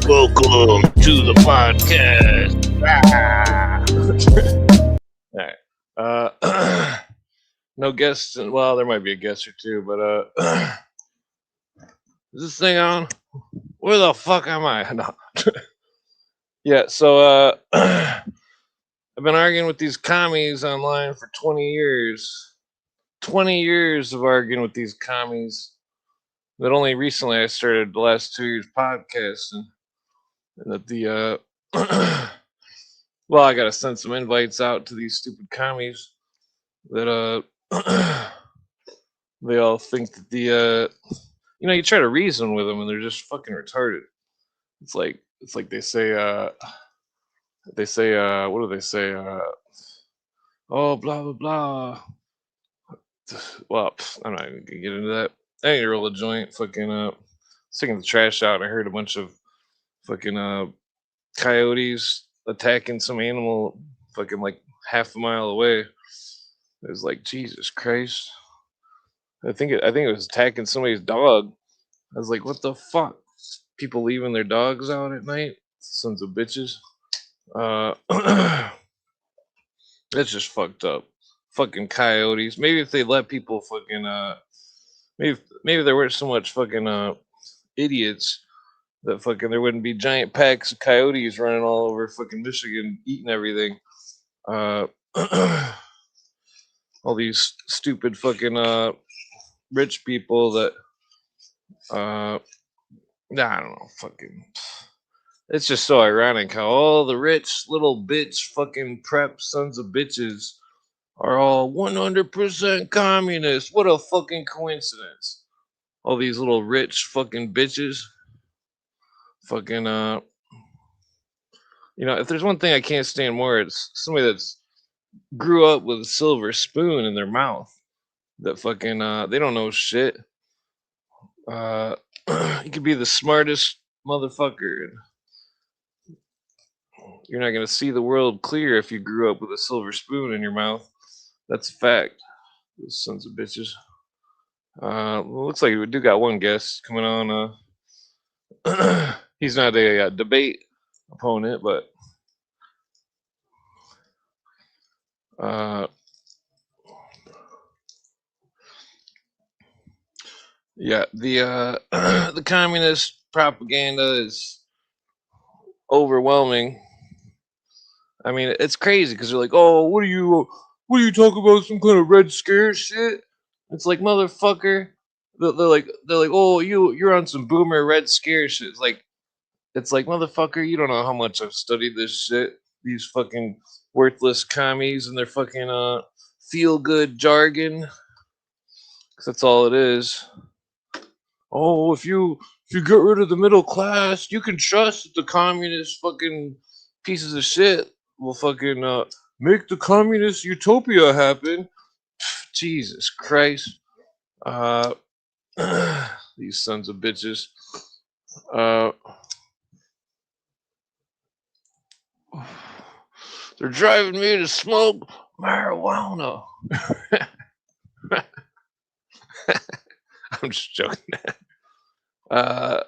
Welcome to the podcast. All right. No guests. Well, there might be a guest or two, but is this thing on? Where the fuck am I? No. Yeah. So I've been arguing with these commies online for 20 years. 20 years of arguing with these commies. But only recently I started the last 2 years podcasting. And that the well, I gotta send some invites out to these stupid commies that they all think that you try to reason with them and they're just fucking retarded. It's like they say what do they say oh blah blah blah. Well, I'm not even gonna get into that. I need to roll a joint. Fucking taking the trash out. I heard a bunch of fucking coyotes attacking some animal fucking like half a mile away. It was like Jesus Christ. I think it was attacking somebody's dog. I was like, what the fuck? People leaving their dogs out at night? Sons of bitches. Uh that's just fucked up. Fucking coyotes. Maybe if they let people fucking maybe there weren't so much fucking idiots that fucking there wouldn't be giant packs of coyotes running all over fucking Michigan eating everything. Uh all these stupid fucking rich people that I don't know, fucking it's just so ironic how all the rich little bitch fucking prep sons of bitches are all 100% communist. What a fucking coincidence. All these little rich fucking bitches. Fucking if there's one thing I can't stand more, it's somebody that's grew up with a silver spoon in their mouth. That fucking they don't know shit. Uh you could be the smartest motherfucker. You're not gonna see the world clear if you grew up with a silver spoon in your mouth. That's a fact. Those sons of bitches. Well, looks like we do got one guest coming on. He's not a debate opponent, but uh, yeah, the the communist propaganda is overwhelming. I mean, it's crazy because they're like, "Oh, what are you talking about? Some kind of red scare shit?" It's like, motherfucker. They're like, "Oh, you're on some boomer red scare shit." It's like, motherfucker, you don't know how much I've studied this shit. These fucking worthless commies and their fucking feel good jargon. 'Cause that's all it is. Oh, if you get rid of the middle class, you can trust that the communist fucking pieces of shit will fucking make the communist utopia happen. Jesus Christ. Uh, these sons of bitches. Uh, they're driving me to smoke marijuana. I'm just joking. Uh,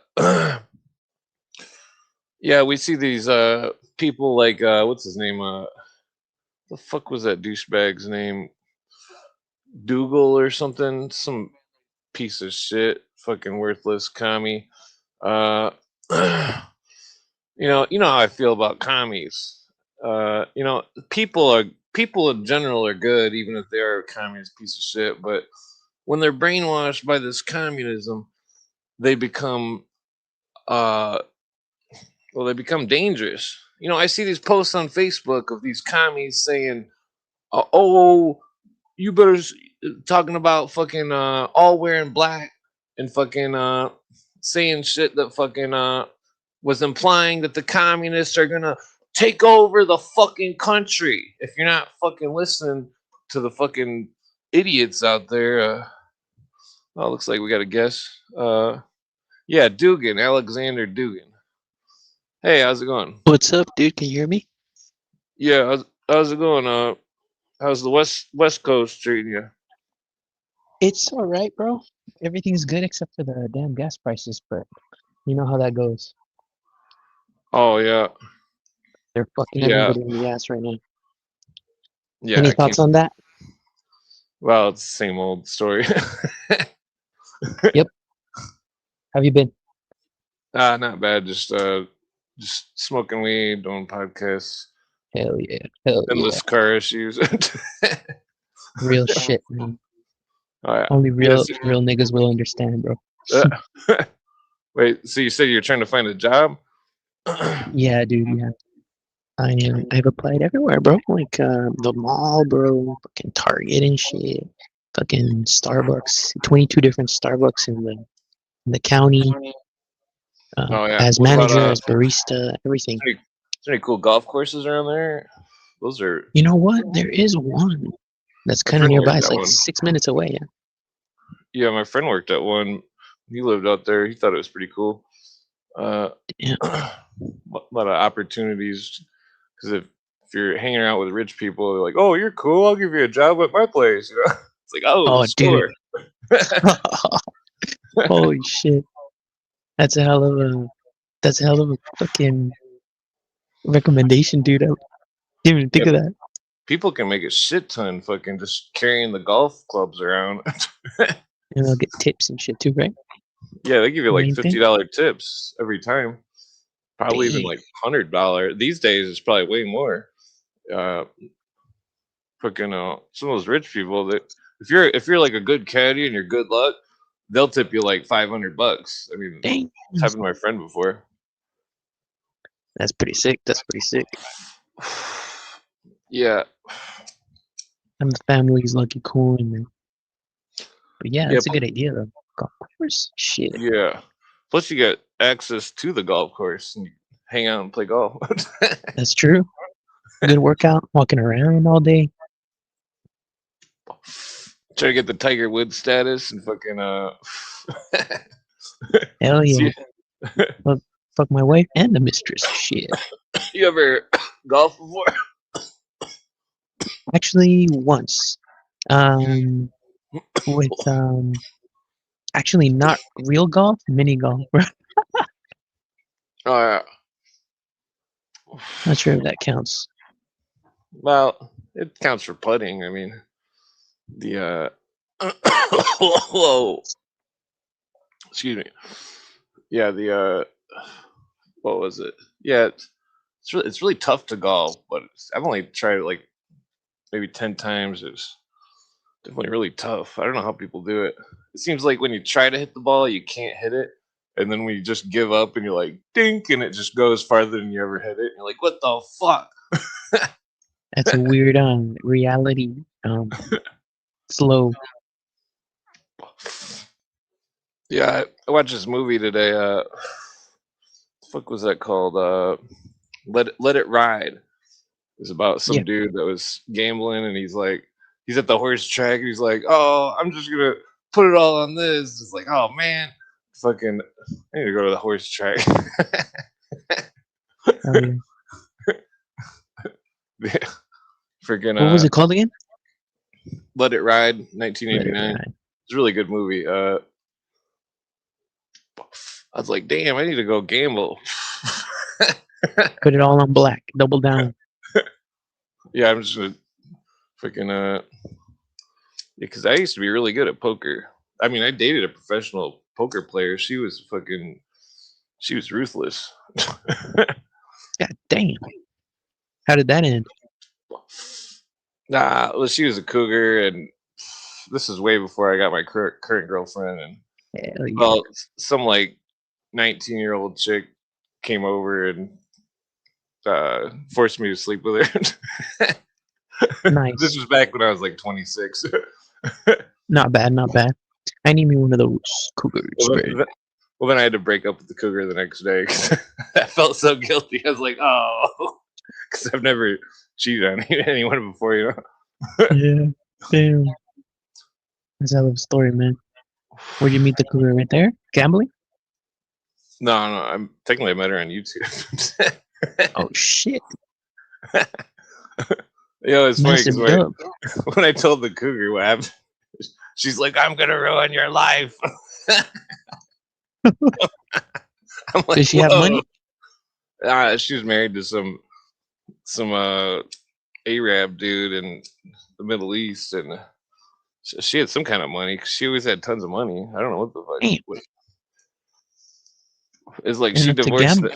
yeah, we see these people like what's his name? The fuck was that douchebag's name? Dougal or something? Some piece of shit, fucking worthless commie. Uh, you know how I feel about commies. People in general are good, even if they are a communist piece of shit. But when they're brainwashed by this communism, they become uh, they become dangerous. I see these posts on Facebook of these commies saying, "Oh, you better talking about fucking all wearing black and fucking saying shit that fucking was implying that the communists are gonna take over the fucking country." If you're not fucking listening to the fucking idiots out there, oh, looks like we got a guess. Yeah, Dugan, Alexander Dugan. Hey, how's it going? What's up, dude? Can you hear me? Yeah, how's it going? How's the West Coast treating you? It's all right, bro. Everything's good except for the damn gas prices, but you know how that goes. Oh yeah, They're fucking yeah, everybody in the ass right now. yeah. Any I can't. thoughts on that? Well, it's the same old story. Yep. Have you been? Not bad. Just smoking weed, doing podcasts, Hell yeah. Hell yeah. endless car issues. Real shit, man. Oh yeah. Only Yes. real niggas will understand, bro. Uh, wait. So you said you're trying to find a job? Yeah, dude. Yeah. I've applied everywhere, bro. Like the mall, bro. Fucking Target and shit. Fucking Starbucks. 22 different Starbucks in the county. Oh yeah. As What about manager, as barista, everything. is there any cool golf courses around there? Those are You know what? There is one that's my kind of friend nearby. worked It's at like one. 6 minutes away. Yeah. Yeah, my friend worked at one. He lived out there. He thought it was pretty cool. Uh, Yeah. a lot of opportunities because if you're hanging out with rich people, they're like, "Oh, you're cool. I'll give you a job at my place." You know, it's like, "Oh, Oh, dude. score." Holy shit. That's a hell of a fucking recommendation, dude. I didn't even Yeah, think of that. people can make a shit ton fucking just carrying the golf clubs around. And I'll get tips and shit too, right? Yeah, they give you The like main thing. $50 tips every time. Probably even Dang. like $100. These days, it's probably way more. Uh, Fucking some of those rich people that if you're like a good caddy and you're good luck, they'll tip you like $500. I mean, Dang. it's happened to my friend before. That's pretty sick. That's pretty sick. Yeah, And the family's lucky coin, man. But yeah, yeah, that's a good idea, though. Golf course? Shit. yeah. Plus, you get access to the golf course and you hang out and play golf. That's true. Good workout, walking around all day. Try to get the Tiger Woods status and fucking Hell yeah. see, Well, fuck my wife and the mistress. Shit. you ever golf before? Actually, once. With actually not real golf, mini golf, bro. Oh yeah. Not sure if that counts. Well, it counts for putting. I mean, the whoa, excuse me. Yeah, the what was it? Yeah, it's really tough to golf, but I've only tried it like maybe 10 times. It's definitely really tough. I don't know how people do it. It seems like when you try to hit the ball, you can't hit it, and then when you just give up and you're like dink, and it just goes farther than you ever hit it. And you're like, what the fuck? That's a weird reality slow. Yeah, I watched this movie today. The fuck was that called? Let It Ride. It's about Yeah. some dude that was gambling, and he's at the horse track, and he's like, "Oh, I'm just gonna put it all on this." It's like, "Oh man, fucking, I need to go to the horse track." Hell yeah. Freaking What was it called again? Let It Ride, Let It 1989. Ride. It's a really good movie. I was like, "Damn, I need to go gamble." Put it all on black. Double down. Yeah, I'm just gonna freaking yeah, because I used to be really good at poker. I mean, I dated a professional poker player. She was ruthless. God damn. How did that end? Nah, well, she was a cougar, and this is way before I got my current girlfriend. And Hell yeah. well, some like 19-year-old chick came over and forced me to sleep with her. Nice. This was back when I was like 26. Not bad, not bad. I need me one of those cougars, Well, bro. then I had to break up with the cougar the next day because I felt so guilty. I was like, oh, because I've never cheated on anyone before, you know. Yeah. Damn. That's a hell of a story, man. Where'd you meet the cougar? Right there? Gambling? No, I'm technically I met her on YouTube. Oh shit. You know, it's funny because Massive dub. when I told the cougar what happened, she's like, "I'm gonna ruin your life." I'm like, Does she have "Whoa." money? She was married to some Arab dude in the Middle East, and she had some kind of money 'cause she always had tons of money. I don't know what the fuck. Damn, It's like she enough to divorced. gamble.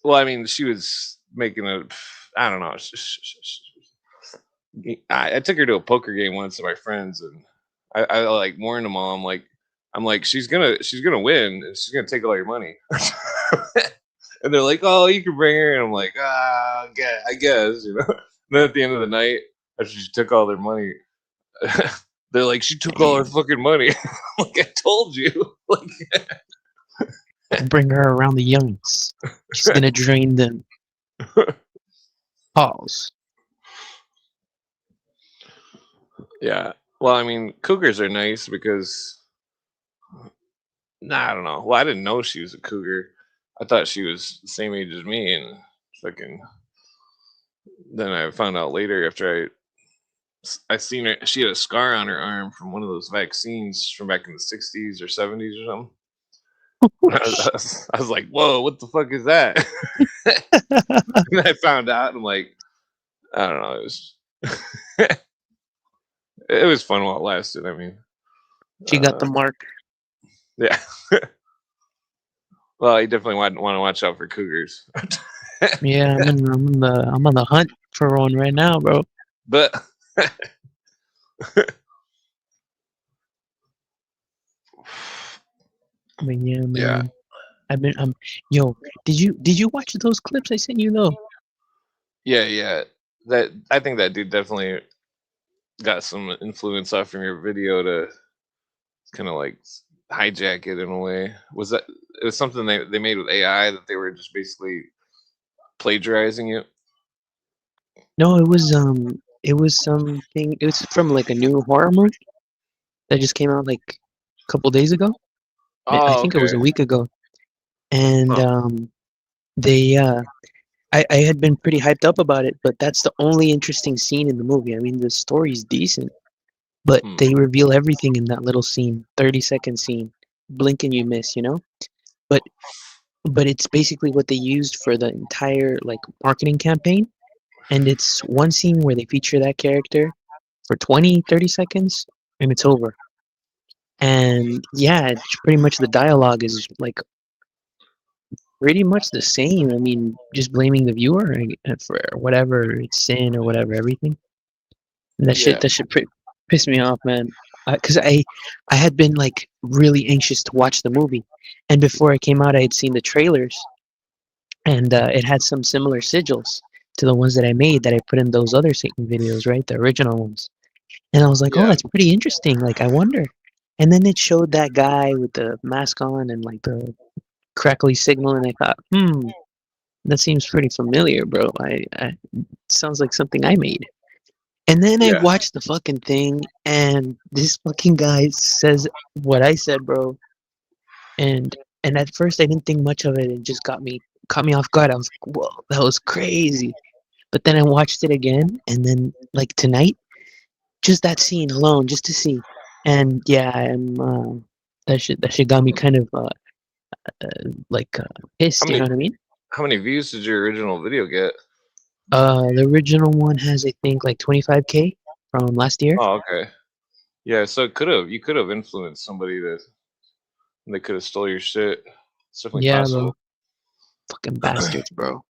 Well, I mean, she was making a. I don't know. I took her to a poker game once with my friends, and I like warned them all. I'm like, she's gonna win, and she's gonna take all your money. And they're like, "Oh, you can bring her," and I'm like, I guess, you know. And then at the end of the night, after she took all their money, they're like, "She took all our Damn, fucking money." Like I told you, like. bring her around the youngs. She's gonna drain them. Pause. Yeah. Well, I mean, cougars are nice because nah, I don't know. Well, I didn't know she was a cougar. I thought she was the same age as me, and fucking. Then I found out later after I seen her. She had a scar on her arm from one of those vaccines from back in the '60s or '70s or something. Oh, I was like, "Whoa, what the fuck is that?" And I found out, and I'm like, I don't know. It was it was fun while it lasted. I mean, she got the uh, mark. yeah. Well, you definitely want to watch out for cougars. Yeah, I'm on the hunt for one right now, bro. But But yeah, yeah, man. Yo, did you watch those clips I sent you though? yeah. That I think that dude definitely got some influence off from your video to kind of like hijack it in a way. Was that it was something they made with AI that they were just basically plagiarizing it? No, it was something. It was from like a new horror movie that just came out like a couple days ago. I Oh, think it was okay. a week ago, and Huh. they I had been pretty hyped up about it, but that's the only interesting scene in the movie. I mean, the story's decent, but Hmm. they reveal everything in that little scene, 30-second scene. Blink and you miss, you know? But it's basically what they used for the entire like marketing campaign, and it's one scene where they feature that character for 20, 30 seconds and it's over. And yeah, it's pretty much the dialogue is like pretty much the same. I mean, just blaming the viewer for whatever it's sin or whatever everything. And Yeah. that shit piss me off, man. Because I had been like really anxious to watch the movie, and before it came out, I had seen the trailers, and it had some similar sigils to the ones that I made that I put in those other Satan videos, right? The original ones. And I was like, oh, Yeah. that's pretty interesting. Like, I wonder. And then it showed that guy with the mask on and like the crackly signal, and I thought, that seems pretty familiar, bro. Sounds like something I made. And then I Yeah. watched the fucking thing, and this fucking guy says what I said, bro. And at first I didn't think much of it. It just caught me off guard. I was like, whoa, that was crazy. But then I watched it again, and then like tonight, just that scene alone, just to see. And yeah, I'm that shit got me kind of like How pissed. You know many what I mean? how many views did your original video get? The original one has I think like 25K from last year. Oh, okay. Yeah, so you could have influenced somebody that they could have stole your shit. It's definitely Yeah, possible. bro. Fucking bastards, bro.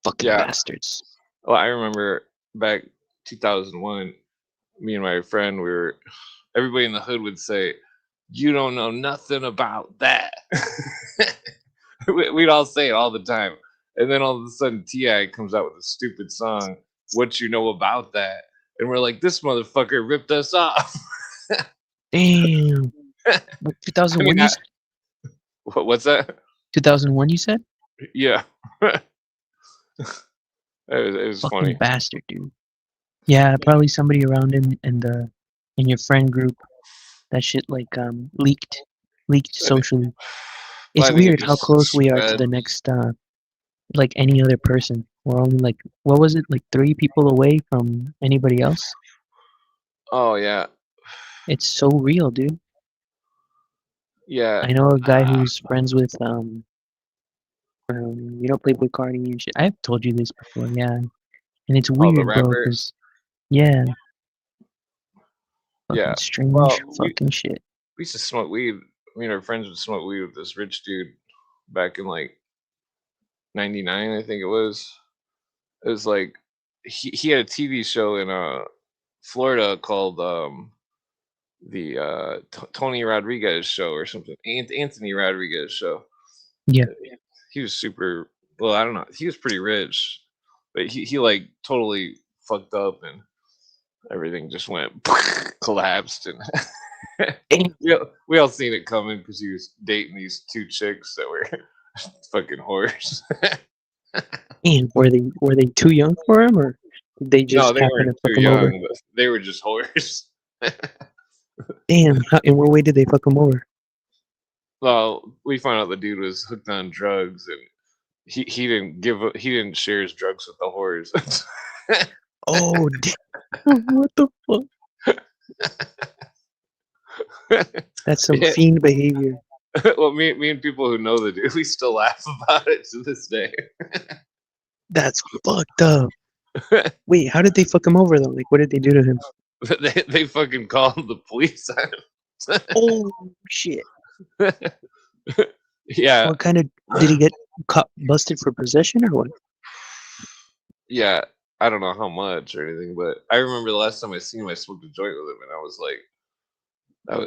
Fucking Yeah. bastards. Well, I remember back 2001, me and my friend, everybody in the hood would say, "You don't know nothing about that." We'd all say it all the time. And then all of a sudden, Ti comes out with a stupid song, "What You Know About That," and we're like, "This motherfucker ripped us off." Damn. What, I mean, 2001 you said? what's that? 2001 you said? Yeah, it was Fucking funny. bastard, dude. Yeah, probably somebody around in your friend group. That shit like leaked I think, socially. well, It's I think it weird how just close we are to spread. the next like any other person. We're only like what was it, like 3 people away from anybody else? Oh yeah, It's so real, dude. yeah. I know a guy Uh, who's friends with Playboy Cardi and shit. I've told you this before, yeah. And it's Oh, the weird, bro, rapper. because yeah, Yeah. fucking strange, Well, fucking shit. we used to smoke weed. Me and our friends would smoke weed with this rich dude back in like '99, I think it was. It was like he had a TV show in Florida called the Tony Rodriguez show or something. Anthony Rodriguez show. Yeah. He was super. Well, I don't know. He was pretty rich, but he like totally fucked up and everything just went collapsed and Damn, we all seen it coming because he was dating these two chicks that were fucking whores. damn, were they too young for him, or did they No, just they happen weren't to too fuck him over? young, but they were just whores. Damn, in what way did they fuck him over? Well, we found out the dude was hooked on drugs, and he didn't share his drugs with the whores. Oh, damn, what the fuck? That's some Yeah. fiend behavior. Well, me and people who know the dude, we still laugh about it to this day. That's fucked up. Wait, how did they fuck him over though? Like, what did they do to him? They fucking called the police on Oh shit! him. Yeah, What kind of did he get caught, busted for possession or what? yeah. I don't know how much or anything, but I remember the last time I seen him, I smoked a joint with him, and I was like,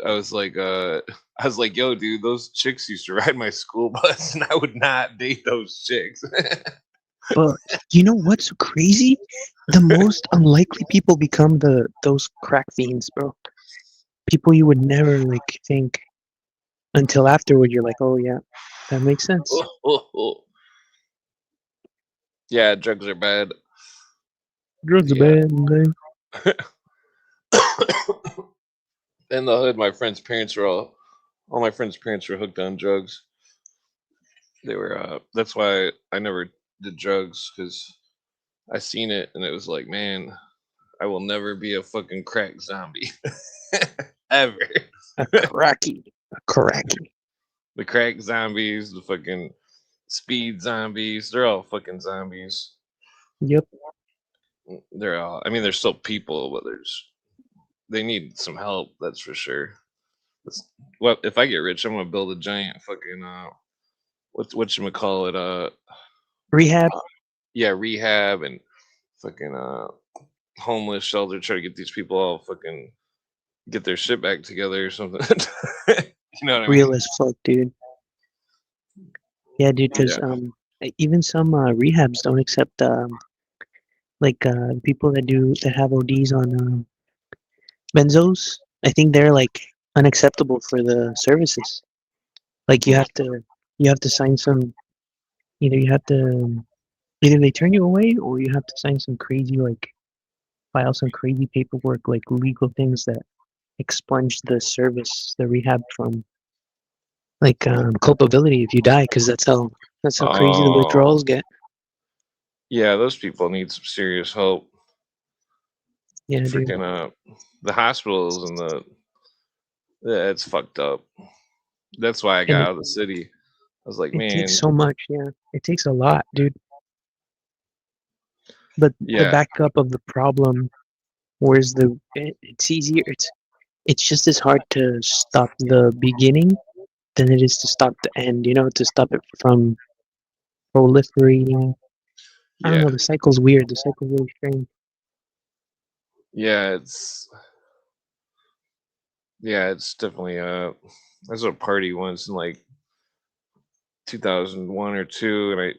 I was like, I was like, yo, dude, those chicks used to ride my school bus, and I would not date those chicks. But you know what's crazy? The most unlikely people become those crack fiends, bro. People you would never like think until afterward. You're like, oh yeah, that makes sense. Yeah, drugs are bad. Drugs are Yeah. bad, man. In the hood, my friends' parents were all my friends' parents were hooked on drugs. They were that's why I never did drugs because I seen it and it was like, man, I will never be a fucking crack zombie ever. A cracky. The crack zombies, the fucking speed zombies, they're all fucking zombies. Yep. They're all, I mean, they're still people, but they need some help, that's for sure. Well, if I get rich, I'm gonna build a giant fucking what you call it Rehab. yeah, rehab and fucking homeless shelter. Try to get these people all fucking get their shit back together or something. You know what I Real mean? as fuck, dude. Yeah, dude. Because Yeah. even some rehabs don't accept people that have ODs on benzos. I think they're like unacceptable for the services. Like you have to sign some. Either you have to either they turn you away or you have to sign some crazy like file some crazy paperwork like legal things that expunge the rehab from like culpability if you die because that's how crazy the Oh, withdrawals get. yeah, those people need some serious help. Yeah, dude. Freaking the hospitals and yeah, it's fucked up. That's why I And got out of the city. I was like, it takes man, so much. Yeah, it takes a lot, dude. But the yeah, backup of the problem, whereas it's easier. It's just as hard to stop the beginning than it is to stop the end. To stop it from proliferating. I don't yeah, know. The cycle's weird. The cycle's really strange. yeah. It's definitely I was at a party once in like 2001 or two, and I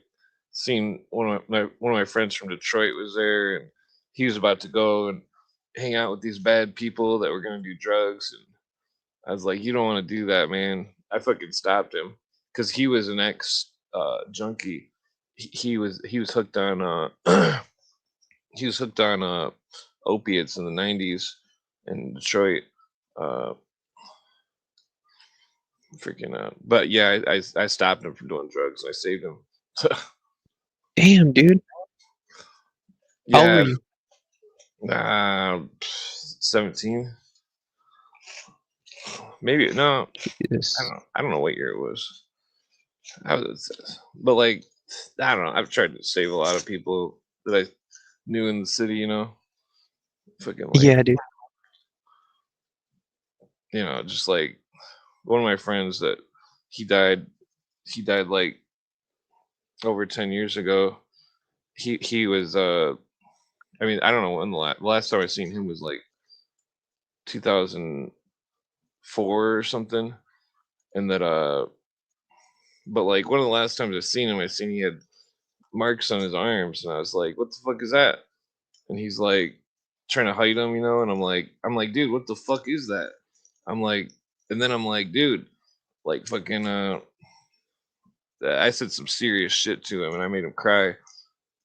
seen one of my friends from Detroit was there, and he was about to go and hang out with these bad people that were gonna do drugs, and I was like, "You don't want to do that, man." I fucking stopped him because he was an ex junkie. He was hooked on he was hooked on opiates in the '90s in Detroit. Uh, freaking but yeah, I stopped him from doing drugs. I saved him. Damn, dude. How old were Yeah, you? 17, maybe. No, Jesus. I don't know what year it was. But like I don't know. I've tried to save a lot of people that I knew in the city. Fucking like, Yeah, dude. just like one of my friends that he died. He died like over 10 years ago. He was. I mean, I don't know when the last time I seen him was like 2004 or something, and that but like one of the last times I seen he had marks on his arms, and I was like, "What the fuck is that?" And he's like trying to hide them, and I'm like, dude, what the fuck is that? I'm like, and then I'm like, dude, like fucking, I said some serious shit to him, and I made him cry,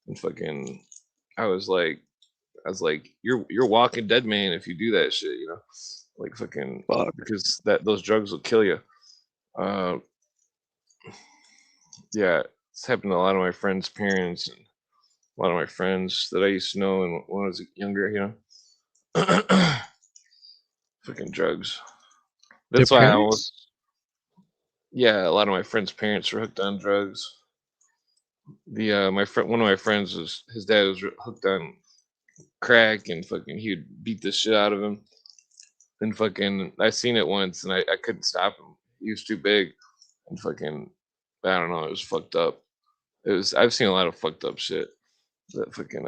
and fucking, I was like, you're Walking Dead, man, if you do that shit, like fucking, Fuck. because those drugs will kill you. Uh, yeah, it's happened to a lot of my friends' parents and a lot of my friends that I used to know and when I was younger. Fucking drugs. Their That's why I almost, parents? yeah, a lot of my friends' parents were hooked on drugs. My friend, one of my friends was his dad was hooked on crack, and fucking he would beat the shit out of him. And fucking, I seen it once, and I couldn't stop him. He was too big, and fucking, I don't know, it was fucked up. I've seen a lot of fucked up shit. That fucking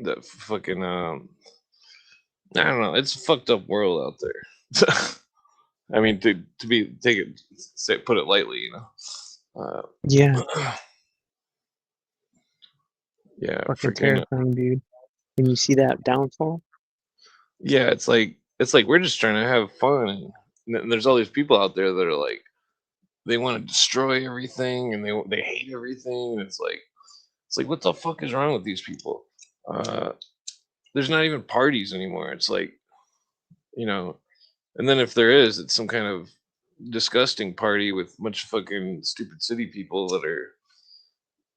that fucking I don't know. It's a fucked up world out there. I mean, to be take it say put it lightly. Yeah, Yeah, fucking freaking terrifying, dude. When you see that downfall, yeah. It's like we're just trying to have fun, and there's all these people out there that are like they want to destroy everything, and they hate everything, and it's like what the fuck is wrong with these people? Uh, there's not even parties anymore. It's like you know, and then if there is, it's some kind of disgusting party with a bunch of fucking stupid city people that are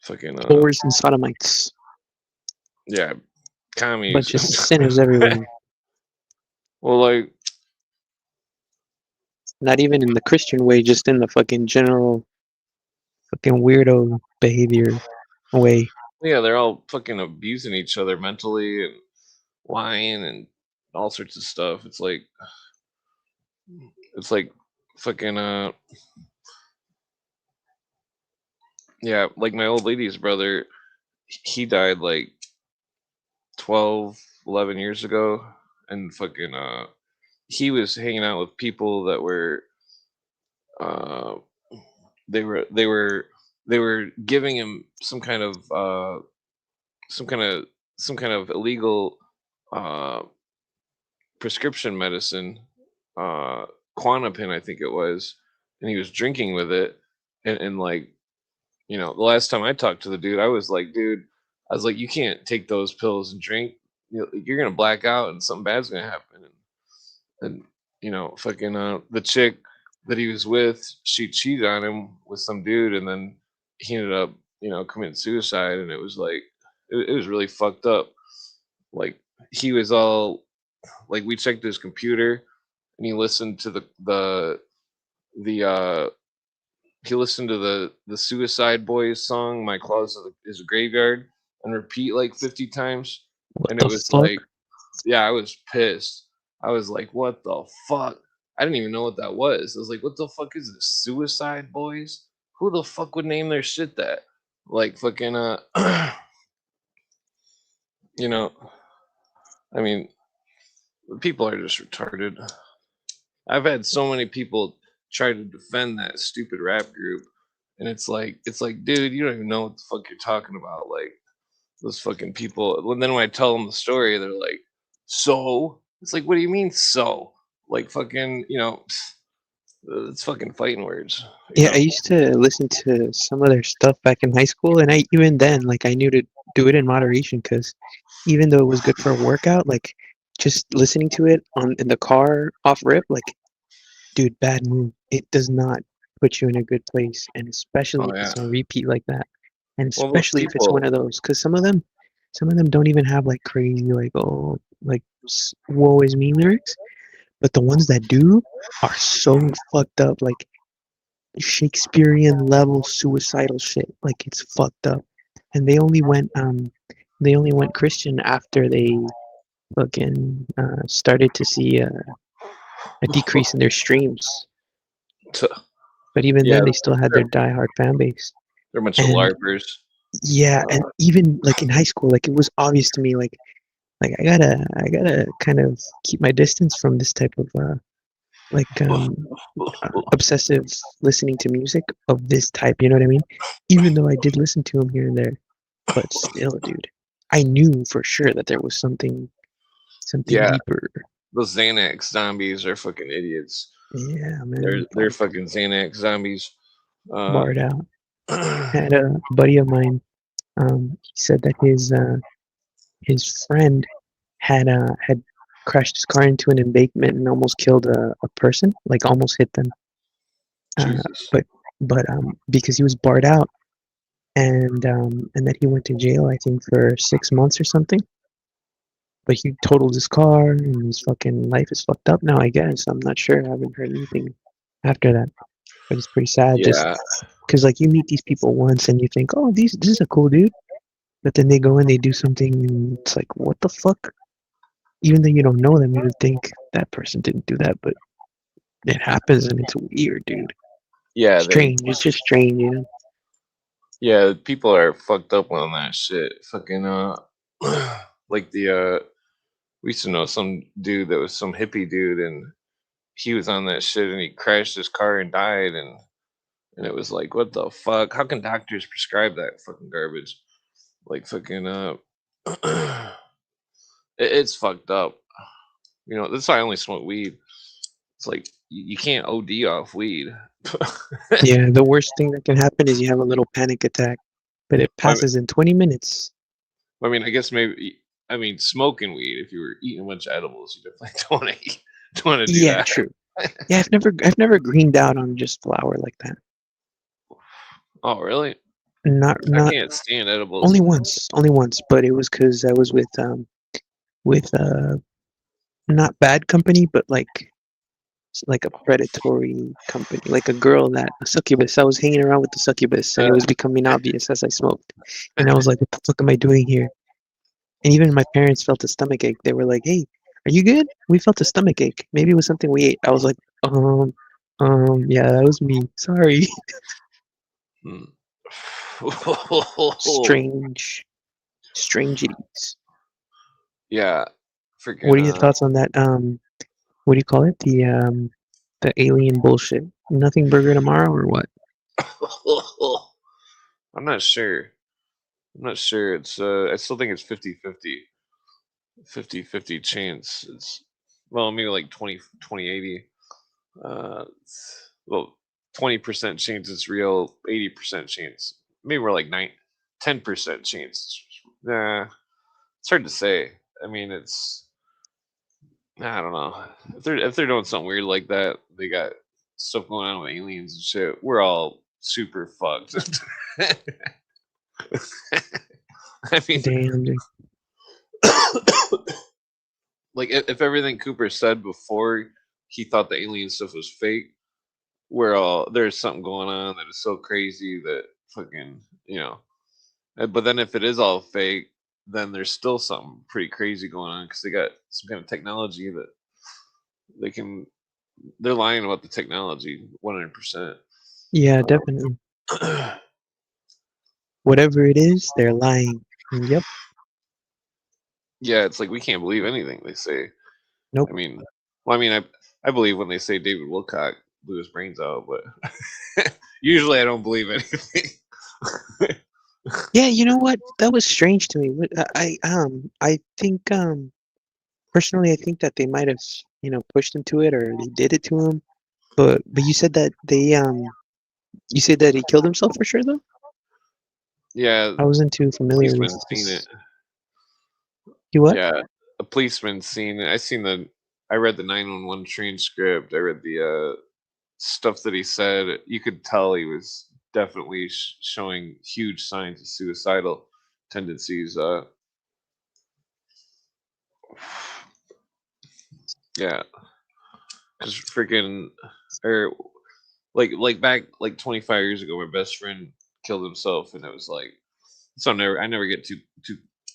fucking whores and sodomites, yeah, commies. bunch of sinners everywhere. Well, like Not even in the Christian way, just in the fucking general fucking weirdo behavior way. yeah, they're all fucking abusing each other mentally and lying and all sorts of stuff. It's like fucking yeah, like my old lady's brother, he died like 12, 11 years ago, and fucking he was hanging out with people that were uh they were they were they were giving him some kind of some kind of illegal uh prescription medicine, uh Quanapin, I think it was, and he was drinking with it, and like, the last time I talked to the dude, I was like, dude, I was like, you can't take those pills and drink. You're gonna black out, and something bad's gonna happen. And fucking the chick that he was with, she cheated on him with some dude, and then he ended up, committing suicide, and it was like, it was really fucked up. Like he was all like, we checked his computer, and he listened to the he listened to the Suicide Boys song "My Closet Is a Graveyard" and repeat like 50 times, What and it the was fuck? like, yeah, I was pissed. I was like, what the fuck? I didn't even know what that was. I was like, what the fuck is this? Suicide Boys? Who the fuck would name their shit that? Like fucking you know, I mean, people are just retarded. I've had so many people try to defend that stupid rap group, and it's like, dude, you don't even know what the fuck you're talking about. Like those fucking people. And then when I tell them the story, they're like, "So?" It's like, what do you mean, so? Like fucking, it's fucking fighting words, you Yeah, I know. used to listen to some of their stuff back in high school, and I even then, like, I knew to do it in moderation because even though it was good for a workout, like, just listening to it on in the car off rip, like, dude, bad move. It does not put you in a good place, and especially Oh if yeah. it's on repeat like that, and Well, those especially if it's one people. of those, because some of them don't even have like crazy like like woe is me lyrics, but the ones that do are so fucked up. Shakespearean level suicidal shit. Like it's fucked up. And they only went Christian after they fucking started to see a decrease in their streams. But even Yeah, then, they still had they're, their diehard fan base. they're a bunch of And larpers. yeah, and even like in high school, like it was obvious to me, like I gotta kind of keep my distance from this type of like obsessive listening to music of this type. You know what I mean? Even though I did listen to him here and there, but still, dude, I knew for sure that there was something Yeah, deeper. those Xanax zombies are fucking idiots. Yeah, They're man, they're fuck, fucking Xanax zombies. Uh, barred out. I had a buddy of mine. He said that his friend had crashed his car into an embankment and almost killed a person, like almost hit them. Uh, Jesus. but because he was barred out and that he went to jail, I think for 6 months or something. But he totaled his car and his fucking life is fucked up now. I guess I'm not sure. I haven't heard anything after that, but it's pretty sad. Just Yeah, because like you meet these people once and you think, oh, this is a cool dude, but then they go and they do something and it's like, what the fuck? Even though you don't know them, you would think that person didn't do that, but it happens and it's weird, dude. yeah, Strange. It's just strange, you know? yeah. People are fucked up on that shit. Fucking like we used to know some dude that was some hippie dude, and he was on that shit, and he crashed his car and died, and it was like, what the fuck? How can doctors prescribe that fucking garbage? Like fucking it's fucked up. You know, that's why I only smoke weed. It's like you can't OD off weed. Yeah, the worst thing that can happen is you have a little panic attack, but it I mean, passes in 20 minutes. I guess maybe. I mean, smoking weed. If you were eating a bunch of edibles, you definitely don't want to do Yeah, that. true. Yeah, I've never greened out on just flour like that. Oh, really? I Not can't stand edibles. only once, but it was because I was with not bad company, but like a predatory company, like a girl that a succubus. I was hanging around with the succubus, and it was becoming obvious as I smoked, and I was like, "What the fuck am I doing here?" And even my parents felt a stomach ache. They were like, "Hey, are you good? We felt a stomach ache. Maybe it was something we ate." I was like, yeah, that was me. Sorry." Hmm. Strange, strangities. Yeah, What freaking are your thoughts on that? What do you call it? The alien bullshit. Nothing burger tomorrow or what? I'm not sure. I'm not sure. It's I still think it's 50-50. 50-50 chance. It's well, maybe like 20-80. Well, 20% chance it's real, 80% chance. Maybe we're like 10% chance. Nah, it's hard to say. I mean, I don't know. If they're doing something weird like that, they got stuff going on with aliens and shit. We're all super fucked. I mean, Damn, dude. like if everything Cooper said before he thought the alien stuff was fake, we're all there's something going on that is so crazy that fucking But then if it is all fake, then there's still something pretty crazy going on because they got some kind of technology that they can. They're lying about the technology 100%. Yeah, definitely. Whatever it is, they're lying. Yep. Yeah, it's like we can't believe anything they say. Nope. I mean, I believe when they say David Wilcock blew his brains out, but usually I don't believe anything. Yeah, you know what? That was strange to me. I think personally, I think that they might have pushed him to it or they did it to him. But you said that you said that he killed himself for sure though. Yeah, I wasn't too familiar with policeman seen it. this. You what? Yeah, a policeman seen it. I read the 911 transcript. I read the stuff that he said. You could tell he was definitely showing huge signs of suicidal tendencies. Yeah, because freaking, or like back like 25 years ago, my best friend killed himself, and it was like, so I never get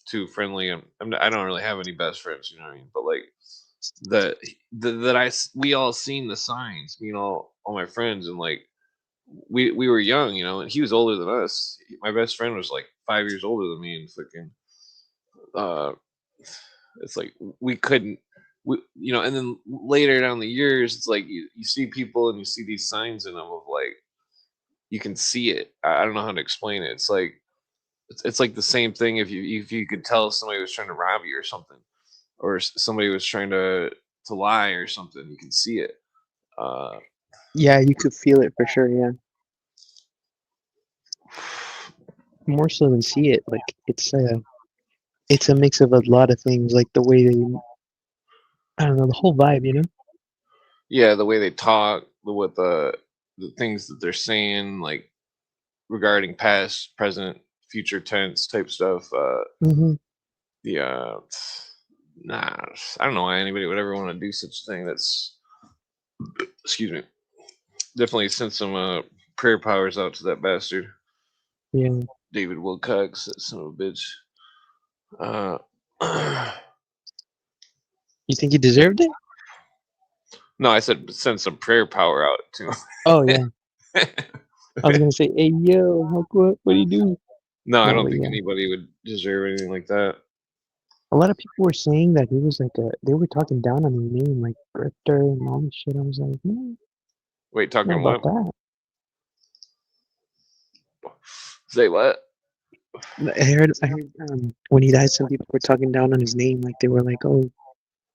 too friendly. I don't really have any best friends, you know what I mean? But like that that we all seen the signs, you know, all my friends, and like we were young, you know, and he was older than us. My best friend was like 5 years older than me, and fucking uh, it's like we couldn't. You know, and then later down the years, it's like you see people and you see these signs in them of like you can see it. I don't know how to explain it. It's like it's like the same thing if you could tell somebody was trying to rob you or something, or somebody was trying to lie or something. You can see it. Uh, Yeah, you could feel it for sure. Yeah, more so than see it. Like it's a mix of a lot of things. Like the way they, I don't know, the whole vibe. You know? yeah, the way they talk, what the things that they're saying, like regarding past, present, future tense type stuff. Hmm. The nah, I don't know why anybody would ever want to do such a thing. That's, excuse me. Definitely send some prayer powers out to that bastard, Yeah. David Wilcox, that son of a bitch. Uh, You think he deserved it? no, I said send some prayer power out to Oh yeah. him. I was gonna say, hey yo, what do you do? No, I No, don't but think yeah. anybody would deserve anything like that. A lot of people were saying that he was like they were talking down on his name, like grifter and all this shit. I was like, Wait, not talking about what? that. Say what? I heard when he died, some people were talking down on his name, like they were like, oh,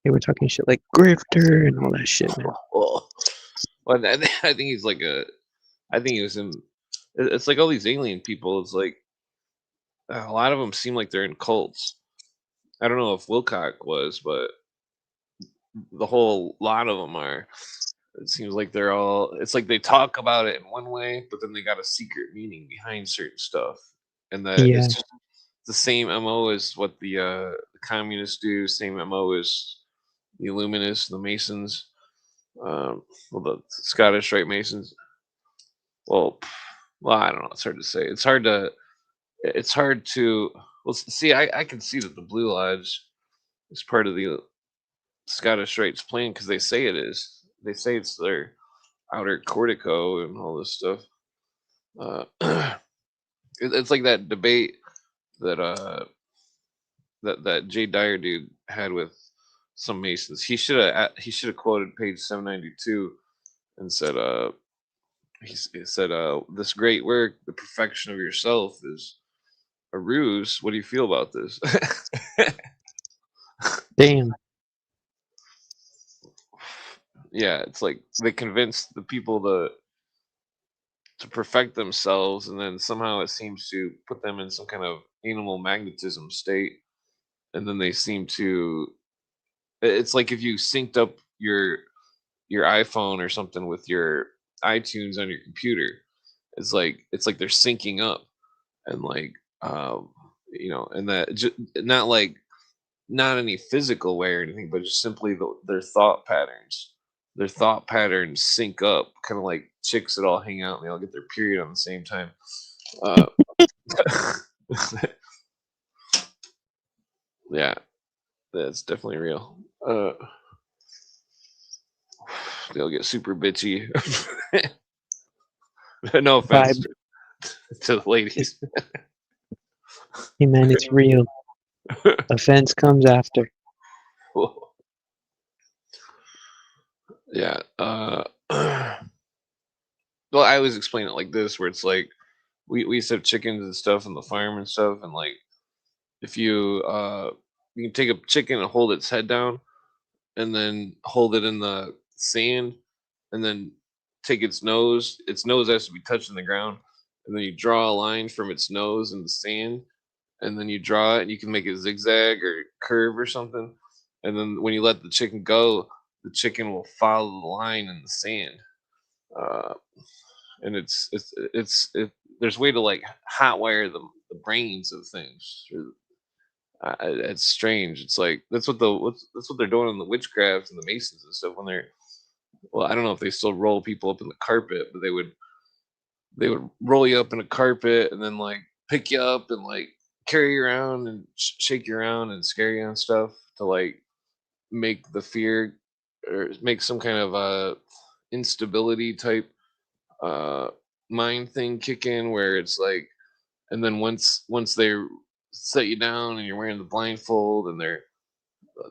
they were talking shit like grifter and all that shit, man. Well, I think he's like a. I think he was in. It's like all these alien people. It's like a lot of them seem like they're in cults. I don't know if Wilcock was, but the whole lot of them are. It seems like they're all. It's like they talk about it in one way, but then they got a secret meaning behind certain stuff, and that it's Yeah, just the same mo as what the communists do. Same mo as the Illuminists, the Masons, well, the Scottish Rite Masons. Well, well, I don't know. It's hard to say. It's hard to. It's hard to. Well, see, I can see that the Blue Lodge is part of the Scottish Rites plan because they say it is. They say it's their outer cortico and all this stuff. It's like that debate that that Jay Dyer dude had with some Masons. He should have quoted page 792 and said he said this great work, the perfection of yourself, is a ruse. What do you feel about this? damn. Yeah, it's like they convinced the people to perfect themselves, and then somehow it seems to put them in some kind of animal magnetism state, and then they seem to. It's like if you synced up your iPhone or something with your iTunes on your computer. It's like they're syncing up, and like you know, and that not like not any physical way or anything, but just simply their thought patterns. Their thought patterns sync up, kind of like chicks that all hang out and they all get their period on the same time. Uh, yeah, that's definitely real. They'll get super bitchy. No offense Vibe. to the It's, ladies. hey man, it's real. Offense comes after. Yeah. Well, I always explain it like this, where it's like we used to have chickens and stuff on the farm and stuff, and like if you can take a chicken and hold its head down, and then hold it in the sand, and then take its nose has to be touching the ground, and then you draw a line from its nose in the sand, and then you draw it, and you can make it zigzag or curve or something, and then when you let the chicken go, the chicken will follow the line in the sand. Uh, and there's a way to like hotwire the brains of things. It's strange. It's like that's what they're doing in the witchcraft and the Masons and stuff well, I don't know if they still roll people up in the carpet, but they would roll you up in a carpet and then like pick you up and like carry you around and shake you around and scare you and stuff to like make the fear or make some kind of instability type uh mind thing kick in where it's like, and then once they set you down and you're wearing the blindfold and they're,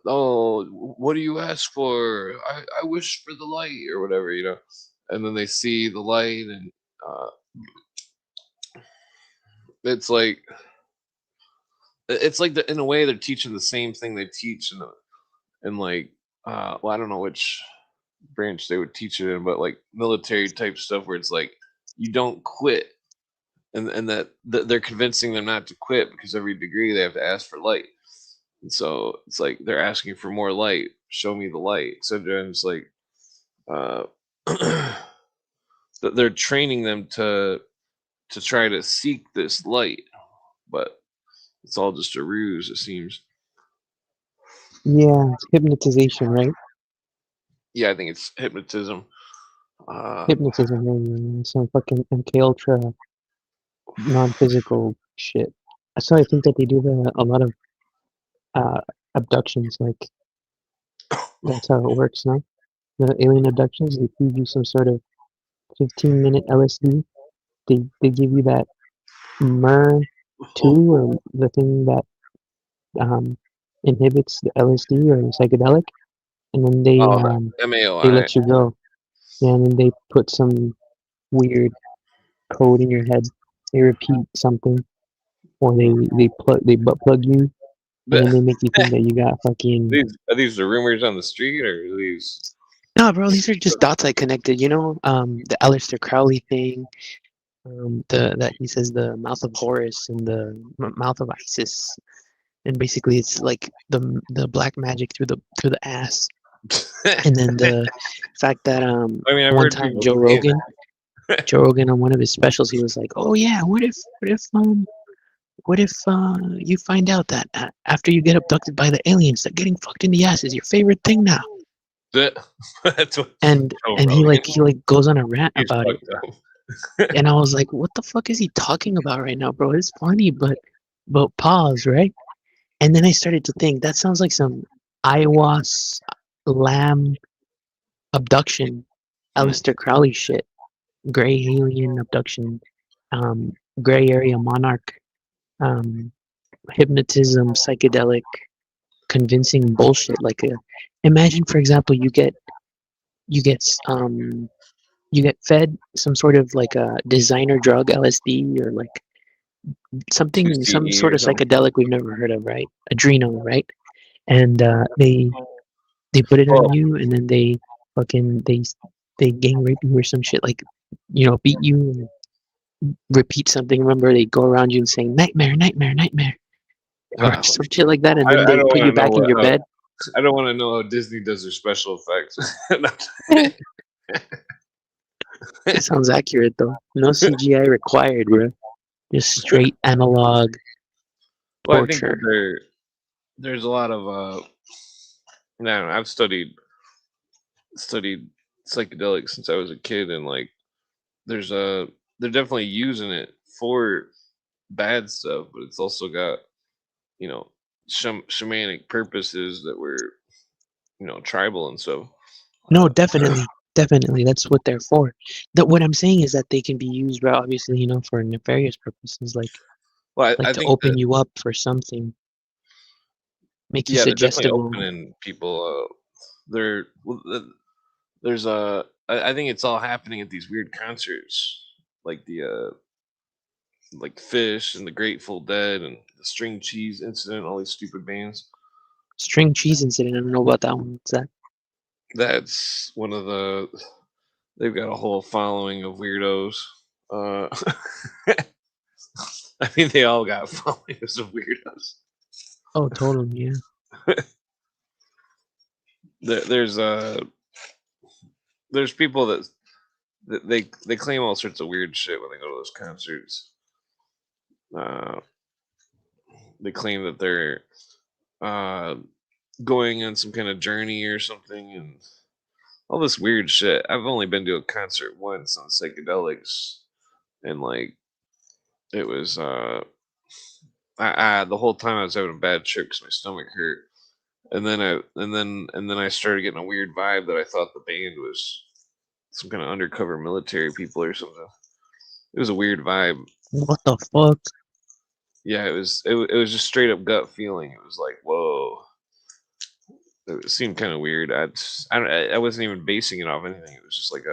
oh, what do you ask for? I wish for the light or whatever, and then they see the light and uh it's like in a way they're teaching the same thing they teach in like well, I don't know which branch they would teach it in, but like military type stuff where it's like you don't quit, and that they're convincing them not to quit because every degree they have to ask for light. And so it's like they're asking for more light. Show me the light. So it's like uh, they're training them to try to seek this light, but it's all just a ruse, it seems. Yeah, it's hypnotization, right? Yeah, I think it's hypnotism. Uh, Hypnotism, and some fucking MK Ultra non-physical shit. So I think that they do a lot of uh, abductions. Like that's how it works, no? The alien abductions, they feed you some sort of 15-minute LSD. They give you that MER two or the thing that um, inhibits the LSD or the psychedelic, and then oh, the they MAOI. let you go. Yeah, and then they put some weird code in your head. They repeat something, or they butt plug you, and then they make you think that you got fucking. These the rumors on the street, or are these? No, bro, these are just dots I connected. The Aleister Crowley thing. The that he says the mouth of Horus and the mouth of Isis, and basically it's like the black magic through the ass. And then the fact that I mean, I've one heard time people say that. Joe Rogan on one of his specials, he was like, "Oh yeah, what if you find out that after you get abducted by the aliens, that getting fucked in the ass is your favorite thing now?" That's what Joe And Rogan. he like goes on a rant He's about it, fucked up. and I was like, "What the fuck is he talking about right now, bro? It's funny, but pause, right?" And then I started to think that sounds like some Iowa's lamb abduction, Hmm. Aleister Crowley shit, gray alien abduction, gray area monarch, um, hypnotism, psychedelic, convincing bullshit. Imagine, for example, you get um, you get fed some sort of like a designer drug, LSD, or like Two some CE sort or of something. psychedelic we've never heard of, right? Adrenal, right? And they put it on Well, you, and then fucking they gang rape you or some shit, like beat you and repeat something. Remember, they go around you and saying nightmare, nightmare, nightmare, or uh, some shit like that, and then I they don't put want you to know back in your bed. I don't want to know how Disney does their special effects. It sounds accurate though. No CGI required, bro. Just straight analog Well, I think that torture. there's a lot of no, I've studied psychedelics since I was a kid, and like there's they're definitely using it for bad stuff, but it's also got you know shamanic purposes that were tribal and stuff. No, Uh, definitely, definitely. That's what they're for. That what I'm saying is that they can be used, bro, obviously, for nefarious purposes, well, like I to think that open you up for something, make you yeah, they're definitely suggestible. opening people. They're well, there's I think it's all happening at these weird concerts, like the like Fish and the Grateful Dead and the String Cheese Incident, all these stupid bands. String cheese incident. I don't know about that one. What's that? That's one of the. They've got a whole following of weirdos. Uh, I mean, they all got followings of weirdos. Oh, totally. Yeah. There's there's people that they claim all sorts of weird shit when they go to those concerts. Uh, they claim that they're uh, going on some kind of journey or something, and all this weird shit. I've only been to a concert once on psychedelics, and like it was the whole time I was having a bad trip because my stomach hurt, and then I started getting a weird vibe that I thought the band was some kind of undercover military people or something. It was a weird vibe. What the fuck? Yeah, it was just straight up gut feeling. It was like, whoa. It seemed kind of weird. I wasn't even basing it off anything. It was just like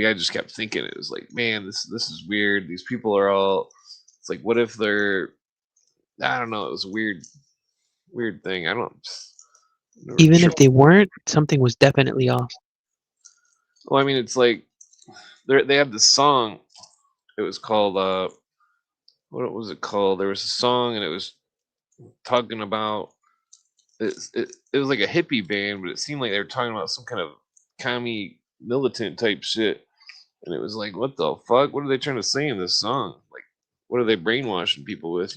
I just kept thinking. It was like, man, this is weird. These people are all. It's like, what if they're? I don't know. It was a weird thing. I don't. Never Even if sure. they weren't, something was definitely off. Well, I mean, it's like they had this song. It was called what was it called? There was a song and it was talking about it was like a hippie band, but it seemed like they were talking about some kind of commie militant type shit. And it was like, what the fuck? What are they trying to say in this song? Like, what are they brainwashing people with?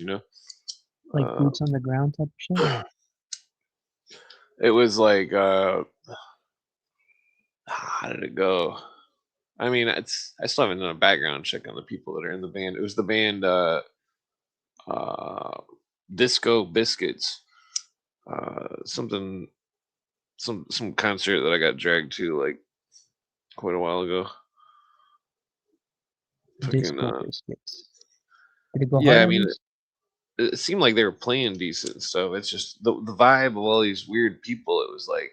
Like Uh, boots on the ground type of shit. it was like, how did it go? I mean, I still haven't done a background check on the people that are in the band. It was the band uh, Disco Biscuits, something, some concert that I got dragged to like quite a while ago. Fucking Disco biscuits. Did it go hard yeah, I at mean, least? it seemed like they were playing decent stuff. It's just the vibe of all these weird people. It was like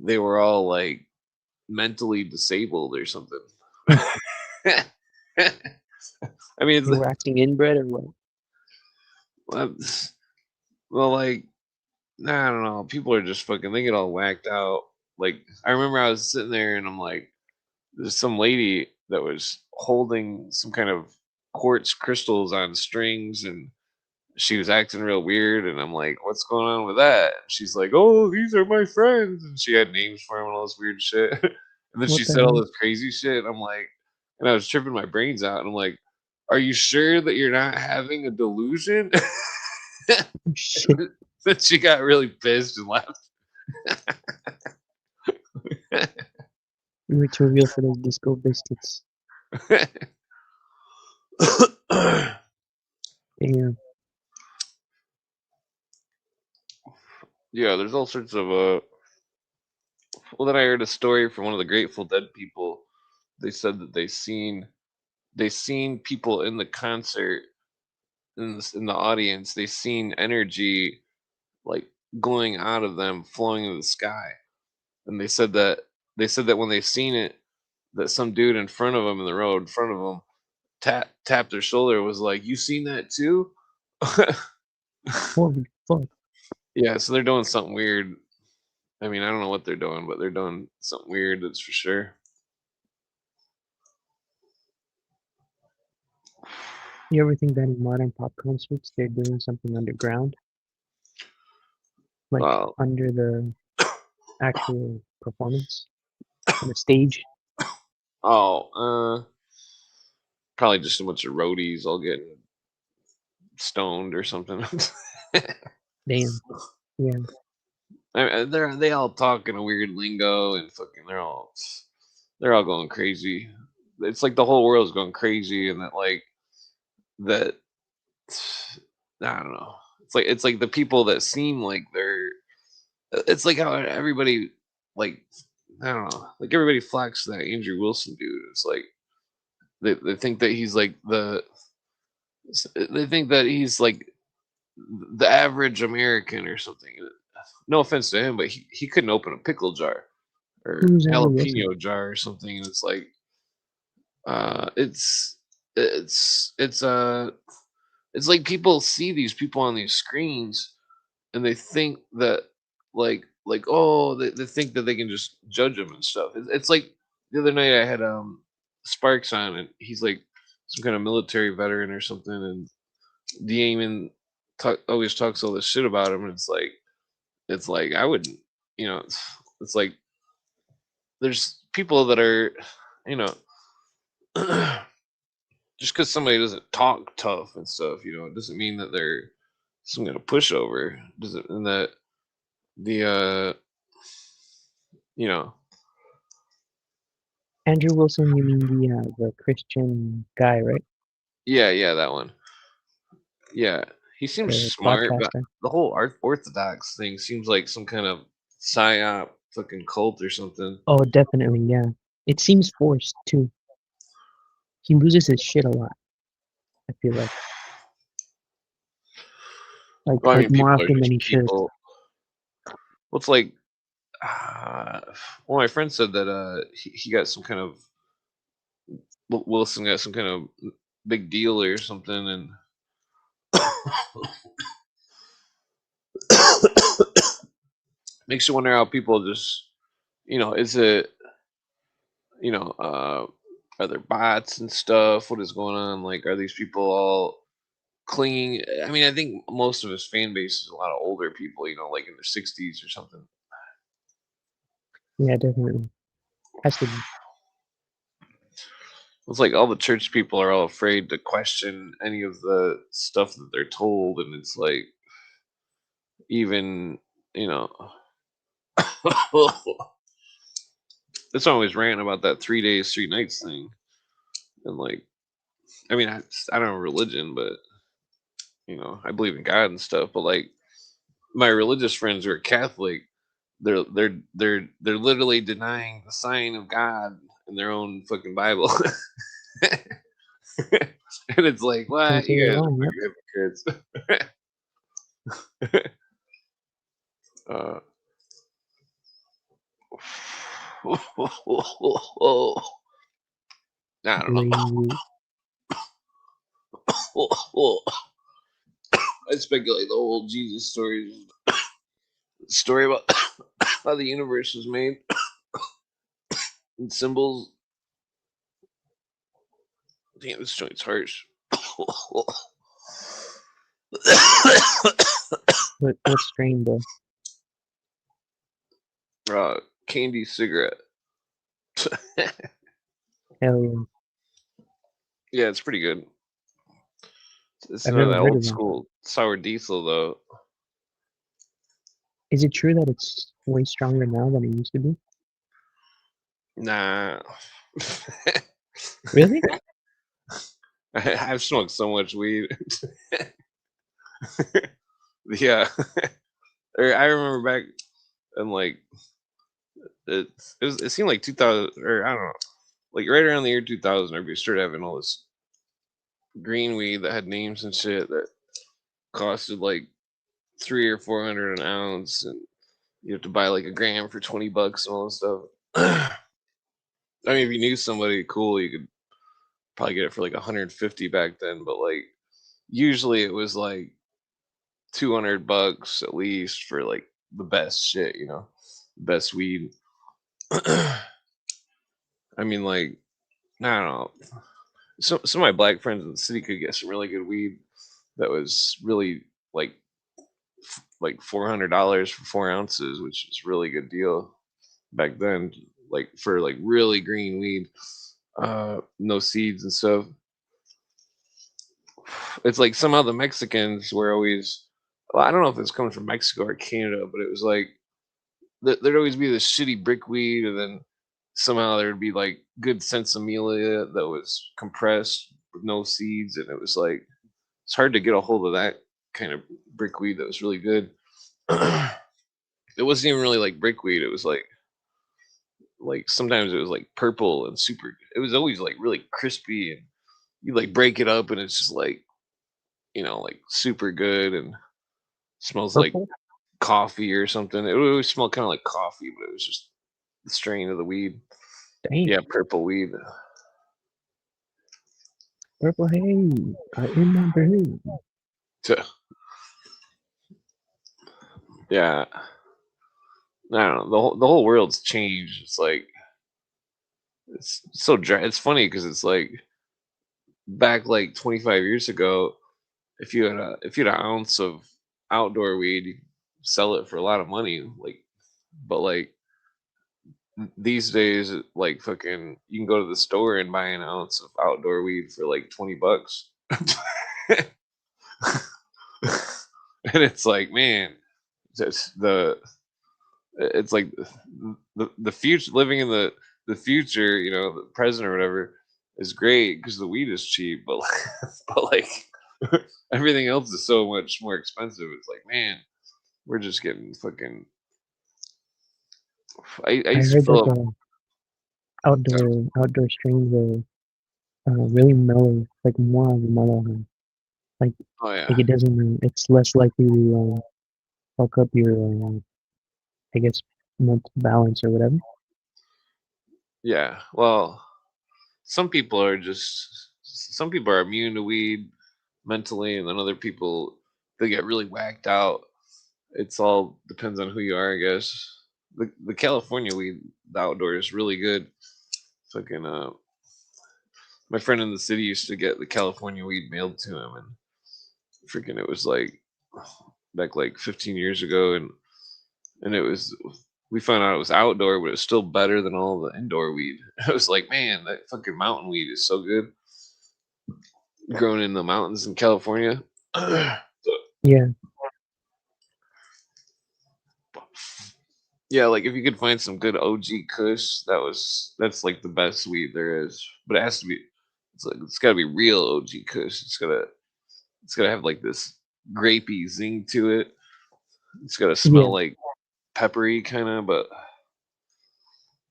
they were all like mentally disabled or something. I mean, They were acting inbred or what? well, like I don't know. People are just fucking. They get all whacked out. Like I remember I was sitting there and I'm like, there's some lady that was holding some kind of quartz crystals on strings and she was acting real weird and I'm like, what's going on with that? And she's like, oh, these are my friends, and she had names for them and all this weird shit. And then she What the said all hell? this crazy shit. And I'm like, and I was tripping my brains out. And I'm like, are you sure that you're not having a delusion? Oh, shit. Then she got really pissed and left. You were too real for those disco biscuits. Damn. Yeah, there's all sorts of well, then I heard a story from one of the Grateful Dead people. They said that they seen people in the concert in the audience. They seen energy like going out of them, flowing in the sky. And they said that when they seen it, that some dude in front of them in the road in front of them tapped their shoulder. Was like, "You seen that too?" Holy fuck. Yeah, so they're doing something weird. I mean, I don't know what they're doing, but they're doing something weird. That's for sure. You ever think that in modern pop concerts they're doing something underground? Like Well, under the actual performance on the stage? oh, probably just a bunch of roadies all getting stoned or something. Damn. Yeah. They all talk in a weird lingo and fucking they're all going crazy. It's like the whole world's going crazy, and that I don't know. It's like the people that seem like they're. It's like how everybody like I don't know. Like everybody flocks to that Andrew Wilson dude. It's like they think that he's like they think that he's like the average American or something. No offense to him, but he couldn't open a pickle jar or Who's Andrew Wilson? jalapeno jar or something. And it's like uh, it's it's it's like people see these people on these screens and they think that oh they think that they can just judge them and stuff. It's like the other night I had Sparks on and he's like some kind of military veteran or something and Damon always talks all this shit about him and it's like I wouldn't it's like there's people that are you know just because somebody doesn't talk tough and stuff, it doesn't mean that they're some kind of pushover. Doesn't and that the you know Andrew Wilson, you mean the Christian guy, right? Yeah, yeah, that one. Yeah, he seems The smart, but podcaster. the whole Orthodox thing seems like some kind of psyop fucking cult or something. Oh, definitely, yeah. It seems forced too. He loses his shit a lot. I feel Well, I like mean, more people are often just than he should. people. Well, it's like, uh, well, my friend said that he got some kind of Wilson got some kind of big deal or something, and makes you wonder how people just, is it, you know, uh, are there bots and stuff? What is going on? Like, are these people all clinging? I mean, I think most of his fan base is a lot of older people, like in their 60s or something. Yeah, definitely. Has to be. It's like all the church people are all afraid to question any of the stuff that they're told, and it's like even, you know, it's always ranting about that 3 days, 3 nights thing, and like, I mean, I don't have religion, but I believe in God and stuff, but like my religious friends who are Catholic, they're literally denying the sign of God in their own fucking Bible. And it's like, Can't what? say You they're guys wrong. Yep. are fucking hypocrites. uh, I don't Crazy. know. I speculate the whole Jesus story about how the universe was made and symbols. Damn, this joint's harsh. What strain though? Candy cigarette. Hell yeah. Yeah, it's pretty good. It's I've none of never that heard old of that. school sour diesel though. Is it true that it's way stronger now than it used to be? Nah. Really? I've smoked so much weed. Yeah. I remember back in like it seemed like 2000, or I don't know, like right around the year 2000, we started having all this green weed that had names and shit that costed like 300 or 400 an ounce, and you have to buy like a gram for $20 and all this stuff. I mean, if you knew somebody cool, you could probably get it for like 150 back then, but like usually it was like $200 at least for like the best shit, best weed. I mean, like, I don't know. Some of my black friends in the city could get some really good weed that was really like $400 for 4 ounces, which is really good deal back then. Like for like really green weed, no seeds and stuff. It's like somehow the Mexicans were always. Well, I don't know if it's coming from Mexico or Canada, but it was like there'd always be this shitty brickweed, and then somehow there'd be like good sensimilia that was compressed with no seeds, and it was like it's hard to get a hold of that kind of brickweed that was really good. It wasn't even really like brickweed. It was like sometimes it was like purple and super. It was always like really crispy, and you like break it up, and it's just like like super good and smells like Purple? coffee or something. It would always smell kind of like coffee, but it was just the strain of the weed. Damn. Yeah, purple weed. Purple haze. I remember him. Yeah, I don't know. The whole world's changed. It's like it's so dry. It's funny because it's like back like 25 years ago, if you had an ounce of outdoor weed, you sell it for a lot of money. Like, but like these days, like fucking, you can go to the store and buy an ounce of outdoor weed for like $20. And it's like, man, it's like the future living in the the future, the present or whatever, is great because the weed is cheap, but but like everything else is so much more expensive. It's like, man, we're just getting fucking. I I used to heard that fill up. the outdoor strains are really mellow, like more on the mellow end. Like Oh like yeah, it doesn't. It's less likely to fuck up your I guess mental balance or whatever. yeah. Well, some people are immune to weed mentally, and then other people they get really whacked out. It's all depends on who you are, I guess. The California weed, the outdoor is really good. Fucking my friend in the city used to get the California weed mailed to him, and freaking it was like back like 15 years ago, and it was we found out it was outdoor, but it was still better than all the indoor weed. I was like, man, that fucking mountain weed is so good, grown in the mountains in California. Yeah, Yeah, like if you could find some good OG Kush, that's like the best weed there is. But it has to be, it's got to be real OG Kush. It's gotta have like this grapey zing to it. It's gotta yeah, smell like peppery kind of, but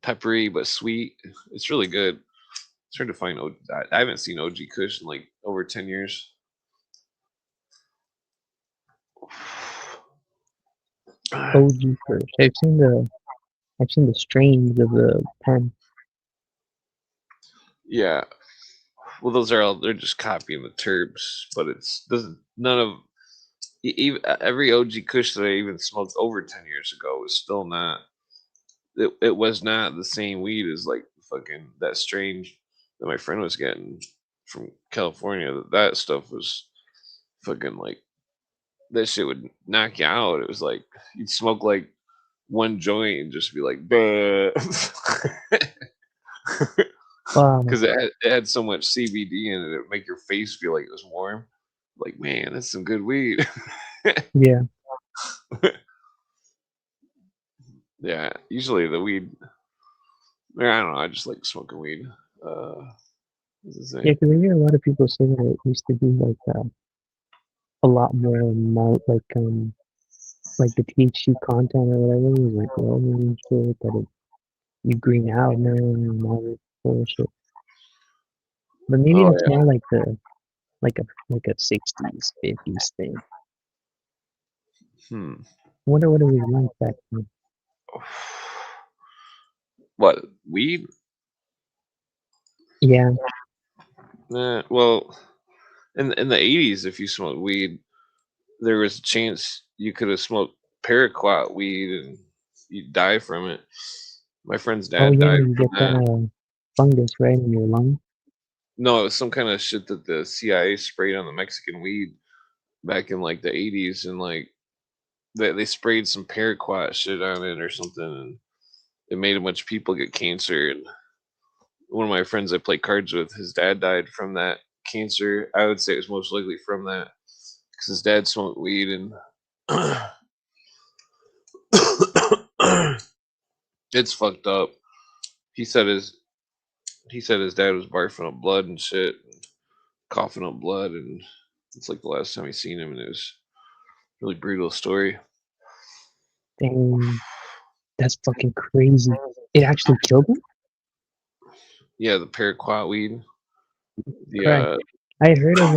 peppery but sweet. It's really good. It's hard to find. I haven't seen OG Kush in like over 10 years. OG first. I've seen the strains of the pen. Yeah, well, those are all they're just copying the terps, but it's doesn't none of even every OG Kush that I even smoked over 10 years ago was still not. It was not the same weed as like fucking that strange that my friend was getting from California. That stuff was fucking like that shit would knock you out. It was like you'd smoke like one joint and just be like, Wow. because it had so much CBD in it, it would make your face feel like it was warm. Like, man, that's some good weed. Yeah. Yeah, usually the weed. I don't know. I just like smoking weed. What's it Yeah, say? because I hear a lot of people say that it used to be like a lot more mild, like the THC content or whatever was like low and shit that you green out man and all this bullshit. But maybe Oh that's more like a 60s, 50s thing. yeah. Hmm. I wonder what it was like back then. What weed? Yeah. Well, in the 80s, if you smoked weed, there was a chance you could have smoked paraquat weed and you'd die from it. My friend's Oh dad yeah, died you from get that. that fungus right in your lung. No, it was some kind of shit that the CIA sprayed on the Mexican weed back in like the 80s, and like they sprayed some paraquat shit on it or something, and it made a bunch of people get cancer. And one of my friends I play cards with, his dad died from that cancer. I would say it was most likely from that because his dad smoked weed and it's fucked up. He said his he said his dad was barfing up blood and shit, and coughing up blood, and it's like the last time he seen him, and it was a really brutal story. Dang, that's fucking crazy. It actually killed him? Yeah, the paraquat weed. The Correct. I had heard of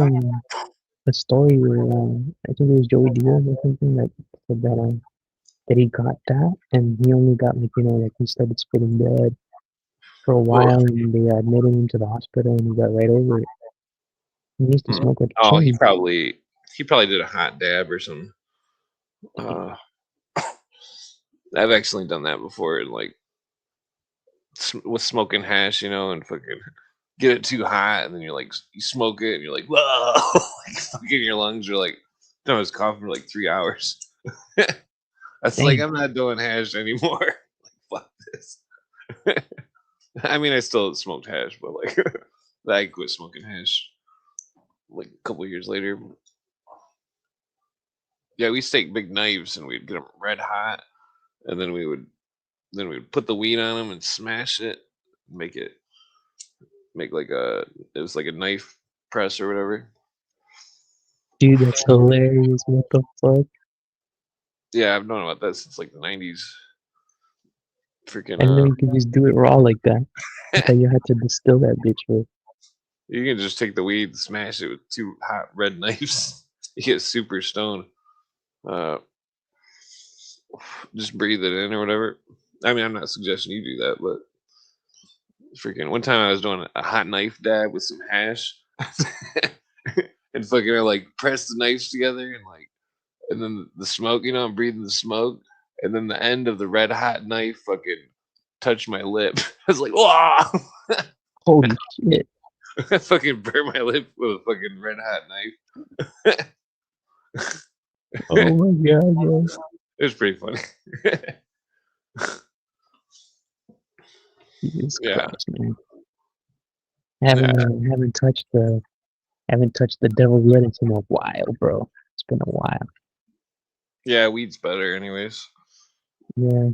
a story where I think it was Joey Diaz or something that said that he got that and he only got like like he started spitting blood for a well, while and they admitted him to the hospital and he got right over it. He used to hmm. smoke like a Oh, he chain. probably he probably did a hot dab or something. Uh, I've actually done that before, and like with smoking hash, and fucking get it too hot, and then you're like, you smoke it, and you're like, whoa, like fucking your lungs are like, I was coughing for like 3 hours. That's like, Dang. I'm not doing hash anymore. Like, fuck this. I mean, I still smoked hash, but like, I quit smoking hash like a couple years later. Yeah, we take big knives and we'd get them red hot, and then we'd put the weed on them and smash it, make it make like a it was like a knife press or whatever. Dude, that's hilarious. What the fuck? Yeah, I've known about that since like the 90s. Freaking I didn't know you could just do it raw like that. I thought you had to distill that bitch first. you can just take the weed and smash it with two hot red knives. You get super stoned. Uh, just breathe it in or whatever. I mean, I'm not suggesting you do that, but freaking one time I was doing a hot knife dab with some hash, and fucking I like press the knives together and like, and then the smoke, I'm breathing the smoke, and then the end of the red hot knife fucking touched my lip. I was like, wow. Holy shit. I fucking burned my lip with a fucking red hot knife. Oh my god, bro. It was pretty funny. Jesus Yeah, Christ, man. yeah, Haven't touched the devil's lettuce in a while, bro. It's been a while. yeah. Weed's better, anyways. Yeah,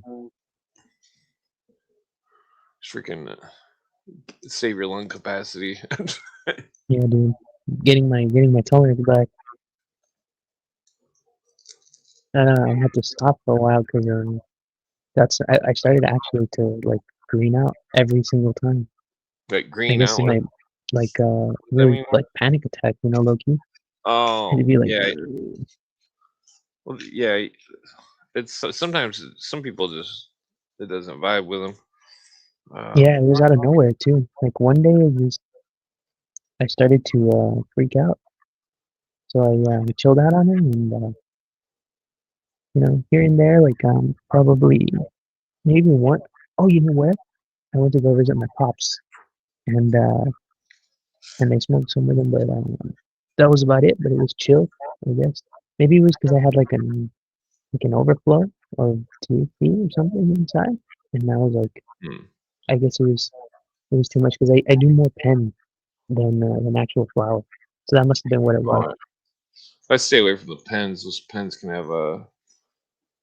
Just freaking save your lung capacity. yeah, dude. Getting my tolerance back. I had to stop for a while because I started actually to like green out every single time. Like I green guess out. it might like What does that really mean? like panic attack, low key. And to Oh, be like, yeah. Well, yeah. It's sometimes some people just it doesn't vibe with them. yeah, it was out of nowhere too. Like one day I started to freak out. So I chilled out on it and here and there, like probably maybe one. Oh, you know what? I went to go visit my pops and I smoked some with them, but that was about it. But it was chill, I guess. Maybe it was because I had like an overflow of THC or something inside, and I was like, Hmm. I guess it was too much because I do more pen than actual flower, so that must have been what it was. Oh, I stay away from the pens. Those pens can have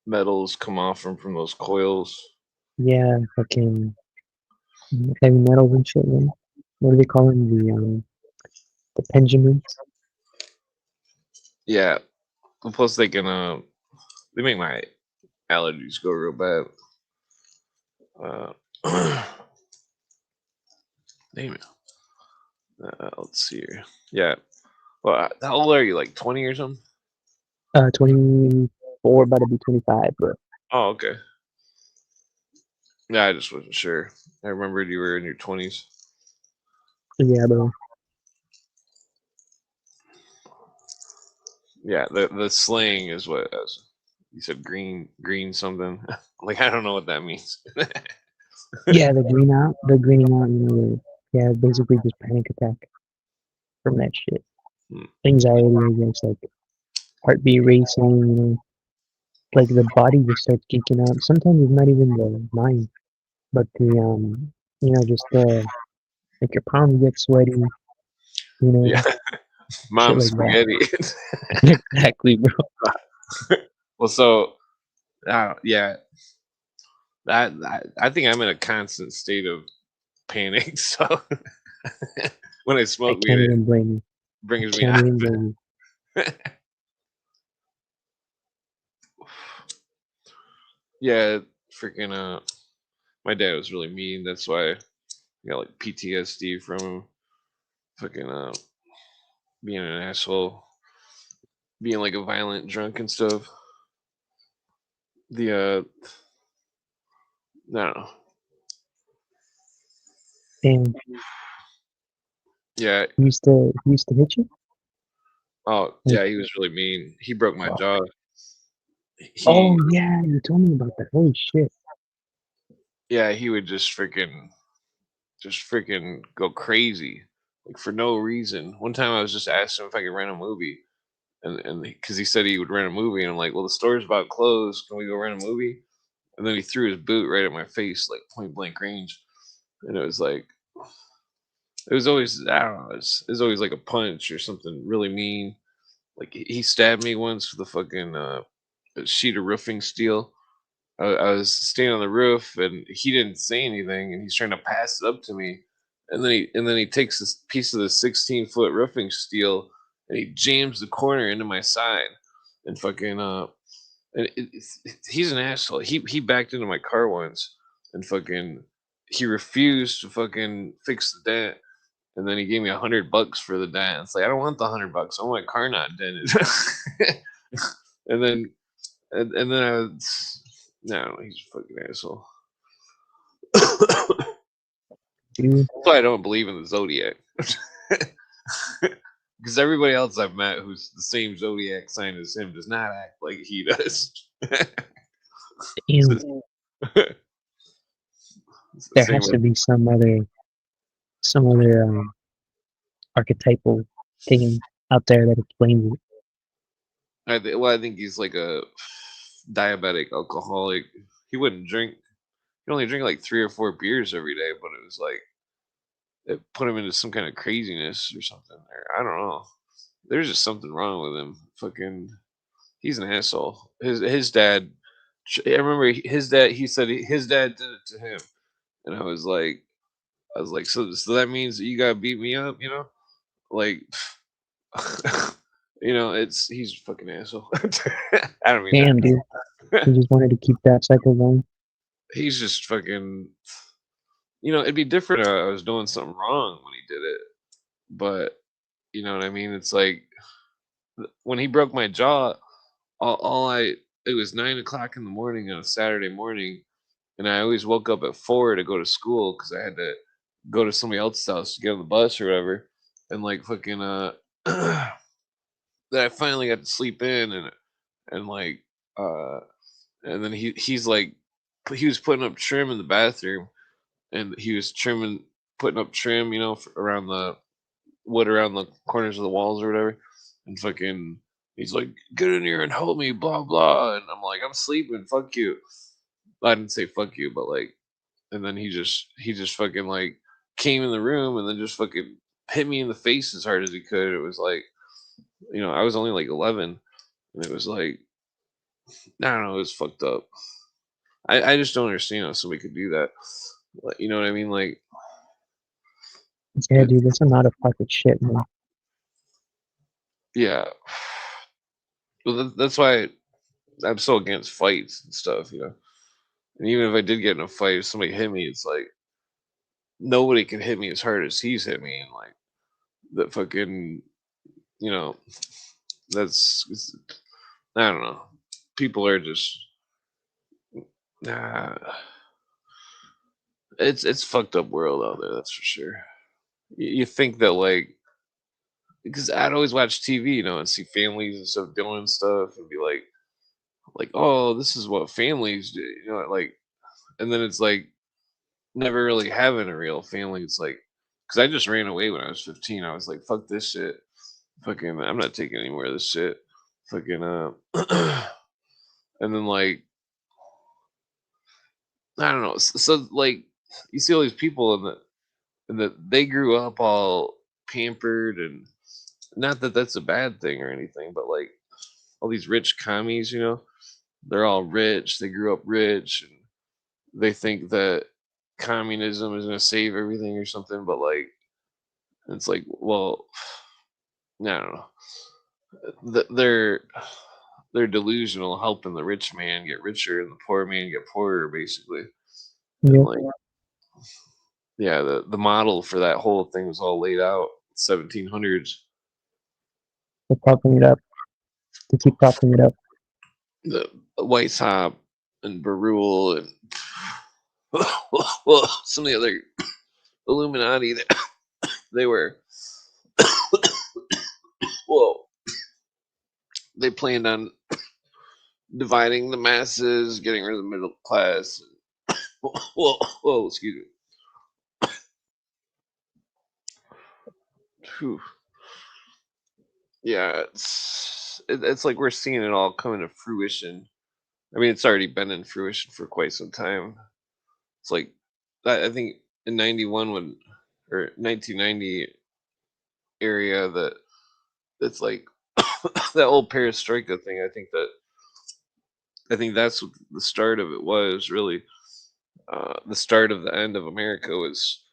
metals come off from those coils. Yeah, fucking heavy metals and shit. Man. What do they call them? The Benjamins. Yeah. Plus, they make my allergies go real bad. Uh, Damn it. Let's see here. Yeah. Well, how old are you? Like 20 or something? 24, about to be 25, bro. Oh, okay. Yeah, I just wasn't sure. I remembered you were in your 20s. Yeah, bro. Yeah, the slang is what you said. Green something. Like I don't know what that means. Yeah, the greening out, yeah, basically just panic attack from that shit. Hmm. Anxiety, I guess, like heartbeat racing, like the body just starts geeking out. Sometimes it's not even the mind, but just like your palms get sweaty, Yeah, shit mom like that. spaghetti. Exactly, bro. Well, so yeah, I think I'm in a constant state of panic. So when I I smoke weed, can't it even blame you. I brings me can't out even of blame it. Yeah, freaking. My dad was really mean. That's why I got like PTSD from him. Fucking being an asshole, being like a violent drunk and stuff. The I don't know. you. Damn, Yeah. he used to hit you? Oh Like, yeah, he was really mean. He broke my oh, jaw. oh He yeah, you told me about that. Holy shit. Yeah, he would just freaking go crazy like for no reason. One time I was just asking him if I could rent a movie, and because he said he would rent a movie, and I'm like, well, the store's about closed. Can we go rent a movie? And then he threw his boot right at my face, like point blank range, and it was like it was always I don't know. It was always like a punch or something really mean. Like he stabbed me once with a fucking a sheet of roofing steel, I was standing on the roof and he didn't say anything and he's trying to pass it up to me. And then he takes this piece of the 16-foot roofing steel and he jams the corner into my side and fucking and he's an asshole. He backed into my car once and fucking he refused to fucking fix the dent. And then he gave me $100 for the dent. It's like I don't want the $100. I want my car not dented. and then and then I was no, he's a fucking asshole. That's dude. why I don't believe in the zodiac. Because everybody else I've met who's the same zodiac sign as him does not act like he does. Damn, It's the there same has way. to be some other archetypal thing out there that explains it. Well, I think he's like a diabetic alcoholic. He wouldn't drink. He'd only drink like 3 or 4 beers every day, but it was like it put him into some kind of craziness or something. Or I don't know. There's just something wrong with him. Fucking, he's an asshole. His dad. I remember his dad. He said his dad did it to him, and I was like, so that means that you gotta beat me up, like, it's he's a fucking asshole. I don't mean that. Damn, dude. He just wanted to keep that cycle going. He's just fucking. It'd be different if I was doing something wrong when he did it, but you know what I mean. It's like when he broke my jaw. All I It was 9 o'clock in the morning on a Saturday morning, and I always woke up at 4 to go to school because I had to go to somebody else's house to get on the bus or whatever, and like fucking that I finally got to sleep in and like uh and then he's like he was putting up trim in the bathroom and he was putting up trim around the wood around the corners of the walls or whatever, and fucking he's like, get in here and help me, blah blah, and I'm like, I'm sleeping, fuck you. I didn't say fuck you, but like, and then he just fucking like came in the room and then just fucking hit me in the face as hard as he could. It was like, I was only like 11, and it was like, I don't know, it was fucked up. I just don't understand how somebody could do that. Like, you know what I mean? Like, Yeah, it, dude, that's some out of pocket shit, man. yeah. Well, that's why I'm so against fights and stuff. And even if I did get in a fight, if somebody hit me, it's like nobody can hit me as hard as he's hit me, and like that fucking, you know, I don't know. People are just, nah, it's fucked up world out there. That's for sure. You think that like because I'd always watch TV, and see families and stuff doing stuff, and be like, oh, this is what families do, like, and then it's like never really having a real family. It's like because I just ran away when I was 15. I was like, fuck this shit. Fucking, I'm not taking any more of this shit. Fucking, and then like I don't know. So like you see all these people and that they grew up all pampered, and not that that's a bad thing or anything, but like all these rich commies, they're all rich. They grew up rich, and they think that communism is going to save everything or something. But like, it's like, well, I don't know. They're delusional, helping the rich man get richer and the poor man get poorer, basically. And Yep, like, yeah, the model for that whole thing was all laid out 1700s. they're propping it up. They keep propping it up. The White Top and Barul and well, some of the other Illuminati. They were well, they planned on dividing the masses, getting rid of the middle class. Whoa, excuse me. Whew. Yeah, it's like we're seeing it all coming to fruition. I mean, it's already been in fruition for quite some time. It's like I think in '91 when or 1990 area that's like that old perestroika thing. I think that I think that's what the start of it was really. The start of the end of America was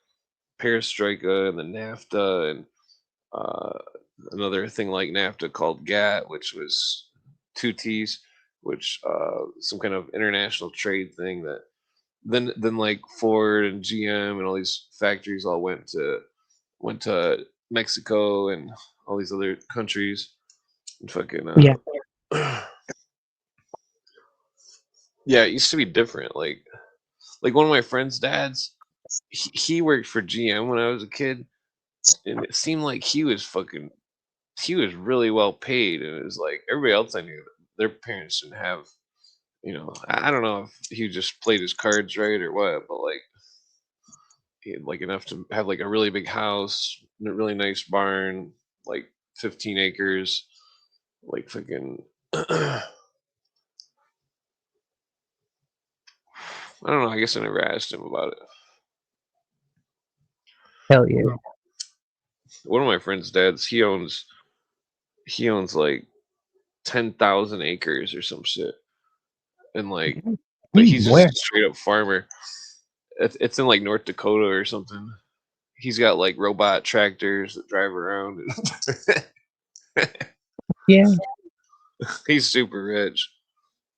perestroika and then NAFTA and uh, another thing like NAFTA called GATT, which was two T's, which some kind of international trade thing that then like Ford and GM and all these factories all went to Mexico and all these other countries and fucking Yeah. yeah, it used to be different. Like one of my friends' dads, he worked for GM when I was a kid, and it seemed like he was really well paid, and it was like everybody else I knew, their parents didn't have. I don't know if he just played his cards right or what, but like he had like enough to have like a really big house, a really nice barn, like 15 acres, like fucking. I don't know. I guess I never asked him about it. Hell yeah. One of my friends' dads, he owns like 10,000 acres or some shit, and like he's just Where? a straight up farmer. It's in like North Dakota or something. He's got like robot tractors that drive around. Yeah. He's super rich.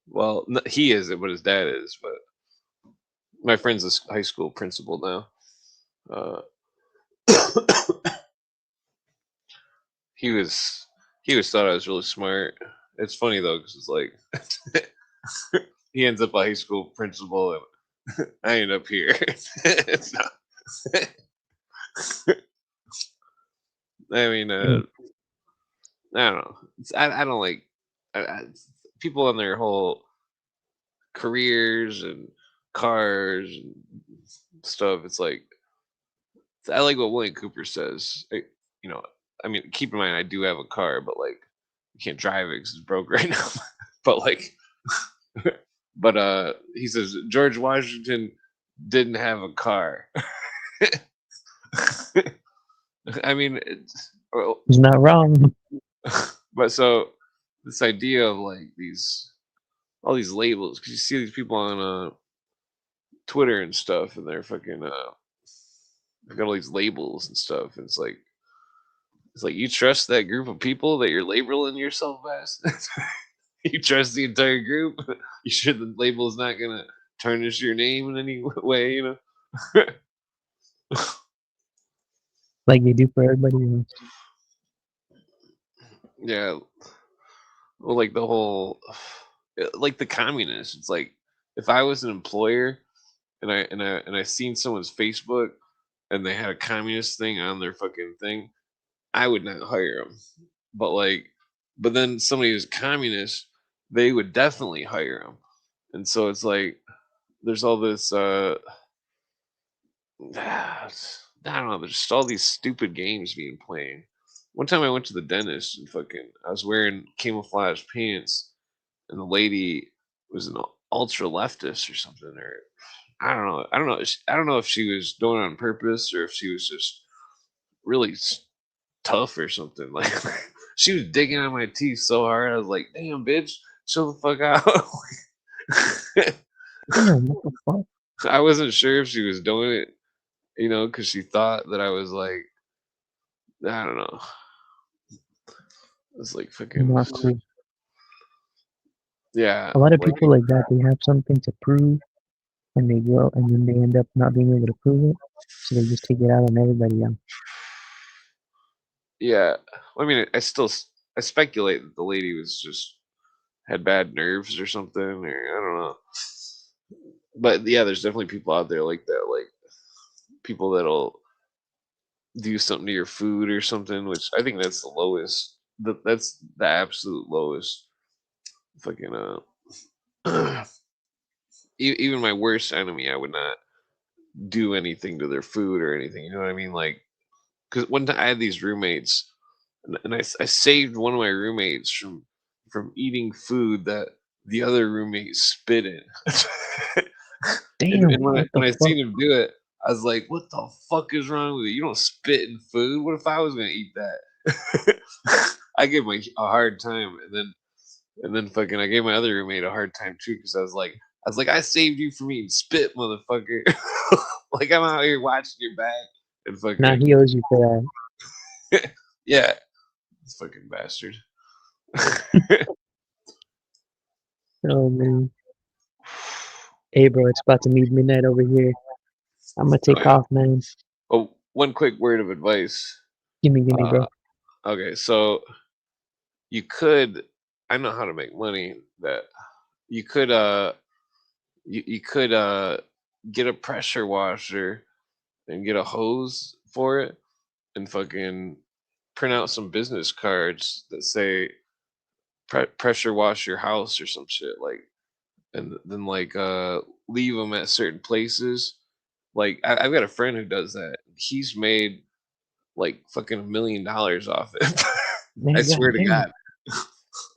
Well, he isn't, but his dad is. But my friend's a high school principal now. Uh, he was he was thought I was really smart. It's funny though, because it's like he ends up a high school principal, and I end up here. It's not, I mean, Mm. I don't know. I don't like people on their whole careers and cars and stuff. It's like I like what William Cooper says. You know, I mean, keep in mind I do have a car, but like I can't drive it because it's broke right now. But like, but he says George Washington didn't have a car. I mean, well, He's not wrong. but so this idea of like these all these labels, because you see these people on Twitter and stuff, and they're fucking they got all these labels and stuff. And it's like you trust that group of people that you're labeling yourself as. You trust the entire group. You sure the label is not gonna tarnish your name in any way? Like they do for everybody else. Yeah. Well, like the whole, like the communists. It's like if I was an employer and I seen someone's Facebook and they had a communist thing on their fucking thing, I would not hire them. But but then somebody who's communist, they would definitely hire them. And so it's like there's all this. I don't know. There's just all these stupid games being played. One time I went to the dentist and fucking I was wearing camouflage pants, and the lady was an ultra leftist or something, or I don't know. I don't know. I don't know if she was doing it on purpose or if she was just really tough or something. Like she was digging on my teeth so hard, I was like, "Damn, bitch, chill the fuck out." Damn, what the fuck? I wasn't sure if she was doing it, because she thought that I was like, I don't know. It's like fucking, Not cool. yeah, A lot of like people like that, they have something to prove and they go and then they end up not being able to prove it. So they just take it out on everybody else. yeah. I mean, I speculate that the lady was just had bad nerves or something, or I don't know. But yeah, there's definitely people out there like that, like people that'll do something to your food or something, which I think that's the lowest. That's the absolute lowest. Fucking even my worst enemy, I would not do anything to their food or anything. You know what I mean? Like, because one time I had these roommates, and I saved one of my roommates from eating food that the other roommate spit in. and Damn, when I what the when I fuck? seen him do it, I was like, "What the fuck is wrong with you? You don't spit in food. What if I was gonna eat that?" I give him a hard time, and then And then fucking, I gave my other roommate a hard time too because I was like, I saved you from eating spit, motherfucker. Like I'm out here watching your back and Now fucking he owes you for that. yeah, this fucking bastard. Oh man. Hey bro, it's about to be midnight over here. I'm gonna Oh take yeah. off, man. Oh, one quick word of advice. Give me, Uh, bro. okay, so you could, I know how to make money. That you could, you could get a pressure washer and get a hose for it and fucking print out some business cards that say pressure wash your house or some shit like, and then like leave them at certain places. Like I've got a friend who does that. He's made like fucking $1 million off it. I Man, swear god to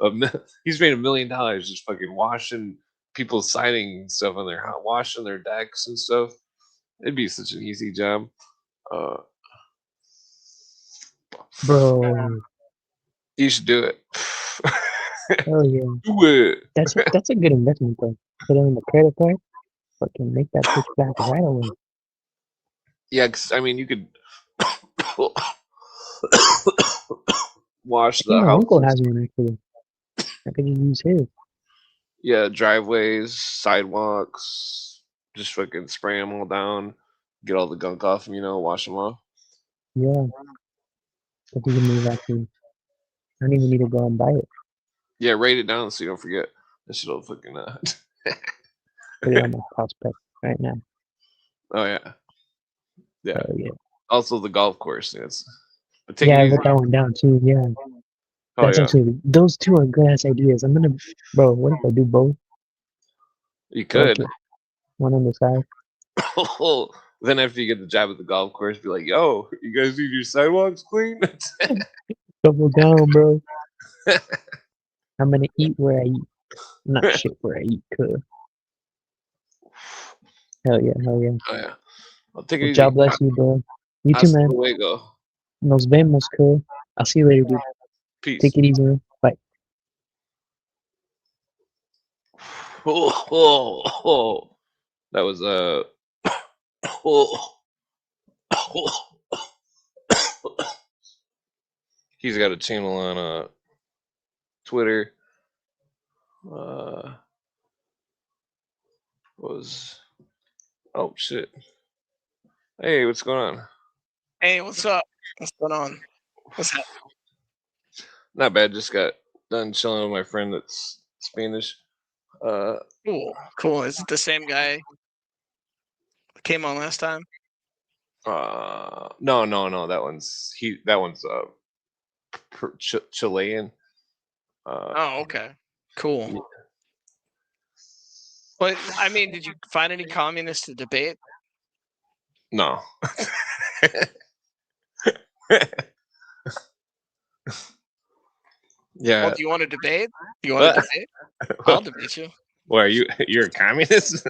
damn. God, he's made $1 million just fucking washing people's siding and stuff on their house, washing their decks and stuff. It'd be such an easy job. Uh, Bro. you should do it. Hell yeah. Do it. That's a good investment though. Put it on the credit card, fucking make that bitch back right away. Yeah, 'cause, I mean, you could wash I think the my uncle houses. has one actually. I could just use his. Yeah, driveways, sidewalks. Just fucking spray them all down. Get all the gunk off them, wash them off. Yeah, that's a good move actually. I don't even need to go and buy it. Yeah, write it down so you don't forget. That shit'll fucking Put it on my prospect right now. Oh yeah, yeah. Hell yeah. Also the golf course. Yes, but take it Yeah, I easy. wrote that one down too. Yeah, Oh that's yeah, actually those two are good ass ideas. I'm gonna, bro. What if I do both? you Fuck could. it, one on the side. Then after you get the job at the golf course, be like, "Yo, you guys need your sidewalks clean?" Double down, bro. I'm gonna eat where I eat, not shit where I eat. Cuz. Hell yeah, hell yeah. Oh yeah. Well, take it Well, easy. God bless you, bro. You too, Hasta man. luego. Nos vemos, cuz. I'll see you later, dude. Peace. Take it easy, man. Bye. That was oh, he's got a channel on Twitter. Uh, was oh shit. Hey, what's going on? Hey, what's up? What's going on? What's happening? Not bad. Just got done chilling with my friend that's Spanish. Cool, cool. Is it the same guy that came on last time? No, no, no. That one's Chilean. Oh, okay. Cool. But I mean, did you find any communists to debate? No. Yeah. Well, do you want to debate? You want to debate? I'll debate you. What are you? You're a communist?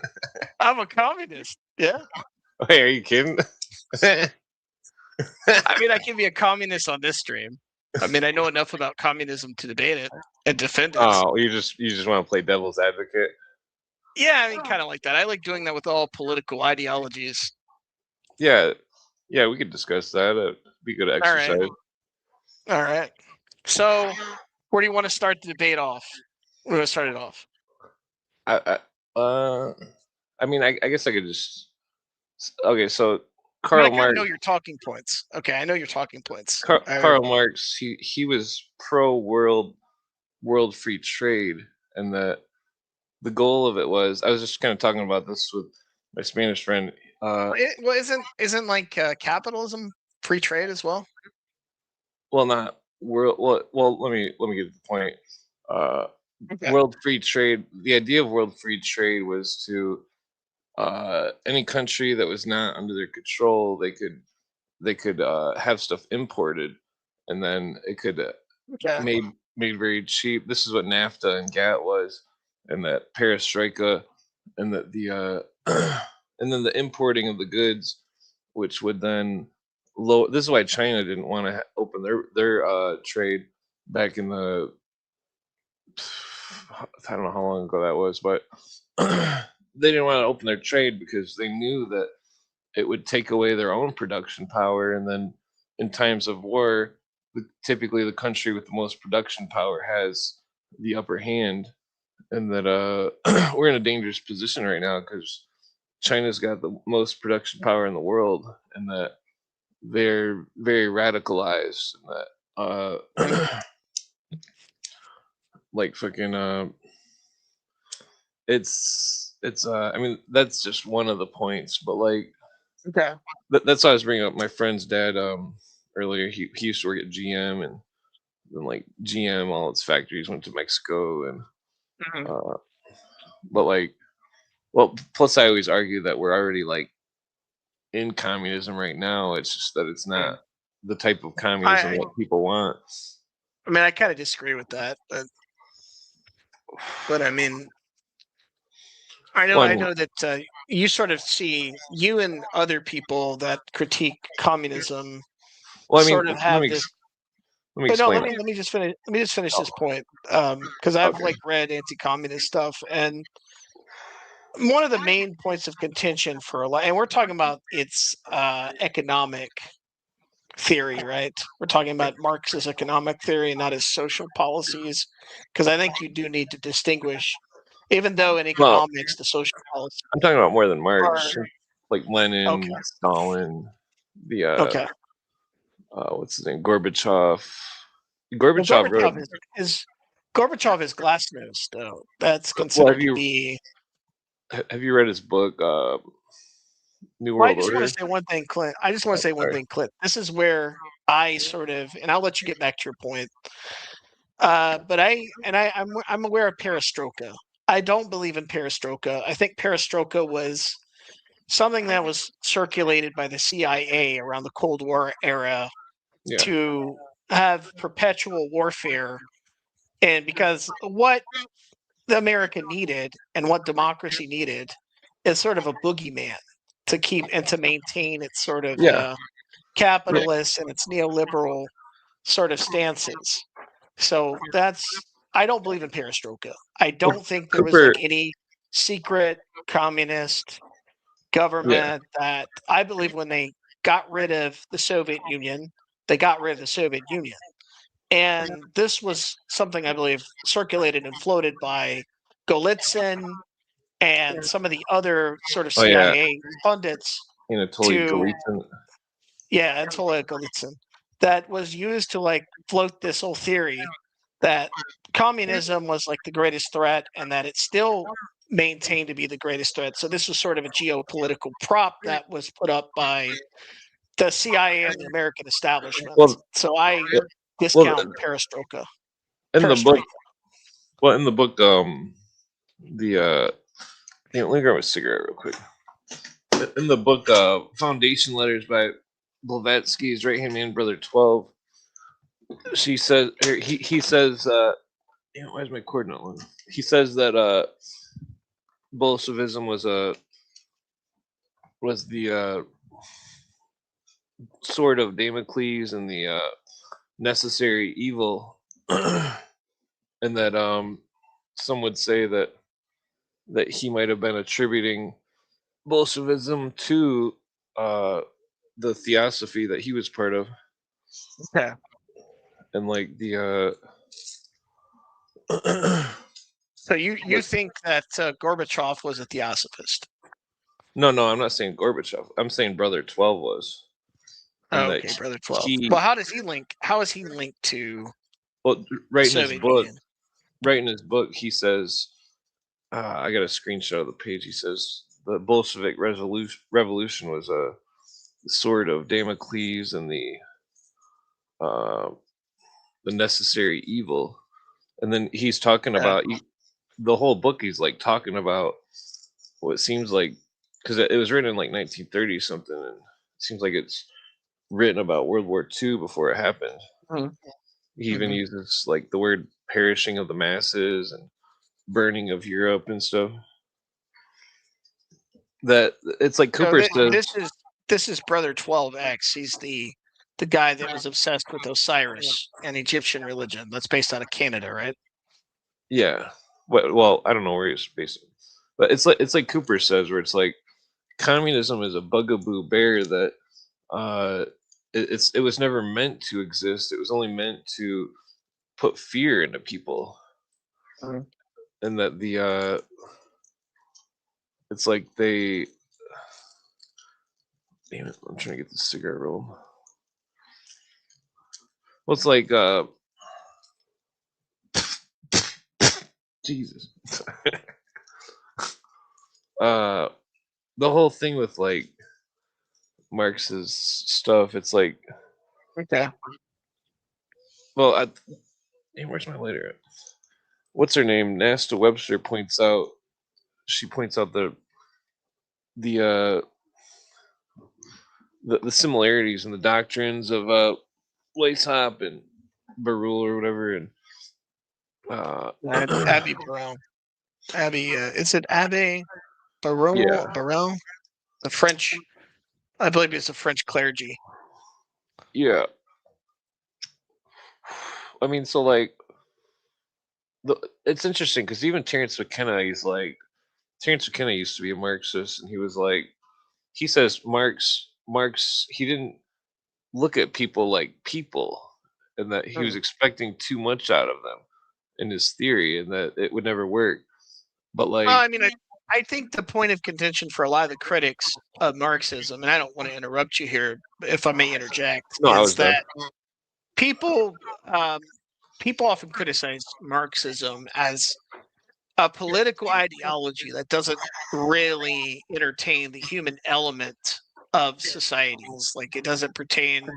I'm a communist. Yeah. Hey, are you kidding? I mean, I can be a communist on this stream. I mean, I know enough about communism to debate it and defend it. Oh, you just want to play devil's advocate? Yeah, I mean, kind of like that. I like doing that with all political ideologies. Yeah, yeah. We could discuss that. It'd be good All right. exercise. All right. So, where do you want to start the debate off? We're going to start it off. I mean, I guess I could just. Okay, so I Karl kind of Marx. know your talking points. Okay, I know your talking points. Karl Marx. He was pro world free trade, and the goal of it was. I was just kind of talking about this with my Spanish friend. Well, isn't like capitalism free trade as well? Well, not world. Well. Let me get to the point. Okay. World free trade. The idea of world free trade was to any country that was not under their control, they could have stuff imported, and then it could Okay. made very cheap. This is what NAFTA and GATT was, and that perestroika, and the and then the importing of the goods, which would then low. This is why China didn't want to open their trade back in the I don't know how long ago that was, but they didn't want to open their trade because they knew that it would take away their own production power, and then in times of war, typically the country with the most production power has the upper hand, and that we're in a dangerous position right now because China's got the most production power in the world, and that they're very radicalized, and that like fucking it's I mean that's just one of the points, but like Okay. that's why I was bringing up my friend's dad earlier. He used to work at GM, and then like GM, all its factories went to Mexico, and Mhm. but like, well, plus I always argue that we're already like in communism right now. It's just that it's not the type of communism I that people want. I mean, I kind of disagree with that, but I mean, Well, I I mean, know that you sort of see you and other people that critique communism well, I mean, sort of have this. let me But no, explain. let me just finish. Let me just finish Oh, this point, because I've okay. like read anti-communist stuff, and one of the main points of contention for a lot, and we're talking about its economic theory, right? We're talking about Marx's economic theory and not his social policies, because I think you do need to distinguish, even though in Well, economics the social policies I'm talking about more than Marx, are like Lenin, okay. Stalin, the Okay. what's his name, Gorbachev. Well, Gorbachev wrote. Is Gorbachev is glasnost, though. That's Well, considered to be. have you read his book, New Well, I World just want Order? to say one thing, Clint. I just want to Oh, say one sorry. thing, Clint. This is where I sort of, and I'll let you get back to your point. But I'm aware of perestroika. I don't believe in perestroika. I think perestroika was something that was circulated by the CIA around the Cold War era Yeah, to have perpetual warfare, and because what the America needed and what democracy needed is sort of a boogeyman to keep and to maintain its sort of yeah, yeah. capitalist and its neoliberal sort of stances. So that's I don't believe in perestroika. I Well, don't think there was like Cooper. any secret communist Yeah, government that I believe when they got rid of the Soviet Union, they got rid of the Soviet Union. And this was something I believe circulated and floated by Golitsyn and some of the other sort of oh yeah, CIA pundits Anatoly to, Golitsyn. yeah, Anatoly Golitsyn, that was used to like float this whole theory that communism was like the greatest threat and that it still maintained to be the greatest threat. So this was sort of a geopolitical prop that was put up by the CIA and the American establishment. Well, So I yeah, well, discount perestroika. in the book, Perestroika. the let me grab a cigarette real quick. In the book, Foundation Letters by Blavatsky's right hand man, Brother 12, she says, he says, damn, why is my cord not on? He says that Bolshevism was the sword of Damocles and the necessary evil, and that some would say that he might have been attributing Bolshevism to the theosophy that he was part of, Okay. and like the So you think that Gorbachev was a theosophist? no, I'm not saying Gorbachev. I'm saying Brother 12 was, and Oh, that okay, brother 12. he Well, how does he link? How is he linked to well, the right in his Soviet book, Union? he says, I got a screenshot of the page. He says the Bolshevik revolution was a sword of Damocles and uh, the necessary evil. And then he's talking Yeah. about the whole book. He's like talking about what seems like, because it was written in like 1930 something, and it seems like it's written about World War II before it happened. Mhm. He even Mhm. uses like the word perishing of the masses and burning of Europe and stuff. That it's like So Cooper says, this is brother 12X. He's the guy that was obsessed with Osiris and Egyptian religion. That's based out of Canada, right? yeah, well, I don't know where he's based it, but it's like Cooper says, where it's like communism is a bugaboo bear that uh, it was never meant to exist. It was only meant to put fear into people, Mhm. and that it's like they. Damn it! I'm trying to get the cigarette roll. Well, it's like Jesus. uh, the whole thing with like Marx's stuff, it's like, Okay. well, hey, where's my lighter at? What's her name? Nasta Webster points out. She points out the uh the similarities in the doctrines of Weishaupt and Barul or whatever, and uh, Abby Barone. Abby, is it Abbe yeah, Barone? The French, I believe it's a French clergy. yeah. I mean, so like, it's interesting because even Terrence McKenna, Terrence McKenna used to be a Marxist, and he was like, he says Marx, he didn't look at people like people, and that he was Hmm. expecting too much out of them in his theory, and that it would never work. But Well, like, I mean, I think the point of contention for a lot of the critics of Marxism, and I don't want to interrupt you here, if I may interject, no, I is was done. that people um, people often criticize Marxism as a political ideology that doesn't really entertain the human element of societies. Like it doesn't pertain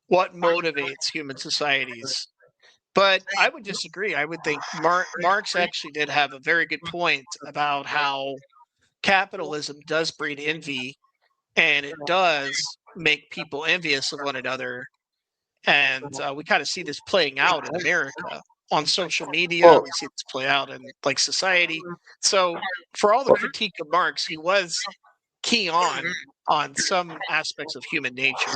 what motivates human societies. But I would disagree. I would think Marx actually did have a very good point about how capitalism does breed envy and it does make people envious of one another. And we kind of see this playing out in America on social media. Well, We see this play out in like society. So, for all the critique of Marx, he was key on some aspects of human nature.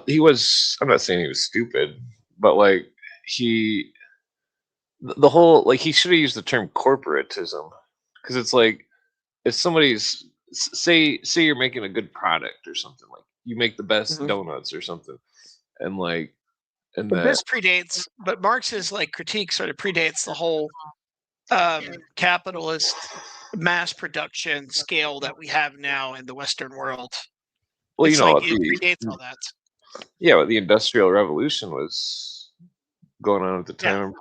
he was. I'm not saying he was stupid, but like he, the whole like he should have used the term corporatism, because it's like if somebody's say you're making a good product or something, like you make the best Mhm. donuts or something, and like and But that this predates, but Marx's like critique sort of predates the whole capitalist mass production scale that we have now in the Western world. well, you It's know like it predates all that. the Industrial Revolution was going on at the Yeah. time.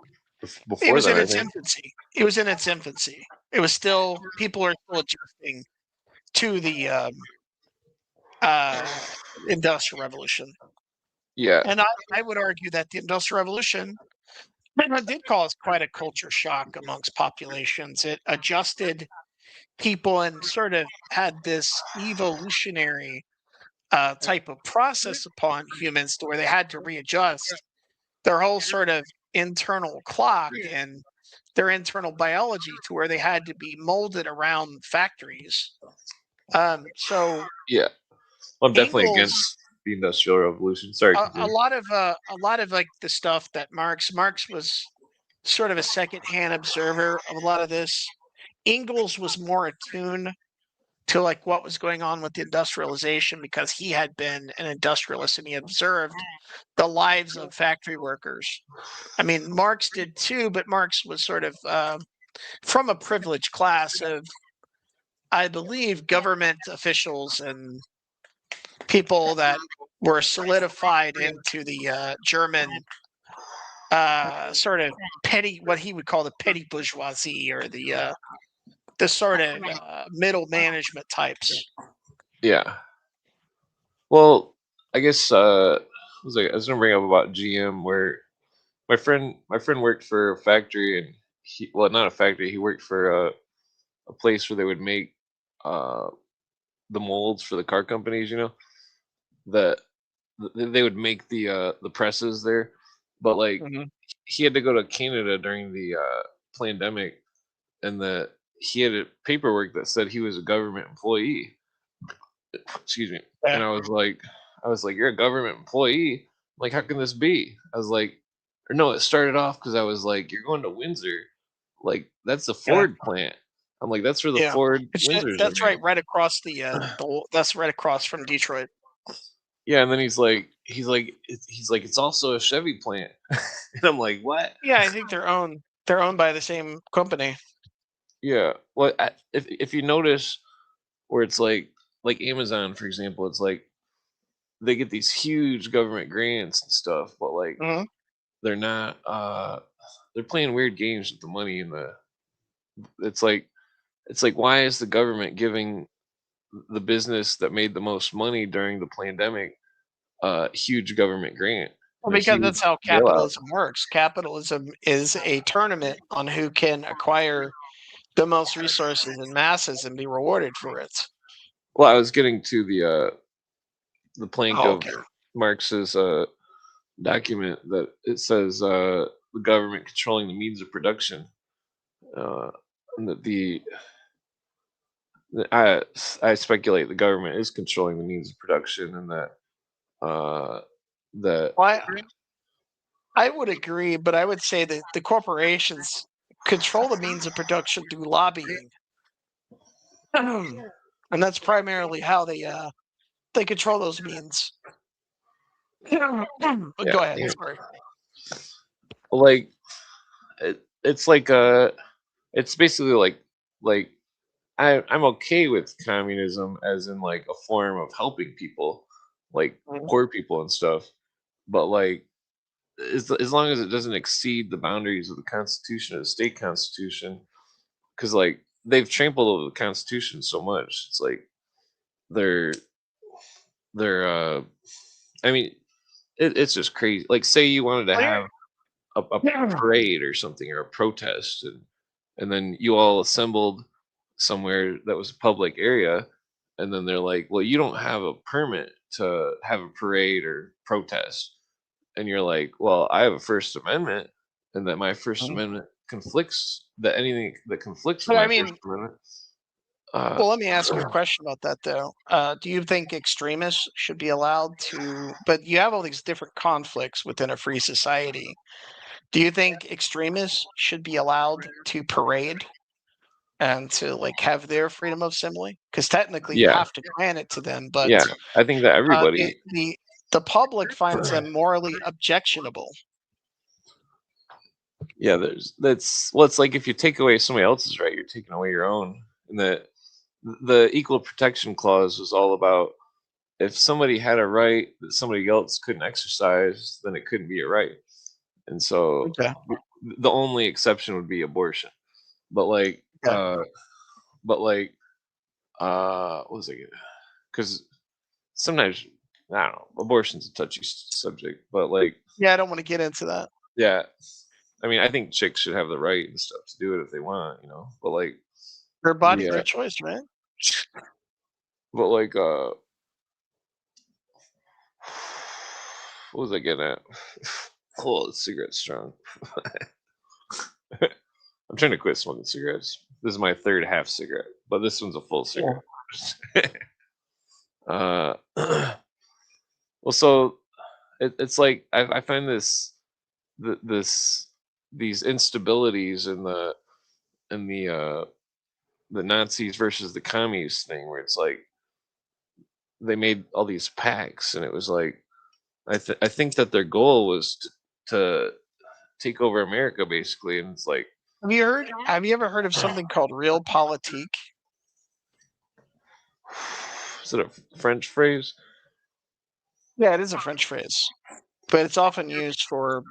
It Before was then, in I its think. infancy. It was in its infancy. It was still people are still adjusting to the uh, industrial revolution, Yeah, and I would argue that the industrial revolution did cause quite a culture shock amongst populations. It adjusted people and sort of had this evolutionary type of process upon humans to where they had to readjust their whole sort of internal clock and their internal biology to where they had to be molded around factories. So yeah. Well, I'm definitely Engels, against the Industrial Revolution. Sorry, a continue. lot of like the stuff that Marx was sort of a secondhand observer of a lot of this. Engels was more attuned to like what was going on with the industrialization because he had been an industrialist and he observed the lives of factory workers. I mean, Marx did too, but Marx was sort of from a privileged class of, I believe, government officials and people that were solidified into the German sort of petty, what he would call the petty bourgeoisie or the sort of middle management types. Yeah. Well, I guess I was gonna bring up about GM, where my friend worked for a factory, and not a factory, he worked for a place where they would make uh the molds for the car companies, that they would make the presses there, but like Mhm. he had to go to Canada during the pandemic, and that he had a paperwork that said he was a government employee. Excuse me. Yeah. And I was like, you're a government employee? Like, how can this be? I was like, or no, it started off because I was like, you're going to Windsor. Like that's the Ford plant. I'm like, that's where the Yeah. Ford It's Windsors are that's right, made. right across that's right across from Detroit. Yeah, and then it's also a Chevy plant, and I'm like, what? Yeah, I think they're owned by the same company. Yeah. Well, if you notice where it's like Amazon, for example, it's like they get these huge government grants and stuff, but like Hmm. they're not. They're playing weird games with the money and the. It's like why is the government giving the business that made the most money during the pandemic a huge government grant Well, and a because huge that's how bailout? capitalism works. Capitalism is a tournament on who can acquire the most resources and masses and be rewarded for it. Well, I was getting to the plank Oh, of okay. Marx's document that it says the government controlling the means of production. And that I I speculate the government is controlling the means of production, and uh, that Well, I would agree, but I would say that the corporations control the means of production through lobbying, and that's primarily how they control those means. But yeah, go ahead. yeah. Sorry. Like it's like it's basically like I'm okay with communism as in like a form of helping people, like Mhm. poor people and stuff, but like as long as it doesn't exceed the boundaries of the Constitution, of the state constitution, because like they've trampled over the Constitution so much. It's like they're they're I mean it's just crazy. Like say you wanted to Well, have a parade or something or a protest, and then you all assembled somewhere that was a public area, and then they're like, well, you don't have a permit to have a parade or protest, and you're like, well, I have a First Amendment, and that my First Mhm. Amendment conflicts, that anything that conflicts with But I my First mean, Amendment. uh well, let me ask you a question about that, though. Do you think extremists should be allowed to? But you have all these different conflicts within a free society. Do you think extremists should be allowed to parade and to like have their freedom of assembly? Because technically, you yeah, have to grant it to them, but yeah, I think that uh, everybody. the the the public finds them morally objectionable. Yeah, that's well, it's like if you take away somebody else's right, you're taking away your own. And the equal protection clause was all about if somebody had a right that somebody else couldn't exercise, then it couldn't be a right. And so Okay. the only exception would be abortion. But like Okay. but like what was it? Because sometimes I don't know, abortion's a touchy subject, but like Yeah, I don't want to get into that. yeah, I mean I think chicks should have the right and stuff to do it if they want, you know. But like Their body, the their choice, right? but like what was I getting at? Oh, the cigarette's strong. I'm trying to quit smoking cigarettes. This is my third half cigarette, but this one's a full Yeah. cigarette. uh, well, so it's like I find this these instabilities in the Nazis versus the communists thing, where it's like they made all these pacts, and it was like I think that their goal was to take over America, basically, and it's like, Have you ever heard of something called realpolitik? is it a French phrase? Yeah, it is a French phrase, but it's often used for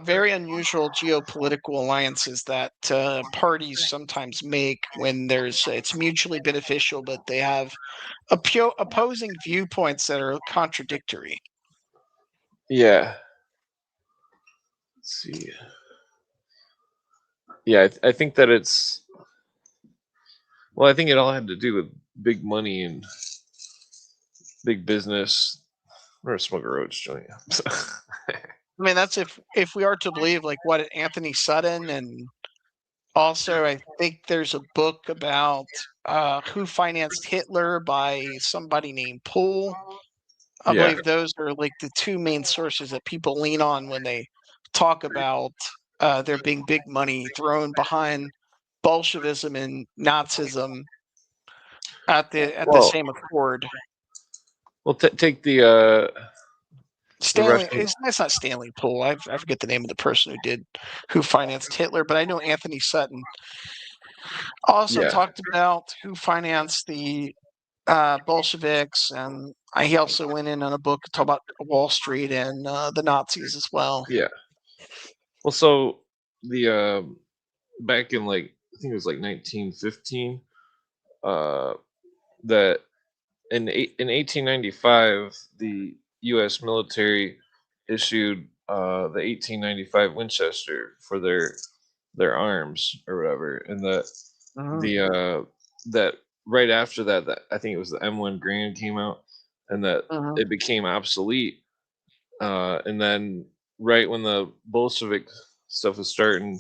very unusual geopolitical alliances that parties sometimes make when it's mutually beneficial, but they have opposing viewpoints that are contradictory. Yeah. Let's see. Yeah, I think that it's well, I think it all had to do with big money and big business. I'm gonna smoke a roach joint. I mean, that's if we are to believe like what Anthony Sutton, and also I think there's a book about who financed Hitler by somebody named Poole. I Yeah, believe those are like the two main sources that people lean on when they talk about there being big money thrown behind Bolshevism and Nazism at the Well, same accord. well, take the Stanley, Russian. it's not Stanley Poole. I forget the name of the person who financed Hitler, but I know Anthony Sutton also Yeah, talked about who financed the Bolsheviks, and he also went in on a book to talk about Wall Street and the Nazis as well. yeah. Well, so the back in like I think it was like 1915, uh, that in 1895 the U.S. military issued the 1895 Winchester for their arms or whatever, and Mhm. that right after that I think it was the M1 Garand came out, and that Mhm. it became obsolete. And then right when the Bolshevik stuff was starting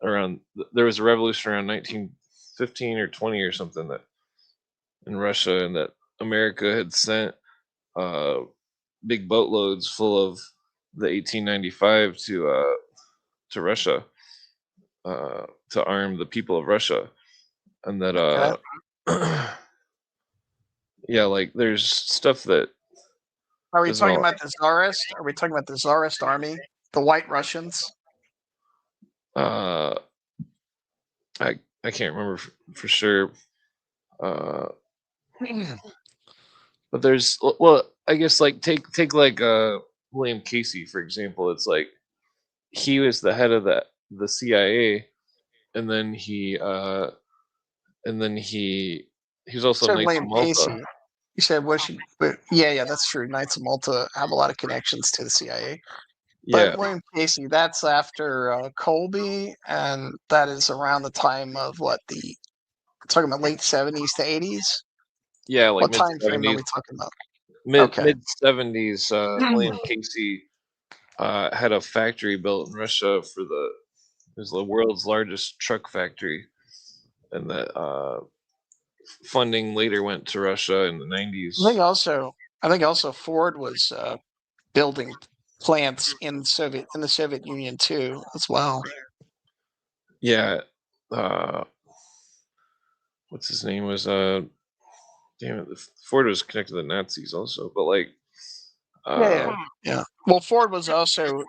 around, there was a revolution around 1915 or 20 or something that in Russia, and that America had sent uh, big boatloads full of the 1895 to Russia, to arm the people of Russia, and that Okay. yeah, like there's stuff that Are we isn't talking all about the Tsarist? Are we talking about the Tsarist army, the White Russians? uh I can't remember for sure, uh but there's, well, I guess like take like William Casey for example. It's like he was the head of the CIA, and then he was You also said Knights of William Malta. Casey. You said what? But yeah, that's true. Knights of Malta have a lot of connections to the CIA. But Yeah, William Casey, that's after Colby, and that is around the time of what the talking about late 70s to 80s. yeah, like What mid time frame are 70s, we talking about? mid Okay. mid 70s. William Casey had a factory built in Russia for it was the world's largest truck factory, and that funding later went to Russia in the I think 90s. also I think also Ford was building plants in the Soviet Union too as well. Yeah, uh, what's his name was damn it, Ford was connected to the Nazis also, but like Yeah, yeah, uh, yeah. Well, Ford was also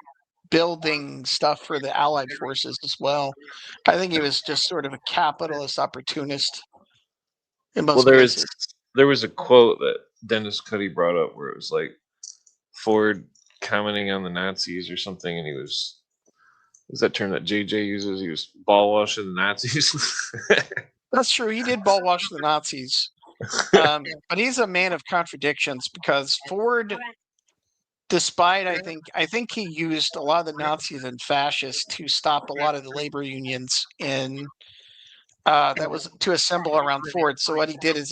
building stuff for the Allied forces as well. I think he was just sort of a capitalist opportunist in well, most cases. there was a quote that Dennis Cuddy brought up where it was like Ford commenting on the Nazis or something, and he was that term that JJ uses? He was ball washing the Nazis. That's true. He did ball wash the Nazis, but he's a man of contradictions because Ford, despite I think he used a lot of the Nazis and fascists to stop a lot of the labor unions in that was to assemble around Ford. So what he did is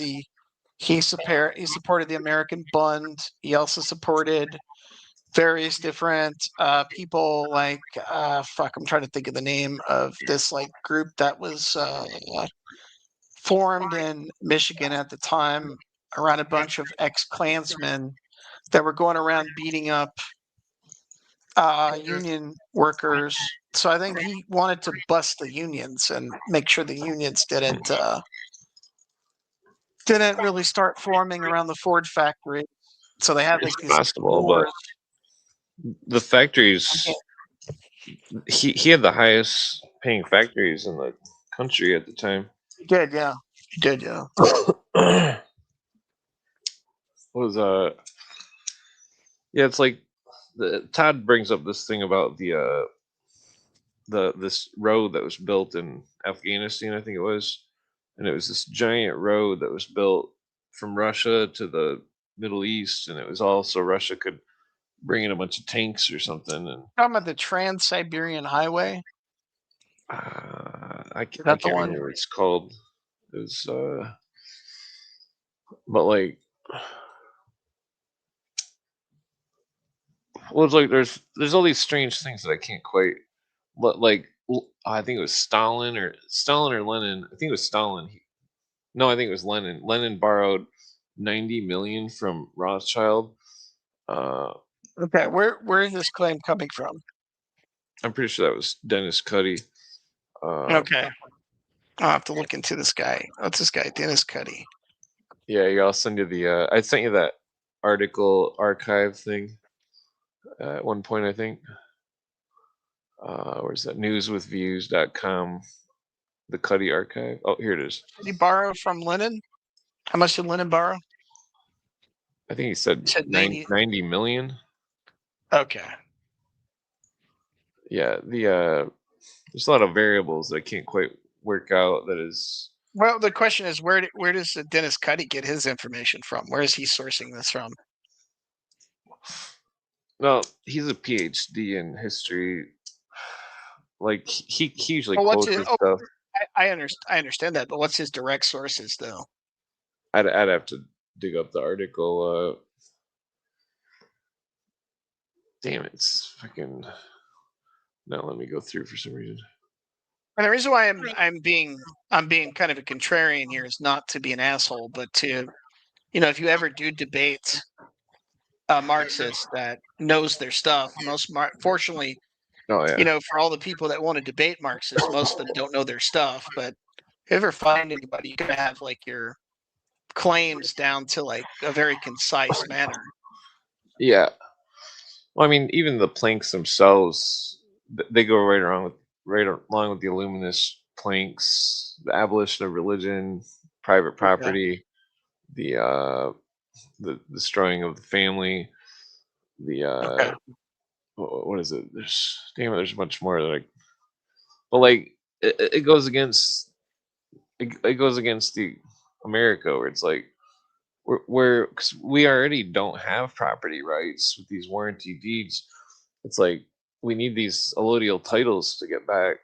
he supported the American Bund. He also supported various different people like fuck, I'm trying to think of the name of this like group that was formed in Michigan at the time around a bunch of ex-Klansmen that were going around beating up union workers. So I think he wanted to bust the unions and make sure the unions didn't really start forming around the Ford factory. So they had It's like these possible, but wars. the factories, he had the highest paying factories in the country at the time. He did, yeah. He did, yeah. Was yeah, it's like Todd brings up this thing about the this road that was built in Afghanistan, I think it was, and it was this giant road that was built from Russia to the Middle East, and it was all so Russia could bring in a bunch of tanks or something. And Talking about the Trans-Siberian Highway. Is I that the can't one? remember what it's called. It was but like, well, it's like there's all these strange things that I can't quite, like I think it was Stalin or Lenin. I think it was Stalin. No, I think it was Lenin. Lenin borrowed 90 million from Rothschild. Uh, Okay, where is this claim coming from? I'm pretty sure that was Dennis Cuddy. Okay, I'll have to look into this guy. What's this guy, Dennis Cuddy? Yeah, I'll send you the. I sent you that article archive thing at one point, I think. Where's that? Newswithviews.com. The Cuddy archive. Oh, here it is. Did he borrow from Lennon? How much did Lennon borrow? I think he said, Said 90 million. Okay. Yeah, there's a lot of variables that I can't quite work out. That is. Well, the question is, where does Dennis Cuddy get his information from? Where is he sourcing this from? No, he's a PhD in history. Like he usually Well, what's quotes his? his Oh, stuff. I understand that, but what's his direct sources though? I'd have to dig up the article. Damn it, it's fucking. Now let me go through for some reason. And the reason why I'm being kind of a contrarian here is not to be an asshole, but to, if you ever do debate a Marxist that knows their stuff, fortunately, Oh yeah. for all the people that want to debate Marxists, most of them don't know their stuff. But if you ever find anybody, you gotta have like your claims down to like a very concise manner. Yeah. Well, I mean, even the planks themselves, they go right along with the Illuminist planks, the abolition of religion, private property, the destroying of the family, the Okay. what is it? There's much more that but like it goes against it goes against the America where it's like cause we already don't have property rights with these warranty deeds. It's like we need these allodial titles to get back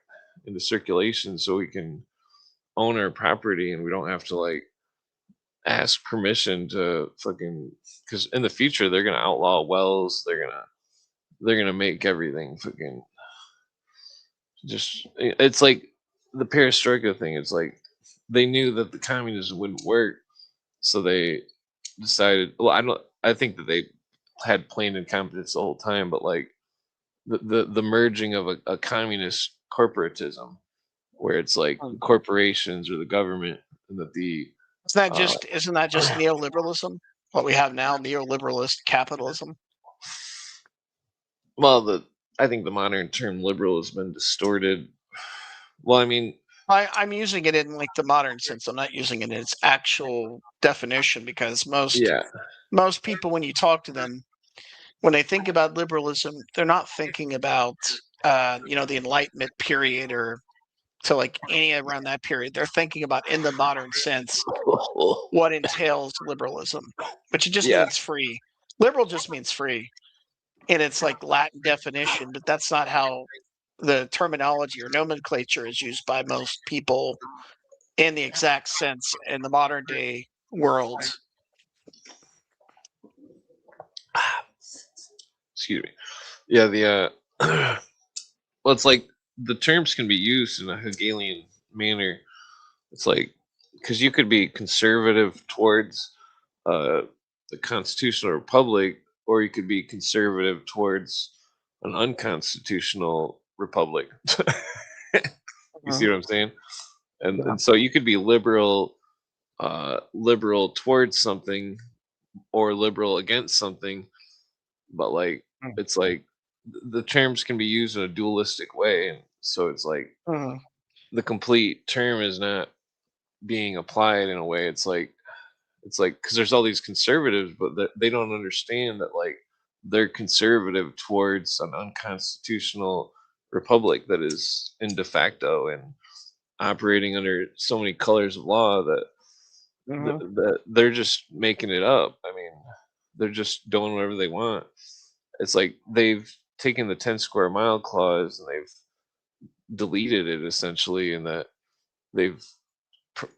into circulation so we can own our property and we don't have to like ask permission to fucking, because in the future they're gonna outlaw wells, they're gonna make everything fucking just, it's like the perestroika thing. It's like they knew that the communism wouldn't work, so they decided, well, I think that they had plain incompetence the whole time, but like the merging of a communist corporatism where it's like the corporations or the government, and that the Isn't that just neoliberalism? What we have now, neoliberalist capitalism. well, I think the modern term liberal has been distorted. Well, I mean, I'm using it in like the modern sense. I'm not using it in its actual definition because yeah, most people, when you talk to them, when they think about liberalism, they're not thinking about the Enlightenment period or to like any around that period. They're thinking about in the modern sense what entails liberalism, which it just yeah, means free. Liberal just means free in its like Latin definition, but that's not how the terminology or nomenclature is used by most people in the exact sense in the modern day world. excuse me. Yeah, the well, it's like the terms can be used in a Hegelian manner. It's like, because you could be conservative towards the constitutional republic, or you could be conservative towards an unconstitutional republic. You see what I'm saying? And so you could be liberal towards something or liberal against something, but like it's like the terms can be used in a dualistic way, and so it's like the complete term is not being applied in a way. It's like because there's all these conservatives, but they don't understand that like they're conservative towards an unconstitutional republic that is in de facto and operating under so many colors of law that that they're just making it up. I mean, they're just doing whatever they want. It's like they've taken the 10 square mile clause and they've deleted it essentially, and that they've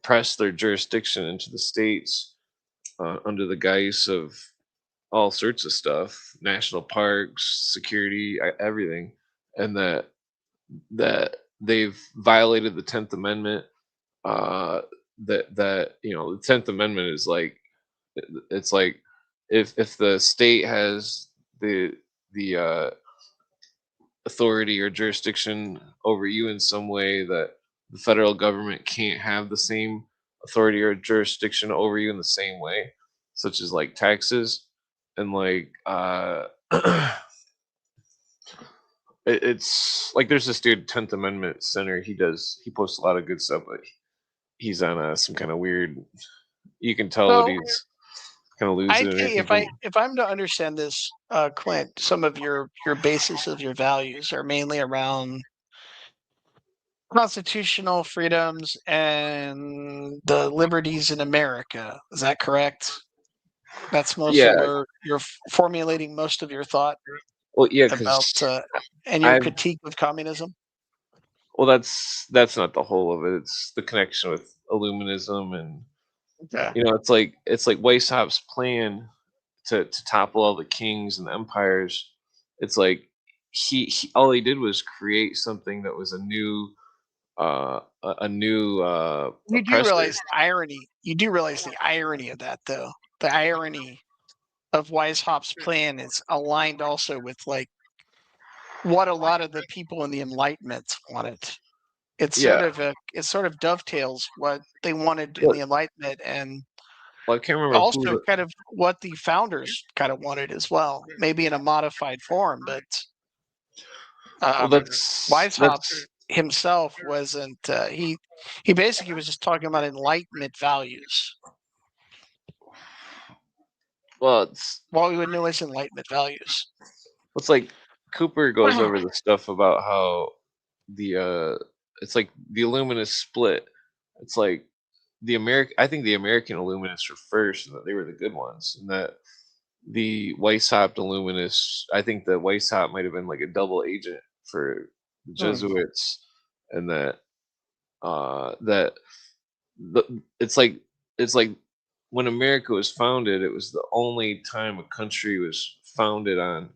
pressed their jurisdiction into the states under the guise of all sorts of stuff, national parks, security, everything, and that they've violated the 10th Amendment. That the 10th Amendment is like, it's like if the state has the authority or jurisdiction over you in some way that the federal government can't have the same authority or jurisdiction over you in the same way, such as like taxes and like it's like there's this dude 10th Amendment Center. He posts a lot of good stuff, but he's on some kind of weird. You can tell that So he's kind of I losing it or think thinking. if I'm to understand this, Clint, some of your basis of your values are mainly around constitutional freedoms and the liberties in America. Is that correct? That's mostly Yeah, where you're formulating most of your thought well, yeah, about because and your I've critique of communism. well, that's not the whole of it. It's the connection with Illuminism, and Okay. it's like Weishaupt's plan to topple all the kings and the empires. It's like he all he did was create something that was a new a new You do oppressor. realize the irony. You do realize the irony of that, though. The irony of Weishaupt's plan is aligned also with like what a lot of the people in the Enlightenment wanted. Yeah, It sort of dovetails what they wanted in well, the Enlightenment and well, I can't remember who also the kind of what the founders kind of wanted as well, maybe in a modified form. But well um, Weishaupt that's himself wasn't. He basically was just talking about Enlightenment values. well it's What we would know as Enlightenment values. it's like Cooper goes over the stuff about how the it's like the Illuminists split. It's like I think the American Illuminists were first and that they were the good ones, and that the Weishaupt Illuminists, I think that Weishaupt might have been like a double agent for the Hmm. Jesuits, and that it's like when America was founded, it was the only time a country was founded on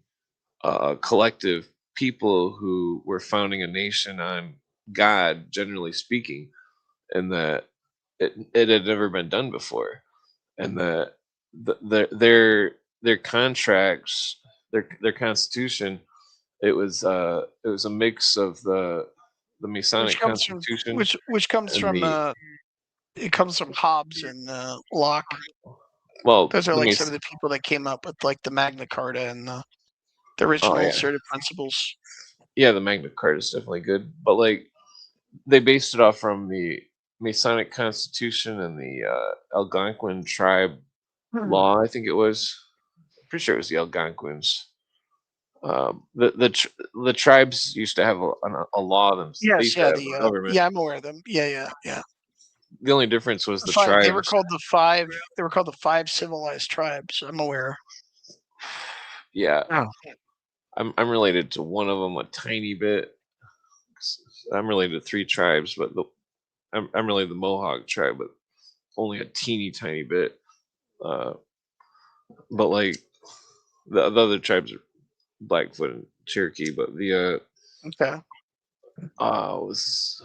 collective people who were founding a nation on God, generally speaking, and that it had never been done before, and that their contracts, their constitution, it was a mix of the Which Masonic comes from Constitution which comes and from the it comes from Hobbes and Locke. well Those are the like some of Mason. the people that came up with like the Magna Carta and the Oh original yeah, sort of principles. yeah. The Magna Carta is definitely good, but like they based it off from the Masonic Constitution and the Algonquin tribe Hmm. law. I think it was. Pretty sure it was the Algonquins. The tribes used to have a law. They Yes, used to yeah, have a government. yeah, I'm aware of them. Yeah, yeah, yeah. The only difference was The the five, they were tribes. called the five. They were called the five civilized tribes. I'm aware. Yeah, Oh. I'm related to one of them a tiny bit. I'm related to three tribes, but I'm related to the Mohawk tribe, but only a teeny tiny bit. Uh, but like the other tribes are Blackfoot and Cherokee, but the Okay. was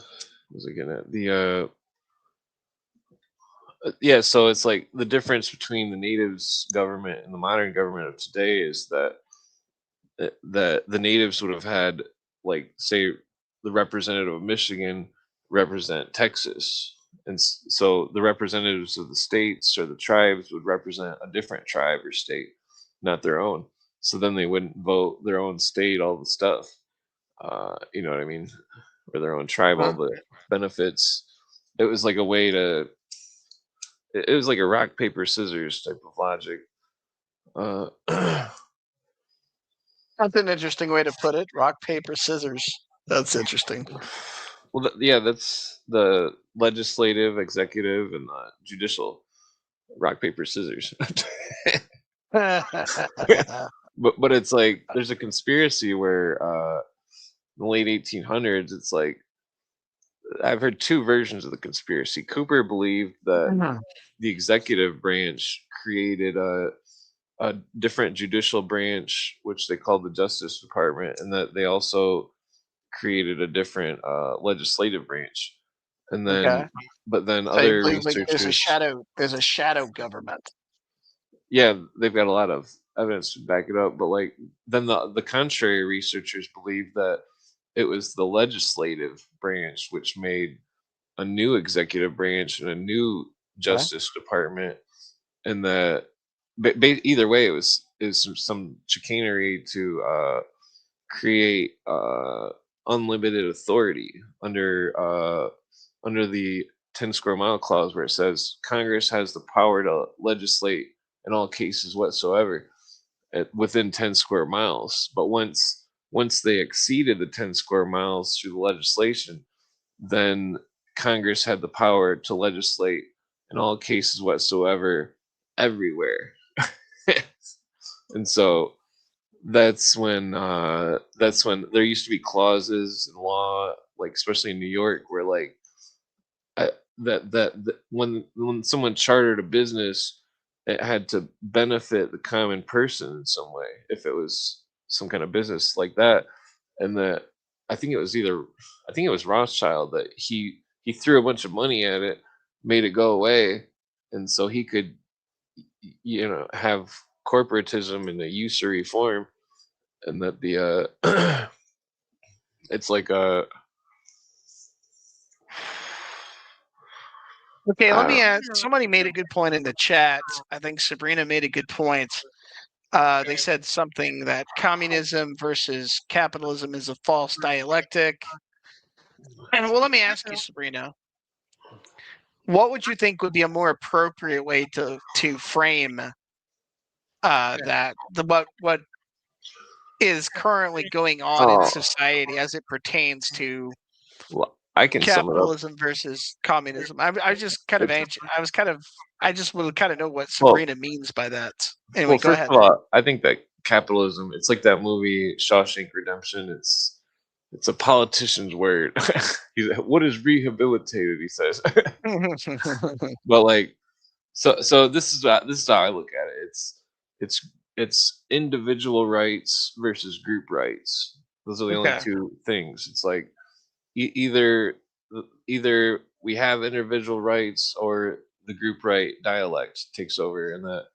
again at the yeah, so it's like the difference between the natives government and the modern government of today is that the natives would have had, like, say the representative of Michigan represent Texas, and so the representatives of the states or the tribes would represent a different tribe or state, not their own. So then they wouldn't vote their own state all the stuff, you know what I mean, or their own tribe all Huh. the benefits. It was like a way to it was like a rock paper scissors type of logic. Uh, That's an interesting way to put it. Rock, paper, scissors. That's interesting. well, yeah, that's the legislative, executive, and judicial rock paper scissors. But it's like there's a conspiracy where in the late 1800s, it's like I've heard two versions of the conspiracy. Cooper believed that the executive branch created a different judicial branch, which they called the Justice Department, and that they also created a different legislative branch. And Okay. then, but then So you other believe like researchers, there's a shadow government. yeah, they've got a lot of evidence to back it up. But like, then the contrary researchers believe that it was the legislative branch which made a new executive branch and a new Okay. justice department, and that either way, it was some chicanery to create unlimited authority under the 10 square mile clause, where it says Congress has the power to legislate in all cases whatsoever within 10 square miles. But once they exceeded the 10 square miles through the legislation, then Congress had the power to legislate in all cases whatsoever everywhere. And so that's when there used to be clauses in law, like especially in New York, where like that when someone chartered a business, it had to benefit the common person in some way if it was some kind of business like that. And that I think it was either I think it was Rothschild that he threw a bunch of money at it, made it go away, and so he could have corporatism in a usury form, and that the it's like a Okay, I let don't me know. ask. Somebody made a good point in the chat. I think Sabrina made a good point. They said something that communism versus capitalism is a false dialectic. And well, let me ask you, Sabrina, what would you think would be a more appropriate way to frame what is currently going on in Oh, society as it pertains to well, I can sum it up. capitalism versus communism? I was just kind of It's anxious. I just would kind of know what well, Sabrina means by that. Anyway, well. go First ahead. of all, I think that capitalism. It's like that movie Shawshank Redemption. It's a politician's word. He's like, what is rehabilitated? He says. But like, so this is how I look at it. It's it's individual rights versus group rights. Those are the only Okay. two things. It's like either either we have individual rights or the group right dialect takes over, and that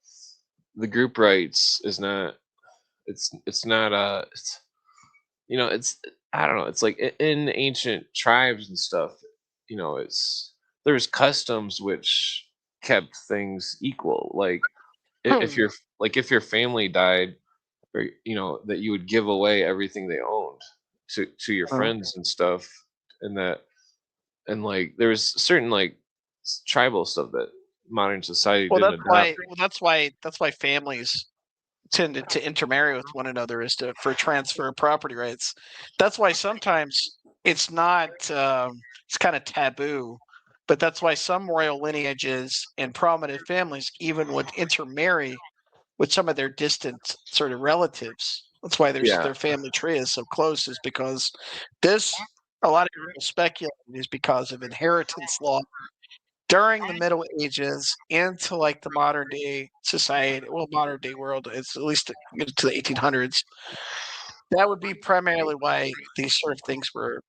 the group rights is not it's not it's, it's I don't know, it's like in ancient tribes and stuff, it's there's customs which kept things equal, like if your if your family died, or that you would give away everything they owned to your friends and stuff, and that and like there was certain like tribal stuff that modern society Well, didn't that's adopt. why. Well, that's why families tended to intermarry with one another is to for transfer of property rights. That's why sometimes it's not. It's kind of taboo, but that's why some royal lineages and prominent families even would intermarry with some of their distant sort of relatives. That's why Yeah, their family tree is so close, is because this. A lot of people speculate is because of inheritance law during the Middle Ages into like the modern day society, well, modern day world, it's at least to the 1800s. That would be primarily why these sort of things were,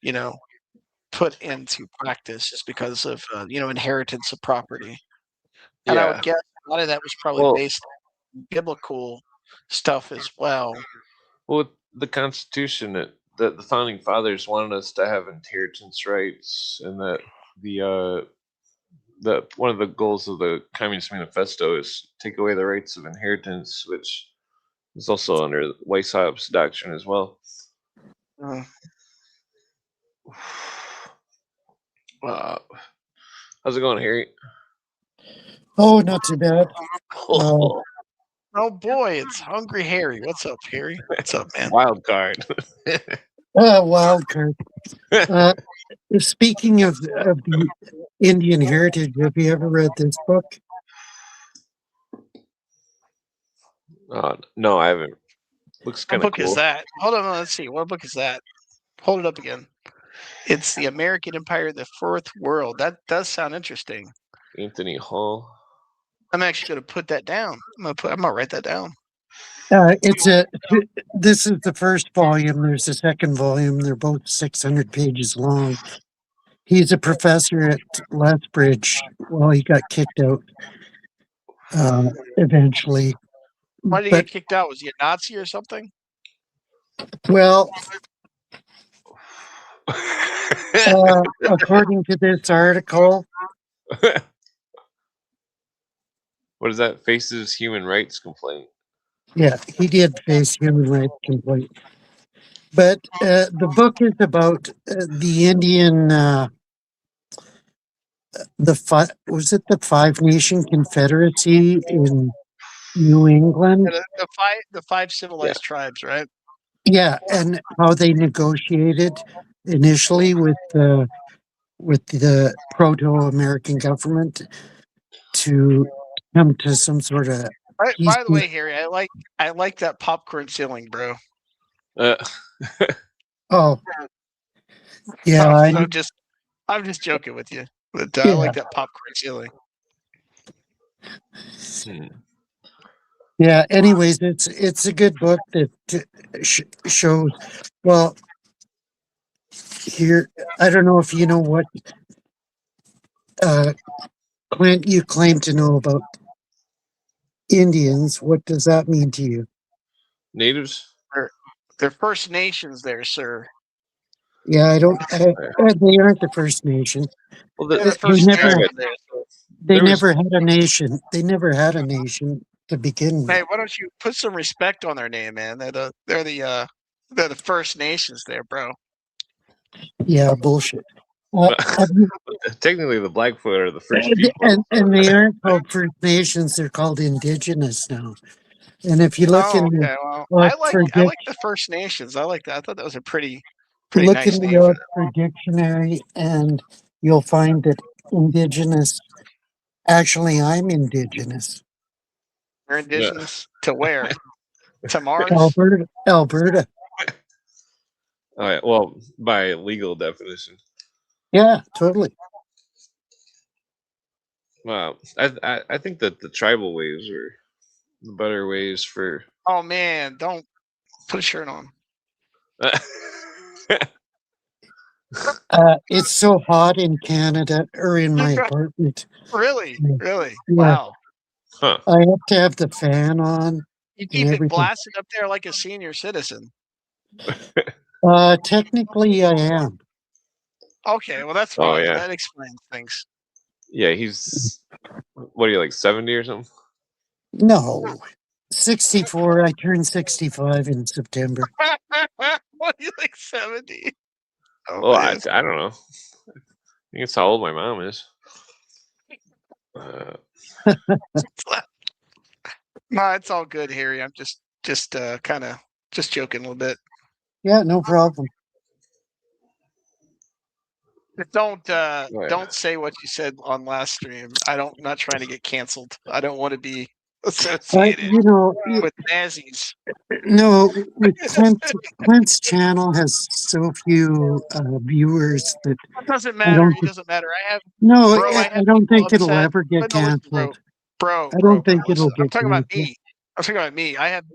put into practice, is because of inheritance of property. And I would yeah. guess a lot of that was probably Well, based on biblical stuff as well. with the Constitution, the founding fathers wanted us to have inheritance rights, and that the one of the goals of the Communist Manifesto is take away the rights of inheritance, which is also under Weishaupt's doctrine as well. Uh, Uh, how's it going, Harry? Oh, not too bad. oh boy, it's Hungry Harry. What's up, Harry? What's up, man? Wild card. Wild card. Speaking of the Indian heritage, have you ever read this book? No, I haven't. Looks What kind of book is cool. that? Hold on, let's see. What book is that? Hold it up again. It's the American Empire of the Fourth World. That does sound interesting. Anthony Hall. I'm actually going to put that down. I'm gonna write that down. This is the first volume. There's a second volume. They're both 600 pages long. He's a professor at Lethbridge. Well, he got kicked out. eventually. Why did he But get kicked out? Was he a Nazi or something? well, according to this article, What is that? Faces human rights complaint. yeah, he did face human rights complaint. But the book is about the Indian. Was it the Five Nation Confederacy in New England? The five civilized tribes, right? Yeah, and how they negotiated initially with the proto-American government to come to some sort of peace. By the way, Harry, I like that popcorn ceiling, bro. Uh, Oh, yeah, I'm just joking with you, but I yeah, like that popcorn ceiling. hmm. yeah. Anyways, it's a good book that shows. Well, here, I don't know if you know what Clint, you claim to know about Indians. What does that mean to you? Natives? They're First Nations there, sir. Yeah, I don't. They aren't the First Nation. Well, They're the They First never. Nation there. They There was- never had a nation. They never had a nation to begin with. Hey, why don't you put some respect on their name, man? They're the First Nations there, bro. Yeah, bullshit. Have you- technically, the Blackfoot are the first people. and they aren't called First Nations. They're called Indigenous now. And if you look in the Okay. Well, Oxford, I like the First Nations. I like that. I thought that was a pretty look nice in the name for them. Oxford Dictionary, and you'll find that Indigenous. Actually, I'm Indigenous. They're indigenous to where? To Mars? Alberta. Alberta. All right. Well, by legal definition. Yeah, totally. Wow. I think that the tribal ways are the better ways for. Oh man, don't put a shirt on. It's so hot in Canada or in my apartment. Really? Yeah. Really? Yeah. Wow. Huh. I have to have the fan on. You keep everything. it blasted up there like a senior citizen. Technically, I am. Okay, well that's Oh, fine. yeah. That explains things. Yeah, he's. What are you, like 70 or something? No, 64. I turned 65 in September. What are you like 70? Oh, Well, man. I don't know. I think it's how old my mom is. No, it's all good, Harry. I'm just kind of just joking a little bit. Yeah, no problem. But don't say what you said on last stream. I'm not trying to get canceled. I don't want to be associated You know, with Nazis. no, with Clint's channel has so few viewers that It doesn't I matter. don't. It doesn't matter. No, Bro, I I have don't people think it'll upset. ever get No, listen, canceled. bro, I don't think listen. it'll I'm get talking about canceled. me. I'm talking about me. I have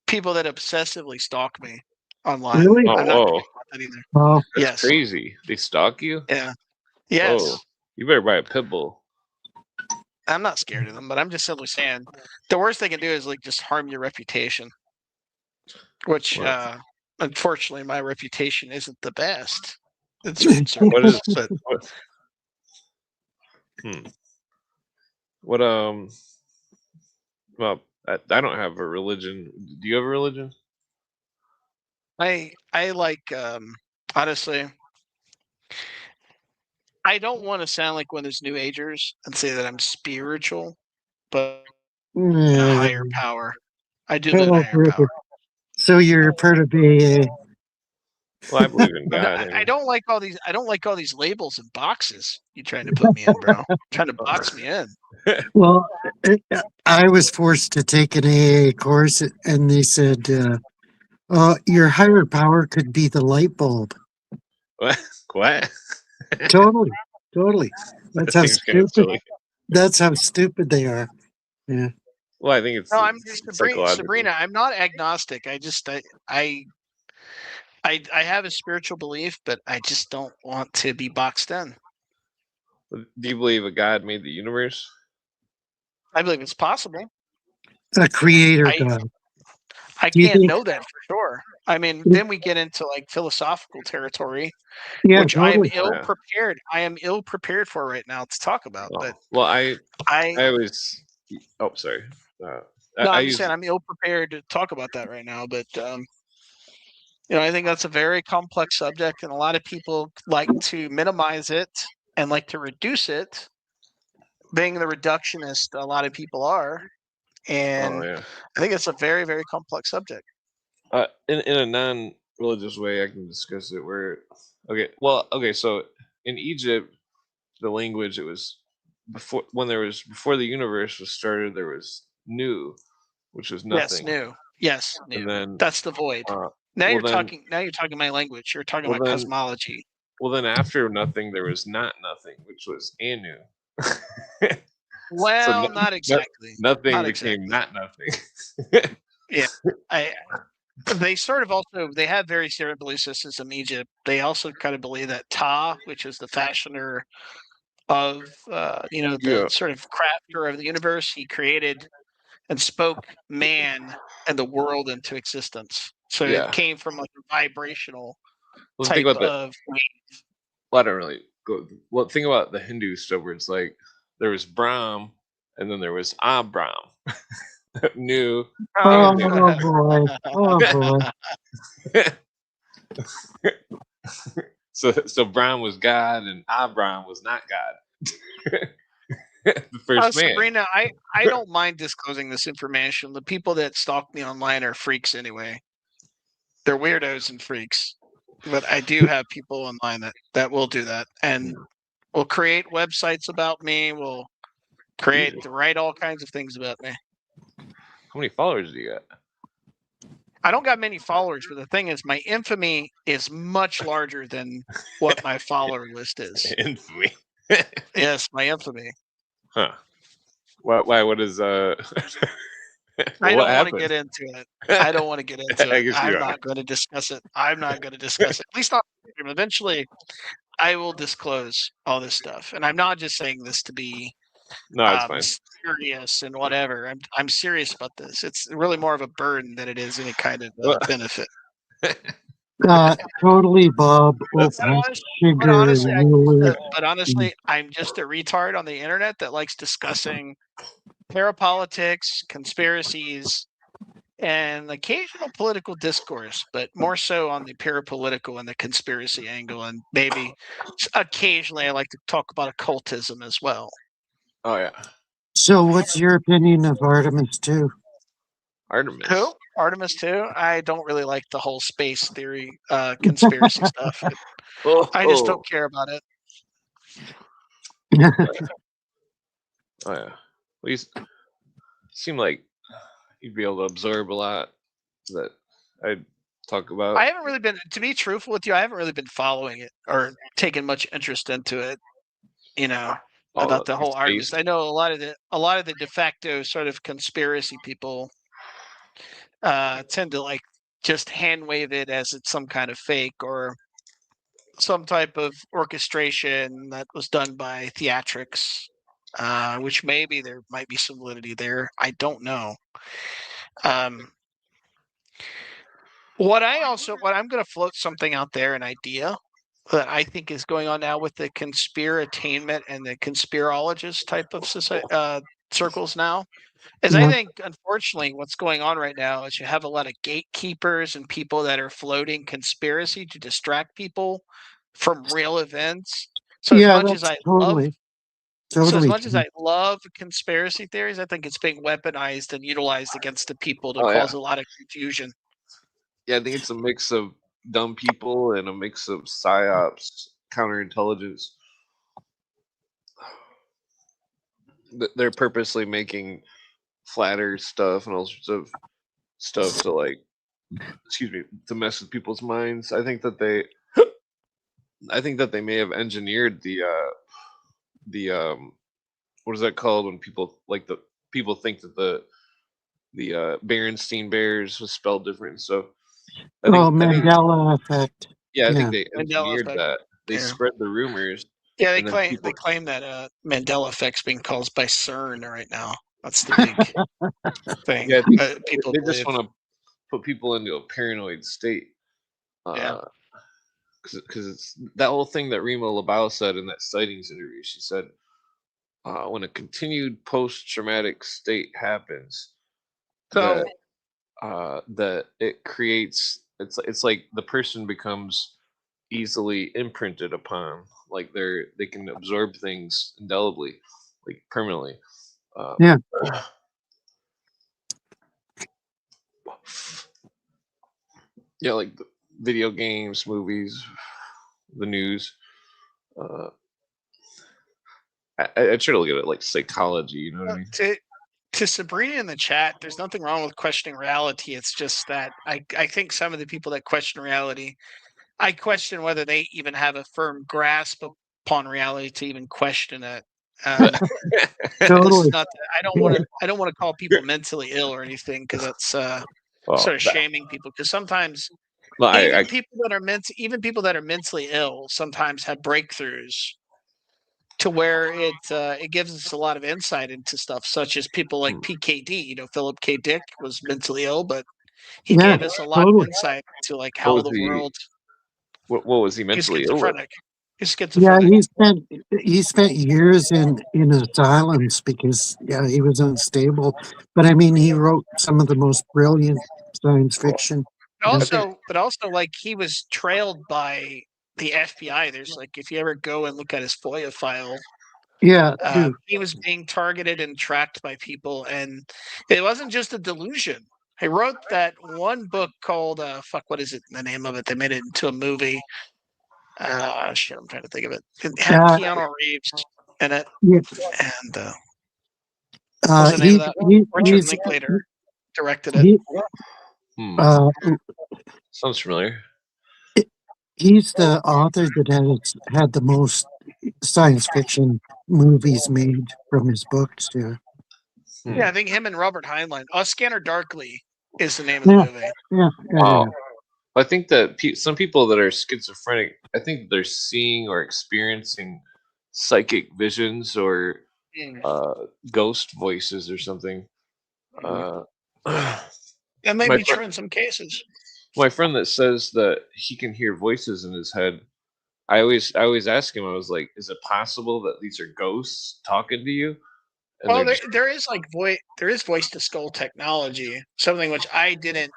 people that obsessively stalk me online. Really? Oh, I'm not whoa. kidding about that either. Oh, That's Yes. crazy. They stalk you? Yeah. Yes. Whoa. You better buy a pit bull. I'm not scared of them, but I'm just simply saying the worst they can do is like just harm your reputation. Which What? unfortunately my reputation isn't the best in certain What is. circles. But What? What, well, I don't have a religion. Do you have a religion? I like honestly I don't want to sound like one of those new agers and say that I'm spiritual, but a higher power. I do believe in a higher power. So you're part of AA. Well, I believe in But God. I don't like all these. I don't like all these labels and boxes you trying to put me in, bro. Trying to box me in. Well, I was forced to take an AA course, and they said, your higher power could be the light bulb. What? Totally, totally. That That's how seems kind of stupid. silly. That's how stupid they are. Yeah. Well, I think it's No, I'm psychological. Sabrina. I'm not agnostic. I have a spiritual belief, but I just don't want to be boxed in. Do you believe a God made the universe? I believe it's possible. A creator I God. I Do you can't think? know that for sure. I mean, then we get into like philosophical territory, Yeah, which I am totally. ill Yeah. prepared. I am ill prepared for right now to talk about. Oh, But well, I I always. Oh, sorry. no, I I'm just use. saying I'm ill prepared to talk about that right now. But I think that's a very complex subject, and a lot of people like to minimize it and like to reduce it, being the reductionist a lot of people are. Oh And yeah. I think it's a very, very complex subject. In a non-religious way, I can discuss it. Okay. So in Egypt, the language it was before the universe was started, there was Nu, which was Yes, nothing, new. Yes, and new. then That's the void. uh, Now well you're then talking. Now you're talking my language. You're talking well about then cosmology. well then after nothing there was not nothing, which was Anu. So Well, not exactly. nothing Not became exactly. not nothing. Yeah. I they sort of also they have very serious belief systems in Egypt. They also kind of believe that Ta, which is the fashioner of the Yeah, sort of crafter of the universe, he created and spoke man and the world into existence. So it yeah. came from like a vibrational Well, think type about that. of Well, I don't really go. Well, think about the Hindu stuff where it's like there was Brahm, and then there was Abram, new Oh and new. boy. Oh boy. So Brahm was God, and Abram was not God. The first man. Sabrina, I don't mind disclosing this information. The people that stalk me online are freaks anyway. They're weirdos and freaks. But I do have people online that will do that and will create websites about me, will Jesus, write all kinds of things about me. how many followers do you got? I don't got many followers, but the thing is my infamy is much larger than what my follower list is. Infamy. Yes, my infamy. Huh? Why? What is I what don't want to happened? get into it. I don't want to get into I it. guess you I'm are. not going to discuss it. I'm not going to discuss it. At least not. Eventually, I will disclose all this stuff, and I'm not just saying this to be No, it's fine. serious and whatever. I'm serious about this. It's really more of a burden than it is any kind of Well, benefit. Totally, Bob. Oh, that's But sugar. honestly, I'm just a retard on the internet that likes discussing parapolitics, conspiracies, and occasional political discourse, but more so on the parapolitical and the conspiracy angle, and maybe occasionally I like to talk about occultism as well. Oh yeah, So, what's your opinion of Artemis 2? Artemis. Who? Artemis too? I don't really like the whole space theory, conspiracy stuff. I just don't care about it. Oh yeah. Well, you seem like you'd be able to absorb a lot that I'd talk about. I haven't really been, to be truthful with you, I haven't really been following it or taking much interest into it. All About the the whole space. Artemis. I know a lot of the de facto sort of conspiracy people tend to like just hand wave it as it's some kind of fake or some type of orchestration that was done by theatrics, which maybe there might be some validity there. I don't know. Um, what I'm going to float something out there, an idea that I think is going on now with the conspiratainment and the conspirologist type of circles now. Is I Yeah. think, unfortunately, what's going on right now is you have a lot of gatekeepers and people that are floating conspiracy to distract people from real events. So as Yeah, much as that's I love, totally conspiracy theories, I think it's being weaponized and utilized against the people to Oh yeah. cause a lot of confusion. Yeah, I think it's a mix of dumb people and a mix of psyops, counterintelligence. They're purposely making flat earth stuff and all sorts of stuff to to mess with people's minds. I think that they may have engineered the what is that called when people think that the Berenstein Bears was spelled different. So I think Mandela effect. yeah, I Yeah. think they Mandela engineered effect. that. They Yeah. spread the rumors. Yeah, they And then claim people, that Mandela effect's being caused by CERN right now. That's the big thing. Yeah, I think People they just believe. want to put people into a paranoid state. Yeah. Because it's that whole thing that Rima Labau said in that sightings interview. She said, when a continued post-traumatic state happens, So that it creates it's like the person becomes easily imprinted upon, like they can absorb things indelibly, like permanently. Yeah. Yeah, like video games, movies, the news. uh I try to look at it like psychology, you know what I mean? to Sabrina in the chat, there's nothing wrong with questioning reality. It's just that I think some of the people that question reality, I question whether they even have a firm grasp upon reality to even question it. This is Totally. not. I don't want to call people mentally ill or anything because that's Well, sort of shaming people. Because sometimes well, even people that are mentally ill sometimes have breakthroughs to where it gives us a lot of insight into stuff, such as people like PKD. You know, Philip K. Dick was mentally ill, but he Yeah, gave us a lot of totally. insight to like what how was the he world. what was he He's mentally ill with? schizophrenic. He's Yeah, schizophrenic. he spent years in asylums because he was unstable. But I mean, he wrote some of the most brilliant science fiction. Yeah, But also, like he was trailed by the FBI. There's like, if you ever go and look at his FOIA file, yeah, dude. he was being targeted and tracked by people, and it wasn't just a delusion. He wrote that one book called fuck, what is it? The name of it? They made it into a movie. Shit, I'm trying to think of it. It had Uh, Keanu Reeves in it, yeah, and what was the name of that one? Richard he's Linklater directed it. he, Hmm. uh, Sounds familiar. he's the author that had the most science fiction movies made from his books. Yeah, Yeah, I think him and Robert Heinlein. Scanner Darkly is the name of the yeah, movie. yeah. I think that some people that are schizophrenic, I think they're seeing or experiencing psychic visions or ghost voices or something. Uh, That may my be true in some cases. my friend that says that he can hear voices in his head. I always ask him. I was like, "Is it possible that these are ghosts talking to you?" And Well, they're just there is like voice to skull technology, something which I didn't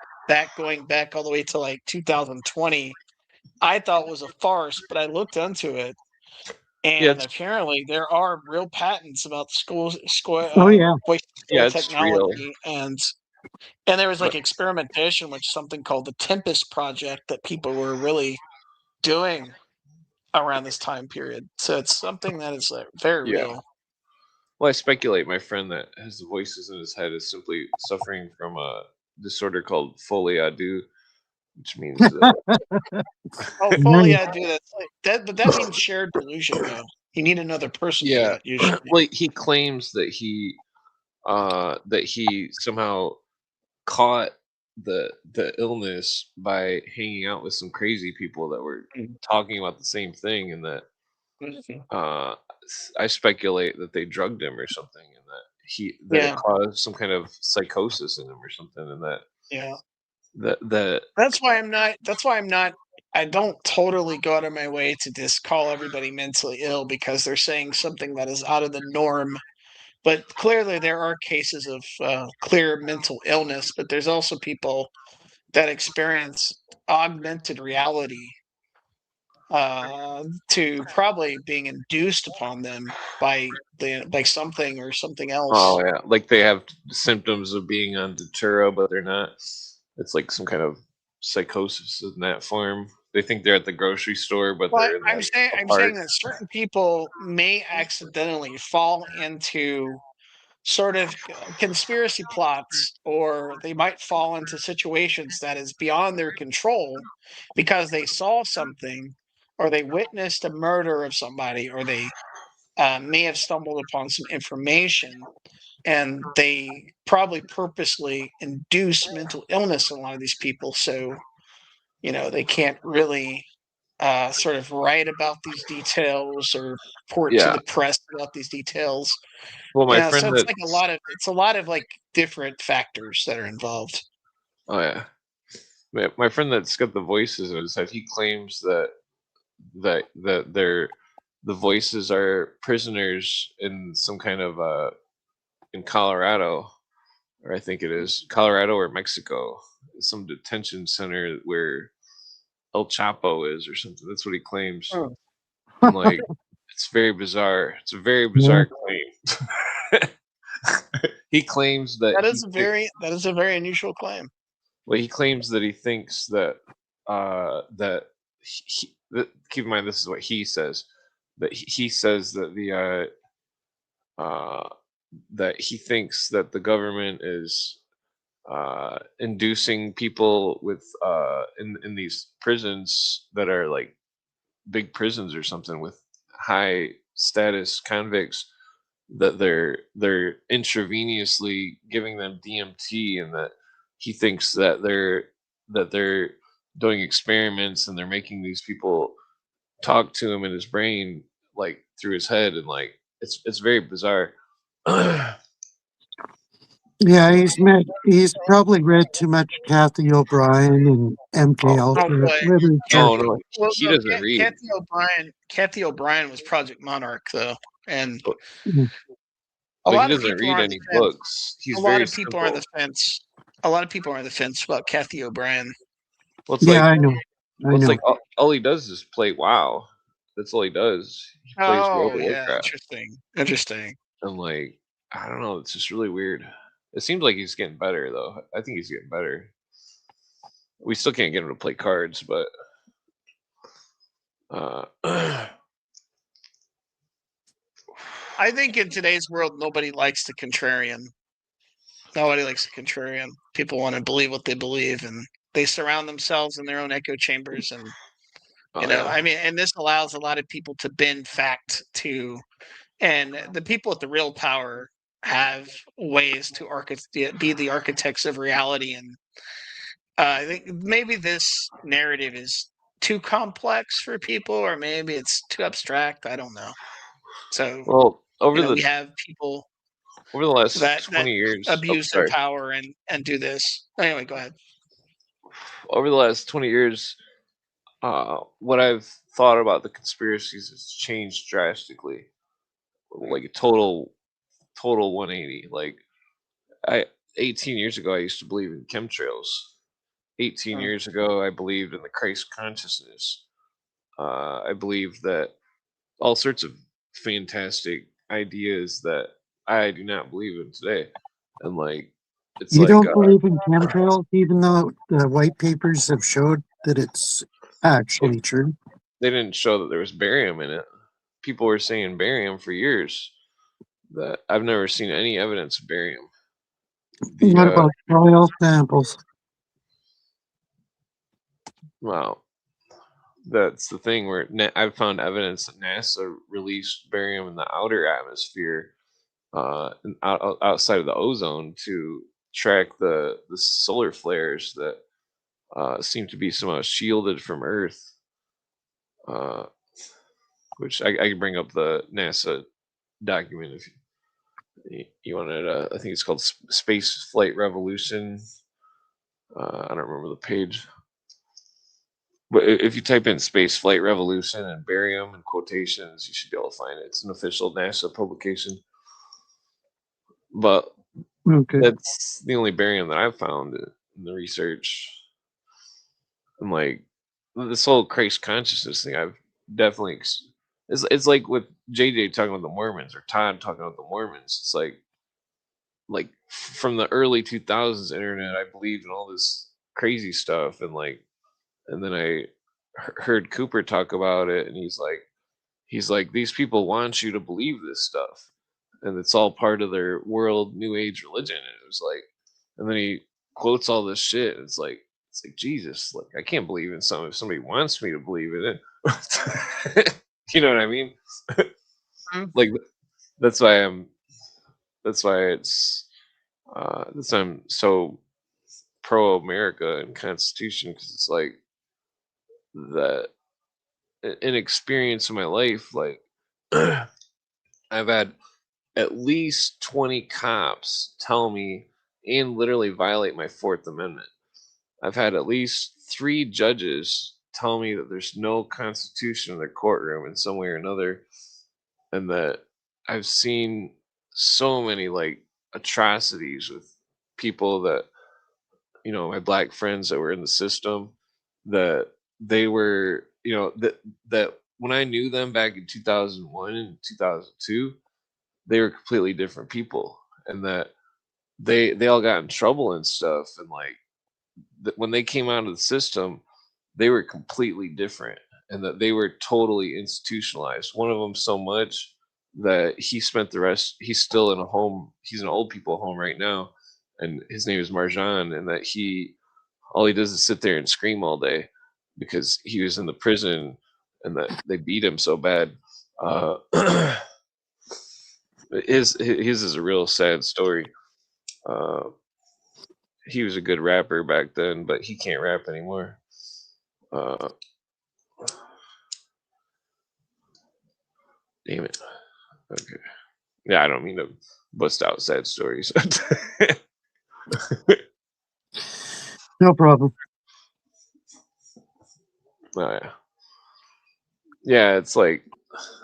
going back all the way to like 2020. I thought was a farce, but I looked into it, yeah, and apparently there are real patents about Oh yeah, voice to skull it's real. technology, and there was like experimentation with something called the Tempest Project that people were really doing around this time period. So it's something that is like very Yeah. real. Well, I speculate my friend that has the voices in his head is simply suffering from a disorder called folie à deux, which means Oh, fully, nice. I do that. But that means shared delusion, though. You need another person for yeah. that usually. Well, he claims that he somehow caught the illness by hanging out with some crazy people that were talking about the same thing, and that uh, I speculate that they drugged him or something, and that it Yeah, caused some kind of psychosis in him or something, and yeah. that That's why I'm not. That's why I'm not. I don't totally go out of my way to just call everybody mentally ill because they're saying something that is out of the norm. But clearly, there are cases of clear mental illness. But there's also people that experience augmented reality to probably being induced upon them by something or something oh else. yeah, like they have symptoms of being on Datura, but they're not. It's like some kind of psychosis in that form. They think they're at the grocery store, but Well, they're in like a I'm park. saying that certain people may accidentally fall into sort of conspiracy plots, or they might fall into situations that is beyond their control because they saw something, or they witnessed a murder of somebody, or they may have stumbled upon some information, and they probably purposely induce mental illness in a lot of these people. So, they can't really sort of write about these details or report to Yeah. the press about these details. Well, my Yeah, friend so it's that like a lot of like different factors that are involved. oh yeah, my friend that's got the voices in his head, he claims that the voices are prisoners in some kind of in Colorado, or I think it is Colorado or Mexico, some detention center where El Chapo is or something. That's what he claims. Hmm. And like, it's very bizarre. It's a very Yeah. bizarre claim. He claims that That is a very unusual claim. well, he claims that he thinks that that keep in mind this is what he says, that he says that that he thinks that the government is inducing people with in these prisons that are like big prisons or something with high status convicts, that they're intravenously giving them DMT, and that he thinks that they're doing experiments and they're making these people talk to him in his brain, like through his head, and like it's very bizarre. Yeah, he's probably read too much Kathy O'Brien and MK Oh, Oh Ultra boy, literature. oh no, well, he no, doesn't read. Kathy O'Brien was Project Monarch though, and Mm. a But he lot of doesn't people read are on the any fence. books. He's A lot very of people are on the simple. fence. A lot of people are on the fence about Kathy O'Brien. Well, it's Yeah, like I know. all he does is play WoW. That's all he does. He plays World Oh of yeah, Warcraft, interesting. and like I don't know, it's just really weird. It seems like he's getting better though. I think he's getting better. We still can't get him to play cards, but uh, I think in today's world, nobody likes the contrarian. Nobody likes the contrarian. People want to believe what they believe, and they surround themselves in their own echo chambers. And oh yeah. I mean, and this allows a lot of people to bend fact to, and the people with the real power have ways to be the architects of reality. And I think maybe this narrative is too complex for people, or maybe it's too abstract. I don't know. So Well, we have people over the last that 20 years. Oh, abuse their sorry. power and do this. Anyway, go ahead. Over the last 20 years, what I've thought about the conspiracies has changed drastically. Like a total 180. Like I 18 years ago, I used to believe in chemtrails. 18 Mm. years ago, I believed in the Christ consciousness. I believed that all sorts of fantastic ideas that I do not believe in today. And like, it's You like don't believe in chemtrails, even though the white papers have showed that it's actually true. they didn't show that there was barium in it. People were saying barium for years. That I've never seen any evidence of barium. What about soil samples? Well, that's the thing where I've found evidence that NASA released barium in the outer atmosphere, outside of the ozone, to track the solar flares that seem to be somehow shielded from Earth. Uh, which I can bring up the NASA document if you wanted. I think it's called Space Flight Revolution. I don't remember the page. But if you type in space flight revolution and barium in quotations, you should be able to find it. It's an official NASA publication. But Okay. that's the only barium that I've found in the research. And like this whole Christ consciousness thing, I've definitely. It's like with JJ talking about the Mormons or Todd talking about the Mormons. It's like from the early 2000s internet, I believed in all this crazy stuff, and then I heard Cooper talk about it, and he's like these people want you to believe this stuff, and it's all part of their world new age religion. And it was like, and then he quotes all this shit, and it's like Jesus, like I can't believe in something if somebody wants me to believe in it. You know what I mean? Mhm. Like that's why I'm that's why it's that's why I'm so pro America and Constitution, because it's like that an experience in my life. Like I've had at least 20 cops tell me and literally violate my Fourth Amendment. I've had at least 3 judges tell me that there's no constitution in their courtroom in some way or another, and that I've seen so many like atrocities with people that, my black friends that were in the system, that they were, that when I knew them back in 2001 and 2002, they were completely different people, and that they all got in trouble and stuff, and like when they came out of the system, they were completely different, and that they were totally institutionalized. One of them so much that he spent the rest. He's still in a home. He's in an old people home right now, and his name is Marjan. And that all he does is sit there and scream all day because he was in the prison, and that they beat him so bad. Uh, his is a real sad story. He was a good rapper back then, but he can't rap anymore. Damn it. Okay. Yeah, I don't mean to bust out sad stories. No problem. Oh, yeah. Yeah, it's like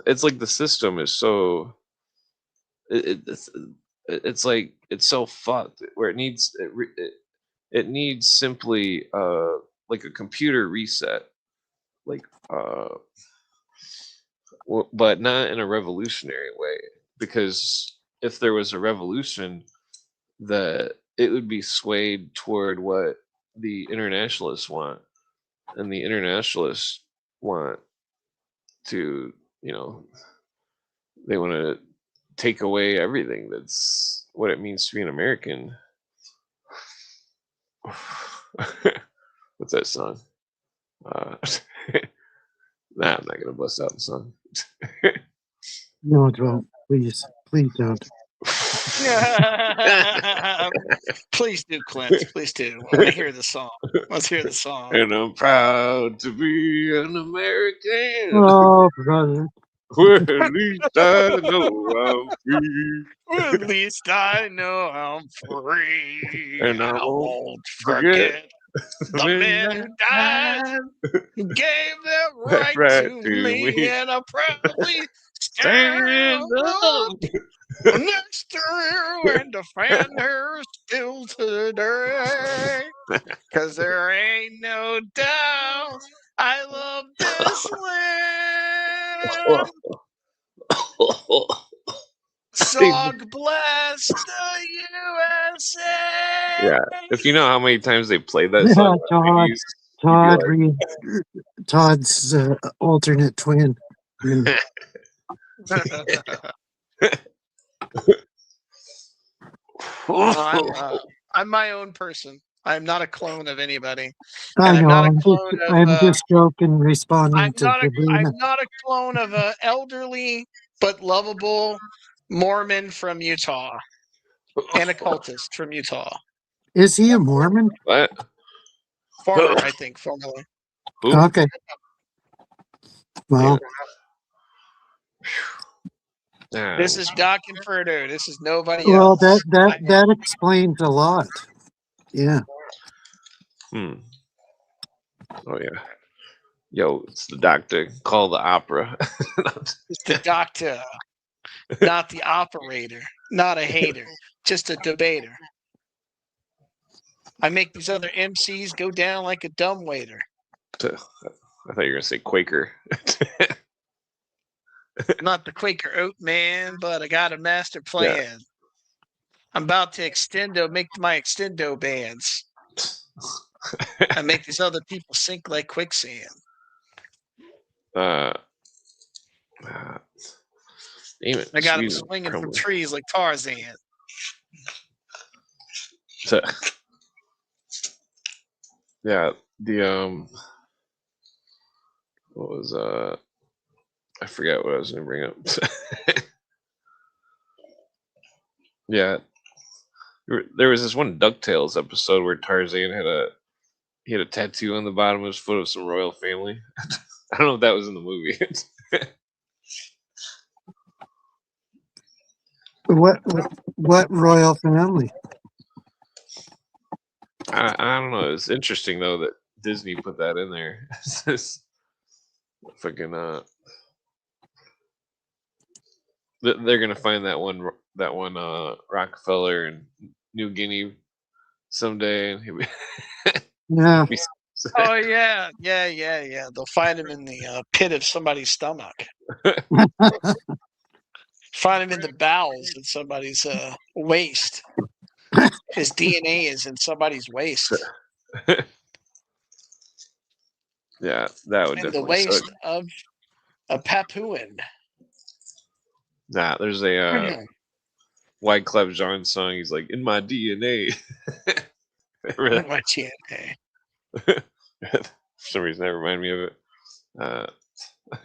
the system is so it's like it's so fucked where it needs simply like a computer reset, like but not in a revolutionary way, because if there was a revolution, that it would be swayed toward what the internationalists want, and the internationalists want to, they want to take away everything that's what it means to be an American. What's that song? Nah, I'm not gonna bust out the song. No, don't. Please don't. Please do, Clint. Please do. I want to hear the song. Let's hear the song. And I'm proud to be an American. Oh, brother. Well, at least I know I'm free. Well, at least I know I'm free. And I won't forget the men who died, who gave their right to me, and I proudly stand up next to her and defend her still today. 'Cause there ain't no doubt I love this land. Song bless the USA. Yeah, if you know how many times they played that Yeah, song, Todd Reed, Todd's alternate twin. I'm my own person. I'm not a clone of anybody. I I'm know. not a clone I'm of. just joking, responding I'm to not Sabrina. a clone of a elderly but lovable Mormon from Utah and a cultist from Utah. Is he a Mormon? What? Former, I think, formerly. Who? Okay. Well, This is Doc and Frodo. This is nobody well, else. that explains a lot. Yeah. Oh yeah. Yo, it's the doctor. Call the opera. It's the doctor, not the operator, not a hater, just a debater. I make these other MCs go down like a dumbwaiter. I thought you were gonna say Quaker. Not the Quaker Oat man, but I got a master plan. Yeah. I'm about to make my extendo bands. I make these other people sink like quicksand. Damn it. I got them swinging from trees like Tarzan. Yeah, what was I forgot what I was gonna bring up. Yeah, there was this one DuckTales episode where Tarzan had a tattoo on the bottom of his foot of some royal family. I don't know if that was in the movie. What royal family? I don't know. It's interesting though that Disney put that in there. It's just fucking they're gonna find that one Rockefeller in New Guinea someday, and he'll be, Yeah. be Oh yeah. They'll find him in the pit of somebody's stomach. Find him in the bowels of somebody's waist. His DNA is in somebody's waist. yeah, that would In the definitely suck. waist of a Papuan. Nah, there's a Wyclef Jean song. He's like, "In my DNA." In my DNA. For some reason, that reminded me of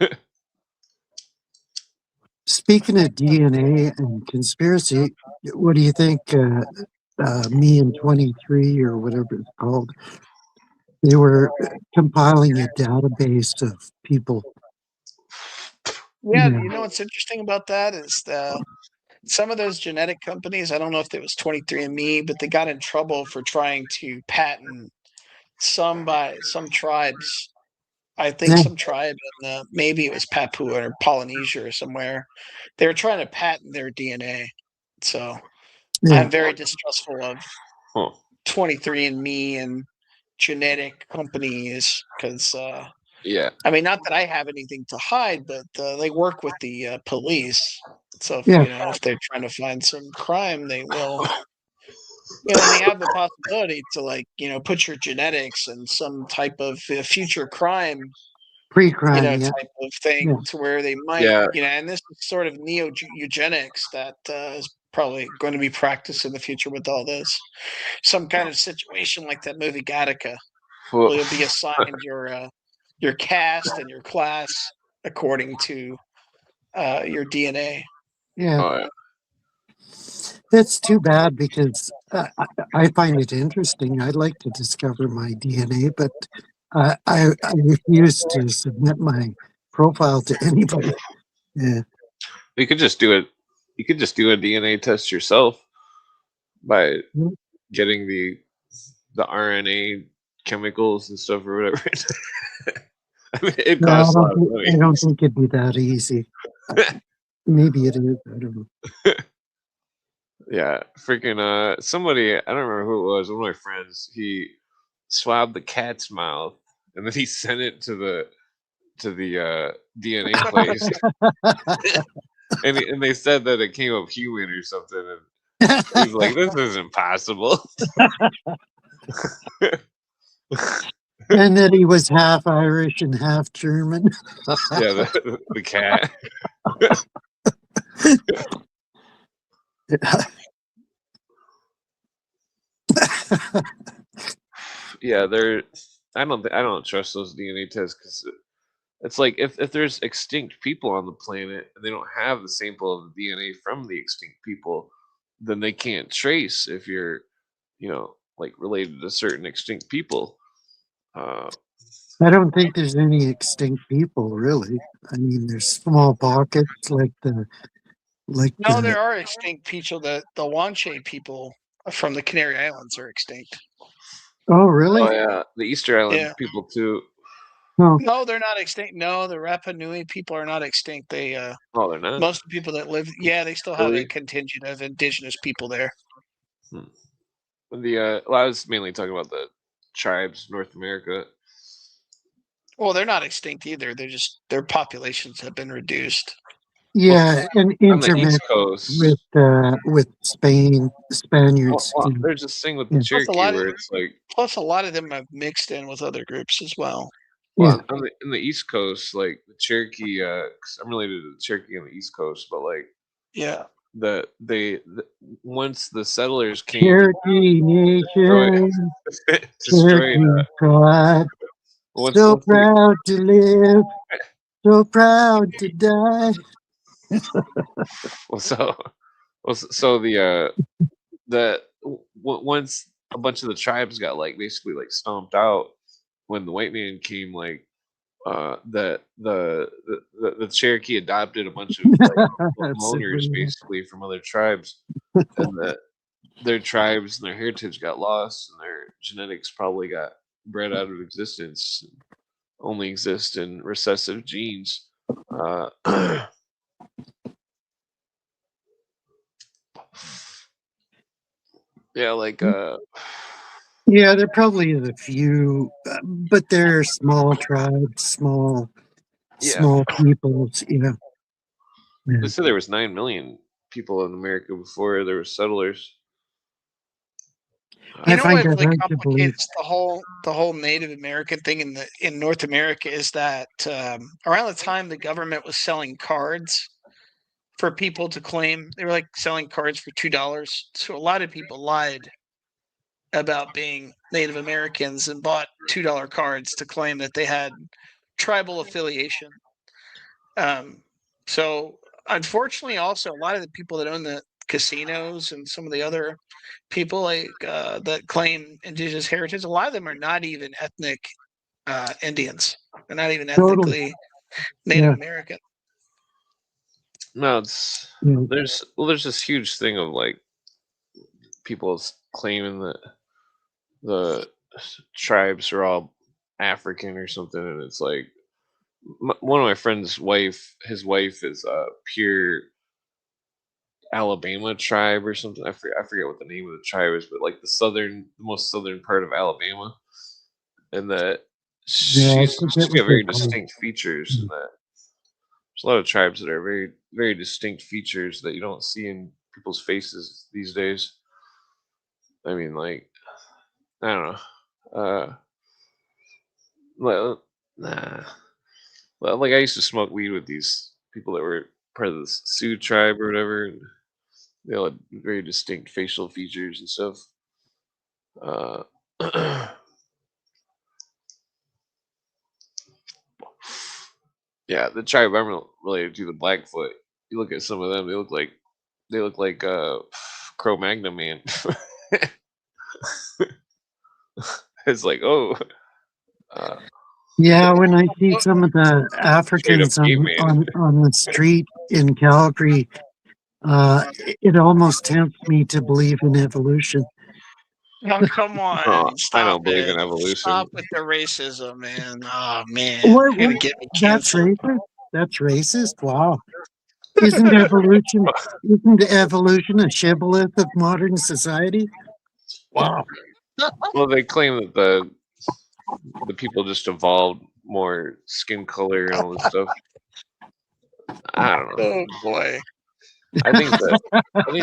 it. Speaking of DNA and conspiracy, what do you think? Me and 23 or whatever it's called, they were compiling a database of people. Yeah, you know what's interesting about that is some of those genetic companies, I don't know if it was 23andMe, but they got in trouble for trying to patent some tribes. I think Yeah. some tribe in maybe it was Papua or Polynesia or somewhere. They were trying to patent their DNA. So Yeah. I'm very distrustful of Huh. 23andMe and genetic companies because Yeah, I mean, not that I have anything to hide, but they work with the police. So if Yeah. if they're trying to find some crime, they will. And they have the possibility to put your genetics in some type of future crime, Pre-crime, yeah. type of thing Yeah. to where they might, yeah, and this is sort of neo eugenics that is probably going to be practiced in the future with all this. Some kind of situation like that movie Gattaca, well, where you'll be assigned your caste and your class according to your DNA. Yeah. oh, yeah. It's too bad because I find it interesting. I'd like to discover my DNA, but I refuse to submit my profile to anybody. Yeah. You could just do it. You could just do a DNA test yourself by getting the RNA chemicals and stuff or whatever. I mean, it No, costs a lot of I money. don't think it'd be that easy. Maybe it is. I don't know. Yeah, freaking somebody, I don't remember who it was, one of my friends, he swabbed the cat's mouth and then he sent it to the DNA place. And they said that it came up human or something, and he's like, "This isn't possible." And then he was half Irish and half German. Yeah, the cat. Yeah, I don't trust those DNA tests because it's like if there's extinct people on the planet and they don't have the sample of the DNA from the extinct people, then they can't trace if you're, like related to certain extinct people. I don't think there's any extinct people, really. I mean, there's small pockets like No, there are extinct people. The Wanche people from the Canary Islands are extinct. Oh, really? Oh yeah, the Easter Island Yeah. people too. Oh, No, they're not extinct. No, the Rapa Nui people are not extinct. They Oh, they're not. most of the people that live, yeah, they still have a Really? contingent of indigenous people there. Well, I was mainly talking about the tribes, North America. Well, they're not extinct either. They're just their populations have been reduced. yeah, and On the East intermixed Coast, with Spain, Spaniards. well, You know. there's this thing with Yeah. the Plus, a Cherokee lot of where it's like, plus a lot of them have mixed in with other groups as well. well, Yeah. in the East Coast, like the Cherokee, 'cause I'm related to the Cherokee on the East Coast, but like Yeah. once the settlers came Cherokee destroyed, Nation, destroyed Cherokee tribe, once so once they, proud to live, so proud to die. well, so once a bunch of the tribes got like basically like stomped out when the white man came like that the Cherokee adopted a bunch of like That's it, loners really. basically from other tribes, and that their tribes and their heritage got lost, and their genetics probably got bred out of existence, and only exist in recessive genes. Uh, yeah, like Yeah, there probably is a few, but they're small tribes, yeah, small peoples. Yeah. they said there was 9 million people in America before there were settlers. You I know find what that really hard to believe. complicates the whole Native American thing in North America is that around the time the government was selling cards for people to claim, they were like selling cards for $2. So a lot of people lied about being Native Americans and bought $2 cards to claim that they had tribal affiliation. So unfortunately, also a lot of the people that own the casinos and some of the other people like that claim indigenous heritage, a lot of them are not even ethnic Indians. They're not even Totally. ethnically Native Yeah. American. No, Yeah. there's this huge thing of like people claiming that the tribes are all African or something, and it's like one of my friend's wife, his wife is pure Alabama tribe or something. I forget what the name of the tribe is, but like the most southern part of Alabama, and that Yeah, I she's forget what got they're very called. distinct features, and that there's a lot of tribes that are very very distinct features that you don't see in people's faces these days. I mean, like I don't know. Well, nah. Well, like I used to smoke weed with these people that were part of the Sioux tribe or whatever. And they all had very distinct facial features and stuff. Uh, yeah, the tribe I'm related to, the Blackfoot. You look at some of them; they look like Cro-Magnon man. It's like, oh, uh, Yeah, when I see Well, some of the straight up Africans caveman. on the street in Calgary, it almost tempts me to believe in evolution. oh, come Oh, on, I stop don't believe it. in evolution. Stop with the racism, man. Oh, man. What, You're what? going to get me That's canceled. racist? That's racist? Wow. Isn't evolution a shibboleth of modern society? Wow. Well, they claim that the people just evolved more skin color and all this stuff. I don't know. Oh, boy. I think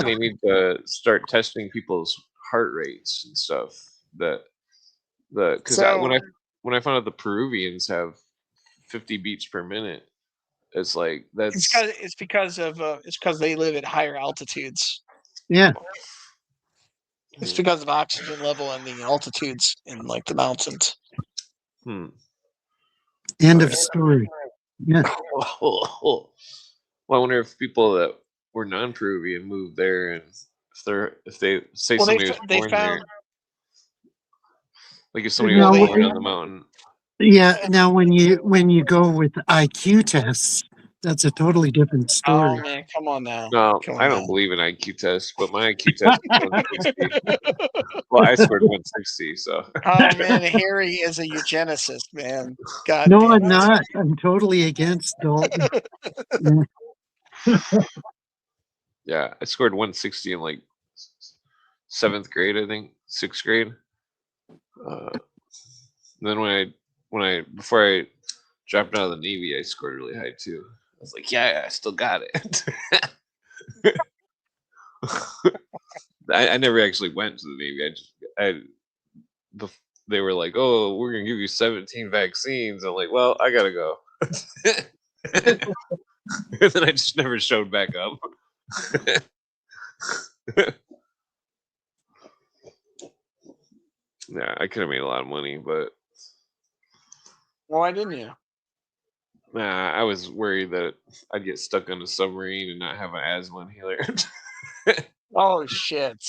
they need to start testing people's heart rates and stuff. Because So when I found out the Peruvians have 50 beats per minute, it's like that's it's because they live at higher altitudes. Yeah. It's because of oxygen level and the altitudes in like the mountains. hmm. End of Okay. story. Yeah. Well, I wonder if people that were non-Peruvian moved there, and if they say Well, somebody was they born there, found like if somebody was well Now, they born on the mountain. yeah. Now, when you go with IQ tests, that's a totally different oh story. man, come on now, No, come I on don't believe in IQ tests, but my IQ test is 160. now. Well, I scored 160, so Oh man, Harry is a eugenicist, man. God No, damn I'm not. I'm totally against Dalton. it. Yeah. yeah, I scored 160 in like seventh grade, I think, sixth grade. Then when I before I dropped out of the Navy, I scored really high too. I was like, yeah, I still got it. I never actually went to the Navy. They were like, oh, we're gonna give you 17 vaccines. I'm like, well, I gotta go. And then I just never showed back up. Yeah, I could have made a lot of money, but Why didn't you? I was worried that I'd get stuck on a submarine and not have an asthma inhaler. Oh shit.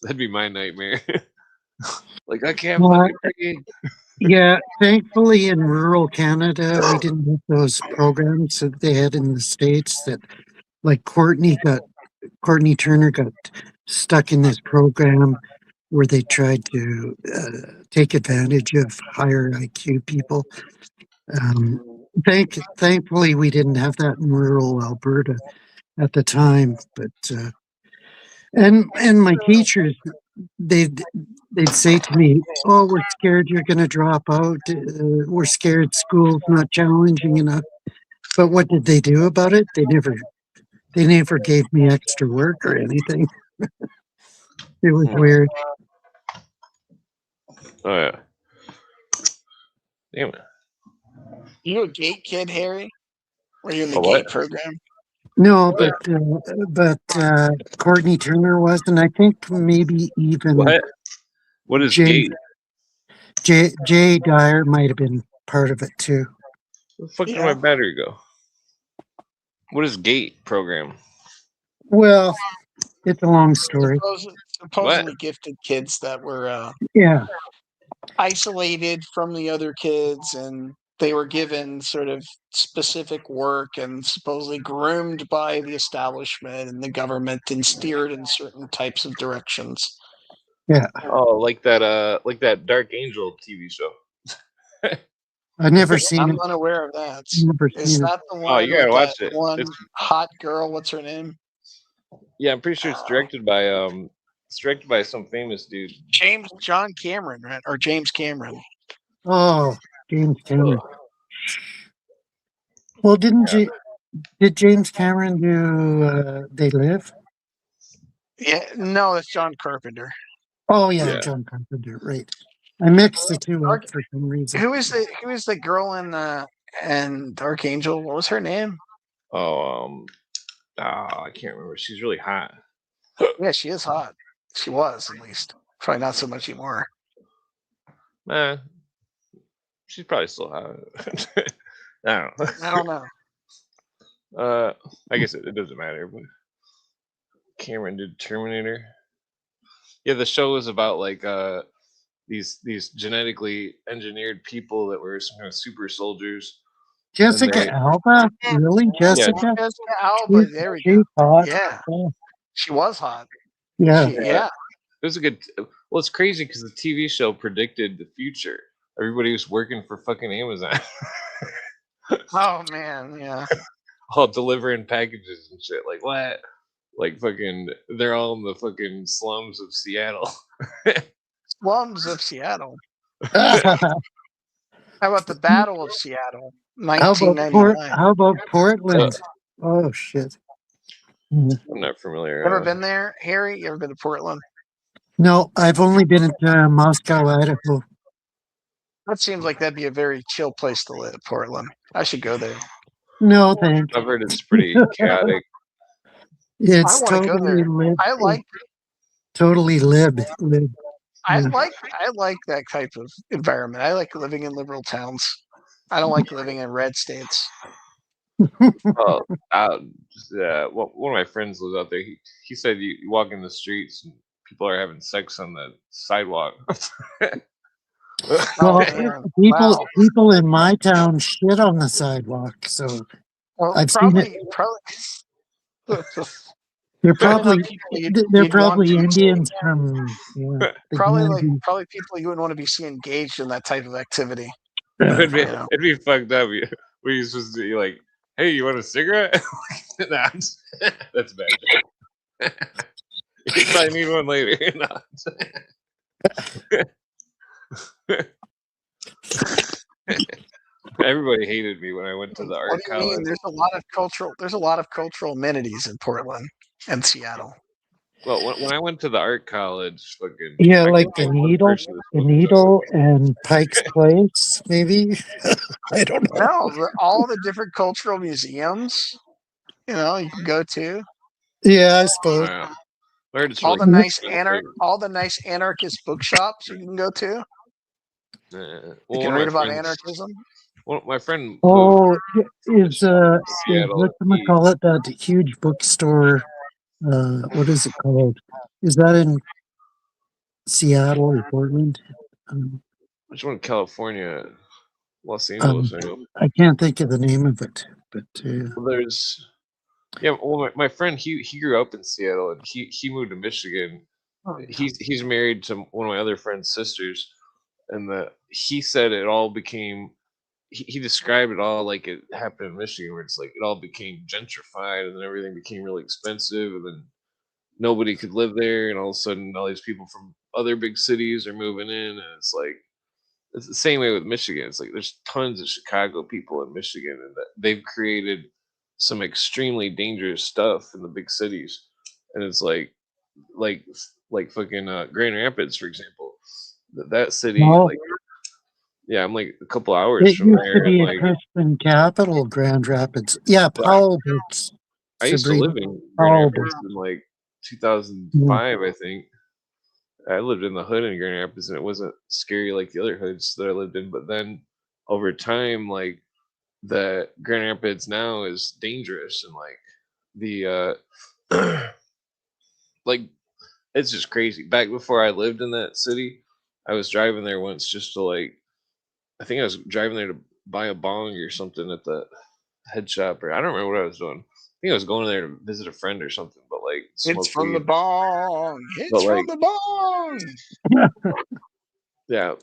That'd be my nightmare. Like I can't Well, fucking breathe. Yeah, thankfully in rural Canada, we didn't have those programs that they had in the States that, like Courtney Turner got stuck in this program where they tried to take advantage of higher IQ people. Um, thankfully, we didn't have that in rural Alberta at the time. But and my teachers, they'd say to me, "Oh, we're scared you're going to drop out. We're scared school's not challenging enough." But what did they do about it? They never gave me extra work or anything. It was weird. Oh yeah. Damn it. You a gate kid, Harry? Were you in the A what? gate program? No, but Courtney Turner was, and I think maybe even What? What is Jay gate? Jay Dyer might have been part of it too. Where the fuck did Yeah. my battery go? What is gate program? Well, it's a long story. Supposedly gifted kids that were Yeah, isolated from the other kids, and they were given sort of specific work and supposedly groomed by the establishment and the government and steered in certain types of directions. yeah. Oh, like that Dark Angel TV show. I've never seen I'm it. unaware of that. Never Is seen it. that the Oh, one you gotta with watch that it. one It's, hot girl? What's her name? yeah, I'm pretty sure it's directed by some famous dude. John Cameron, right? Or James Cameron. Oh, James Cameron. Well, did James Cameron do They Live? Yeah, no, it's John Carpenter. Oh yeah, Yeah. John Carpenter. Right. I mixed the two up Dark- for some reason. Who is the girl in Dark Angel? What was her name? Oh, I can't remember. She's really hot. Yeah, she is hot. She was, at least. Probably not so much anymore. Nah, she's probably still hot. I don't know. I don't know. I guess it doesn't matter. But Cameron did Terminator. Yeah, the show was about like these genetically engineered people that were some kind of super soldiers. Jessica they- Alba? Really? Jessica? Jessica Alba. There we go. She's hot. Yeah, Oh, she was hot. yeah. Yeah. It was a good. Well, it's crazy because the TV show predicted the future. Everybody was working for fucking Amazon, Oh man, yeah. all delivering packages and shit. Like what? Like fucking, they're all in the fucking slums of Seattle. Slums of Seattle. How How about the Battle of Seattle, about 1999? Portland? Oh shit. I'm not familiar. Ever been there, Harry? You ever been to Portland? No, I've only been to Moscow, Idaho. That seems like that'd be a very chill place to live, Portland. I should go there. No, thanks. I've heard it's pretty chaotic. It's I wanna go totally there. lib. I like Totally lib. I Yeah. like that type of environment. I like living in liberal towns. I don't like living in red states. Oh, one of my friends lives out there. He said you walk in the streets and people are having sex on the sidewalk. Well, man. people Wow. people in my town shit on the sidewalk, so Well, I've seen it. They're Probably they're not people you'd want probably to see. Indians from the Gandhi. Probably people you wouldn't want to be engaged in that type of activity. it'd be You know. it'd be fucked up. Were you supposed to be like, hey, you want a cigarette? Nah, that's bad. You probably need one later. Everybody hated me when I went to the art What do you mean? college. There's a lot of cultural amenities in Portland and Seattle. Well, when I went to the art college, fucking Yeah, I like could the get one Needle, person to the smoke a Needle, and Pike's Place, maybe. I don't know. No, all the different cultural museums, you can go to. Yeah, I joint. suppose. I heard it's All really the expensive. nice anarchist bookshops you can go to. Well, You can read about anarchism. My friend Oh, is Seattle. whatchamacallit, that huge bookstore? What is it called? Is that in Seattle or Portland? which one? California, Los Angeles. I know. I can't think of the name of it, but Well, there's Well, my friend he grew up in Seattle and he moved to Michigan. He's married to one of my other friend's sisters, and he said it all became. He described it all like it happened in Michigan, where it's like it all became gentrified and then everything became really expensive, and then nobody could live there, and all of a sudden all these people from other big cities are moving in, and it's the same way with Michigan. It's like there's tons of Chicago people in Michigan, and that they've created some extremely dangerous stuff in the big cities, and it's like like fucking Grand Rapids, for example. That city, well, yeah, I'm like a couple hours it from used to there, and be a like Christian capital, Grand Rapids. Yeah, Powell books. I used to live in Grand Rapids in like 2005, I think. I lived in the hood in Grand Rapids, and it wasn't scary like the other hoods that I lived in. But then over time, like the Grand Rapids now is dangerous, and like the like it's just crazy. Back before I lived in that city, I was driving there once just to I think I was driving there to buy a bong or something at the head shop, or I don't remember what I was doing. I think I was going there to visit a friend or something, but like it's from the bong. But, It's from the bong. Yeah.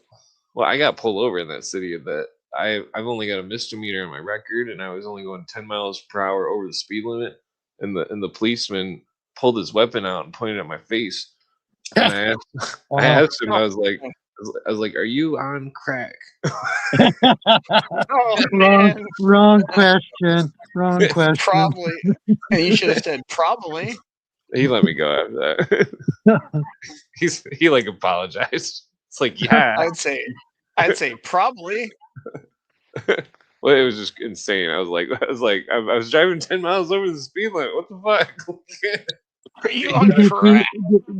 Well, I got pulled over in that city. That I've only got a misdemeanor on my record, and I was only going 10 miles per hour over the speed limit. And the policeman pulled his weapon out and pointed at my face. And I asked him, I was like, "Are you on crack?" Wrong question. Wrong question. Probably. And you should have said probably. He let me go after that. he like apologized. It's like, yeah. I'd say probably. Well, it was just insane. I was driving 10 miles over the speed limit. What the fuck? Are you on crack?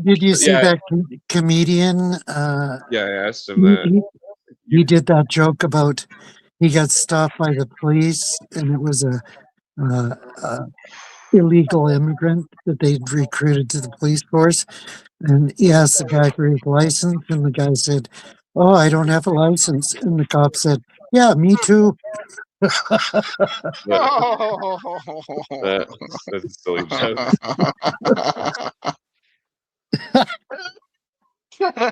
Did you see that comedian? Yeah, I asked him that. He did that joke about he got stopped by the police, and it was a illegal immigrant that they'd recruited to the police force. And he asked the guy for his license, and the guy said, "Oh, I don't have a license." And the cop said, "Yeah, me too." That's a silly joke. Yeah.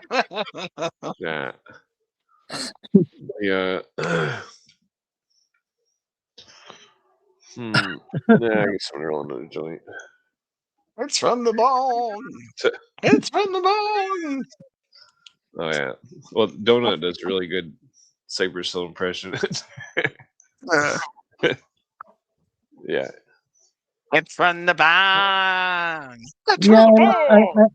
Yeah. Yeah, I guess I'm gonna roll another joint. It's from the bone. It's from the bone. Oh yeah. Well, Donut does a really good Cypress Hill impression. Yeah. It's from the bone. Yeah,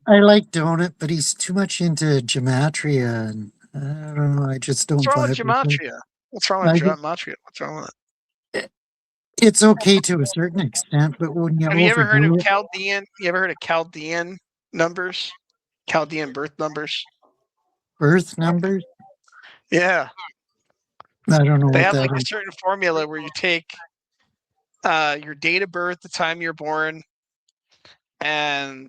I like Donut, but he's too much into gematria, and I don't know. I just don't. What's wrong with gematria? What's wrong with gematria? What's wrong with it? It's okay to a certain extent, but when you have you ever heard of Chaldean? You ever heard of Chaldean numbers? Chaldean birth numbers? Birth numbers? Yeah. I don't know. They have like a certain formula where you take your date of birth, the time you're born, and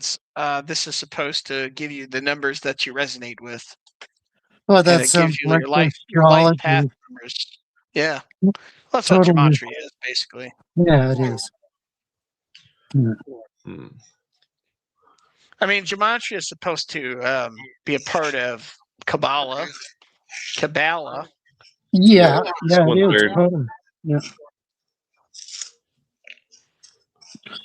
this is supposed to give you the numbers that you resonate with. Well, that sounds like your life path numbers. Yeah. Well, that's what gematria is, basically. Yeah, it is. Yeah. I mean, gematria is supposed to be a part of Kabbalah. Yeah, it is. Totally. Yeah.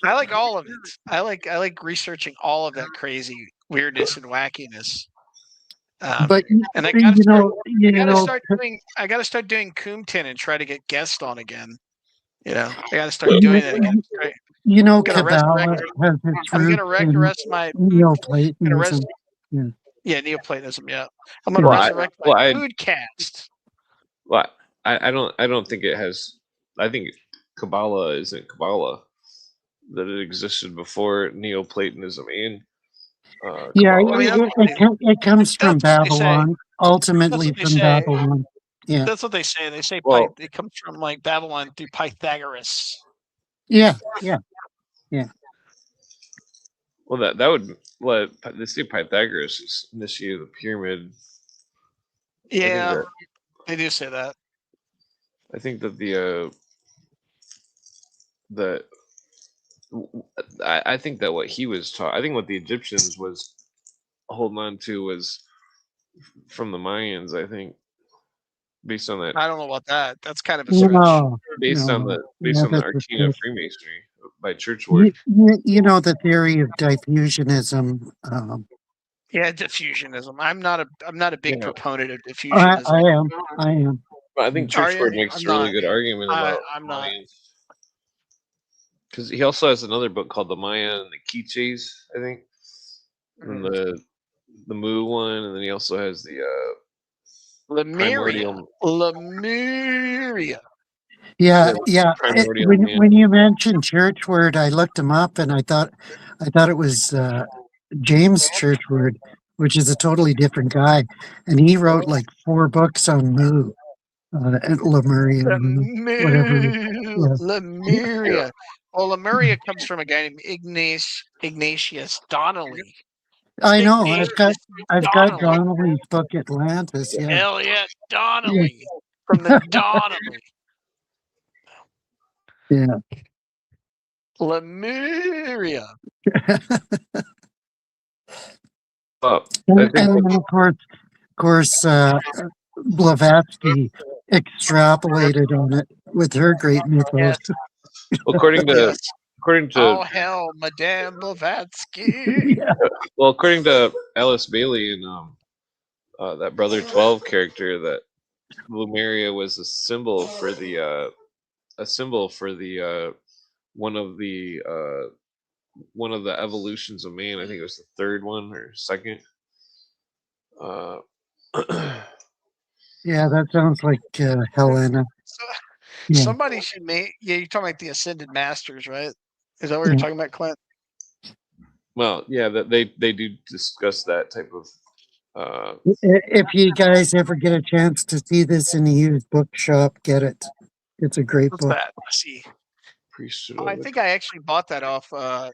I like all of it. I like researching all of that crazy weirdness and wackiness. But and I gotta start doing Kumtin and try to get guests on again. You know, I gotta start doing that again. Right? You know, Kabbalah has its I'm gonna resurrect my Neoplatonism. Yeah, Neoplatonism. Yeah, I'm gonna resurrect my food cast. Well, I don't think it has. I think Kabbalah isn't Kabbalah. That it existed before Neoplatonism and it comes from Babylon, ultimately from Babylon. Yeah, that's what they say. They say it comes from like Babylon through Pythagoras. Yeah. Well, that would they say Pythagoras initiated the pyramid. Yeah, they do say that. I think that I think that what he was taught, I think what the Egyptians was holding on to was from the Mayans. I think based on that, I don't know about that. That's kind of a stretch. No, based on no. the Yeah, that's a Arcana stretch. Freemasonry by Churchward. You know the theory of diffusionism. Yeah, diffusionism. I'm not a big Yeah. proponent of I diffusionism. am. But I think Are you? Churchward makes I'm a really not. good argument about I'm not. Mayans. Because he also has another book called The Maya and the Quiches, I think, and the Mu one, and then he also has the Lemuria. Primordial. Lemuria. Yeah, the yeah. Primordial Man. When you mentioned Churchward, I looked him up and I thought it was James Churchward, which is a totally different guy, and he wrote like 4 books on Mu, and Lemuria, whatever. Yeah, Lemuria. Well, Lemuria comes from a guy named Ignatius Donnelly. I know. Ignatius I've got Donnelly. Donnelly's book Atlantis. Yeah. Elliot Donnelly from the Donnelly. Yeah. Lemuria. I And think then of course, Blavatsky extrapolated on it with her great mythos. Yes. according to Yes. according to Oh hell, Madame Blavatsky. Yeah. well, according to Alice Bailey and that Brother 12 character, that Lumeria was a symbol for the one of the evolutions of man. I think it was the third one or second. Yeah, that sounds like Helena. So, Yeah. somebody should make. Yeah, you're talking about the Ascended Masters, right? Is that what Yeah. you're talking about, Clint? Well, yeah, that they do discuss that type of. If you guys ever get a chance to see this in a used bookshop, get it. It's a great What's book. that? Let's see. Priesthood Oh, of I the- think I actually bought that off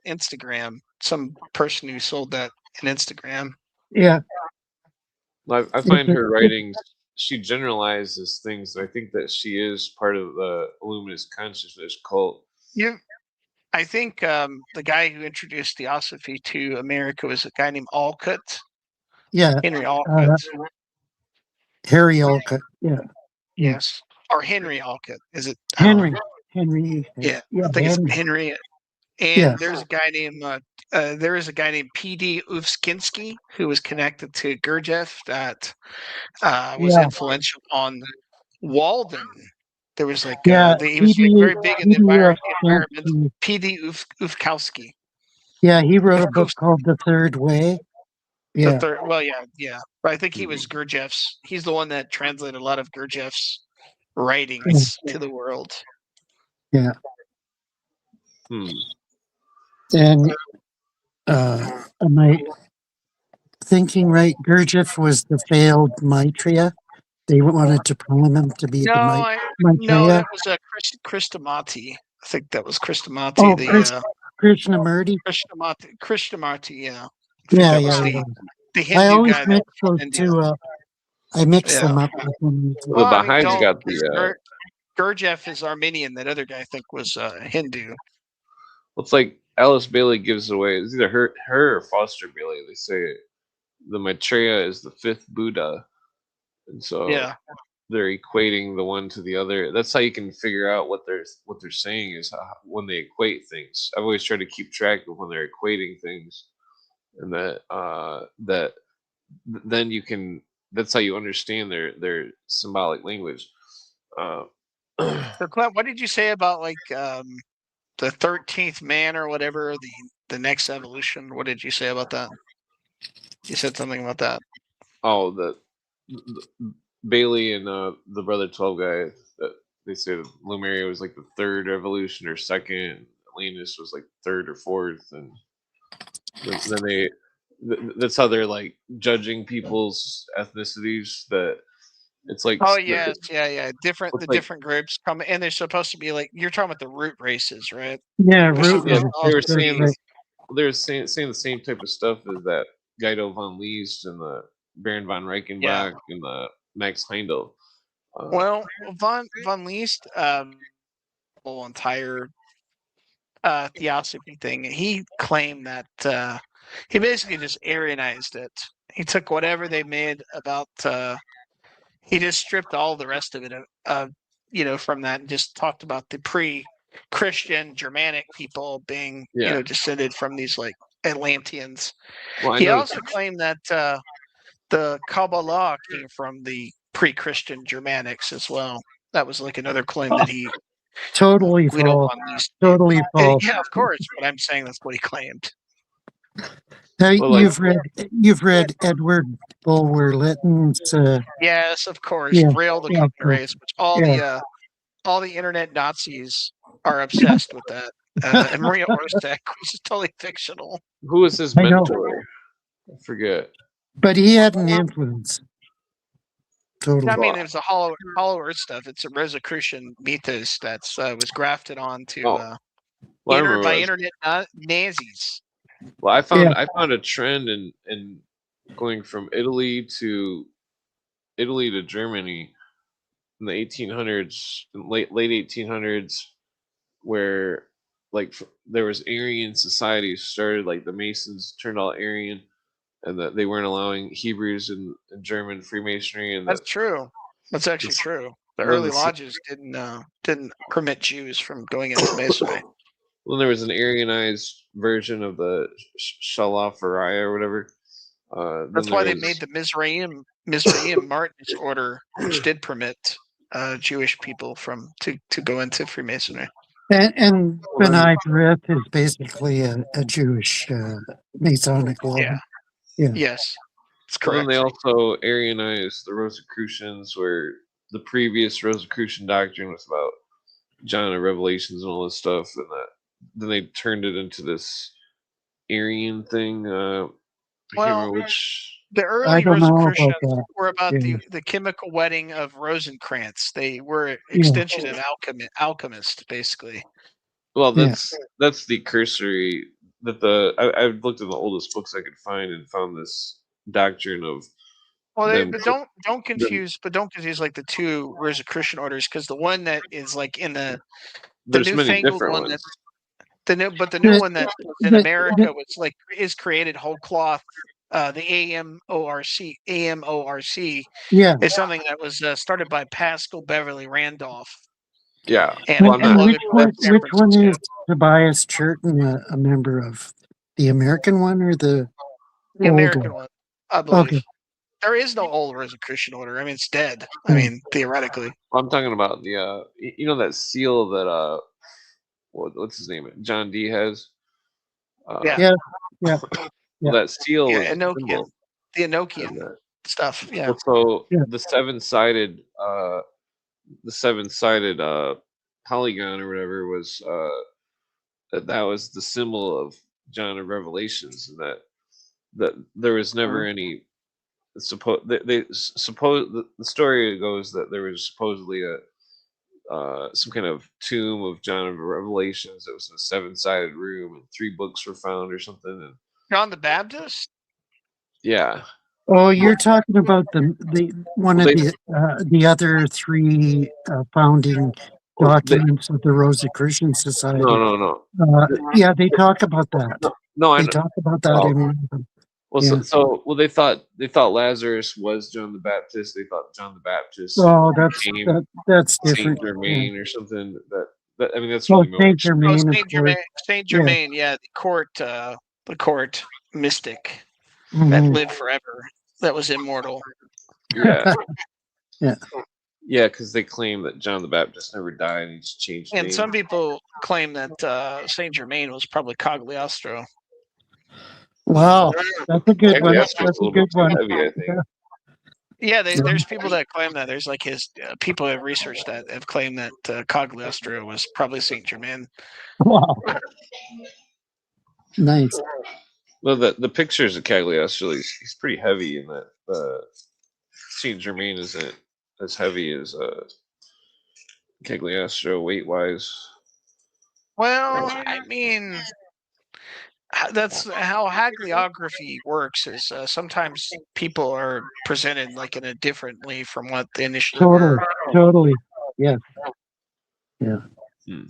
Instagram. Some person who sold that in Instagram. Yeah. I find her writings. She generalizes things. I think that she is part of the Illuminist consciousness cult. I think the guy who introduced Theosophy to America was a guy named Alcott. Yeah. Henry Alcott. Harry Olcott. Yeah. Yes. Or Henry Alcott. Is it? I don't know. Henry. Yeah. Yeah. I think Henry. it's Henry. And Yeah. there's a guy named P.D. Uvskinski who was connected to Gurdjieff that was Yeah. influential on Walden. There was like Yeah. he was like very big in the environment. P.D. Ufkowski. Yeah, he wrote a book called The Third Way. Yeah. The third, well, yeah. But I think he was Gurdjieff's. He's the one that translated a lot of Gurdjieff's writings to the world. Yeah. Hmm. And am I thinking right? Gurdjieff was the failed Maitreya. They wanted to prime him to be the Maitreya. No, that was Krishnamurti. I think that was Krishnamurti. Oh, the Krishnamurti. Krishnamurti, yeah. Yeah. The Hindu I always guy mix those two up. I mix them up. The Baha'is got the. Gurdjieff is Armenian. That other guy, I think, was Hindu. Well, it's like Alice Bailey gives away. It's either her or Foster Bailey. They say the Maitreya is the 5th Buddha, and so they're equating the one to the other. That's how you can figure out what they're saying is when they equate things. I've always tried to keep track of when they're equating things, and that then you can. That's how you understand their symbolic language. So, Clint, what did you say about like the 13th man or whatever, the next evolution? What did you say about that? You said something about that. Oh, the Bailey and the Brother 12 guy, that they say Lumeria was like the 3rd evolution or 2nd. Atlantis was like 3rd or 4th, and then that's how they're like judging people's ethnicities. That it's like yeah. Different groups come, and they're supposed to be like, you're talking about the root races, right? Yeah, root races. They were saying the same type of stuff as that Guido von Leest and the Baron von Reichenbach and Max Heindel. Well, von Leest, whole entire theosophy thing, he claimed that he basically just Aryanized it. He took whatever they made about. He just stripped all the rest of it, from that, and just talked about the pre-Christian Germanic people being, Yeah. descended from these like Atlanteans. Well, I He know. also claimed that the Kabbalah came from the pre-Christian Germanics as well. That was like another claim that he Totally Guido false. von Leest. Totally false. Yeah, of course, but I'm saying that's what he claimed. Now, Well, like, you've read Edward Bulwer Lytton's Yes, of course, yeah, Grail the yeah, of Human course. Race, which Yeah. all the internet Nazis are obsessed with that. And Maria Orstek, which is totally fictional. who was his I know. mentor? I forget. But he had an influence. Totally. I mean, there's the Hollow Earth stuff. It's a Rosicrucian mythos that was grafted onto Oh, well, I remember. by What internet Nazis. well, Yeah. I found a trend in going from Italy to Germany in the 1800s, late 1800s, where like there was Aryan societies started, like the Masons turned all Aryan, and that they weren't allowing Hebrews and German Freemasonry, and That's that true. That's actually true. The well, early lodges didn't permit Jews from going into Masonry. well, there was an Aryanized version of the Shalafariah or whatever. Then That's why there they was, made the Mizraim Martin's order, which did permit Jewish people to go into Freemasonry. And Well, then- B'nai B'rith is basically a Jewish Masonic Yeah. order. Yeah. Yes, it's well, then correct. they also Aryanized the Rosicrucians, where the previous Rosicrucian doctrine was about John and Revelations and all this stuff, and that then they turned it into this Aryan thing. I can't Well, remember which. the I early don't know about Rosicrucians that. were about Yeah. the chemical wedding of Rosencrantz. They were Yeah. extension of alchemist, basically. Well, Yeah. that's the cursory that I've looked in the oldest books I could find and found this doctrine of Well, them. but don't confuse like the two Rosicrucian orders, because the one that is like in the There's many newfangled different one ones. that's the new one that was in The- America, which like is created whole cloth. The AMORC Yeah. is something that was started by Pascal Beverly Randolph, Yeah. and Well, I'm not. loaded from San Which one Francisco. is Tobias Churton a member of? The American one or the The old American one, I believe. Okay. There is no old Rosicrucian order. I mean, it's dead. I Hmm. mean, theoretically. I'm talking about the you know that seal that what's his name? John D has. Yeah. Yeah. Yeah. Well, that seal Yeah, was a Enochian. symbol The of Enochian that. stuff. Yeah. Well, so Yeah. the seven-sided polygon or whatever was that was the symbol of John of Revelations, and that there was never any they suppose the story goes that there was supposedly a some kind of tomb of John of Revelations that was in a seven-sided room, and 3 books were found or something. And John the Baptist? yeah, Oh, you're talking about the one well, of the other 3 founding documents of the Rosicrucian Society. no. Yeah, they talk about that. No, I They know. talk about that in one of them. Well, Yeah. so they thought Lazarus was John the Baptist. They thought John the Baptist Oh, became that's Saint different. Yeah. Germain or something. That I mean, that's Well, really more. Saint Which, Germain, of Saint course. Germain. Saint Germain. Yeah, the court mystic that Mhm. lived forever, that was immortal. yeah, Yeah. yeah, because they claim that John the Baptist never died and he just changed And names. some people claim that Saint Germain was probably Cagliostro. Wow, that's a good one. Cagliostro's That's a a little good bit too one. heavy, I think. Yeah, there's people that claim that. There's like his people have researched that have claimed that Cagliostro was probably Saint Germain. Wow. Nice. Well, the pictures of Cagliostro, he's pretty heavy, and that Saint Germain isn't as heavy as Cagliostro weight wise. Well, I mean, That's how hagiography works. Is sometimes people are presented like in a differently from what they initially Totally, were. totally. Yeah, Hmm.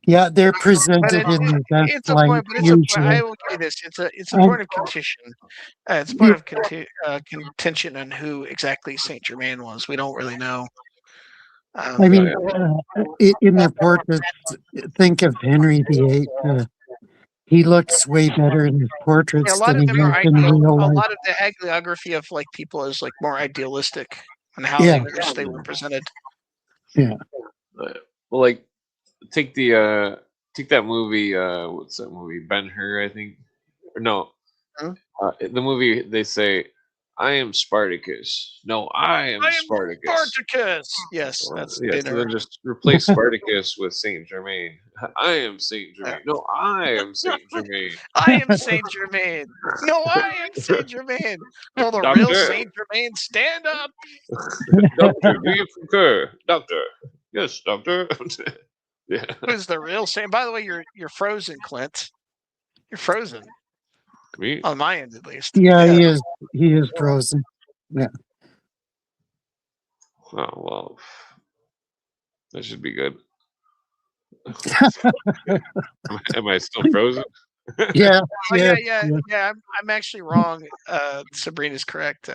yeah. They're But presented in the best it's a light point. But it's a point. usually. I will give you this. It's a Um, point of contention. It's a point of contention on who exactly Saint Germain was. We don't really know. I Oh, mean, yeah. in their portraits, think of Henry VIII. He looks way better in his Yeah, a portraits lot than of he them are does in ideal. real A life. lot of the hagiography of like people is like more idealistic and how Yeah, they wish they were presented. yeah. Well, like take that movie. What's that movie? Ben-Hur, I think. Or no, Hmm? the movie they say, "I am Spartacus." No, I am I am Spartacus. Spartacus. Yes, that's Yeah, so dinner. then just replace Spartacus with Saint Germain. I am Saint Germain. No, I am Saint Germain. I am Saint Germain. No, I am Saint Germain. Will the real Doctor, Saint Germain stand up? doctor, do you concur? Doctor, yes, doctor. Yeah, Who's the real Saint? By the way, you're frozen, Clint. You're frozen me. on my end, at least. Yeah, Yeah. he is. He is frozen. Yeah. Oh well, that should be good. Am I still frozen? Yeah, Oh yeah, yeah. I'm actually wrong. Sabrina's correct.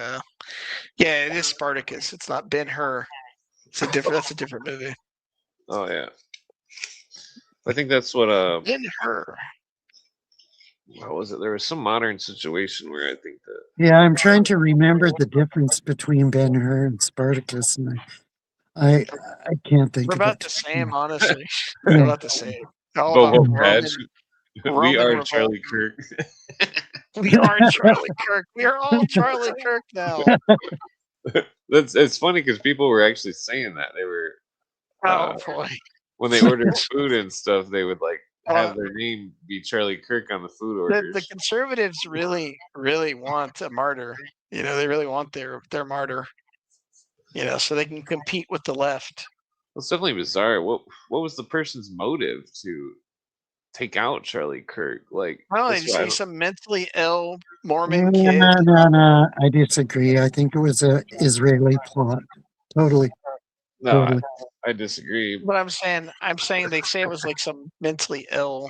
Yeah, it is Spartacus. It's not Ben Hur. It's a different. That's a different movie. Oh yeah, I think that's what. Ben Hur. What was it? There was some modern situation where I think that. yeah. I'm trying to remember the difference between Ben-Hur and Spartacus, and I can't think We're of about it. the same, honestly. We're Yeah. about the same. All Bobo about Patch. We Roman are revolt. Charlie Kirk. We are Charlie Kirk. We are all Charlie Kirk now. It's funny because people were actually saying that they were Oh boy. when they ordered food and stuff, they would like Uh, have their name be Charlie Kirk on the food the orders. conservatives really want a martyr. You know, they really want their martyr. You know, so they can compete with the left. It's definitely bizarre. What was the person's motive to take out Charlie Kirk? Like Well, that's did you why I see don't. some mentally ill Mormon kid? No. I disagree. I think it was a Israeli plot. Totally, No, totally. I disagree. But I'm saying they say it was like some mentally ill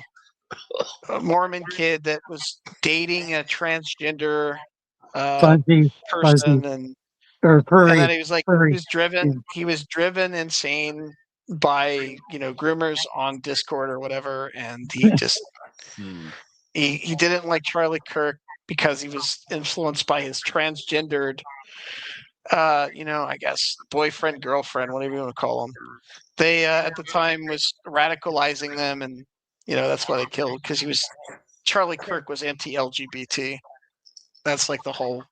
Mormon kid that was dating a transgender Fuzzy, person, or and then furry, he was like furry. Yeah. he was driven insane by groomers on Discord or whatever, and he just Hmm. he didn't like Charlie Kirk because he was influenced by his transgendered I guess boyfriend, girlfriend, whatever you want to call them. They at the time was radicalizing them, and that's why they killed, because Charlie Kirk was anti-LGBT. That's like the whole,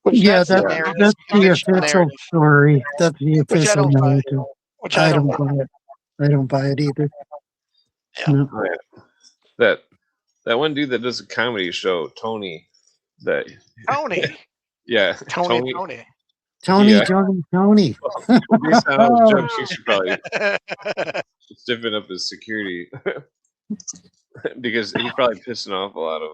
which Yeah, that's the Yeah. narrative, that's the conventional official narrative, story. That's the which I official don't buy. narrative. Which I I don't don't buy. buy it. I don't buy it either. Yeah. No. Oh, yeah. That one dude that does a comedy show, Tony. That Tony, yeah, Tony, Tony. Tony. Tony, Yeah. Tony. Based on those jokes, he should probably stiffen up his security because he's probably pissing off a lot of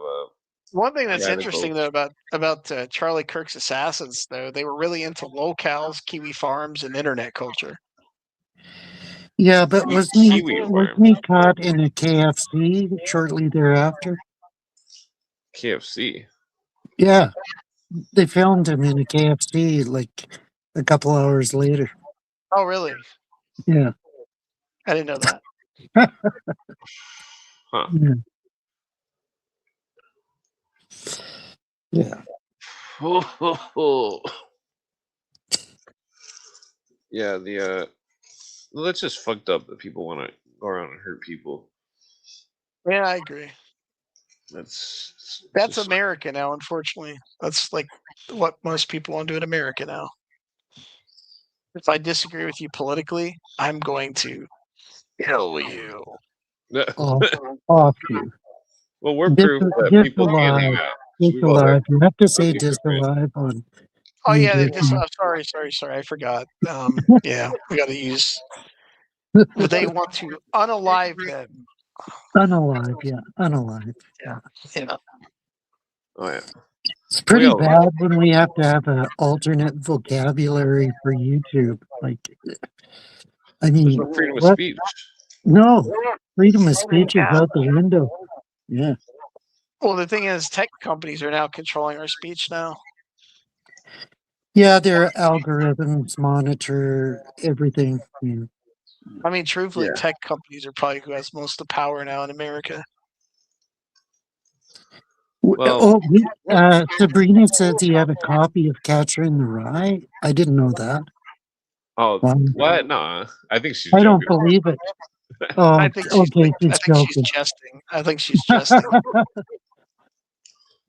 One thing that's radicals. interesting though about Charlie Kirk's assassins, though, they were really into locales, kiwi farms, and internet culture. Yeah, but Kiwi wasn't farm. he caught in a KFC shortly thereafter? KFC. Yeah, they filmed him in a KFC like a couple hours later. Oh, really? Yeah. I didn't know that. Huh. Yeah. Yeah. Yeah, well, that's just fucked up that people want to go around and hurt people. Yeah, I agree. That's That's just, America now, unfortunately. That's like what most people want to do in America now. If I disagree with you politically, I'm going to kill you. Off you. well, we're proof that people can't hang Disalive. out. So we've all got Disalive. You have to say plenty of friends. disalive on Oh yeah, YouTube. sorry, I forgot. Yeah, we got to use. They want to unalive them Unalive, yeah, unalive. Yeah. Oh yeah. It's pretty Well, bad when we have to have an alternate vocabulary for YouTube. Like, I There's mean, no freedom of what? speech. No, freedom of speech is Yeah. out the window. Yeah. Well, the thing is, tech companies are now controlling our speech now. Yeah, their algorithms monitor everything. Yeah. I mean, truthfully, Yeah. tech companies are probably who has most of the power now in America. Well, Sabrina says he had a copy of Catcher in the Rye. I didn't know that. oh, Um, what? No, I think she's I don't joking. believe it. Oh, I think she's okay, she's I think she's joking. jesting. I think she's jesting.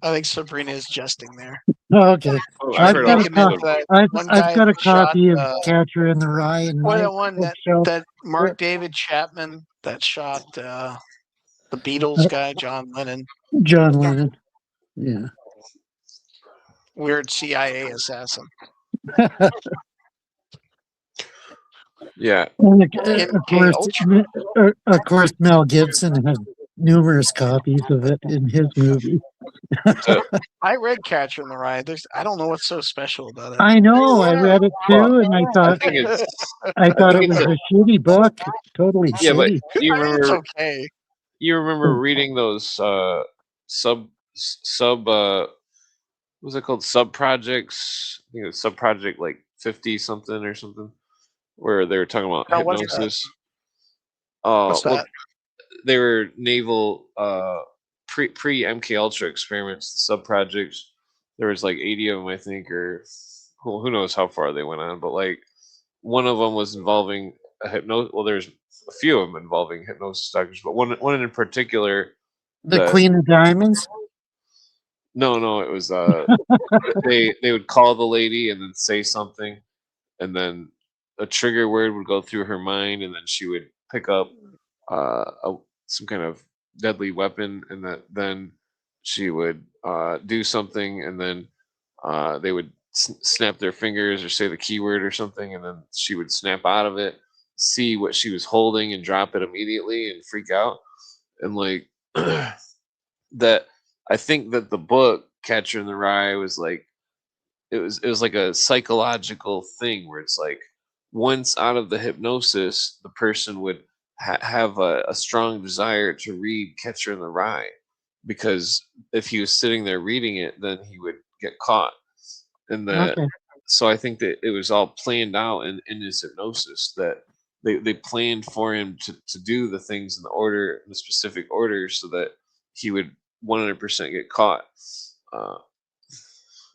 I think Sabrina is jesting there. Okay, Oh, Trying I've to heard make all him into sorts that one I've guy got a that shot. copy of Catcher in the Rye in What my that one bookshelf. that Mark David Chapman that shot the Beatles guy, John Lennon, John Lennon. Yeah. weird CIA assassin. Yeah. And MK Ultra. of course, Mel Gibson had numerous copies of it in his movie. So, I read Catcher in the Rye. I don't know what's so special about it. I know. I read it too, and I I thought think it's. it was a shitty book. Totally Yeah, but shitty. you I mean, it's remember okay. you remember reading those sub what was it called, sub projects? I think it was sub project like 50 something or something, where they were talking about Now, what's that? hypnosis. What's Well, that? they were naval pre MK Ultra experiments, the sub projects. There was like 80 of them, I think, or who knows how far they went on. But like one of them was involving a hypnosis. Well, there's a few of them involving hypnosis doctors, but one in particular The that Queen of Diamonds. no, it was they would call the lady and then say something, and then a trigger word would go through her mind, and then she would pick up some kind of deadly weapon, and then she would do something, and then they would snap their fingers or say the keyword or something, and then she would snap out of it, see what she was holding, and drop it immediately and freak out. And like that, I think that the book Catcher in the Rye was like it was like a psychological thing where it's like once out of the hypnosis, the person would have a strong desire to read Catcher in the Rye, because if he was sitting there reading it, then he would get caught. And that, Okay. so I think that it was all planned out in his hypnosis, that they planned for him to do the things in the order, in the specific order, so that he would 100% get caught.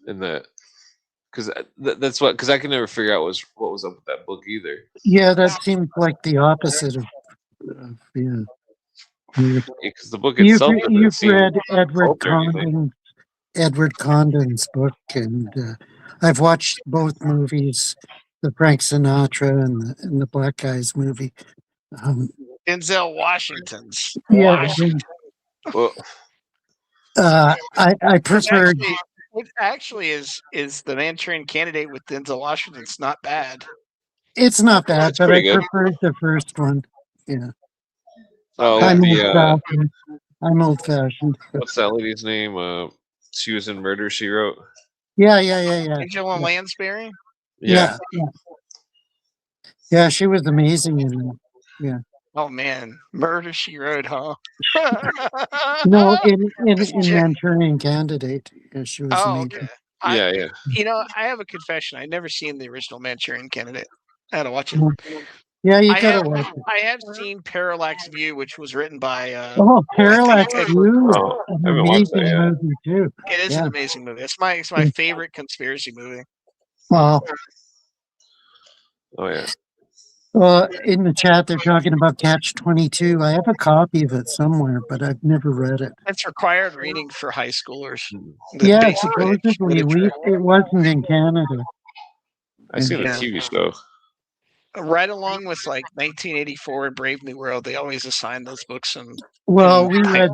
In that, because that's what, because I could never figure out what was up with that book either. Yeah, that seems like the opposite of yeah. Because the book You've itself doesn't you've seem read cult or anything. Edward Condon's book, and I've watched both movies, the Frank Sinatra and the Black Guys movie. Denzel Washington's. Yeah, Washington. Well, I Which preferred. actually is the Manchurian Candidate with Denzel Washington. It's not bad. It's not bad, it's but I pretty good. preferred the first one. Yeah, Oh, bad. I'm old fashioned. what's that lady's name? She was in Murder She Wrote. Yeah. Angela Lansbury. Yeah. Yeah, she was amazing in that. Yeah. Oh man, Murder She Wrote, huh? No, in J- Manchurian Candidate, yeah, she was oh, amazing. okay. Yeah. I have a confession. I'd never seen the original Manchurian Candidate. I had to watch it. Yeah, you I gotta have, watch it. I have seen Parallax View, which was written by. Oh, Parallax I think View, Oh, an I haven't watched that amazing yet. movie too. It is Yeah. an amazing movie. It's my favorite conspiracy movie. Well, Oh yeah. in the chat they're talking about Catch-22. I have a copy of it somewhere, but I've never read it. It's required reading for high schoolers. Hmm. The Yeah, basic supposedly literature. it wasn't in Canada. I seen the Yeah. TV show. Right along with like 1984 and Brave New World, they always assign those books and. Well, we read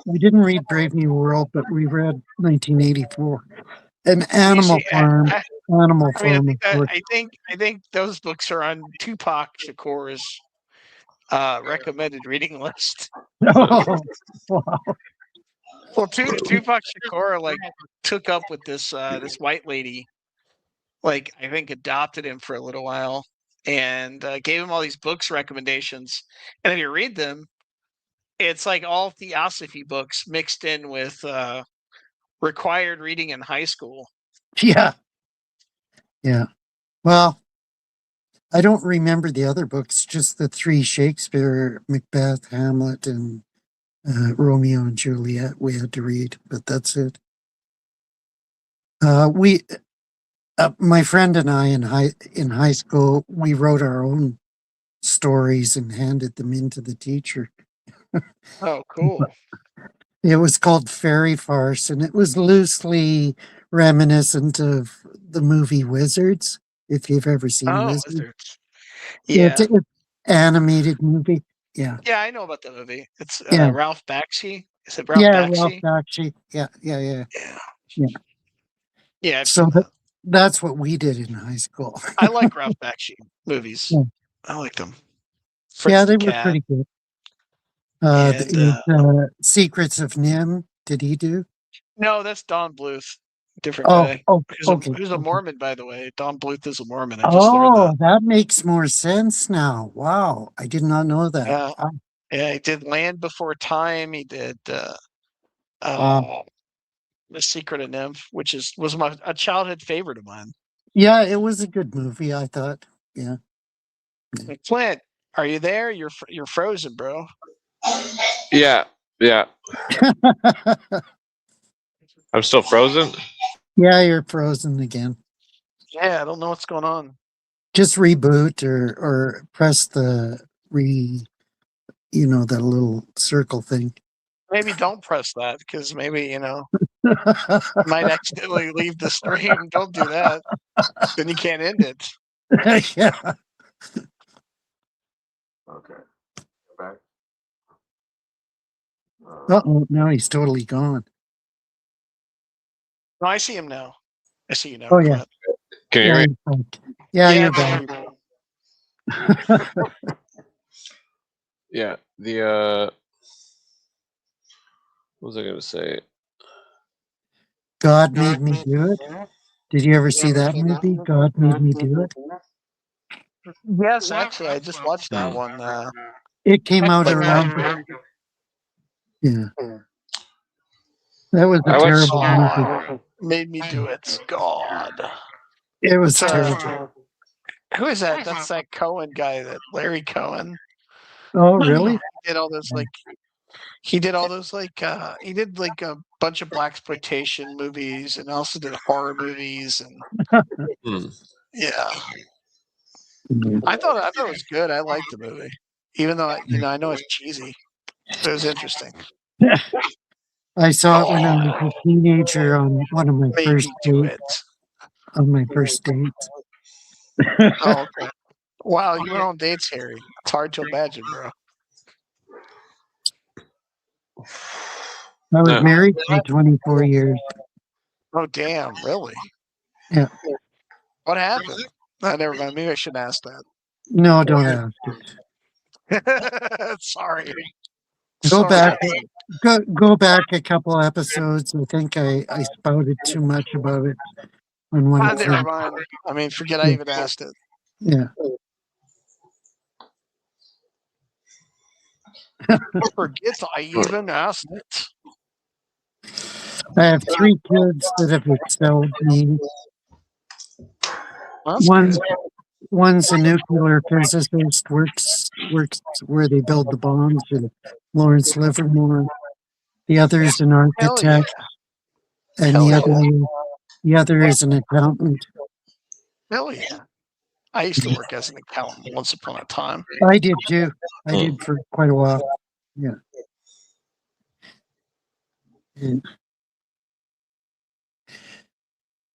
we didn't read Brave New World, but we read 1984. An Animal Farm. Animal I mean, Farm, of course. I think those books are on Tupac Shakur's recommended reading list. Oh, wow. Well, Tupac Shakur like took up with this white lady, like I think adopted him for a little while, and gave him all these books recommendations. And if you read them, it's like all theosophy books mixed in with required reading in high school. Yeah. Yeah. Well, I don't remember the other books, just the three Shakespeare, Macbeth, Hamlet, and Romeo and Juliet we had to read, but that's it. We, my friend and I in high school, we wrote our own stories and handed them in to the teacher. Oh, cool. It was called Fairy Farce, and it was loosely reminiscent of the movie Wizards, if you've ever seen Oh, Wizards. Wizards. Yeah. It's an animated movie. Yeah. Yeah, I know about the movie. It's Yeah. Ralph Bakshi. Is it Ralph Yeah, Ralph Bakshi? Bakshi. Yeah. Yeah. Yeah. Yeah, I've So seen that. that's what we did in high school. I like Ralph Bakshi movies. Yeah. I like them. Yeah, Fritz they the were Cat. pretty good. And Secrets of Nim, did he do? no, that's Don Bluth. Different Oh, guy. okay. Who's a Okay. Mormon, by the way. Don Bluth is a Mormon. I just learned that. Oh, that makes more sense now. Wow, I did not know that. Yeah. Wow. Yeah, he did Land Before Time. He did Wow. The Secret of Nymph, which was a childhood favorite of mine. Yeah, it was a good movie, I thought. Yeah. Like, Clint, are you there? You're frozen, bro. Yeah. I'm still frozen. Yeah, you're frozen again. Yeah, I don't know what's going on. Just reboot or press the that little circle thing. Maybe don't press that because maybe, might accidentally leave the stream. Don't do that. Then you can't end it. Yeah. Okay. Back. Uh-oh, now he's totally gone. No, I see him now. I see you now. Oh, yeah. Can you Yeah, hear me? you're back. Yeah, you're back. Yeah. The what was I gonna say? God Made Me Do It. Did you ever see that movie? God Made Me Do It. Yes, actually, I just watched that one. It came out Like around. Yeah. That was a I watched- terrible movie. God made me do it. God. It was It's, terrible. Who is that? That's that Cohen guy, that Larry Cohen. Oh, really? He did all those he did all those he did like a bunch of blaxploitation movies and also did horror movies and yeah. I thought it was good. I liked the movie, even though I know it's cheesy. But it was interesting. I saw it when I was a teenager on one of my Made first me do dates. it. On my first dates. Oh, okay. Wow, you went on dates, Harry. It's hard to imagine, bro. I was married for 24 years. Oh, damn, really? Yeah. What happened? Never mind. Maybe I shouldn't ask No, don't ask it. that. Sorry. Go Sorry. back. Go back a couple episodes. I think I spouted too much about it on one of Never them. mind. I mean, forget I even asked it. Yeah. Forget I even asked it. I have 3 kids that have excelled me. That's One's good. one's a nuclear physicist, works where they build the bombs in Lawrence Livermore. The other is an Hell yeah. architect, and Hell the other is an accountant. Hell yeah. I used to work as an accountant once upon a time. I did too. I did for quite a while. Yeah.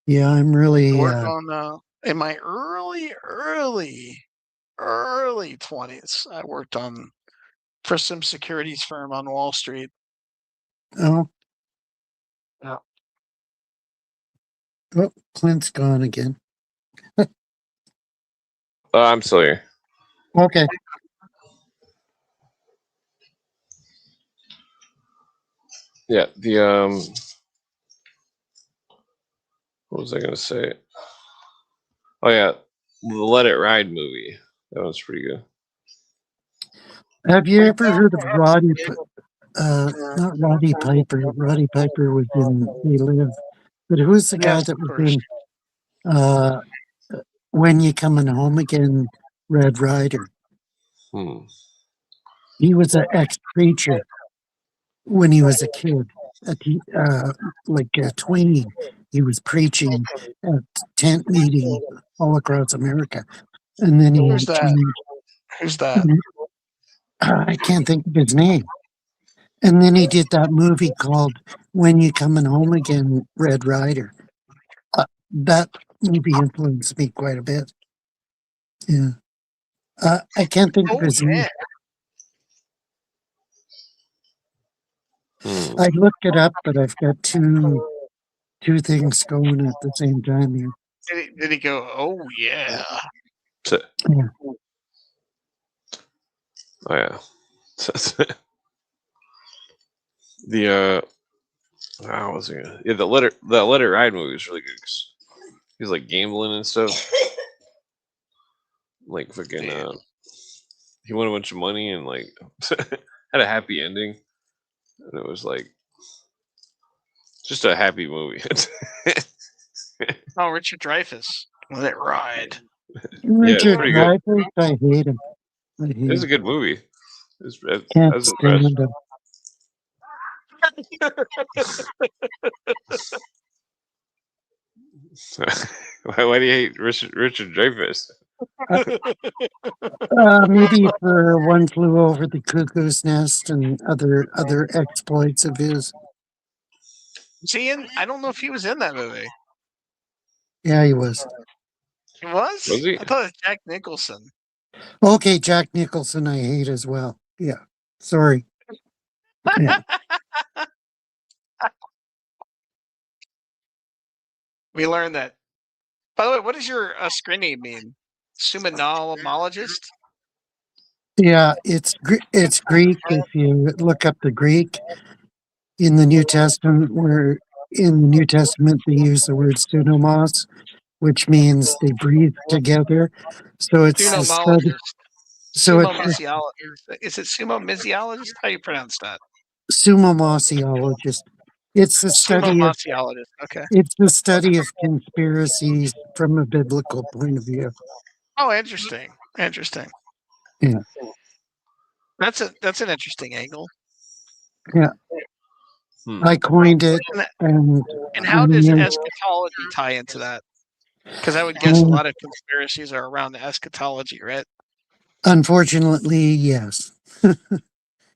Yeah, I'm really. I worked on in my early 20s. I worked for some securities firm on Wall Street. Oh. Yeah. Oh, Clint's gone again. I'm still here. Okay. Yeah, the what was I gonna say? Oh yeah, the Let It Ride movie. That was pretty good. Have you ever heard of not Roddy Piper? Roddy Piper was in They Live, but who's the guy Yes, that of was course. in uh, When You Coming Home Again? Red Rider. Hmm. He was an ex-preacher when he was a kid, like 20. He was preaching at tent meetings all across America, and then Who's he that? changed. Who's that? I can't think of his name. And then he did that movie called When You Coming Home Again, Red Rider. That movie influenced me quite a bit. Yeah. I can't think of Oh his name. yeah. Hmm. I looked it up, but I've got two things going at the same time here. Did he go? Oh yeah. So, Yeah. oh yeah. The how was it? Yeah, the Let It Ride movie was really good. 'Cause he was like gambling and stuff. Like fucking Yeah. he won a bunch of money and like had a happy ending. And it was like just a happy movie. Oh, Richard Dreyfuss. Let it ride. Yeah, it's Richard pretty good. Dreyfuss, I hate him. I hate It was a him. good movie. I Can't was impressed. stand him. Why do you hate Richard Dreyfuss? Maybe for One Flew Over the Cuckoo's Nest and other exploits of his. See, I don't know if he was in that movie. Yeah, he was. He was? Was he? I thought it was Jack Nicholson. Okay, Jack Nicholson I hate as well. Yeah. Sorry. Yeah. We learned that. By the way, what does your screen name mean? Sumanologist? Yeah, it's Greek. If you look up the Greek in the New Testament, where in the New Testament they use the word pseudomos, which means they breathe together. So it's the study. Sunomologist. So it's the Sumomysiologist. Is it sumomysiologist? How do you pronounce that? sumomosiologist. It's the study of Sumomysiologist. Okay. it's the study of conspiracies from a biblical point of view. Oh, interesting. Interesting. Yeah, That's an interesting angle. yeah. Hmm. I coined it, And, and and I how does mean, eschatology tie into that? Because I would guess a lot of conspiracies are around the eschatology, right? unfortunately, yes.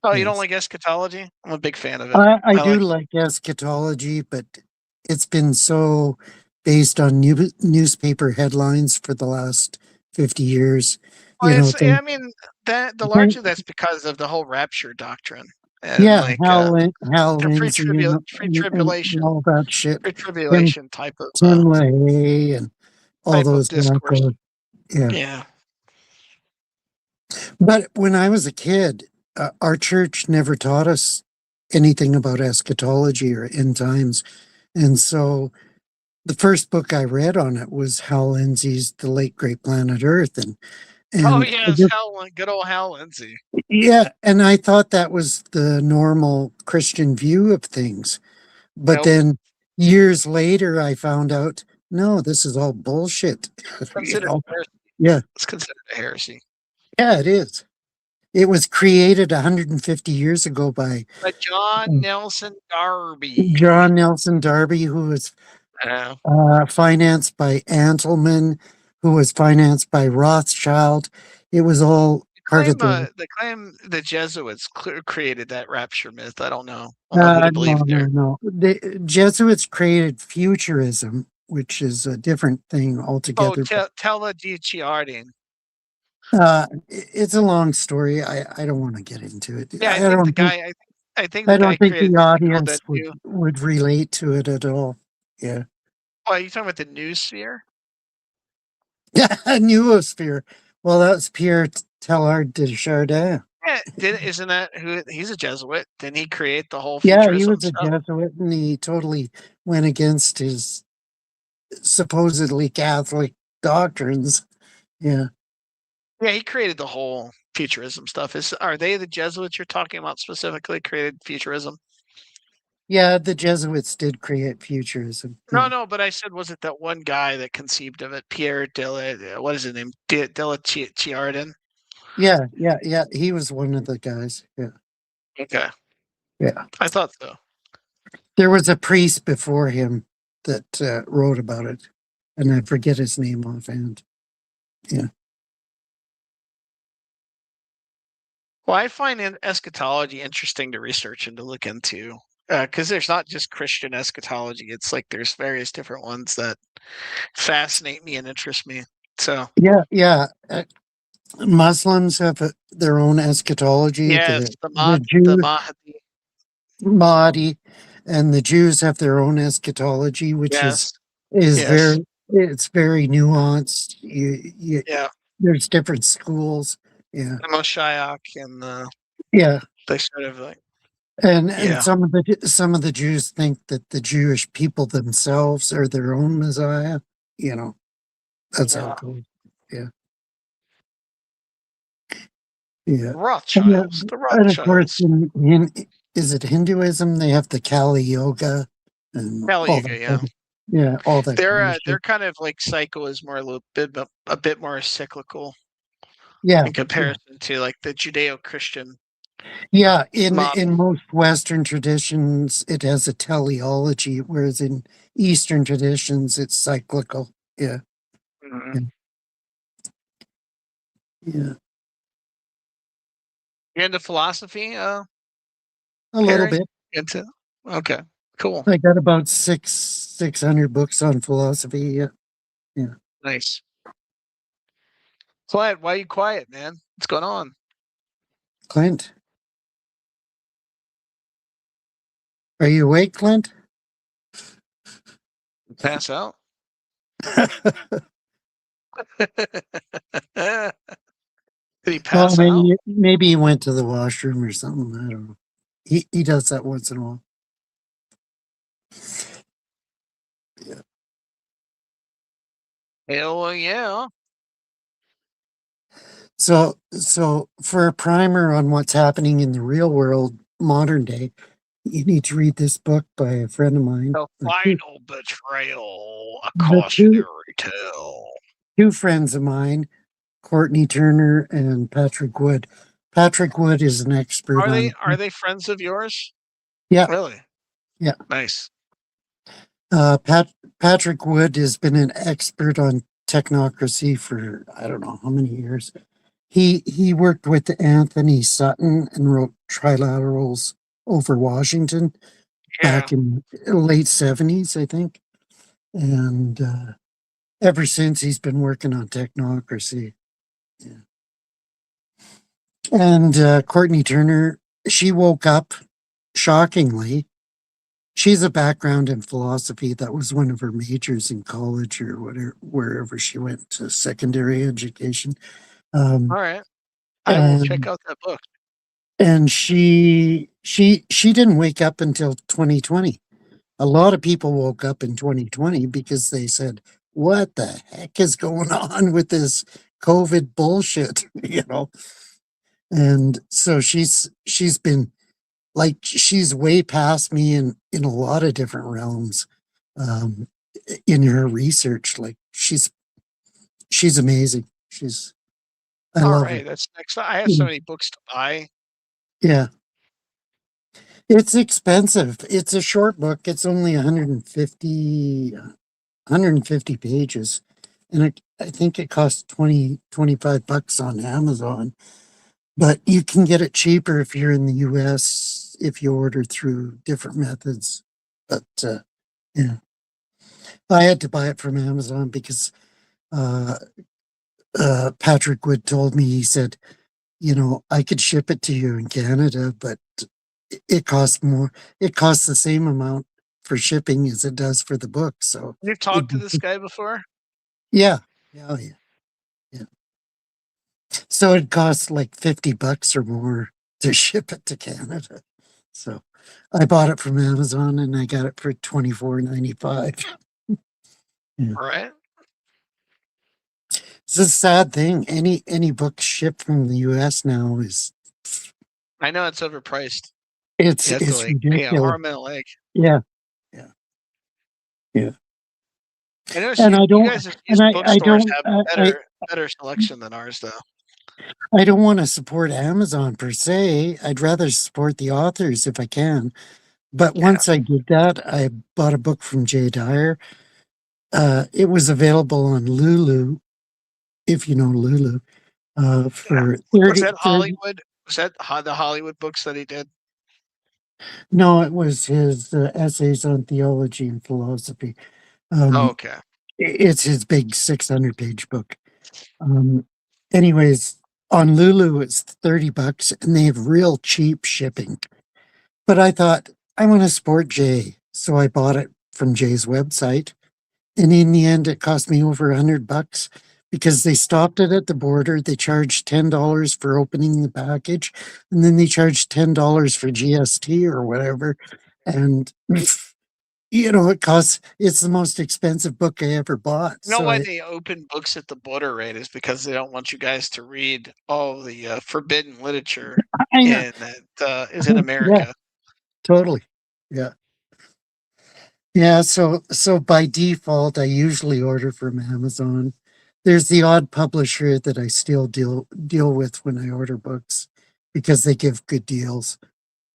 Oh, you don't Yes. like eschatology? I'm a big fan of it. I I do like. like eschatology, but it's been so based on newspaper headlines for the last 50 years. Well, You know, I mean that the think, largely that's because of the whole rapture doctrine and yeah, like Hal the Lindsey free and tribulation, all that shit. free Tim, tribulation Tim LaHaye and all type of those discourse. wackos. Yeah. Yeah. But when I was a kid, our church never taught us anything about eschatology or end times. And so the first book I read on it was Hal Lindsey's The Late Great Planet Earth. Oh And I yes, just, Good old Hal Lindsey. yeah, and I thought that was the normal Christian view of things. But Nope. then years later, I found out, no, this is all bullshit. You Considered know? heresy. Yeah, It's considered a heresy. yeah, it is. It was created 150 years ago by But John Nelson Darby. John Nelson Darby, who was Uh, financed by Antelman, who was financed by Rothschild. It was all part of the. they claim the Jesuits created that rapture myth. I don't know. I don't know who to believe there. No. The Jesuits created futurism, which is a different thing Oh, altogether. Tella di Ciardine. It's a long story. I don't want to get into it. Yeah, I think the guy. I think the I guy don't think created the something called audience that new. would relate to it at all. Yeah. Oh, are you talking about the news sphere? Yeah, Noosphere. Well, that's Pierre Teilhard de Chardin. Yeah, isn't that who he's a Jesuit? Didn't he create the whole Yeah, he futurism was a stuff? Jesuit, and he totally went against his supposedly Catholic doctrines. Yeah. Yeah, he created the whole futurism stuff. Are they the Jesuits you're talking about specifically created futurism? Yeah, the Jesuits did create futurism. No, Yeah. no, but I said, was it that one guy that conceived of it, Pierre Dilla? What is his name? Dilla Chiardin. Yeah. He was one of the guys. Yeah. Okay, Yeah. I thought so. There was a priest before him that wrote about it, and I forget his name offhand. Yeah. Well, I find eschatology interesting to research and to look into because there's not just Christian eschatology. It's like there's various different ones that fascinate me and interest me. So Yeah. Muslims have their own eschatology. yes, The the Jews, Mahdi. Mahdi, and the Jews have their own eschatology, which Yes, is yes, very nuanced. yeah. There's different schools. Yeah, The Moshiach and yeah, they sort of like and yeah, some of the Jews think that the Jewish people themselves are their own Messiah. You know, that's how yeah. it goes. Yeah, yeah. Yeah, Rothschilds, the and of course, Rothschilds. is it Hinduism? They have the Kali Yoga and Kali all Yuga, that. yeah. Yeah, all that kind of Their shit. kind of like cycle is more a bit more cyclical Yeah, in comparison to like the Judeo-Christian yeah. In model. most Western traditions, it has a teleology, whereas in Eastern traditions, it's cyclical. Yeah, Mhm. yeah, yeah. You're into philosophy, A little Harry? bit. Into okay, cool, I got about 600 books on philosophy. Yeah, yeah. nice. Clint, why are you quiet, man? What's going on? Clint, are you awake, Clint? Pass out? Did he Well, pass out? maybe he went to the washroom or something. I don't know. He does that once in a while. Yeah. Hell yeah. So for a primer on what's happening in the real world, modern day, you need to read this book by a friend of mine. The Or final betrayal, a the two cautionary tale. two friends of mine, Courtney Turner and Patrick Wood. Patrick Wood is an expert on. Are they friends of yours? Yeah, Really? yeah. Nice. Patrick Wood has been an expert on technocracy for I don't know how many years. He worked with Anthony Sutton and wrote Trilaterals over Washington Yeah. back in the late 70s, I think. And ever since he's been working on technocracy. Yeah. And Courtney Turner, she woke up shockingly. She's a background in philosophy. That was one of her majors in college or whatever, wherever she went to secondary education. All Um, right. I will check and out that book. and she didn't wake up until 2020. A lot of people woke up in 2020 because they said, "What the heck is going on with this COVID bullshit?" You know. And so she's been like she's way past me in a lot of different realms um in her research. Like she's amazing. I All love her. right. That's next. I have so Mm. many books to buy. Yeah. It's expensive. It's a short book. It's only 150 pages. And I think it costs 25 bucks on Amazon. But you can get it cheaper if you're in the US if you order through different methods. But yeah, I had to buy it from Amazon because uh, Patrick Wood told me, he said, I could ship it to you in Canada, but it costs more. It costs the same amount for shipping as it does for the book. So You've it'd talked to be, this guy before? yeah, yeah, oh, yeah, yeah. So it costs like $50 or more to ship it to Canada. So I bought it from Amazon and I got it for $24.95. Yeah. Right? It's a sad thing. Any book shipped from the US now is I know it's overpriced. it's You have to it's like pay a ridiculous. arm and a leg. Yeah. Yeah. Yeah. I noticed And you guys' and used I bookstores don't have better selection than ours, though. I don't want to support Amazon per se. I'd rather support the authors if I can. But Yeah. once I did that, I bought a book from Jay Dyer. It was available on Lulu, if you know Lulu, for Was 30, that 30. Hollywood? Was that the Hollywood books that he did? No, it was his essays on theology and philosophy. Oh, okay. It's his big 600-page book. Um, anyways, on Lulu, it's $30 and they have real cheap shipping. But I thought, I want to support Jay. So I bought it from Jay's website. And in the end, it cost me over $100 because they stopped it at the border. They charged $10 for opening the package, and then they charged $10 for GST or whatever. And it's the most expensive book I ever bought. You know So why they open books at the border rate is because they don't want you guys to read all the forbidden literature I know. that is in Yeah, America. totally. Yeah. Yeah, so by default, I usually order from Amazon. There's the odd publisher that I still deal with when I order books because they give good deals.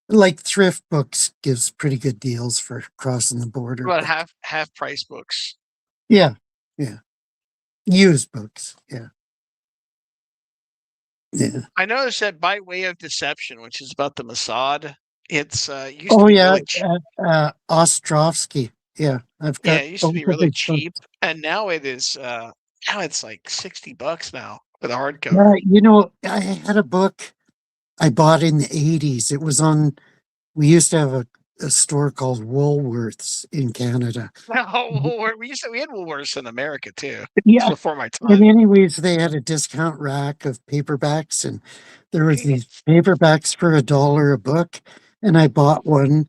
Like Thrift Books gives pretty good deals for crossing the border. About But half price books. yeah, used books. Yeah. I noticed that by way of deception, which is about the Mossad, it's used to Oh be yeah, really cheap. Ostrovsky. Yeah, I've Yeah, got it used to both be of really his books. cheap, and now it's like $60 now for the Yeah, hardcover. I had a book I bought in the 80s. It was on, we used to have a store called Woolworths in Canada. No, we had Woolworths in America too. It's Yeah. before my And time. anyways, they had a discount rack of paperbacks, and there was these paperbacks for $1 a book. And I bought one.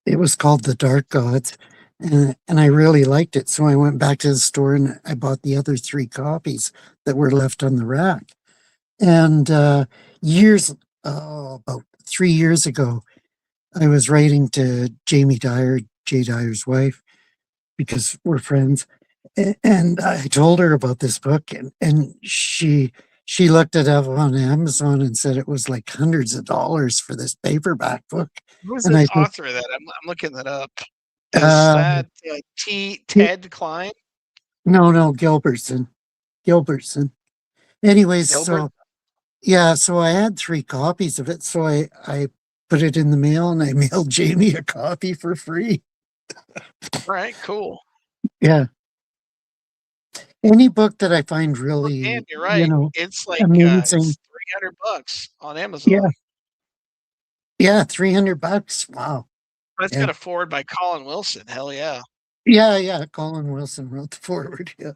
It was called The Dark Gods. And I really liked it. So I went back to the store and I bought the other 3 copies that were left on the rack. And about 3 years ago, I was writing to Jamie Dyer, Jay Dyer's wife, because we're friends. And I told her about this book, and she looked it up on Amazon and said it was like hundreds of dollars for this paperback book. Who's And the I said, author of that? I'm looking that up. Is uh, that Ted Klein? no, Gilbertson. Anyways, Gilbert? so I had 3 copies of it. So I put it in the mail and I mailed Jamie a copy for free. Right, cool. Yeah. Any book that I find really, Dan, you're right. It's like amazing. it's $300 on Yeah. Amazon. Yeah, $300. Wow. That's Yeah. got a forward by Colin Wilson. Hell yeah. Yeah. Colin Wilson wrote the forward. Yeah.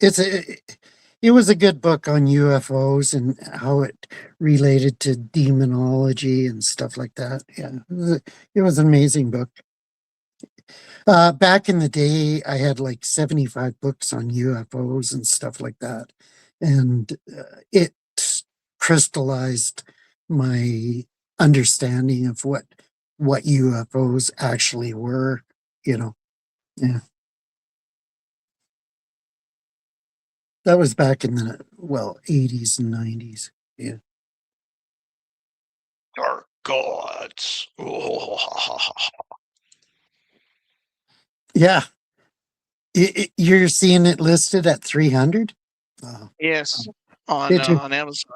It was a good book on UFOs and how it related to demonology and stuff like that. Yeah. It was an amazing book. Back in the day, I had like 75 books on UFOs and stuff like that. And it crystallized my understanding of what UFOs actually were, you know. Yeah. That was back in the 80s and 90s. Yeah. Dark gods. Oh. Yeah. You're seeing it listed at 300? Wow. Yes, It just, on Amazon.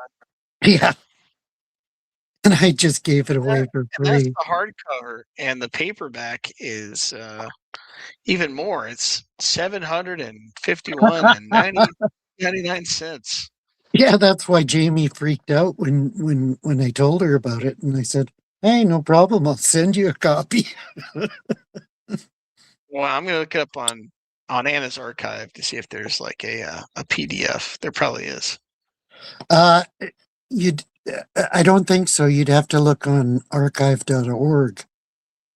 yeah. And I just gave it away for And that's free. the hardcover, and the paperback is even more. It's 751 and 99 cents. Yeah, that's why Jamie freaked out when I told her about it, and I said, "Hey, no problem. I'll send you a copy." Well, I'm gonna look it up on Anna's archive to see if there's like a PDF. There probably is. Uh, you'd. I don't think so. You'd have to look on archive.org.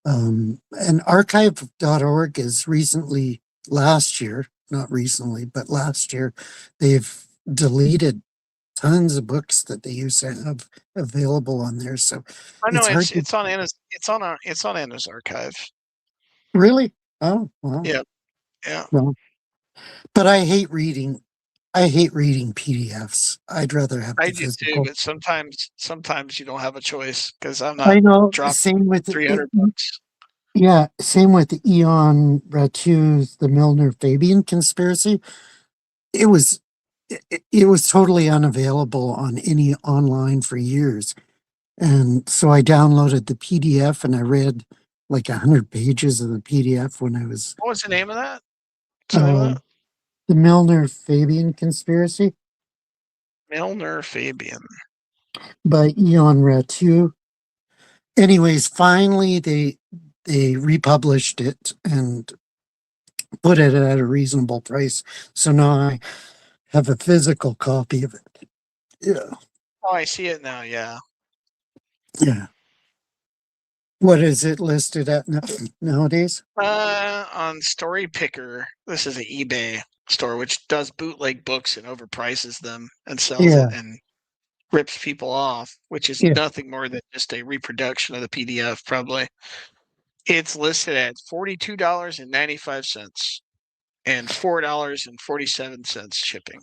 And archive.org is recently, last year, not recently, but last year, they've deleted tons of books that they used to have available on there. So I know it's hard to it's on Anna's it's on Anna's archive. really. Oh, well, Yeah, yeah. well, but I hate reading. I hate reading PDFs. I'd rather have I the do too, physical. but sometimes you don't have a choice because I'm I not know. dropping Same with 300 bucks. yeah. Same with the Eon Ratu's the Milner Fabian conspiracy. It was it was totally unavailable on any online for years, and so I downloaded the PDF and I read like 100 pages of the PDF when I was What was the name of that? What's the name of uh, that? the Milner Fabian conspiracy Milner Fabian. by Eon Ratu. Anyways, finally they republished it and put it at a reasonable price. So now I have a physical copy of it. Yeah. Oh, I see it now. Yeah. Yeah. What is it listed at nowadays? On Story Picker, this is an eBay store which does bootleg books and overprices them and sells Yeah. it and rips people off, which is Yeah. nothing more than just a reproduction of the PDF, probably. It's listed at $42.95 and $4.47 shipping.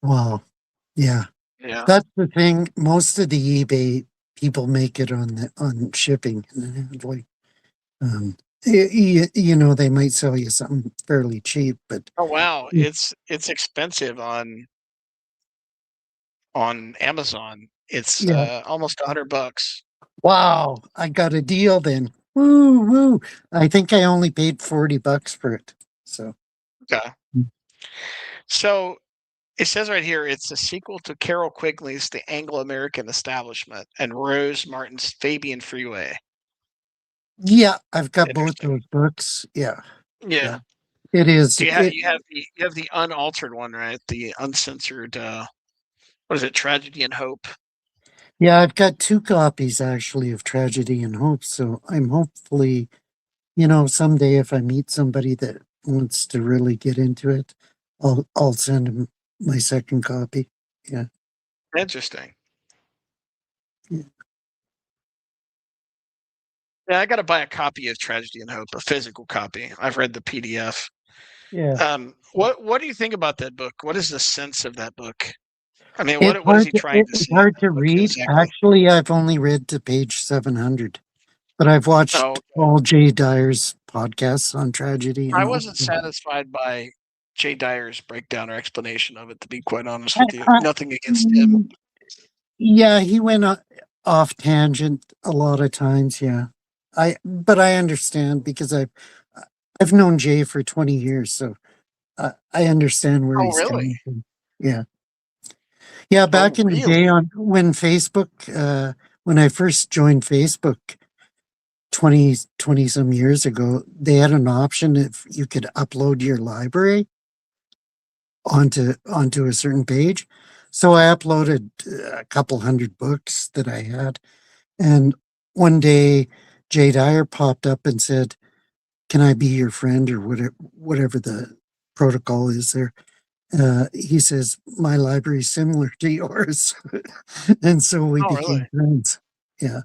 Wow. Yeah. Yeah. That's the thing. Most of the eBay people make it on shipping. Like, you know, they might sell you something fairly cheap, but Oh wow, it's expensive on Amazon. It's yeah. almost $100. Wow, I got a deal then. Woo woo. I think I only paid $40 for it. So Okay. So it says right here it's a sequel to Carol Quigley's The Anglo-American Establishment and Rose Martin's Fabian Freeway. yeah, I've got both Interesting. those books. Yeah. Yeah. It is. So you have the unaltered one, right? The uncensored what is it? Tragedy and Hope. Yeah, I've got two copies actually of Tragedy and Hope. So I'm hopefully, someday if I meet somebody that wants to really get into it, I'll send them my second copy. Yeah. Interesting. Yeah. Yeah, I got to buy a copy of Tragedy and Hope, a physical copy. I've read the PDF. Yeah. What do you think about that book? What is the sense of that book? I mean, It's what is hard he to, trying to it's say in hard that to book read. exactly? Actually, I've only read to page 700, but I've Oh, watched all Jay Dyer's podcasts on tragedy and I hope. wasn't satisfied by Jay Dyer's breakdown or explanation of it, to be quite honest I, with you. I, Nothing against him. mm, yeah, he went off tangent a lot of times. Yeah, but I understand because I've known Jay for 20 years, so I understand where Oh, he's really? coming from. Yeah, yeah. Back Oh, in the really? day, on when Facebook, when I first joined Facebook 20 some years ago, they had an option if you could upload your library onto a certain page. So I uploaded a couple hundred books that I had. And one day, Jay Dyer popped up and said, "Can I be your friend?" or whatever the protocol is there. He says, "My library is similar to yours." And so we Oh, really? became friends. Yeah.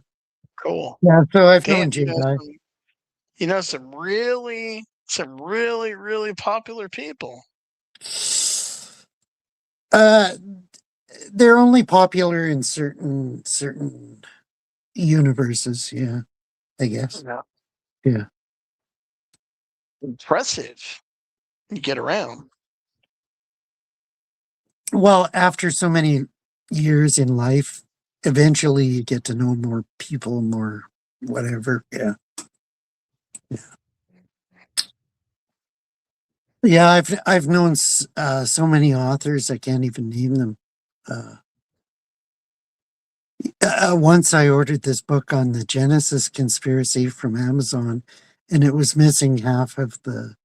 Cool. Yeah. So I've Damn, known Jay Dyer. some really, really popular people. Uh, they're only popular in certain universes. Yeah, I guess. Yeah. Yeah. Impressive. You get around. Well, after so many years in life, eventually you get to know more people, more whatever. Yeah. Yeah, I've known so many authors I can't even name them. Uh, Once I ordered this book on the Genesis conspiracy from Amazon, and it was missing half of the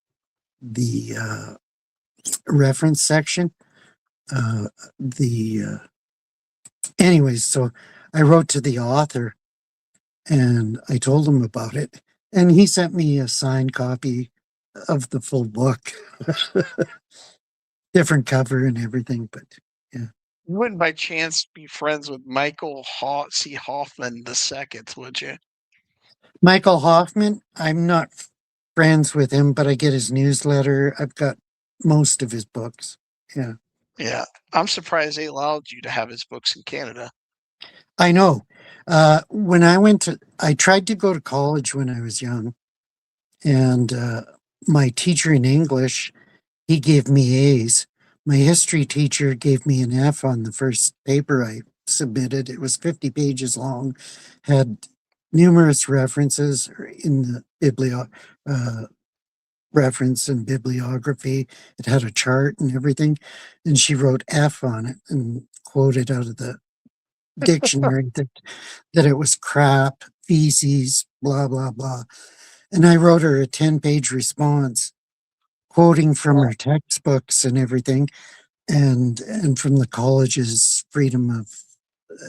reference section. Anyways, so I wrote to the author and I told him about it, and he sent me a signed copy of the full book, different cover and everything. But yeah, You wouldn't by chance be friends with Michael C. Hoffman II, would you? Michael Hoffman. I'm not friends with him, but I get his newsletter. I've got most of his books. Yeah, Yeah. I'm surprised they allowed you to have his books in Canada. I know. When I tried to go to college when I was young, and my teacher in English, he gave me A's. My history teacher gave me an F on the first paper I submitted. It was 50 pages long, had numerous references in the reference and bibliography. It had a chart and everything, and she wrote F on it and quoted out of the dictionary that it was crap, feces, blah blah blah. And I wrote her a 10-page response quoting from her textbooks and everything, and from the college's freedom of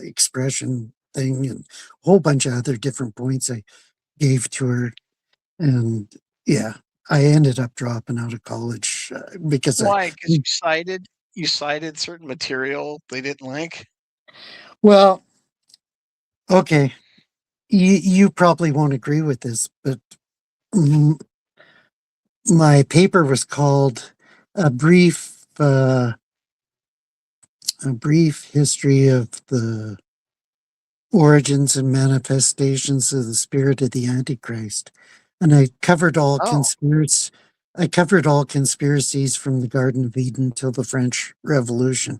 expression thing, and a whole bunch of other different points I gave to her. And yeah, I ended up dropping out of college because Why? Because you cited certain material they didn't like. well, okay, you probably won't agree with this, but mm, my paper was called a brief history of the origins and manifestations of the spirit of the Antichrist. And I covered all Oh, conspiracies from the Garden of Eden till the French Revolution.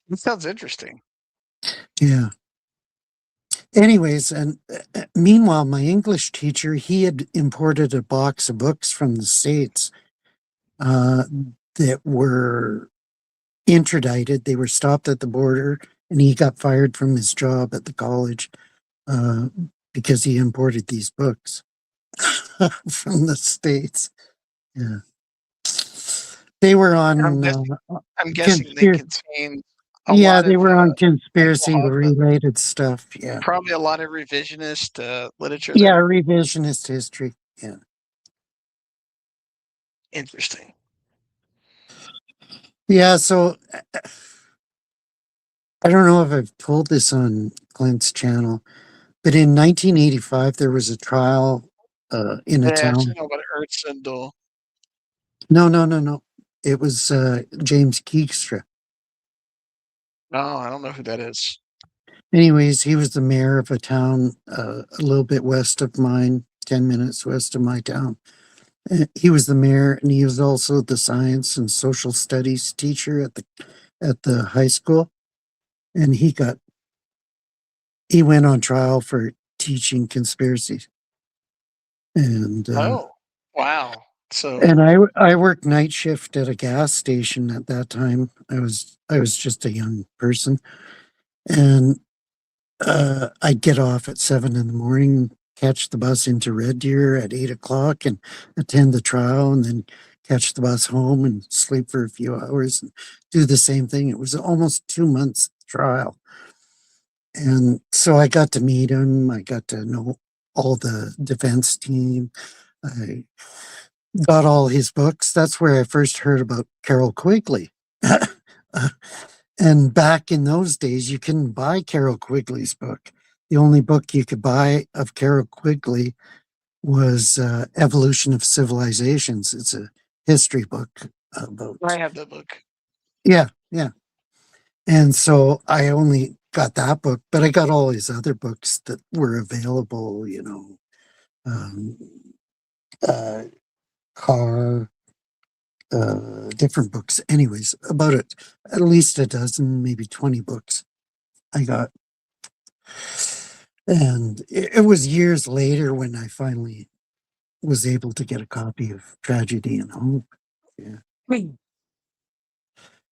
that sounds interesting. Yeah. Anyways, and meanwhile, my English teacher, he had imported a box of books from the States uh, that were interdicted. They were stopped at the border, and he got fired from his job at the college uh, because he imported these books from the States. Yeah. They were I'm on guessing, I'm guessing they conspiracy. contain a Yeah, lot they of were on Michael conspiracy Hoffman, related stuff. Yeah. probably a lot of revisionist literature Yeah, there. revisionist history. Yeah. Interesting. Yeah, so I don't know if I've told this on Clint's channel, but in 1985 there was a trial in a Yeah, I town. know about Ertzendel. No. It was James Keekstra. No, I don't know who that is. Anyways, he was the mayor of a town a little bit west of mine, 10 minutes west of my town. He was the mayor, and he was also the science and social studies teacher at the high school. And he went on trial for teaching conspiracies. And Oh, wow. So, and I worked night shift at a gas station at that time. I was just a young person, and I'd get off at 7 in the morning, catch the bus into Red Deer at 8 o'clock, and attend the trial, and then catch the bus home and sleep for a few hours and do the same thing. It was almost 2 months trial, and so I got to meet him. I got to know all the defense team. I got all his books. That's where I first heard about Carol Quigley. And back in those days, you couldn't buy Carol Quigley's book. The only book you could buy of Carol Quigley was Evolution of Civilizations. It's a history book about. I have the book. Yeah, yeah. And so I only got that book, but I got all his other books that were available, um, uh, Carr, different books. Anyways, about it, at least a dozen, maybe 20 books I got. And it was years later when I finally was able to get a copy of Tragedy and Hope. Yeah.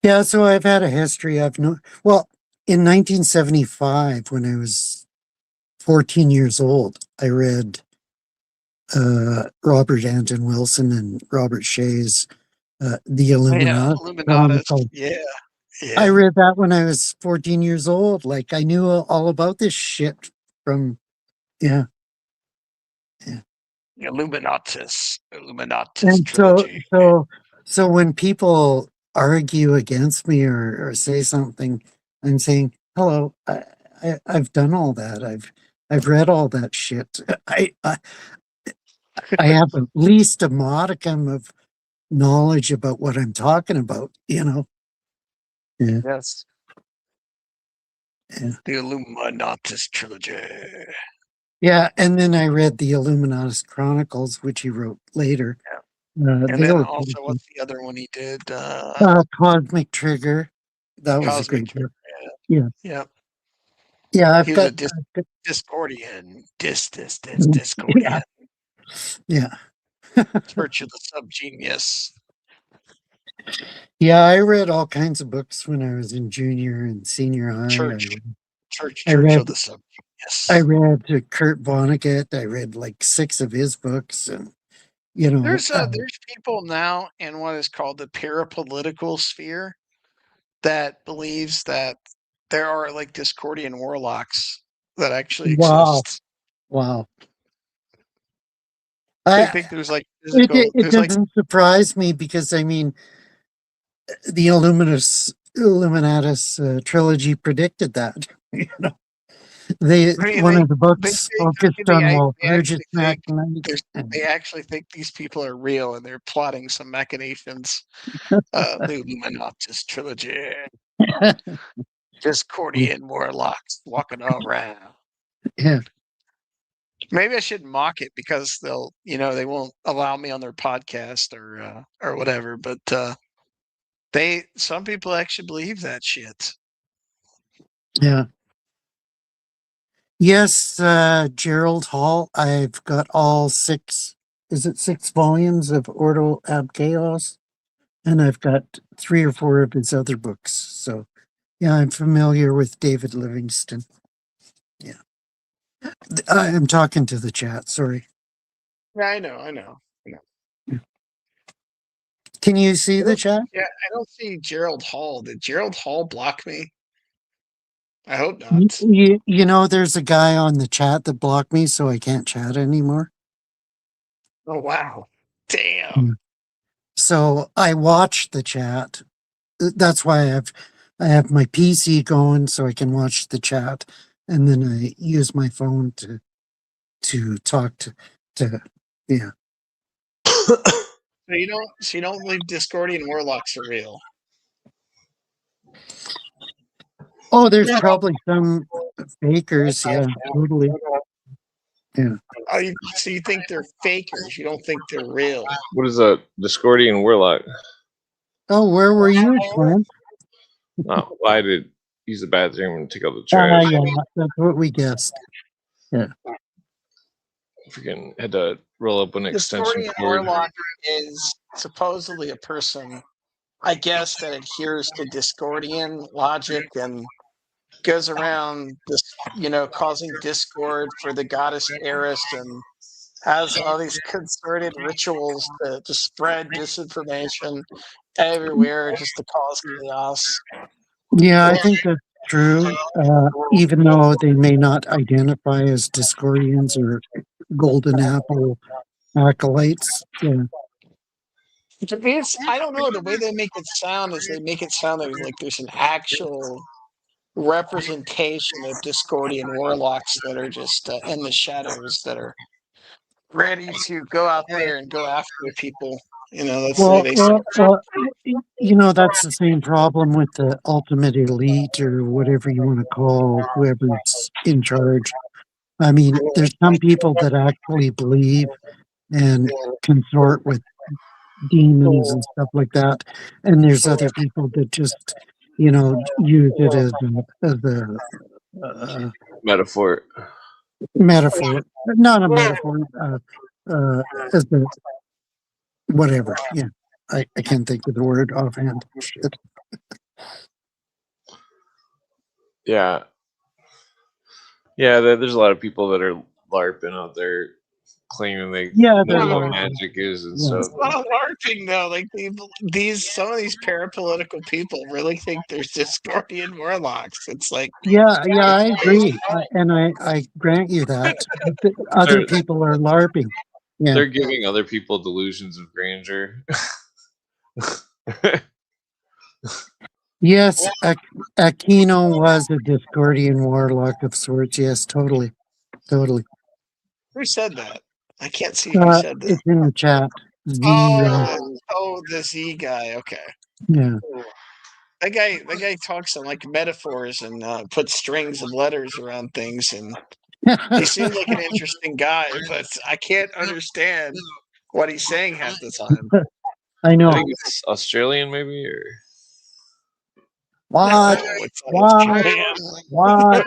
Yeah, so I've had a history. Well, in 1975, when I was 14 years old, I read Robert Anton Wilson and Robert Shea's the Illuminati. Illuminatus. Yeah. I Yeah. read that when I was 14 years old. Like I knew all about this shit from, yeah. Illuminatus And trilogy. so when people argue against me or say something, I'm saying, hello, I've done all that. I've read all that shit. I have at least a modicum of knowledge about what I'm talking about, you know? Yeah. Yes. Yeah. The Illuminatus trilogy. Yeah, and then I read the Illuminatus Chronicles, which he wrote later. And They then were also, what's the other one he did? Cosmic Trigger. That was a Cosmic great Trigger. book. Yeah, Yeah. yeah. I've He was a got. Discordian. Yeah, Discordian. yeah, Church of the Subgenius. yeah. I read all kinds of books when I was in junior and senior high. Church I of read. the Subgenius. I read Kurt Vonnegut. I read like 6 of his books, and you know, There's people now in what is called the parapolitical sphere that believes that there are like Discordian warlocks that actually wow, exist. wow. They I think there's like physical. it There's like doesn't surprise me because I mean the Illuminatus trilogy predicted that. You know, I mean, one of the they books think focused on they Walpurgis actually think Machinites. there's they actually think these people are real and they're plotting some machinations. The Illuminatus trilogy, Discordian warlocks walking around. Yeah, Maybe I shouldn't mock it because they won't allow me on their podcast or whatever. But some people actually believe that shit. yeah. Yes, Gerald Hall. I've got all 6. Is it 6 volumes of Ordo Ab Chaos? And I've got 3 or 4 of his other books. So, yeah, I'm familiar with David Livingston. Yeah. I'm talking to the chat. Sorry. Yeah, I know. Can you see the chat? Yeah, I don't see Gerald Hall. Did Gerald Hall block me? I hope not. You know, there's a guy on the chat that blocked me, so I can't chat anymore. Oh wow, damn. So I watch the chat. That's why I have my PC going so I can watch the chat, and then I use my phone to talk to yeah. So you don't believe Discordian warlocks are real? Oh, there's probably some fakers. Yeah, totally. Yeah. Oh, so you think they're fakers? You don't think they're real? What is a Discordian warlock? Oh, where were you, Clint? Oh, well, I did use the bathroom and take out the trash. Yeah, that's what we guessed. Yeah. Freaking had to roll up an extension Discordian cord. warlock is supposedly a person, I guess, that adheres to Discordian logic and goes around causing discord for the goddess Eris and has all these concerted rituals to spread disinformation everywhere just to cause chaos. Yeah, I think that's true. Even though they may not identify as Discordians or Golden Apple acolytes. Yeah. I don't know. The way they make it sound is they make it sound like there's an actual representation of Discordian warlocks that are just in the shadows that are ready to go out there and go after people. That's the way they say. You know, that's the same problem with the ultimate elite or whatever you want to call whoever's in charge. I mean, there's some people that actually believe and consort with demons and stuff like that, and there's other people that just, use it as a Metaphor. metaphor, not a metaphor, as a whatever. Yeah, I can't think of the word offhand. Shit. Yeah. Yeah, there's a lot of people that are LARPing out there claiming they Yeah, they're know what LARPing. magic is and Yeah. stuff. It's not LARPing though. Like some of these parapolitical people really think there's Discordian warlocks. It's like Yeah, I agree, and I grant you that. But other They're- people are LARPing. Yeah, They're giving other people delusions of grandeur. yes, Aquino was a Discordian warlock of sorts. Yes, totally. who said that? I can't see who said that. It's in the chat. The Z guy. Okay. Yeah. That guy talks in like metaphors and puts strings of letters around things, and he seems like an interesting guy, but I can't understand what he's saying half the time. I know. I think it's Australian, maybe, or What? No, it's not What? Australian. What?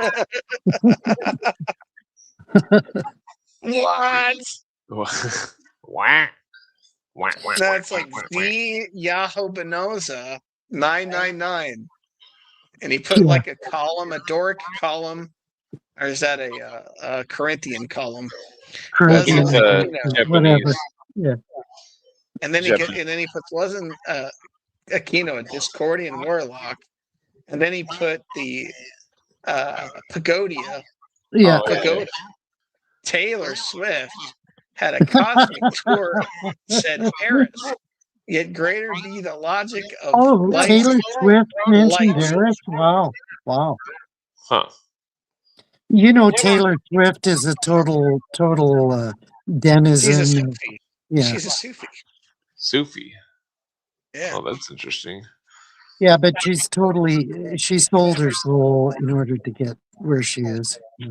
What? wah. No, it's like the Yahoo Benoza 999, and he put Yeah. like a column, a Doric column, or is that a Corinthian column? I think it's Caribbean, whatever. Japanese. Yeah. And then he puts wasn't Aquino a Discordian warlock, and then he put the Pagodia. Yeah. Oh, yeah. Pagoda. Taylor Swift had a cosmic tour, said Paris. Yet greater be the logic of Oh, light. Taylor Swift mentioned Light. Paris. Wow. Huh. You know, Taylor Swift is a total denizen. She's a Sufi. Yeah. She's a Sufi. Sufi. Yeah. Oh, that's interesting. Yeah, but she sold her soul in order to get where she is. Yeah.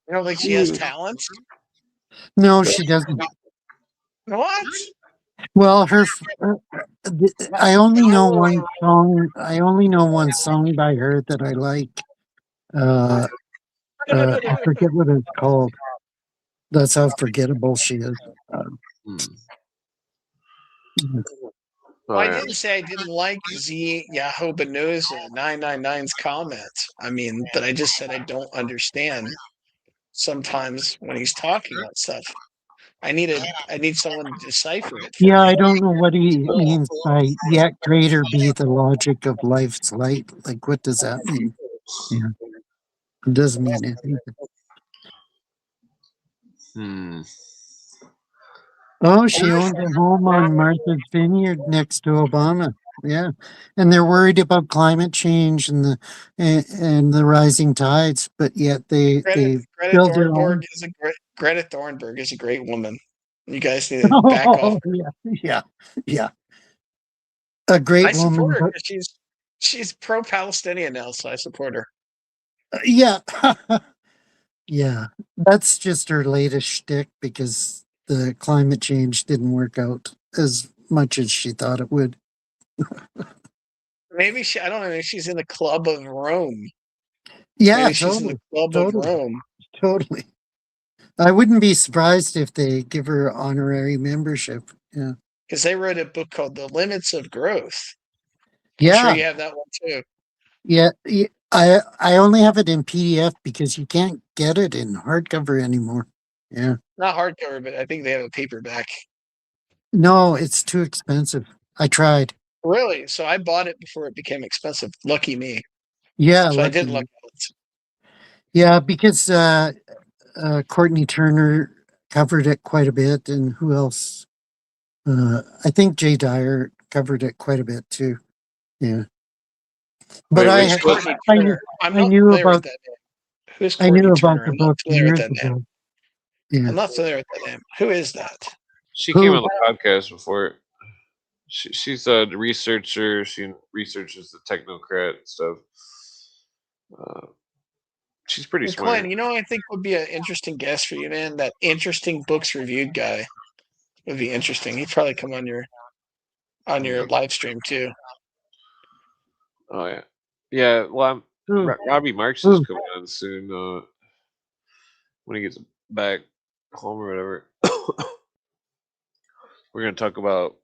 You don't think she has talent? No, she doesn't. What? Well, I only know one song. I only know one song by her that I like. I forget what it's called. That's how forgettable she is. Oh, I yeah. didn't say I didn't like Z Yahoo Benuza 999's comment. I mean, but I just said I don't understand sometimes when he's talking about stuff. I need someone to decipher it. For Yeah, me. I don't know what he means by "yet greater be the logic of life's light." Like, what does that mean? Yeah, it doesn't mean anything. Oh, she owns a home on Martha's Vineyard next to Obama. Yeah, and they're worried about climate change and the rising tides, but yet they Greta build their own. Greta Thunberg is a great woman. You guys need to back off. Yeah. A great I support woman, her but because she's pro-Palestinian now, so I support her. yeah, yeah. That's just her latest shtick because the climate change didn't work out as much as she thought it would. Maybe I don't know. Maybe she's in the Club of Rome. Yeah, Maybe she's in the Club of Rome. Totally. I wouldn't be surprised if they give her honorary membership. Yeah. Because they wrote a book called The Limits of Growth. Yeah. I'm sure you have that one too. Yeah. I only have it in PDF because you can't get it in hardcover anymore. Yeah. Not hardcover, but I think they have a paperback. No, it's too expensive. I tried. Really? So I bought it before it became expensive. Lucky me. Yeah. So I did look at it. Yeah, because Courtney Turner covered it quite a bit, and who else? I think Jay Dyer covered it quite a bit too. Yeah, but Wait, I which book? knew about Who's I Courtney knew about Turner? the I'm not book familiar with years that name. ago. Yeah, I'm not familiar with that name. Who is that? She came on the podcast before. She's a researcher. She researches the technocrat and stuff. She's pretty smart. Glenn, you know, I think would be an interesting guest for you, man. That interesting books reviewed guy would be interesting. He'd probably come on your live stream too. Oh yeah, yeah. Well, Robbie Marks is coming on soon. When he gets back home or whatever. We're gonna talk about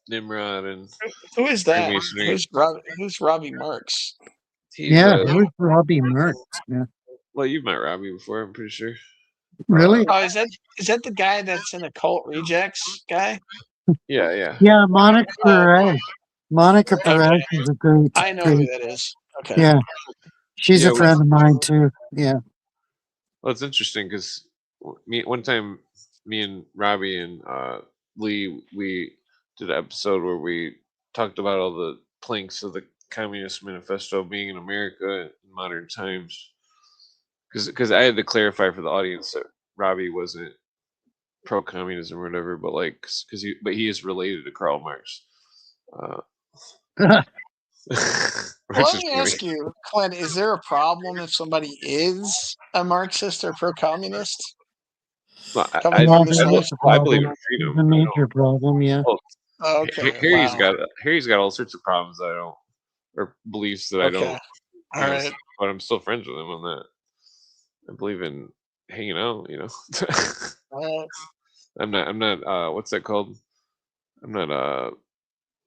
Nimrod and who is that? Who's Robbie Marks? Who's Robbie Marks? Yeah. Well, you've met Robbie before, I'm pretty sure. Really? Oh, is that the guy that's in Occult Rejects guy? Yeah. Yeah, Monica Oh, Perez. Monica okay. Perez is a great, I know who that is. Okay. yeah. She's Yeah, a friend of mine too. Yeah. Well, it's interesting because one time, me and Robbie and Lee, we did an episode where we talked about all the planks of the Communist Manifesto being in America in modern times. Because I had to clarify for the audience that Robbie wasn't pro-communism or whatever, but like, but he is related to Karl Marx, uh, Well, which let is me funny. ask you, Clint, is there a problem if somebody is a Marxist or pro-communist Well, coming Yeah, from this there life? is a I believe in problem. There's freedom. a I major don't. problem, yeah. Well, Okay, Harry's wow. got all sorts of problems that I don't, or beliefs that I Okay, don't, all right. but I'm still friends with him on that. I believe in hanging out. All right. I'm not. What's that called? I'm not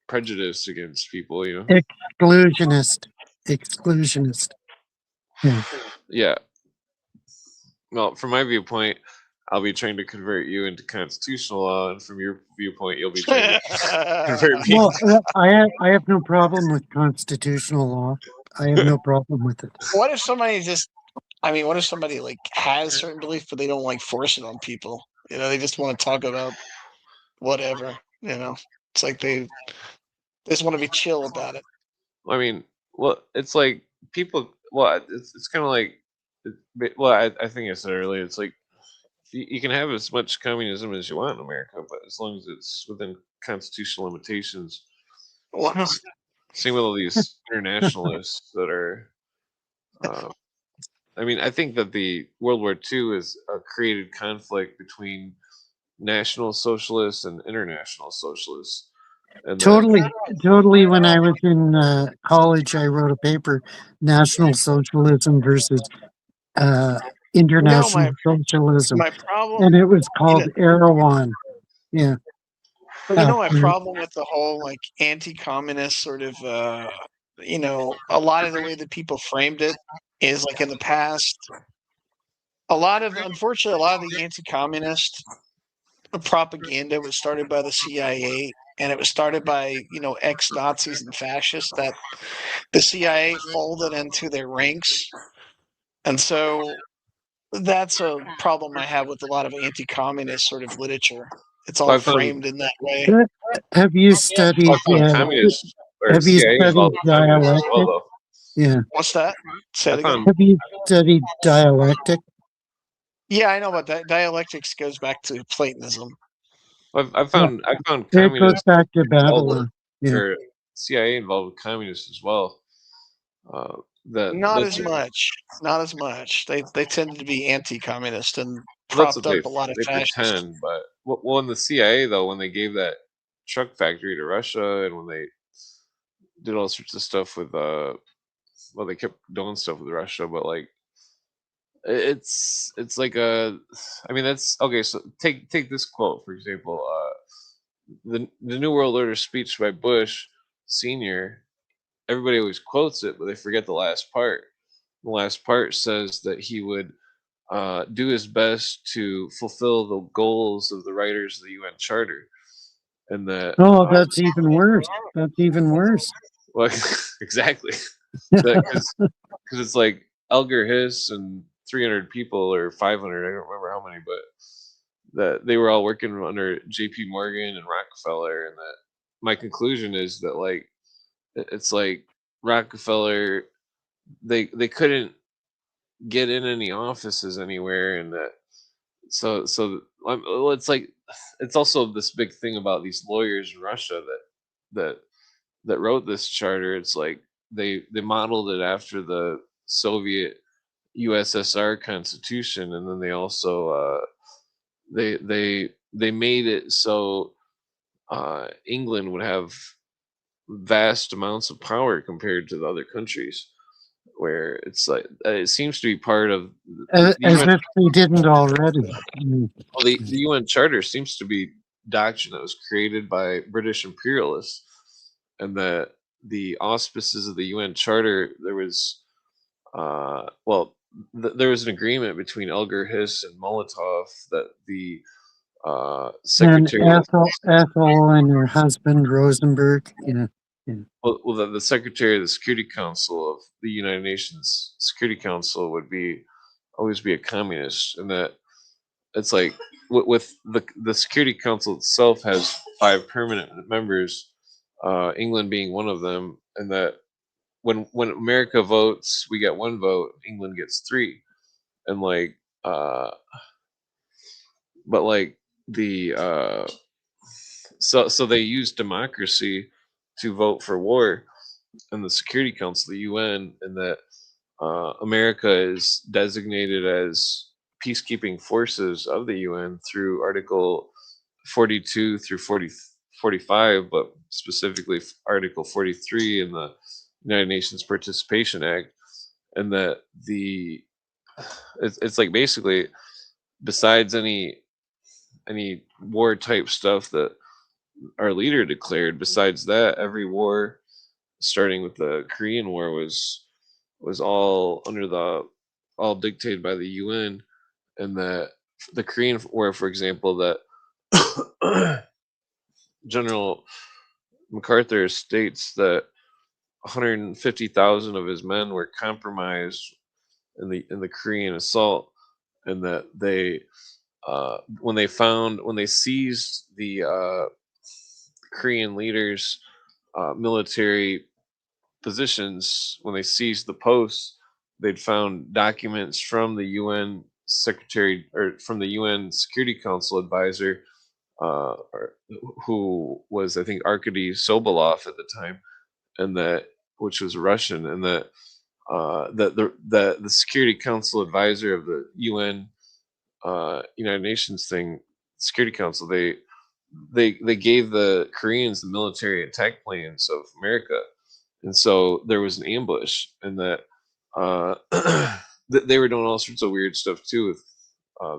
prejudiced against people. Exclusionist. Exclusionist. Yeah. Yeah. Well, from my viewpoint, I'll be trying to convert you into constitutional law, and from your viewpoint, you'll be trying to convert me. Well, I have no problem with constitutional law. I have no problem with it. What if somebody what if somebody like has certain belief, but they don't like force it on people? They just want to talk about whatever. It's like they just want to be chill about it. I mean, well, it's like people. Well, it's kind of like. Well, I think I said earlier. It's like you can have as much communism as you want in America, but as long as it's within constitutional limitations. Well, Same with all these internationalists that are. Uh, I mean, I think that the World War II is a created conflict between national socialists and international socialists, and that Totally. When I was in college, I wrote a paper, National Socialism versus uh, my International Socialism, my problem, and it was you know, called Erewhon. Yeah. my problem with the whole like anti-communist sort of, a lot of the way that people framed it is like in the past. Unfortunately, a lot of the anti-communist propaganda was started by the CIA, and it was started by ex-Nazis and fascists that the CIA folded into their ranks, and so that's a problem I have with a lot of anti-communist sort of literature. It's all I found framed in that way. Have you studied? communists or Have you CIA studied involved with communists as well, dialectic? though. Yeah. What's that? Say I it again. found Have you studied dialectic? Yeah, I know, but dialectics goes back to Platonism. I Yeah. found I found It goes communists back to involved with, Babylon. Yeah. or CIA involved with communists as well. Not as That's much. Not as much. They tended to be anti-communist and that's what propped up a lot of they fascists. pretend. But well, in the CIA though, when they gave that truck factory to Russia, and when they did all sorts of stuff with well, they kept doing stuff with Russia, but like it's like I mean, that's okay. So take this quote for example. The New World Order speech by Bush Senior. Everybody always quotes it, but they forget the last part. The last part says that he would do his best to fulfill the goals of the writers of the UN Charter, and that Oh, that's even worse. That's even worse. well, exactly that because it's like Elgar Hiss and 300 people or 500, I don't remember how many, but that they were all working under J.P. Morgan and Rockefeller, and that my conclusion is that like it's like Rockefeller, they couldn't get in any offices anywhere, and that well, it's like it's also this big thing about these lawyers in Russia that that wrote this charter. It's like they modeled it after the Soviet USSR constitution, and then they also they made it so England would have vast amounts of power compared to the other countries, where it's like it seems to be part of the As UN. if they didn't already. Mm. Well, the UN Charter seems to be doctrine that was created by British imperialists, and that the auspices of the UN Charter, there was, well, there was an agreement between Elgar Hiss and Molotov that the And secretary, Ethel and her husband Rosenberg. Yeah. well, the secretary of the Security Council of the United Nations Security Council would always be a communist, and that it's like with the Security Council itself has 5 permanent members, England being one of them, and that when America votes, we get 1 vote, England gets 3, and like but like the so they use democracy to vote for war in the Security Council, the UN, and that America is designated as peacekeeping forces of the UN through Article 42 through 45, but specifically Article 43 in the United Nations Participation Act, and that it's like basically besides any war type stuff that our leader declared, besides that, every war starting with the Korean War was all all dictated by the UN, and that the Korean War, for example, that General MacArthur states that 150,000 of his men were compromised in the Korean assault, and that they when they seized the Korean leaders' military positions, when they seized the posts, they'd found documents from the UN secretary or from the UN Security Council advisor, who was I think Arkady Sobolov at the time, and that which was Russian, and that the Security Council advisor of the UN United Nations Security Council, they gave the Koreans the military attack plans of America, and so there was an ambush, and that they were doing all sorts of weird stuff too with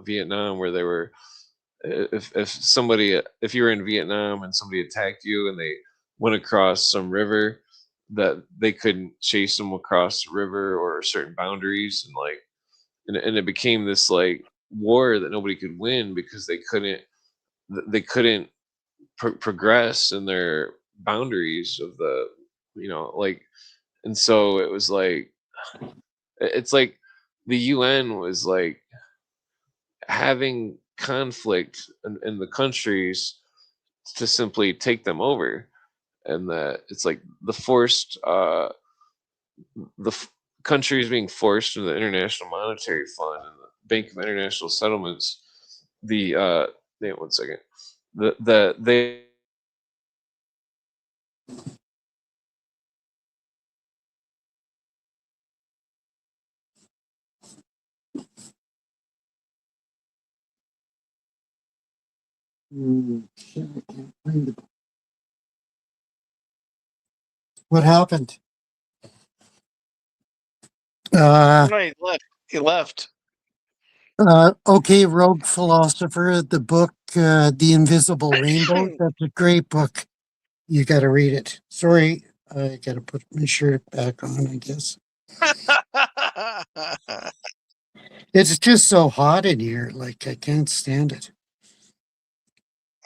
Vietnam, where they were if you were in Vietnam and somebody attacked you and they went across some river, that they couldn't chase them across the river or certain boundaries, and like and it became this like war that nobody could win because they couldn't progress in their boundaries of the like, and so it was like it's like the UN was like having conflict in the countries to simply take them over, and that it's like countries being forced into the International Monetary Fund and the Bank of International Settlements. The one second. They Shit, I can't find it. What happened? No, he left. He left. Okay, Rogue Philosopher, the book, The Invisible Rainbow. That's a great book. You got to read it. Sorry, I got to put my shirt back on, I guess. It's just so hot in here. Like, I can't stand it.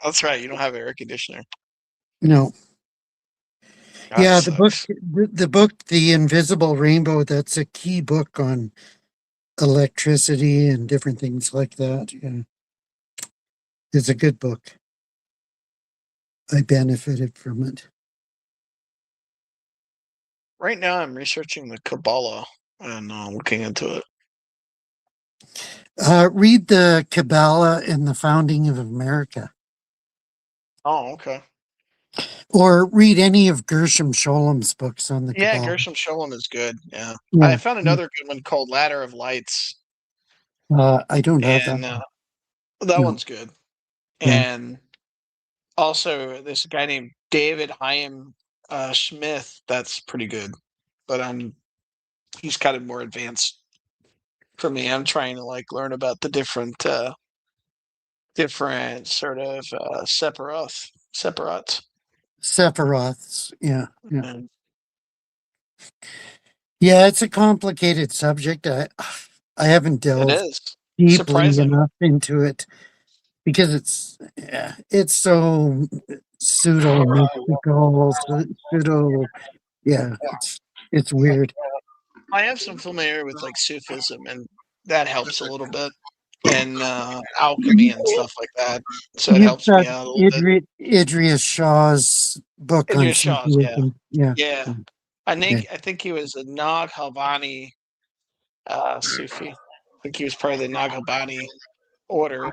That's right. You don't have air conditioner. No. That Yeah, sucks. the book, The Invisible Rainbow, that's a key book on electricity and different things like that. Yeah. It's a good book. I benefited from it. Right now, I'm researching the Kabbalah and looking into it. Read the Kabbalah and the Founding of America. Oh, okay. Or read any of Gershom Scholem's books on the Yeah, Kabbalah. Gershom Scholem is good. Yeah. Yeah. I found another good one called Ladder of Lights. I don't have And that. that No. one's good. Yeah. And also, there's a guy named David Hyam Smith. That's pretty good. But he's kind of more advanced for me. I'm trying to like learn about the different sort of Sephiroths. Sephiroths. Yeah. Yeah. And Yeah, it's a complicated subject. I haven't It delved is deeply surprising. enough into it because it's so pseudo mystical, pseudo. Yeah, it's weird. I have some familiarity with like Sufism, and that helps a little bit, and alchemy and stuff like that. So it You've helps got me out a little bit. Idris Shah's book on Idris Shah's, yeah, Sufism. Yeah, yeah. yeah. I think he was a Nag Hammadi Sufi. I think he was part of the Nag Hammadi order,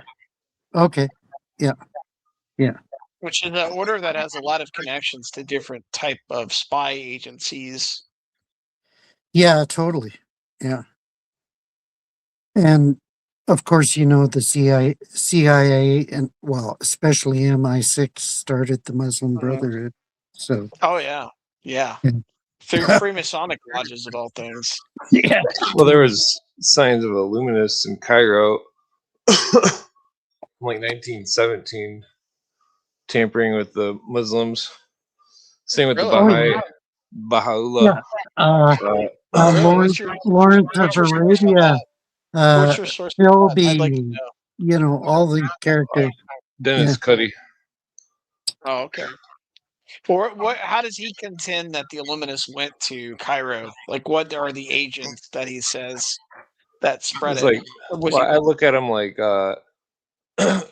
Okay. Yeah, yeah, which is an order that has a lot of connections to different type of spy agencies. yeah. Totally. Yeah, and of course, the CIA, and well, especially MI6 started the Muslim Mhm. Brotherhood. So Oh yeah, yeah. yeah, Through Freemasonic lodges of all things. yeah. Well, there was signs of Illuminists in Cairo, like 1917, tampering with the Muslims. Same with the Really? Oh yeah, Baha'u'llah. yeah. Uh, Really? What's your Lawrence of what's your source on Arabia, that? uh, What's your source on that? I'd like to Philby, know. all these characters. Yeah. Dennis Cuddy. Oh, okay. Or what? How does he contend that the Illuminists went to Cairo? Like, what are the agents that he says that spread It's it? like, Or was well, he? I look at him like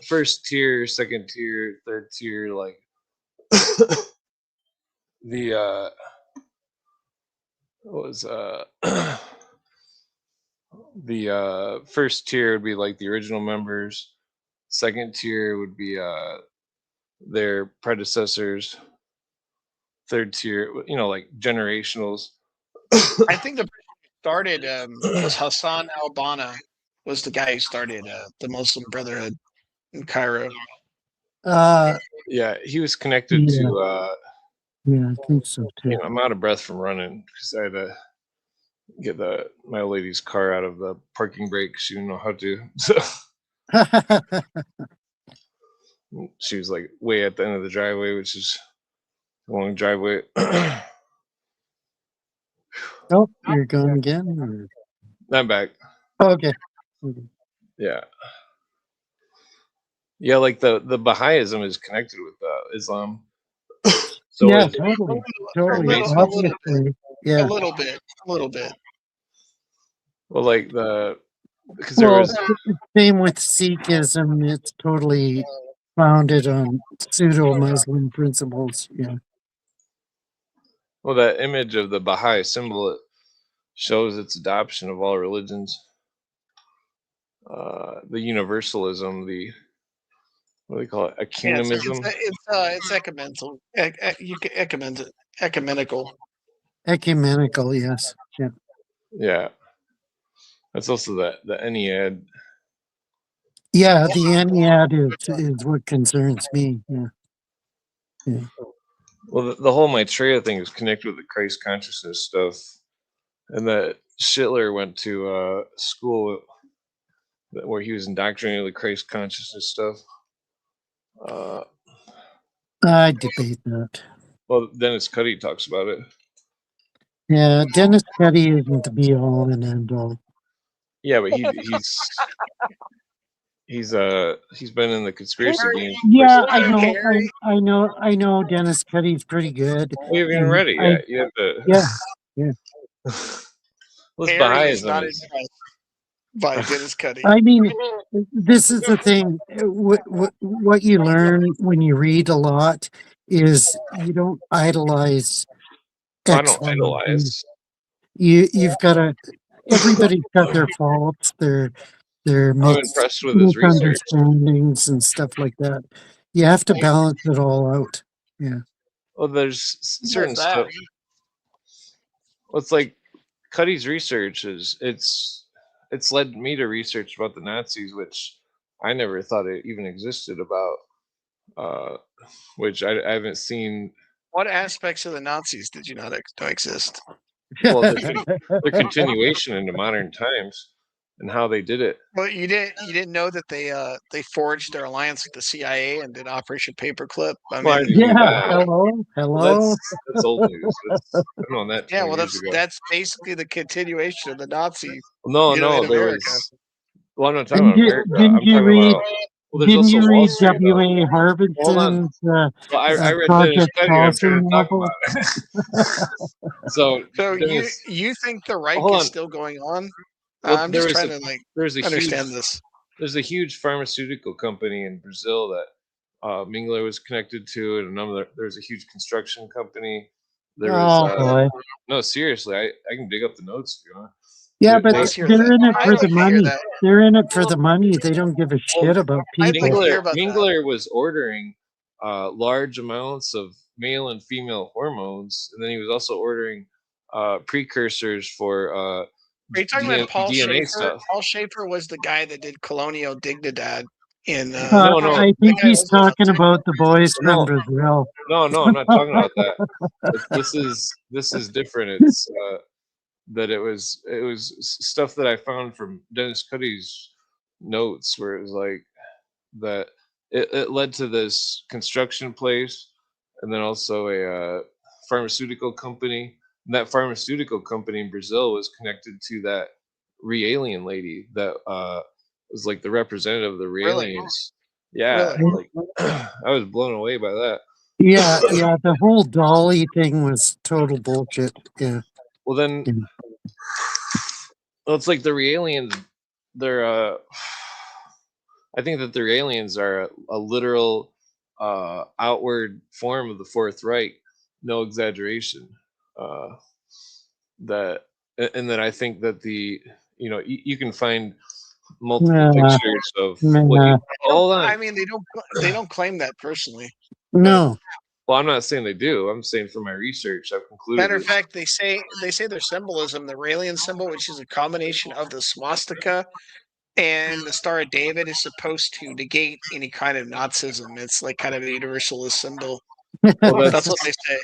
first tier, second tier, third tier, like the what was the first tier would be like the original members. Second tier would be their predecessors. Third tier, like generationals. I think the person who started was Hassan al-Banna. Was the guy who started the Muslim Brotherhood in Cairo. Uh, Yeah, he was connected yeah, to yeah. I think so too. I'm out of breath from running because I had to get my old lady's car out of the parking brake. She didn't know how to, so she was like way at the end of the driveway, which is a long driveway. Oh, you're gone again. I'm back. Okay. Yeah, yeah. Like the Baha'ism is connected with Islam. So Yeah, is totally, A totally. little, a little bit, Obviously, a yeah. little bit, a little bit. well, like because there Well, was same with Sikhism. It's totally founded on pseudo-Muslim principles. Yeah. that image of the Baha'i symbol. It shows its adoption of all religions. The universalism, the what do they call it? Yeah, Ecumenism. it's ecumenical. Ecumenical. Ecumenical, yes. Yeah. Yeah, that's also the Ennead. Yeah, the Ennead is what concerns me. Yeah. Yeah. Well, the whole Maitreya thing is connected with the Christ consciousness stuff, and that Schiller went to school where he was indoctrinated with Christ consciousness stuff. I debate that. Well, Dennis Cuddy talks about it. Yeah, Dennis Cuddy isn't the be all and end all. Yeah, but he's been in the conspiracy game. Yeah, Harry. I know. Dennis Cuddy's pretty good, We haven't even and read it yet. You have to. yeah, yeah. What's Harry is Baha'ism? not impressed by Dennis Cuddy. I mean, this is the thing. What you learn when you read a lot is you don't idolize I don't X, Y, Z. idolize. You've got to. Everybody's got their faults, their I'm impressed with his research. misunderstandings and stuff like that. You have to balance it all out. Yeah. Well, there's Who certain does that? stuff. Well, it's like Cuddy's research it's led me to research about the Nazis, which I never thought it even existed about. Which I haven't seen. What aspects of the Nazis did you not know exist? Well, their continuation into modern times. and how they did it. Well, you didn't know that they forged their alliance with the CIA and did Operation Paperclip. I Well, I mean, already knew Yeah. that. Hello. Well, Hello. that's old news. I've known that 20 yeah, well, years ago. that's basically the continuation of the Nazi, No, in there America. was. Well, I'm not talking about America. Didn't I'm you talking read? about. Well, there's Didn't also you Wall read Street, though. W.A. Hold on. Harbison's Well, I read Dennis Project Petty. I'm Chaucer trying to talk novel? about it. So, So Dennis, you think the Reich hold is on. still going on? Well, I'm just trying to there's a understand huge this. there's a huge pharmaceutical company in Brazil that Mingler was connected to, and there's a huge construction company. There was Oh boy. no, seriously, I can dig up the notes if you want. Yeah, but Let's hear they're that. in it I'd for like the to hear money. that. They're in it for the money. They don't give a shit about I'd like people. to hear about that. Mingler was ordering large amounts of male and female hormones, and then he was also ordering precursors for Are you talking about Paul DNA Schaefer? stuff. Paul Schaefer was the guy that did Colonial Dignidad in. No, I think he's talking about the boys from No. Brazil. No, I'm not talking about that. This is different. It's that it was stuff that I found from Dennis Cuddy's notes, where it was like that it led to this construction place, and then also a pharmaceutical company. And that pharmaceutical company in Brazil was connected to that Re-Alien lady that was like the representative of the Really? Re-Aliens. Yeah, Really? like I was blown away by that. Yeah, the whole Dolly thing was total bullshit. Yeah. Well, then, Yeah. well, it's like the Re-Aliens. They're I think that the Re-Aliens are a literal outward form of the Fourth Reich. No exaggeration. That and then I think that you can find multiple Nah, pictures of nah. hold on. I mean, they don't claim that personally. No. Well, I'm not saying they do. I'm saying from my research, I've concluded. Matter of fact, they say their symbolism, the Raelian symbol, which is a combination of the swastika and the Star of David, is supposed to negate any kind of Nazism. It's like kind of a universalist symbol. Well, That's what they say.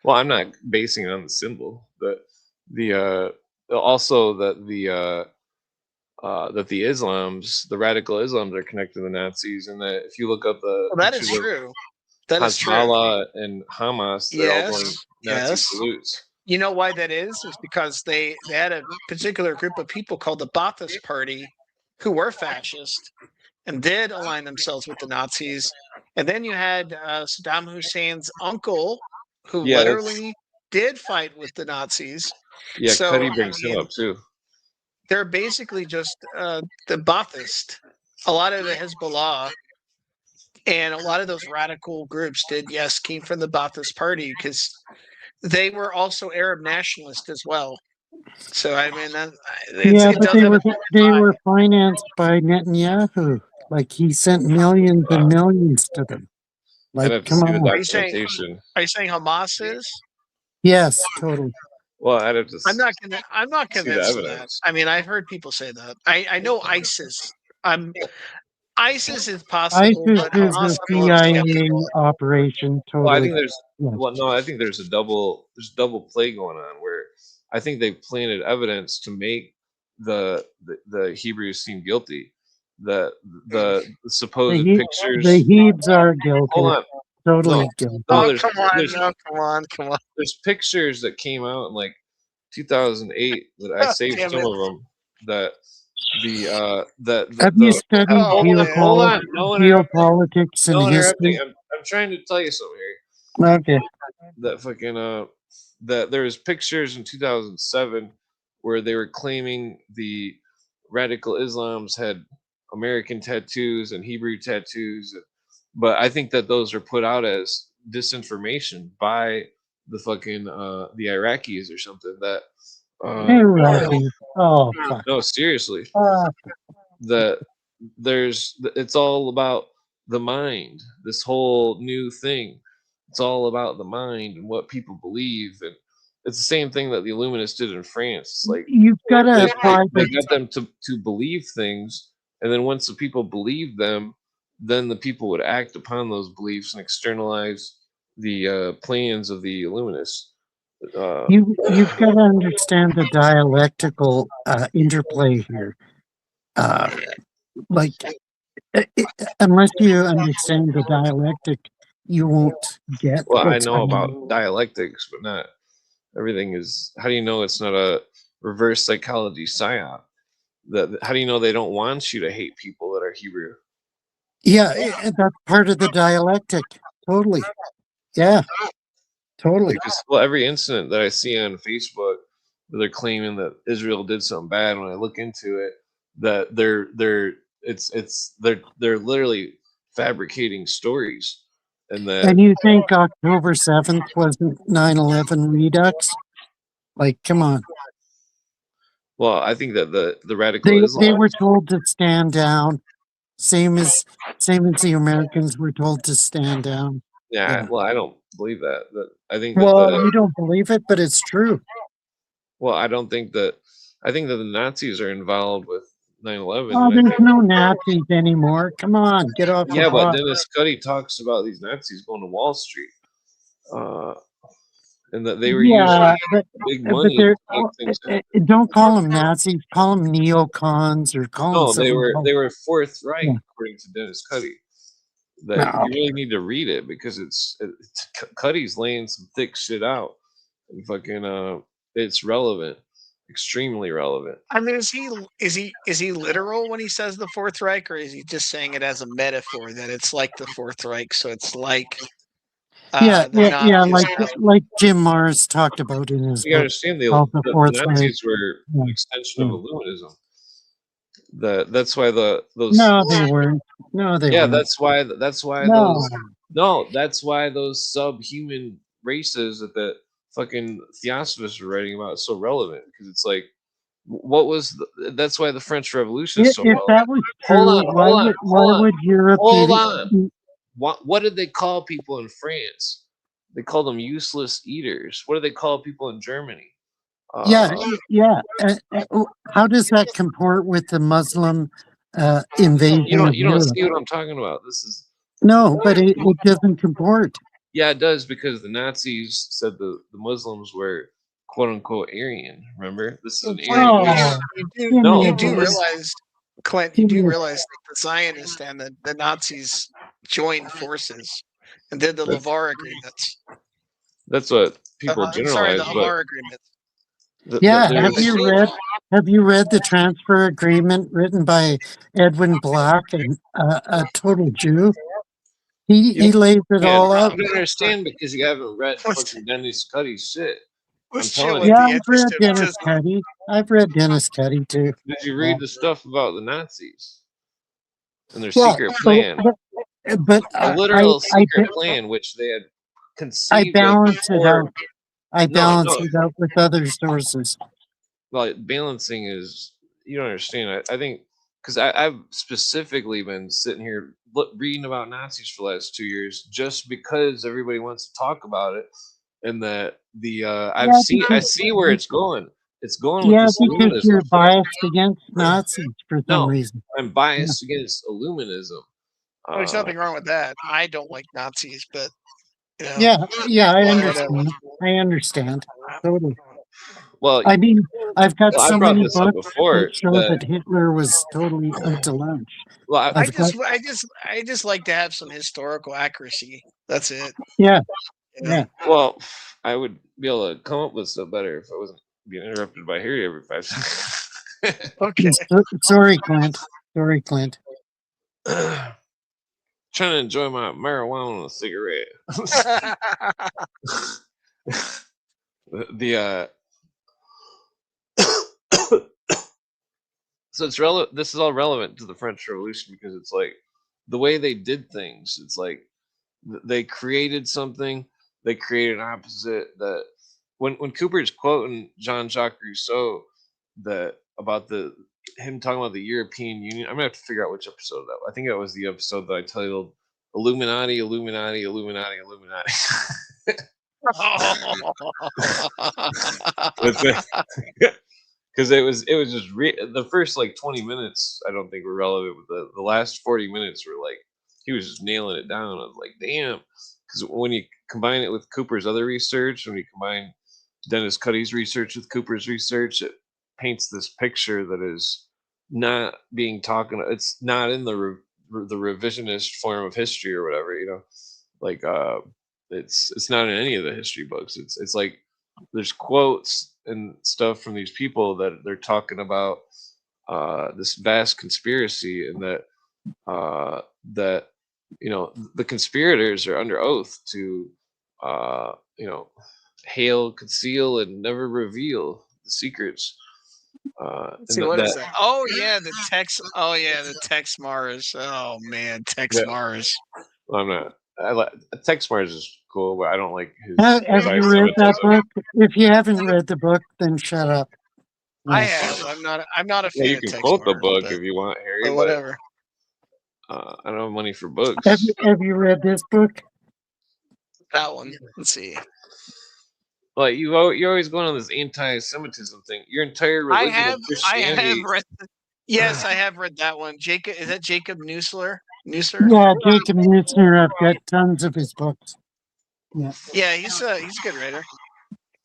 Well, I'm not basing it on the symbol, but the also that the the radical Islams are connected to the Nazis, and that if you look up the Well, that is pictures of true. That is true. Hezbollah and Hamas, they're all doing Nazi Yes. salutes. You know why that is? Is because they had a particular group of people called the Ba'athist Party who were fascist and did align themselves with the Nazis. And then you had Saddam Hussein's uncle who Yeah, literally did fight with the Nazis. Yeah, So, Cuddy I brings him mean, up too. they're basically just the Ba'athist. A lot of the Hezbollah and a lot of those radical groups came from the Ba'athist Party because they were also Arab nationalists as well. So I mean, Yeah, it but does have a they were financed by Netanyahu. Like he sent millions and millions to them. I'd Like, have to come see the on. Are you saying documentation. Hamas is? Yes, totally. Well, I'd have to. I'm not see the convinced of that. evidence. I mean, I've heard people say that. I know ISIS. ISIS is possible, ISIS but is Hamas a I'm a little CIA skeptical. operation. Well, I Totally. think there's. Yes. Well, no, I think there's a double play going on where I think they've planted evidence to make the Hebrews seem guilty. The supposed pictures. The Hebes are guilty. Hold on. Totally No. guilty. No, Oh, there's, come on! there's, No, come on! there's pictures that came out in like 2008 that I saved Damn some it. of them that Have you studied Oh, man. hold on, no interrupting. geopolitics and No interrupting. history? I'm trying to tell you something here. Okay. That fucking that there was pictures in 2007 where they were claiming the radical Islams had American tattoos and Hebrew tattoos, but I think that those are put out as disinformation by the fucking the Iraqis or something. That Iraqi. Oh, fuck. no, seriously, Fuck. that it's all about the mind. This whole new thing, it's all about the mind and what people believe, and it's the same thing that the Illuminists did in France. It's like You've got to apply they the got them to believe things, and then once the people believed them, then the people would act upon those beliefs and externalize the plans of the Illuminists. you've got to understand the dialectical interplay here. like unless you understand the dialectic, you won't get Well, I what's know going on. about dialectics, but not everything is. How do you know it's not a reverse psychology psyop? How do you know they don't want you to hate people that are Hebrew? Yeah, that's part of the dialectic. Totally. Yeah, totally. Because every incident that I see on Facebook, where they're claiming that Israel did something bad. When I look into it, that they're literally fabricating stories, and that And you think October 7th wasn't 9/11 redux? Like, come on. well, I think that the radical They Islam. were told to stand down, same as the Americans were told to stand down. Yeah, Yeah. well, I don't believe that. I think that Well, you don't believe it, but it's true. well, I don't think that. I think that the Nazis are involved with 9/11, Oh, and I there's think no Nazis anymore. Come on, get off the yeah, but pot. Dennis Cuddy talks about these Nazis going to Wall Street, uh, and that they were using Yeah, but big but money they're to make things happen. don't call them Nazis. Call them neocons or call them No, something else. they were Fourth Reich, Yeah. according to Dennis Cuddy. That No. you really need to read it because Cuddy's laying some thick shit out, and fucking it's relevant, extremely relevant. I mean, is he literal when he says the Fourth Reich, or is he just saying it as a metaphor that it's like the Fourth Reich, so it's like Yeah, the yeah, Nazis? like Jim Mars talked about in his You book understand called The the Fourth Reich. Nazis were Yeah, an extension of yeah. Illuminism. That's why No, they weren't. No, they yeah, weren't. that's why No. that's why those subhuman races that the fucking theosophists were writing about is so relevant, because it's like what was that's why the French Revolution is so If relevant. that was true, why would Europe Hold be? on. What did they call people in France? They called them useless eaters. What do they call people in Germany? Yeah, Uh, yeah. How does that comport with the Muslim invasion of you don't Europe? see what I'm talking about. This is No, but it doesn't comport. yeah, it does, because the Nazis said the Muslims were quote unquote Aryan. Remember, this is an Aryan Clint, race. Oh, give No, me a you do break. realize, Clint, you Give do me a, realize that the Zionists and the Nazis joined forces and did the that's Lavar agreements. that's what people I'm sorry, the generalize, but Havar agreements. yeah. there's Have you read the transfer agreement written by Edwin Black, and a total Jew? you He lays it don't, all out. you don't understand because you haven't read Let's, fucking Dennis Cuddy's shit. let's I'm telling chill you. at Yeah, the I've read interest of Dennis just Cuddy. I've read Dennis Cuddy too. Did you Yeah, read the stuff about the Nazis and their yeah, secret but plan? but A literal secret plan which they had I conceived of balance it before. out. I No, balance no. it out with other sources. Well, balancing is, you don't understand. I think because I've specifically been sitting here reading about Nazis for the last 2 years just because everybody wants to talk about it, and that Yeah, I see where it's going. It's going with yeah, this because Illuminism you're thing. biased against Nazis for some No, reason. I'm Yeah, biased against Illuminism. there's nothing wrong with that. I don't like Nazis, but you know, yeah, I whatever. understand. I understand. Totally. Well, I mean, I've got I so brought many this up books that before show that that Hitler was totally out to lunch. well, I I've got, just like to have some historical accuracy. That's it. yeah, You know? yeah. well, I would be able to come up with stuff better if I wasn't being interrupted by Harry every 5 seconds. Okay. Sorry, Clint. Sorry, Clint. Trying to enjoy my marijuana and a cigarette. the so it's relevant. This is all relevant to the French Revolution because it's like the way they did things. It's like they created something. They created an opposite. That when Cooper's quoting Jean-Jacques Rousseau that about him talking about the European Union. I'm gonna have to figure out which episode that was. I think that was the episode that I titled Illuminati, Illuminati, Illuminati, Illuminati. Because it was just the first like 20 minutes I don't think were relevant, but the last 40 minutes were like he was just nailing it down. I was like, damn. Because when you combine it with Cooper's other research, when you combine Dennis Cuddy's research with Cooper's research, it paints this picture that is not being talking. It's not in the revisionist form of history or whatever. Like it's not in any of the history books. It's like there's quotes and stuff from these people that they're talking about this vast conspiracy, and that the conspirators are under oath to uh, you know hail, conceal, and never reveal the secrets. Let's And see, what is that? Oh yeah, the Tex. Oh yeah, the Tex Mars. Oh man, Tex Yeah. Mars. I'm not. I like Tex Mars is cool, but I don't like his. Have you read that anti-Semitism. book? If you haven't read the book, then shut up. I Yeah. have. I'm not a Yeah, fan you of can Tex quote the Mars, book but, if you want, Harry, but but whatever. I don't have money for Have books. you read this book? That one. Let's see. Like you're always going on this anti-Semitism thing. Your entire I religion have of Christianity. read. Yes, I have read that one. Jacob, is that Jacob Neusler? Neusler? Yeah, Jacob Neusner. I've got tons of his books. Yeah. Yeah, he's a good writer.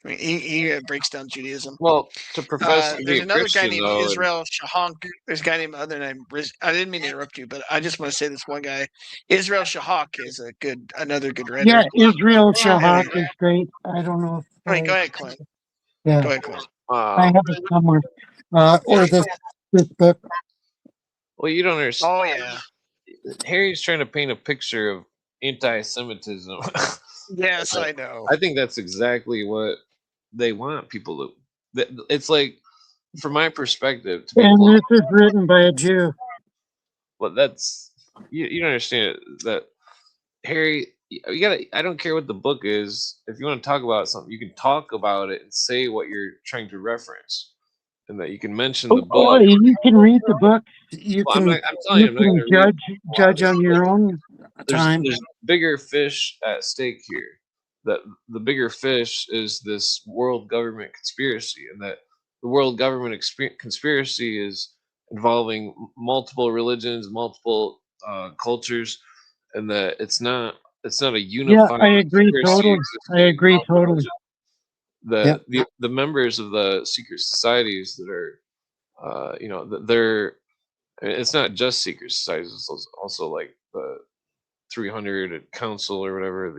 I mean, he breaks down Judaism. Well, to profess to be There's a another guy Christian, named though, Israel Shahunk. There's a guy named other name. I didn't mean to interrupt you, but I just want to say this one guy, Israel Shahak, is another good Yeah, writer. Israel And, Shahak is great. I don't know if wait, go ahead, Clint. yeah, Go ahead, Clint. I have it somewhere. Or this book. well, you don't understand. Oh yeah, Harry's trying to paint a picture of anti-Semitism. yes, I know. I think that's exactly what they want people to. It's like, from my perspective, to be And blunt, this is written by a Jew. but that's you don't understand that, Harry. You gotta. I don't care what the book is. If you want to talk about something, you can talk about it and say what you're trying to reference, and that you can mention the book. You can read the book. You Well, I'm can not. I'm telling you, I'm not going to read. judge on your own time. There's bigger fish at stake here. That the bigger fish is this world government conspiracy, and that the world government conspiracy is involving multiple religions, multiple cultures, and that it's not a Yeah, unified I agree conspiracy totally. I existing agree of totally. religion. The members of the secret societies that are they're, it's not just secret societies, it's also like the 300 council or whatever,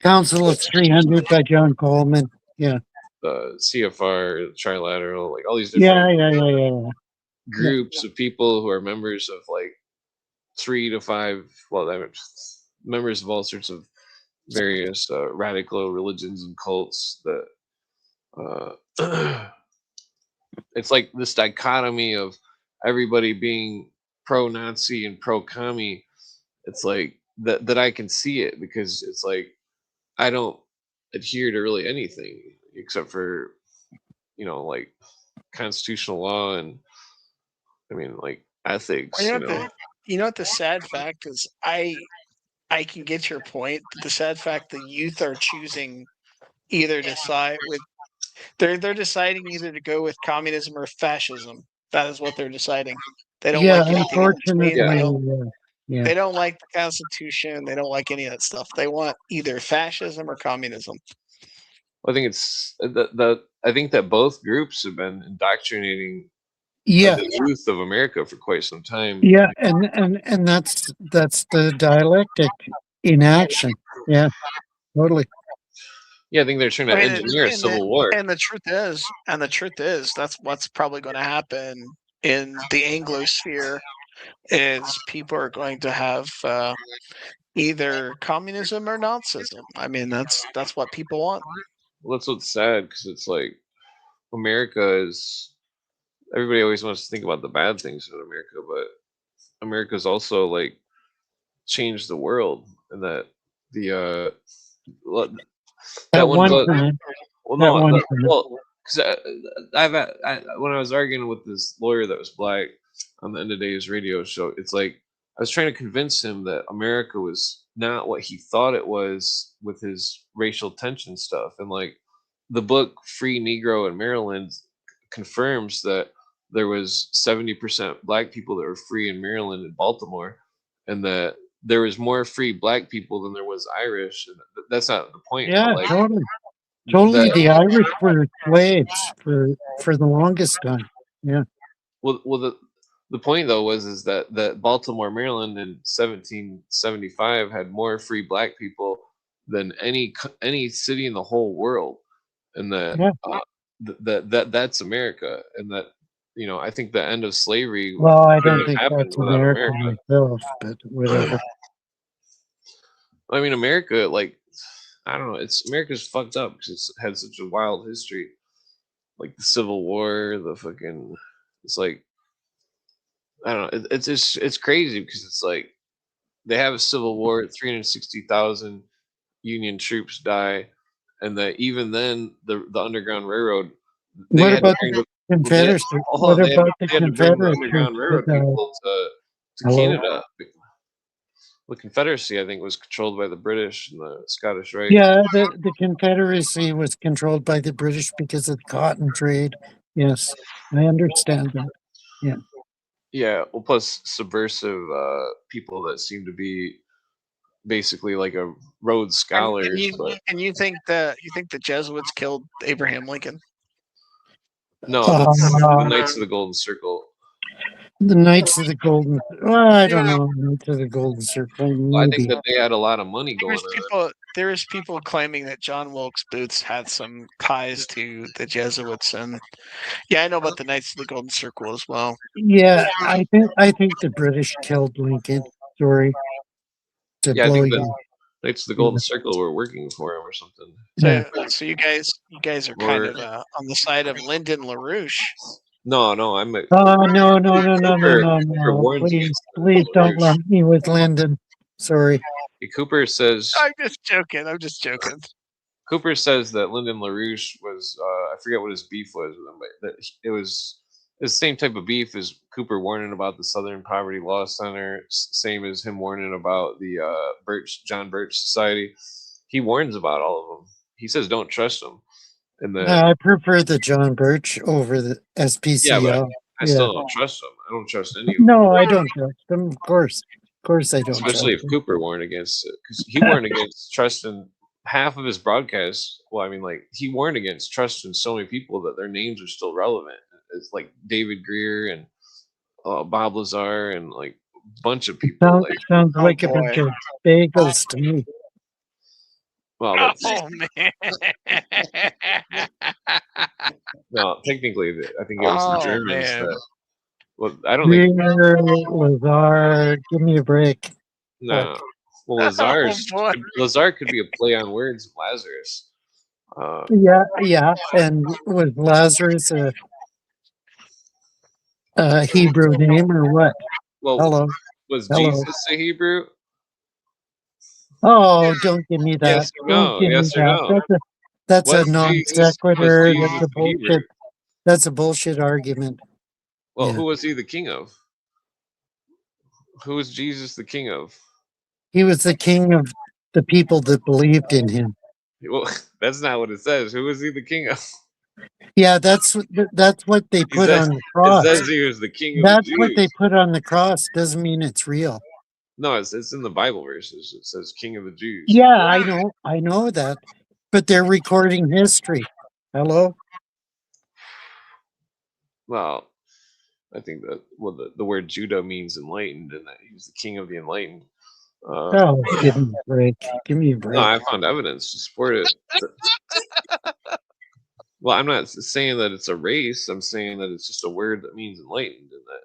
Council of 300 by John Coleman. Yeah. the CFR, trilateral, like all these different Yeah. groups of people who are members of like 3 to 5, well, members of all sorts of various radical religions and cults that it's like this dichotomy of everybody being pro-Nazi and pro-commie. It's like that I can see it, because it's like I don't adhere to really anything except for like constitutional law and, I mean, like ethics. You know what the sad fact is? I can get your point, but the sad fact the youth are choosing either to side with they're deciding either to go with communism or fascism. That is what they're deciding. They don't like anything in between. Unfortunately, They don't like the Constitution. They don't like any of that stuff. They want either fascism or communism. I think it's I think that both groups have been indoctrinating the youth of America for quite some time. Yeah, and that's the dialectic in action. Yeah, totally. Yeah, I think they're trying to engineer a civil war. And the truth is, that's what's probably going to happen in the Anglosphere. Is people are going to have either communism or Nazism. I mean, that's what people want. Well, that's what's sad, because it's like America is. Everybody always wants to think about the bad things in America, but America's also like changed the world, and that that one book. Well, no, well, because when I was arguing with this lawyer that was black on the End of Days radio show, it's like I was trying to convince him that America was not what he thought it was with his racial tension stuff, and like the book Free Negro in Maryland confirms that there was 70% black people that were free in Maryland and Baltimore, and that there was more free black people than there was Irish. And that's not the point. Yeah, like, totally. The Irish were slaves for the longest time. Yeah. Well, the point though is that Baltimore, Maryland, in 1775 had more free black people than any city in the whole world, and Yeah. that's America, and that I think the end of slavery Well, I don't couldn't have think happened that's without America America. myself, but whatever. I mean, America, like, I don't know, America's fucked up because it's had such a wild history, like the Civil War, the fucking, it's like, I don't know, it's crazy because it's like they have a Civil War, 360,000 Union troops die, and that even then the Underground Railroad, they What had to about bring the well, they had, Confederacy? hold What on, about the they had to bring the Confederate Underground troops that Railroad died? people to Hello? Canada. The Confederacy, I think, was controlled by the British and the Scottish Rite. Yeah, the Confederacy was controlled by the British because of the cotton trade. Yes, I understand that. Yeah. Yeah, well, plus subversive people that seem to be basically like a Rhodes Scholars, but you think the Jesuits killed Abraham Lincoln? no, that's the Uh, Knights of the Golden Circle. the Knights of the Golden. Well, I don't know. Knights of the Golden Circle, I think maybe. that they had a lot of money going on. There is people claiming that John Wilkes Booth had some ties to the Jesuits, and yeah, I know about the Knights of the Golden Circle as well. Yeah, I think the British killed Lincoln. Sorry to Yeah, I blow think the you. Knights of the Yeah. Golden Circle were working for him or something. Yeah. So you guys are kind of on the side of Lyndon LaRouche. No, I'm a Oh, no, no, no, no, no, Cooper, no, Cooper no. warns Please, against please don't LaRouche. lump me with Lyndon. Sorry. Cooper says I'm just joking. that Lyndon LaRouche was I forget what his beef was with him, but that it was the same type of beef as Cooper warning about the Southern Poverty Law Center, same as him warning about the John Birch Society. He warns about all of them. He says don't trust them, and I prefer the John Birch over the yeah, but SPCL. I Yeah. still don't trust them. I don't trust any of them. No, I don't trust them. Of course, I don't Especially if trust them. Cooper warned against it, because he warned against trusting half of his broadcasts. Well, I mean, like he warned against trusting so many people that their names are still relevant. It's like David Greer and Bob Lazar and like a bunch of people. Sounds Oh, like a boy. bunch of bagels to me. Well, that's Oh man! no. Technically, I think it was the Oh, Germans man. that. Well, I don't think Greer, Lazar, give me a break. no. Well, boy. Lazar could be a play on words of Lazarus. Yeah. And was Lazarus a Hebrew name or what? Well, Hello. was Hello. Jesus a Hebrew? Oh, don't give me that. Yes or Don't no? give Yes me or that. no? That's a Was non Jesus sequitur. That's a a Hebrew? bullshit. That's a bullshit argument. Well, Yeah. who was he the king of? Who was Jesus the king of? He was the king of the people that believed in him. Well, that's not what it says. Who was he the king of? Yeah, that's what they He put says, on the it cross. says he was the king of That's the what they Jews. put on the cross. Doesn't mean it's real. No, it's in the Bible verses. It says king of the Jews. Yeah, I know that, but they're recording history. Hello. Well, I think that the word Judah means enlightened, and that he was the king of the enlightened. Oh, give me a break. Give me a break. No, I found evidence to support it. Well, I'm not saying that it's a race. I'm saying that it's just a word that means enlightened, and that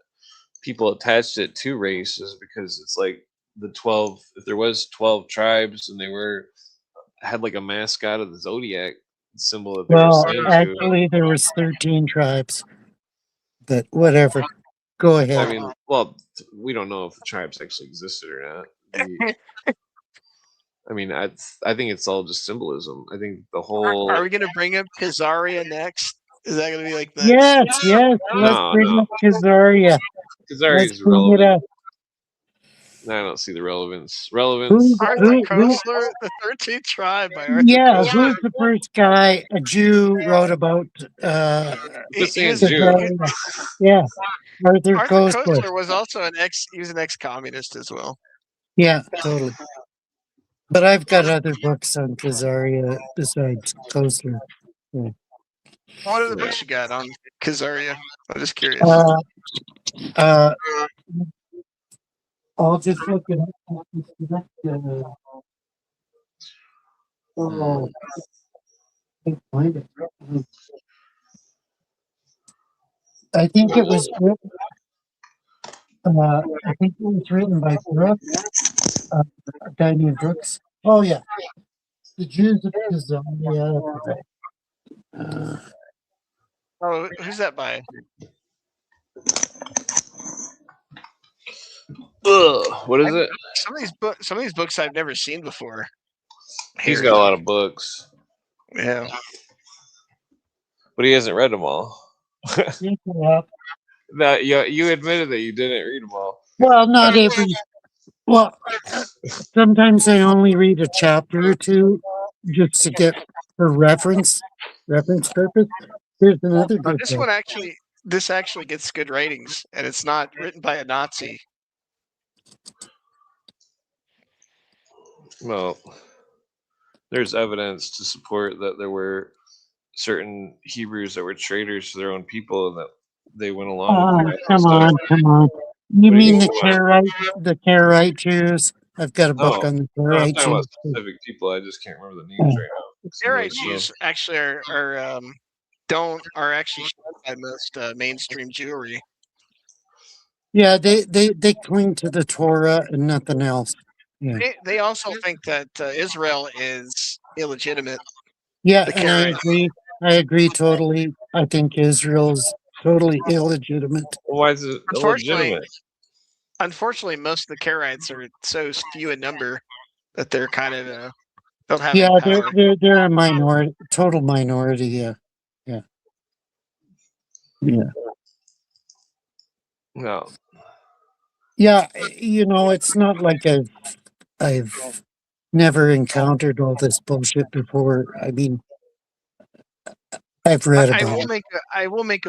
people attached it to races because it's like the 12. If there was 12 tribes and they had like a mascot of the zodiac symbol that they were Well, assigned to. actually, there was 13 tribes, but whatever. Go ahead. I mean, well, we don't know if the tribes actually existed or not. I mean, I think it's all just symbolism. I think the whole. Are we going to bring up Khazaria next? Is that going to be like next? Yes. Let's bring up Khazaria. Khazaria Let's is bring it relevant. up. I don't see the relevance. Arthur Koestler, the 13th tribe by Arthur Yeah, Koestler. who's the first guy a Jew wrote about? Just saying Jew. Yeah, Arthur Koestler. Koestler was also he was an ex-communist as well. Yeah, totally. But I've got other books on Khazaria besides Koestler. Yeah. What other books you got on Khazaria? I'm just curious. I'll just look it up. Oh, I can't find it. I think it was written. I think it was written by Brooks, a guy named Brooks. Oh yeah, the Jews of Caesarea. Oh, who's that by? What is it? Some of these books I've never seen before. He's got a lot of books, Yeah. but he hasn't read them all. Yeah. That you admitted that you didn't read them all. Well, not every. Well, sometimes I only read a chapter or two just to get for reference purpose. Here's another good This book. one actually gets good ratings, and it's not written by a Nazi. Well, there's evidence to support that there were certain Hebrews that were traitors to their own people and that they went along with Come on. You What do you mean mean, the Karaite Jews? I've got a book No, on the no, I'm Karaite talking about Jews. specific people. I just can't remember the names right now. Some of Karaite those Jews actually are actually shunned by most mainstream Jewry. Yeah, they cling to the Torah and nothing else. Yeah, They also think that Israel is illegitimate. yeah, The and I Karaite. agree. I agree totally. I think Israel's totally illegitimate. Well, why is it illegitimate? Unfortunately, most of the Karaites are so few in number that they're kind of don't have Yeah, any power. they're a minority, total minority. Yeah, yeah. No. Yeah, it's not like I've never encountered all this bullshit before. I mean, I've read I about will it. make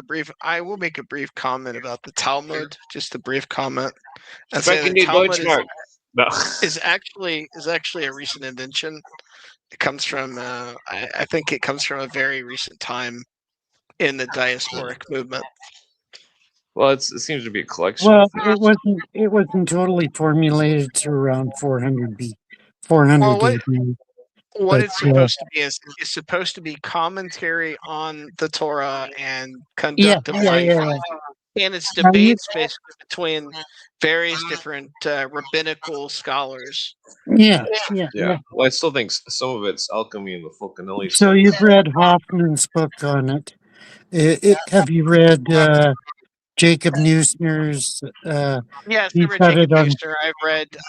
a brief comment about the Talmud. Just a brief comment. And say Sprechen the die Talmud Deutschmark. No. is actually a recent invention. It comes from I think it comes from a very recent time in the diasporic movement. Well, it seems to be a collection Well, of things. it wasn't totally formulated to around 400 Well, AD. what But it's supposed to be is it's supposed to be commentary on the Torah and yeah, conduct of yeah, life, yeah. and it's Now debates basically between various different rabbinical scholars. yeah. Well, I still think some of it's alchemy in the Fulcanelli So sense. you've read Hoffman's book on it. Have you read Jacob Neusner's? Yes, I He's read got it Jacob on. Neusner.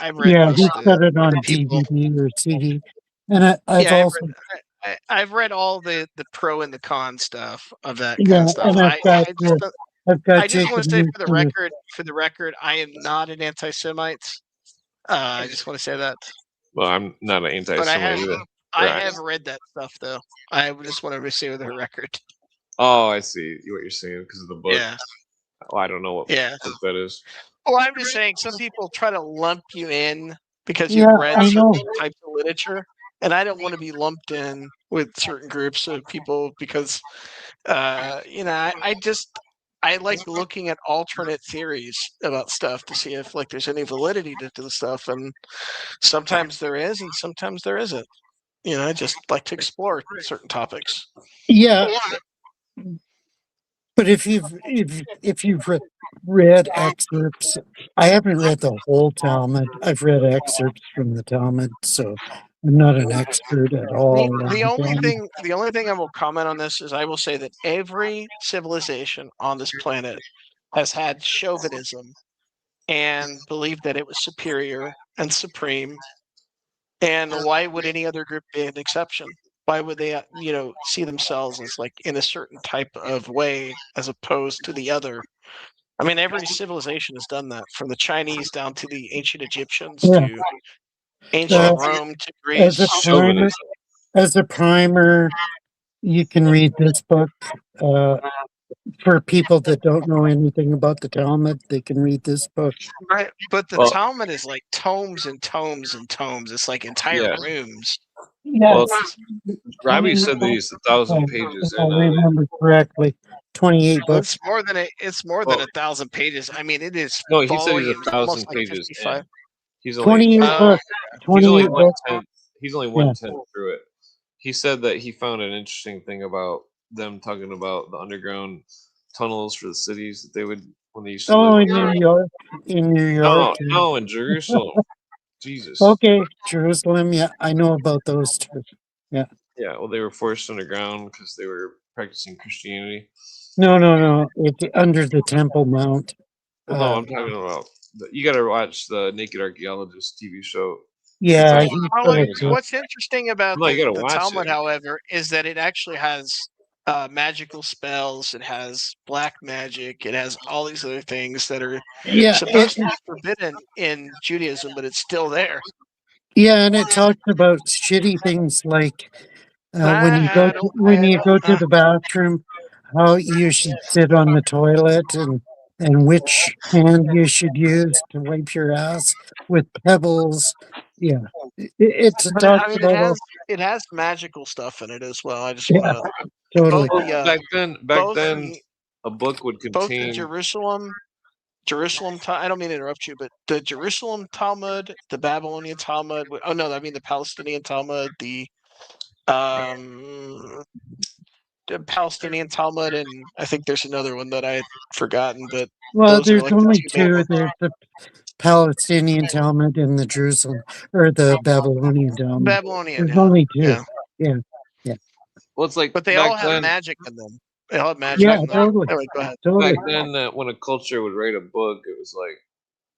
I've read Yeah, most he's of got it the on people. DVD or CD. And I've Yeah, also I've read all the pro and the con stuff of that kind yeah, of stuff. and I've got I just want Jacob to say Neusner. for the record, I am not an anti-Semite. I just want to say that. Well, I'm not an But anti-Semite either. I have read that stuff though. I just want to say with the record. Oh, I see what you're saying because of the book. Yeah. Oh, I don't know what Yeah. book that is. Well, I'm just saying some people try to lump you in because Yeah, you've read I know. certain types of literature, and I don't want to be lumped in with certain groups of people because, I like looking at alternate theories about stuff to see if there's any validity to the stuff, and sometimes there is, and sometimes there isn't. I just like to explore certain topics. Yeah, but if you've read excerpts, I haven't read the whole Talmud. I've read excerpts from the Talmud, so I'm not an expert at all. The only thing I will comment on this is I will say that every civilization on this planet has had chauvinism and believed that it was superior and supreme. And why would any other group be an exception? Why would they, see themselves as in a certain type of way as opposed to the other? I mean, every civilization has done that, from the Chinese down to the ancient Egyptians to ancient Rome to Greece. As a primer, you can read this book. For people that don't know anything about the Talmud, they can read this book. Right, but the Talmud is like tomes and tomes and tomes. It's like entire rooms. Yeah. Well, Robbie said these 1,000 pages if I remember correctly. 28 Well, books. it's more than 1,000 pages. I mean, it is No, he said he's volumes, 1,000 almost like pages 55. in. He's only 28 books. he's only 28 books. 1/10. He's only Yeah. 1/10 through it. He said that he found an interesting thing about them talking about the underground tunnels for the cities that they would when they used to Oh, live. in New York. In New York. No, in Jerusalem. Jesus. Okay, Jerusalem. Yeah, I know about those two. Yeah. Yeah, well, they were forced underground because they were practicing Christianity. No. It's under the Temple Mount. Well, no, I'm talking about. You got to watch the Naked Archaeologist TV show. Yeah, It's he's on- full of shit. What's interesting about No, you got to the watch Talmud, it. however, is that it actually has magical spells. It has black magic. It has all these other things that are Yeah, supposed to be forbidden in Judaism, but it's still there. yeah, and it talks about shitty things like when you I go to the bathroom, how you should sit on the toilet and which hand you should use to wipe your ass with pebbles. Yeah, it But talks I mean, about it has magical stuff in it as well. I just yeah, want to totally. both the Back then, both a book would both the contain. Jerusalem. I don't mean to interrupt you, but the Jerusalem Talmud, the Babylonian Talmud. Oh no, I mean the Palestinian Talmud, um, the Palestinian Talmud, and I think there's another one that I had forgotten. But Well, those are there's like the only two main two. ones. There's the Palestinian Talmud and the Jerusalem or the Babylonian Talmud. Babylonian, There's yeah, only two. yeah. Yeah. Well, it's like But they back all have then. magic in them. They all have magic Yeah, in them. totally. Anyway, go ahead. Totally. Back then, when a culture would write a book, it was like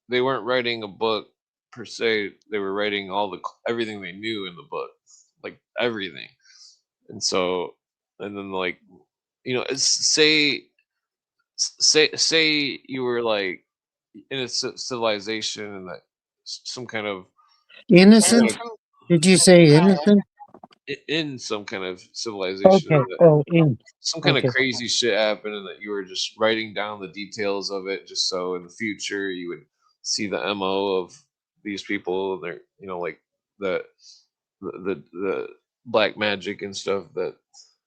they weren't writing a book per se. They were writing everything they knew in the book, like everything. And so, and then like, say you were like in a civilization and that some kind of Innocent? Did you say innocent? in some kind of civilization Okay. that Oh, in. some kind Okay. of crazy shit happened and that you were just writing down the details of it just so in the future you would see the MO of these people and they're like the the black magic and stuff that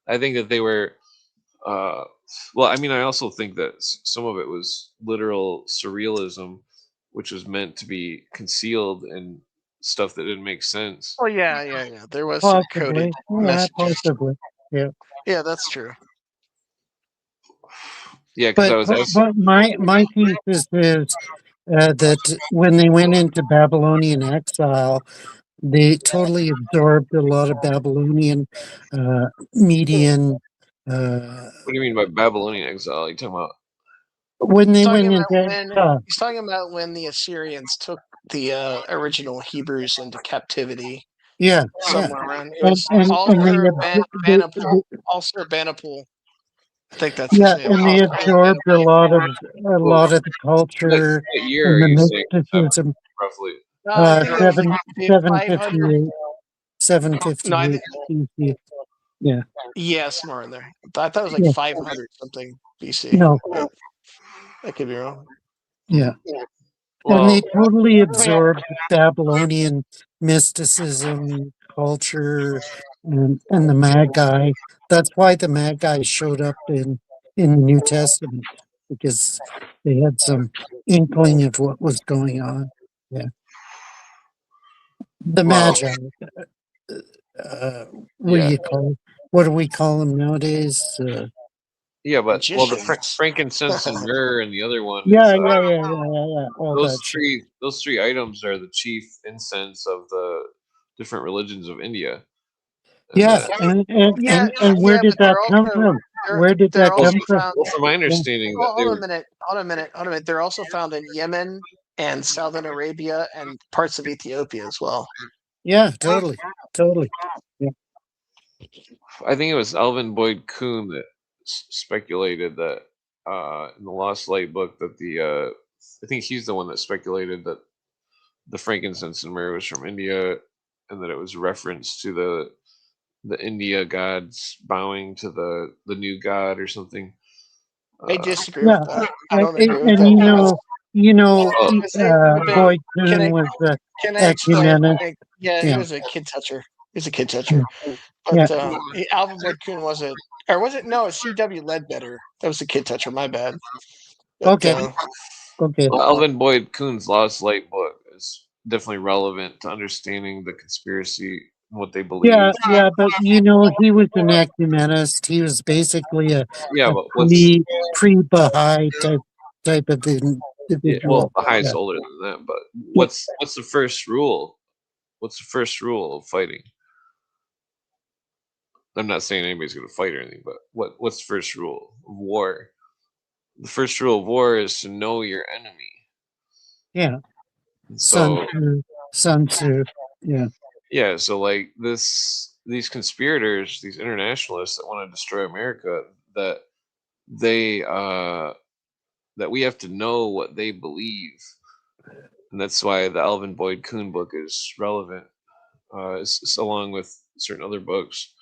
I think that they were well, I mean, I also think that some of it was literal surrealism, which was meant to be concealed and stuff that didn't make sense. Oh yeah. There was some Possibly. coded Yeah, messages. possibly. Yeah. Yeah, that's true. Yeah, because I But was asking. but my thesis is that when they went into Babylonian exile, they totally absorbed a lot of Babylonian median. What do you mean by Babylonian exile? You talking about? When He's they talking went about into exile, he's talking about when the Assyrians took the original Hebrews into captivity yeah, somewhere around. It and was and and they, Banapul. Ulcer Banapul. I think that's his yeah, name. and they absorbed a lot of Well, the culture what year and are the you saying? mysticism. Roughly. I think it was Seven like seven 500. fifty eight, seven No, fifty eight BC. Yeah, yeah, somewhere in there. I thought it was like yeah, 500 something BC. no, But I could be wrong. yeah. And Well, they totally absorbed Babylonian mysticism, culture, and the Magi. That's why the Magi showed up in the New Testament, because they had some inkling of what was going on. Yeah. The well, Magi. What do you call? What do we call them nowadays? yeah, but the Magicians. frankincense and myrrh and the other one Yeah. is All those that shit. three items are the chief incense of the different religions of India. And Yeah, that, and where did but that they're come also from? Where did they're that also come from? found. well, from my understanding, that they Hold on were. a minute. Hold on a minute. They're also found in Yemen and Southern Arabia and parts of Ethiopia as well. Yeah, totally. Yeah. I think it was Alvin Boyd Kuhn that speculated that in the Lost Light book that I think he's the one that speculated that the frankincense and myrrh was from India and that it was a reference to the India gods bowing to the new god or something. I disagree Yeah, with that. I don't agree with and that. Boyd Can Kuhn I was the can I explain? ecumenist. Yeah, he Yeah, was a kid toucher. He's a kid toucher. yeah, But Alvin Wood Kuhn was a Or was it? No, C.W. Ledbetter. That was the Kid Toucher. My bad. But, Okay. Okay. Well, Alvin Boyd Kuhn's Lost Light book is definitely relevant to understanding the conspiracy and what they believe. Yeah, but he was an ecumenist. He was basically a Yeah, but pre-Baha'i type of well, individual. Baha'i's Yeah. older than that. But Yeah. what's the first rule? What's the first rule of fighting? I'm not saying anybody's going to fight or anything, but what's the first rule of war? The first rule of war is to know your enemy. Yeah. So Sun Tzu. Yeah. yeah, so like these conspirators, these internationalists that want to destroy America, that they that we have to know what they believe, and that's why the Alvin Boyd Kuhn book is relevant, along with certain other books.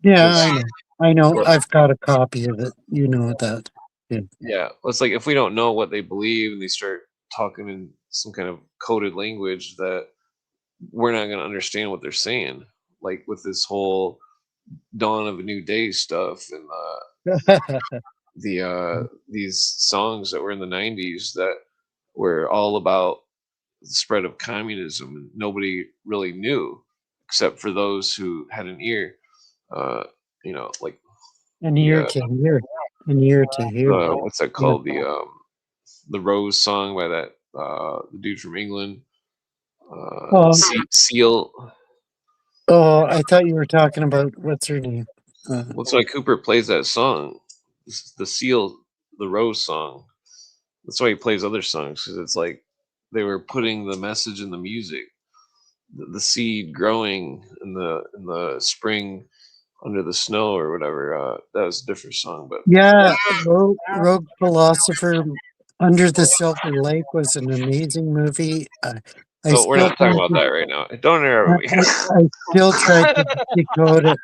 Yeah, I know. Well, I've got a copy of it. You know that. Yeah. yeah, it's like if we don't know what they believe and they start talking in some kind of coded language, that we're not going to understand what they're saying. Like with this whole dawn of a new day stuff and these songs that were in the 90s that were all about the spread of communism, and nobody really knew except for those who had an ear, like An the ear to hear. An ear to hear. what's that called, the Rose song by that the dude from England, Seal. Oh, I thought you were talking about what's her name. That's why Cooper plays that song, the Seal, the Rose song. That's why he plays other songs, because it's like they were putting the message in the music, the seed growing in the spring under the snow or whatever. That was a different song, but Yeah, Rogue Philosopher Under the Silver Lake was an amazing movie. I so we're still not talking tried about to, that right now. Don't interrupt me. I still tried to decode it.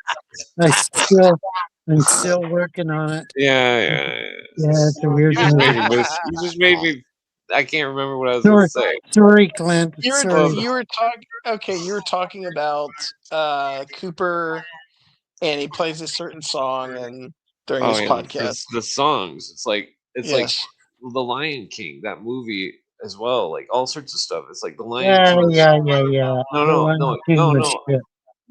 I'm still working on it. Yeah. Yeah, it's a weird You just made movie. me miss. You just made me. I can't remember what I was going to say. Sorry, Clint. Sorry. You were talking. Okay, you were talking about Cooper, and he plays a certain song, and during Oh his yeah, podcast. the songs. It's like Yes. The Lion King, that movie as well. Like all sorts of stuff. It's like the Lion Yeah, King. yeah. No, The no, Lion no, King no, was no. shit.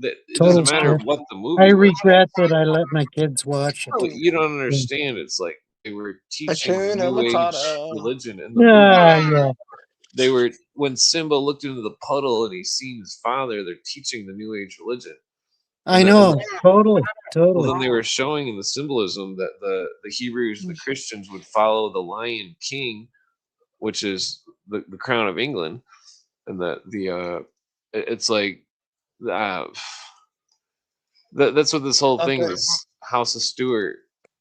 It Total doesn't matter shit. what the I movie was. regret that I let my kids watch it. Well, you don't understand. It's like they were teaching the Hakuna New Age Matata. religion in the movie. Yeah. They were, when Simba looked into the puddle and he seen his father, they're teaching the New Age religion. I know. Totally. Well, then they were showing in the symbolism that the Hebrews, the Christians, would follow the Lion King, which is the crown of England, and it's like that's what this whole thing, this House of Stuart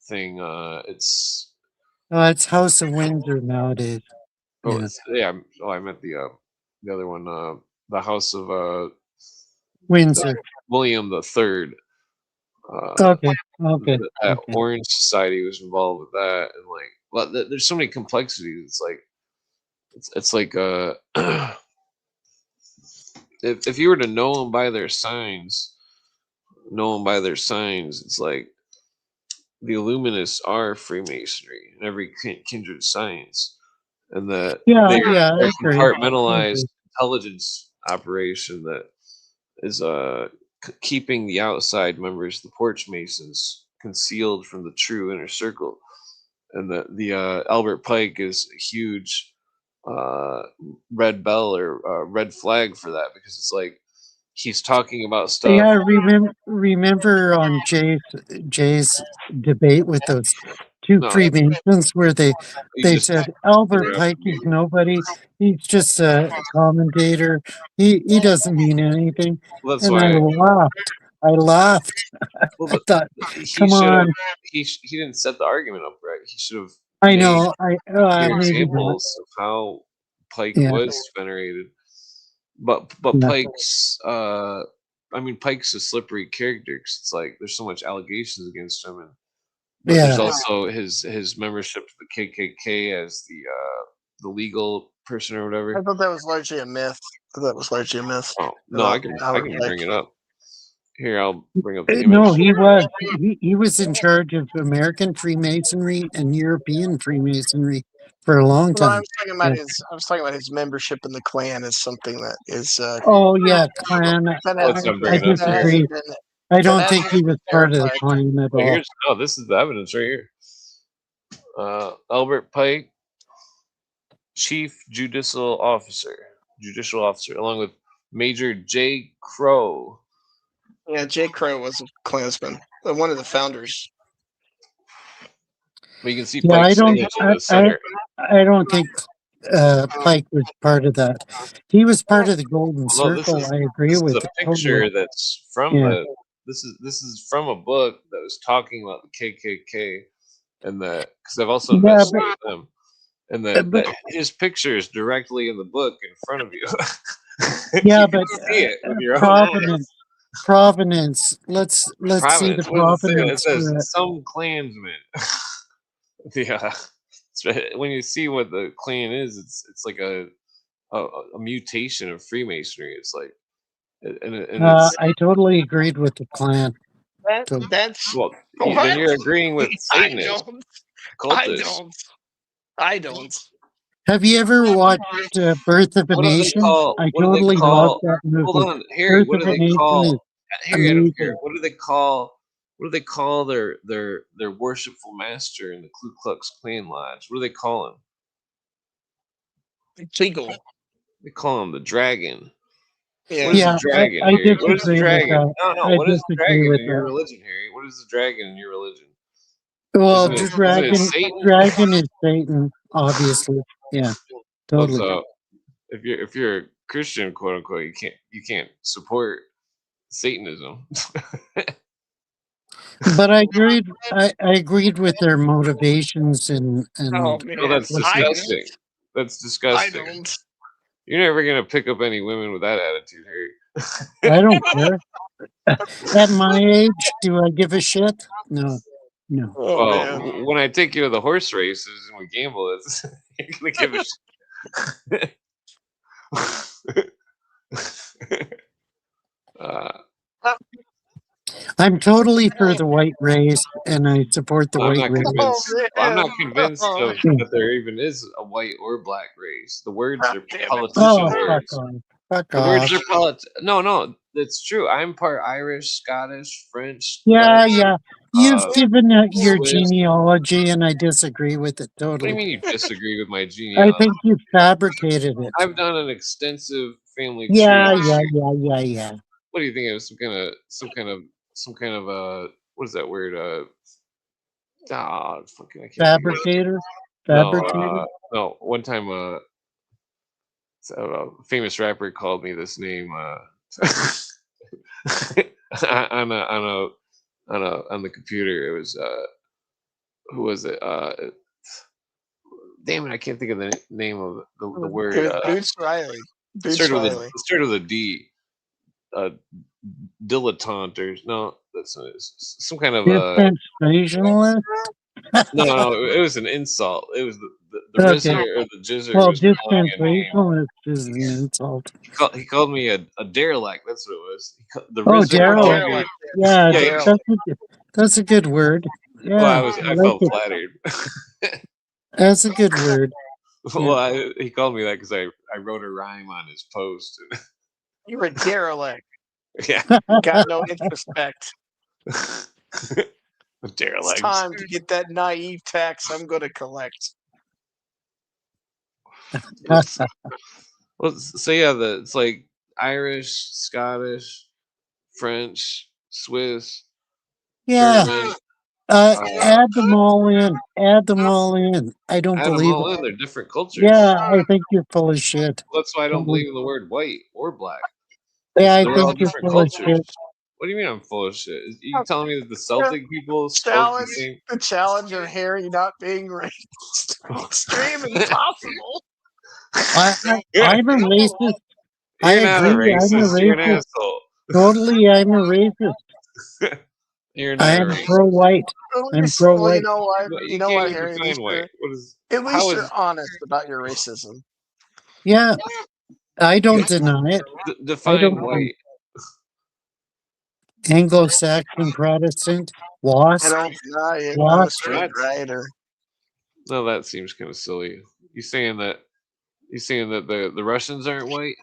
thing. It's It's House of Windsor nowadays. I meant the other one, the House of Windsor. William the Third. Okay. That Orange Society was involved with that, and like, well, there's so many complexities. It's like it's like if you were to know them by their signs, it's like the Illuminists are Freemasonry and every kindred science, and that they're I agree. compartmentalized intelligence operation that is keeping the outside members, the Porch Masons, concealed from the true inner circle, and the Albert Pike is a huge red bell or red flag for that, because it's like he's talking about stuff. Yeah, remember on Jay's debate with those two Freemasons where they said Albert Pike is nobody. He's just a commentator. He doesn't mean anything. Well, that's And why I laughed. well, I thought, he come on. he didn't set the argument up right. He should have I know. clear Maybe examples of how Pike Yeah. was venerated. But Yeah. Pike's Pike's a slippery character, 'cause it's like there's so much allegations against him, and but there's also his membership to the KKK as the legal person or whatever. I thought that was largely a myth. Oh no, I can bring it up. Here, I'll bring up the image. No, he was in charge of American Freemasonry and European Freemasonry for a long No, time. I was talking about his membership in the Klan is something that is. Oh yeah, Klan. that That's has- what I'm I bringing up that here. hasn't disagree. been- I don't that think hasn't he was been part of the verified. Klan at all. This is the evidence right here. Albert Pike, Chief Judicial Officer, along with Major J. Crow. Yeah, Jay Crow was a Klansman, one of the founders. Well, you can see Yeah, Pike's image in the center. I don't think Pike was part of that. He was part of the Golden Well, no, Circle. I agree this is with a it picture totally. that's from Yeah. this is from a book that was talking about the KKK, and because I've also Yeah, investigated them, and but- that his picture is directly in the book in front of you. Yeah, You can but see it with your own eyes. Provenance. Let's see the Providence. What does it say? It provenance. for it. says some Klansmen. Yeah, when you see what the Klan is, it's like a mutation of Freemasonry. It's like, and it's I totally agreed with the Klan. That's well, What? then you're agreeing with I Satanists, don't. cultists. I don't. Have you ever watched Birth of a What do they Nation? call? I What do they totally call? love that movie. Hold on, Harry. Birth What of do a they Nation call? is Harry, I don't care. amazing. What do they call? What do they call their worshipful master in the Ku Klux Klan lodge? What do they call him? Legal. They call him the Dragon. Yeah. What is Yeah, the dragon, I Harry? What is the disagree with dragon? that. No, I what is the disagree dragon with in your that. religion, Harry? What is the dragon in your religion? Well, Isn't it Satan? Dragon is Satan, obviously. Yeah, totally. So if you're a Christian, quote unquote, you can't support Satanism. But I agreed with their motivations and Oh man, Well, that's I disgusting. That's I disgusting. don't. You're never gonna pick up any women with that attitude, Harry. I don't care. At my age, do I give a shit? No. Oh Well, man. when I take you to the horse races and we gamble, it's you're gonna give a shit. I'm totally for the white race, and I support the I'm white not race. convinced. I'm not convinced Oh, that there even is a white or black race. The words are damn it. politician Oh, fuck words. off. Fuck The words off. are No, that's true. I'm part Irish, Scottish, French. Yeah, Dutch. yeah. You've given your Swiss. genealogy, and I disagree with it What do you totally. mean you disagree with my I genealogy? think you fabricated it. I've done an extensive family Yeah. tree. What do you think it was? Some kind of what is that word? Fucking I can't think of it. Fabricator. Fabricator. No. One time, a famous rapper called me this name on the computer. It was who was it? Damn it, I can't think of the name of the word. Boots Riley. It started with a D. Dilettante or no, that's some kind of Dispensationalist. no, it was an insult. It was the Okay. RZA or the Jizzer Well, was calling me a name. dispensationalist is an insult. He called me a derelict. That's what it was. The Oh, RZA called me. derelict. Yeah, Yeah, that's a good word. Yeah, Well, I like felt it. flattered. That's a good word. Well, he called me that because I wrote a rhyme on his post. You're a derelict. Yeah, Got no introspect. derelict. It's time to get that naive tax I'm going to collect. Well, so yeah, it's like Irish, Scottish, French, Swiss, Yeah, German. add them all in. Add them all in. I don't Add them believe all it. in. They're different cultures. Yeah, I think you're full of shit. That's why I don't believe in the word white or black. Yeah, I They're all think you're different full of cultures. shit. What do you mean I'm full of shit? You telling me that the Celtic people spoke the Challenge same? the challenge of Harry not being racist. Extreme impossible. I'm a racist. I You're not a agree. I'm a racist. You're an racist. asshole. Totally, I'm a racist. You're not I a am racist. pro-white. I'm Well, pro-white. you know what? Well, You know can't what, even Harry? At define least, white. What is? at least how you're is honest about your racism. Yeah, I don't deny it. define don't- white? Anglo-Saxon Protestant, I WASP, don't deny it. I'm a WASP. straight rider. No, that seems kind of silly. You saying that the Russians aren't white?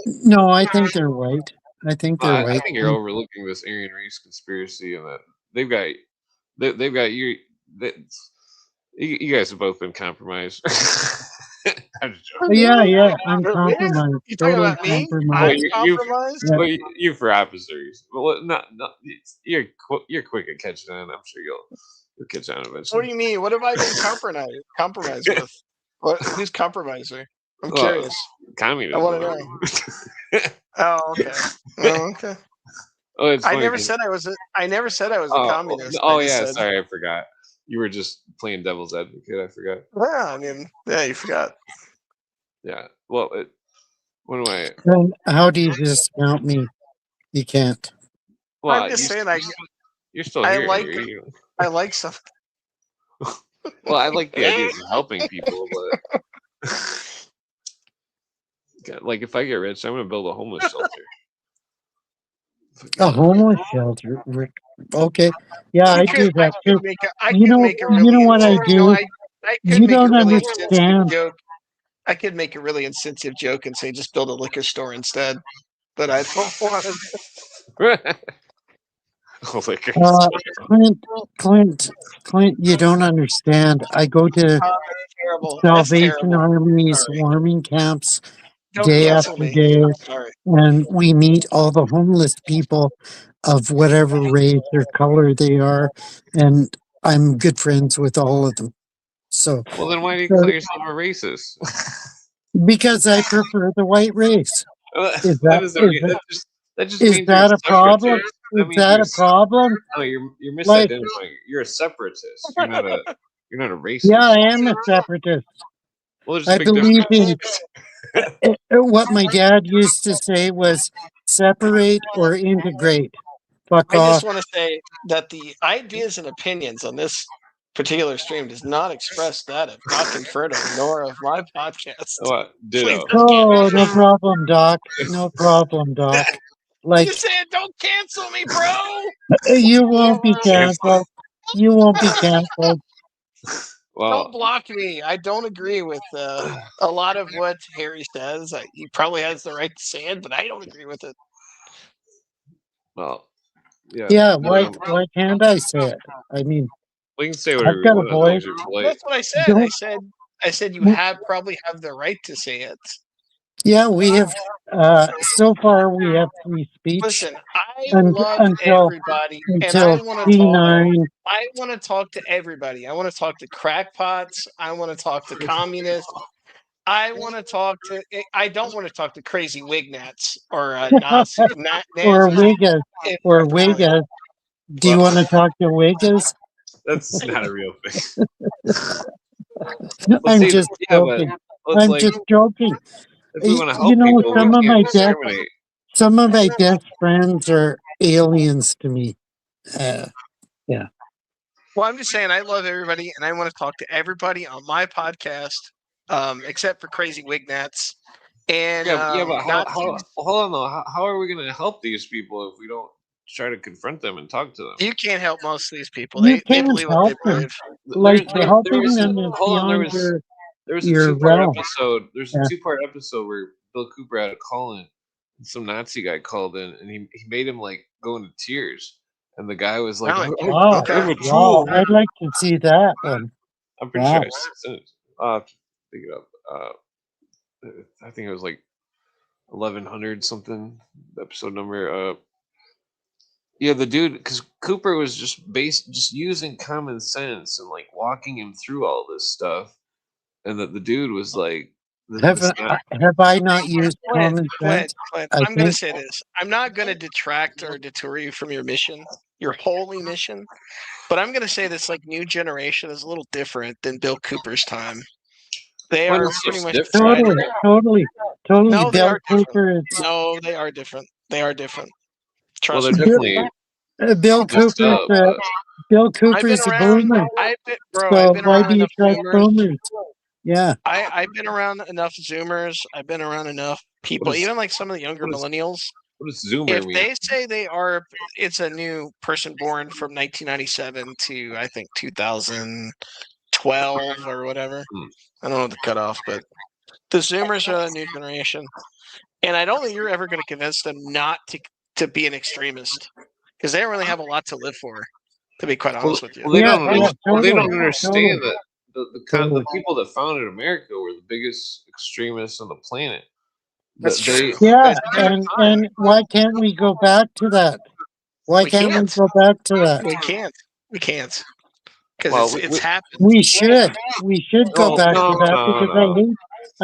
No, I think they're white. I think they're I white. think you're overlooking this Aryan race conspiracy, and that they've got they've got you. That you guys have both been compromised. I'm just joking. Yeah, I'm Me? compromised. You talking Totally about me? compromised. I'm compromised? Yeah. Well, you for opposers. Well, you're quick at catching on. I'm sure you'll catch on What eventually. do you mean? What have I been compromised with? Who's compromised me? I'm Well, curious. Communism. I want to know. Oh, okay. Oh, okay. Oh, it's I funny never 'cause- said I was. I never said I was a communist. Oh I just yeah, said, sorry, I forgot. You were just playing devil's advocate. I forgot. yeah. I mean, yeah, you forgot. Yeah. Well, what do I? Then how do you discount me? You can't. Well, I'm just saying. you're still I here. like. You- I like something. Well, I like the ideas of helping people, but God, like if I get rich, I'm gonna build a homeless shelter. A homeless shelter. Okay. Yeah, I do that too. I You could know, make a you really know what I do? I could You make a don't really insensitive understand. joke. I could make a really insensitive joke and say just build a liquor store instead. But I don't want to. Liquor Uh, store. Clint, you don't understand. I go to That's terrible. That's Salvation terrible. Army's Sorry. warming camps Don't day cancel after me. day, I'm sorry. and we meet all the homeless people of whatever race or color they are, and I'm good friends with all of them. So, Well, then why do you so call yourself a racist? because I prefer the white race. Is That that doesn't is mean that, that just is means you're a that a problem? separatist. Is That means that a problem? no, you're Like, misidentifying. You're a separatist. You're not a racist. yeah, I am a separatist. Well, there's a I big believe difference. in what my dad used to say was separate or integrate. Fuck I off. just want to say that the ideas and opinions on this particular stream does not express that of Doc Inferno nor of my podcast. What? Please Ditto. don't Oh, cancel no me. problem, Doc. No problem, Doc. I'm Like, just saying, don't cancel me, bro. you won't be canceled. You won't be canceled. Well, Don't block me. I don't agree with a lot of what Harry says. He probably has the right to say it, but I don't agree with it. well, yeah. Yeah, why can't I say it? I mean, We can say I've whatever we got a want as long voice. as you're polite. That's what I said. Don't, I said you probably have the right to say it. yeah, we have, so far we have free speech Listen, I love until everybody, and I want to talk. C9. I want to talk to everybody. I want to talk to crackpots. I want to talk to communists. I want to talk to. I don't want to talk to crazy wignats or Nazis. Or Wigas. if Or they're fine. Wigas. Do you Well- want to talk to Wigas? That's not a real thing. I'm see, just yeah, but joking. it's I'm like just joking. if we want to help You know, people, some we of my can't best, discriminate. some of my best friends are aliens to me. Well, I'm just saying I love everybody, and I want to talk to everybody on my podcast, except for crazy wignats. And Yeah, but not hold on though. How are we going to help these people if we don't try to confront them and talk to them? you can't help most of these people. You They can't believe what help they them. believe. Like, there helping was them is hold on. beyond There was a your two-part realm. episode. There's a Yeah. two-part episode where Bill Cooper had a call in. Some Nazi guy called in, and he made him like go into tears. And the guy was like, Really? Wow, Okay. I'm a wow, troll. I'd like to see that one. I'm pretty Wow. sure I sent it. I'll have to pick it up. I think it was like 1100 something episode number. Yeah, the dude, because Cooper was just using common sense and like walking him through all this stuff, and that the dude was like, Have I not used common Clint, sense? I'm going to say this. I'm not going to detract or detour you from your mission, your holy mission. But I'm going to say this: like new generation is a little different than Bill Cooper's time. They What are is pretty so much different? Totally. No, they Bill are different. Cooper is No, they are different. They are different. Well, Trust they're me. definitely Bill messed Cooper's up. But Bill I've been Cooper's a around. boomer. I've So been why around do you enough trust Zoomers. boomers? Yeah. I've been around enough Zoomers. I've been around enough people, is- even like some of the younger what is- millennials. What does Zoomer If mean? they say they are, it's a new person born from 1997 to I think 2012 or whatever. I don't know the cutoff, but the Zoomers are the new generation, and I don't think you're ever going to convince them not to be an extremist because they don't really have a lot to live for. To be quite honest with you, Well, they Yeah, don't. yeah, Well, they don't totally, understand totally. that the Totally. people that founded America were the biggest extremists on the planet. that's That true. Yeah, It's a different time. and why can't we go back to that? Why We can't we can't. go back to that? We can't. We can't because well, it's happened. We should. We should go no, back no, to that no, because no.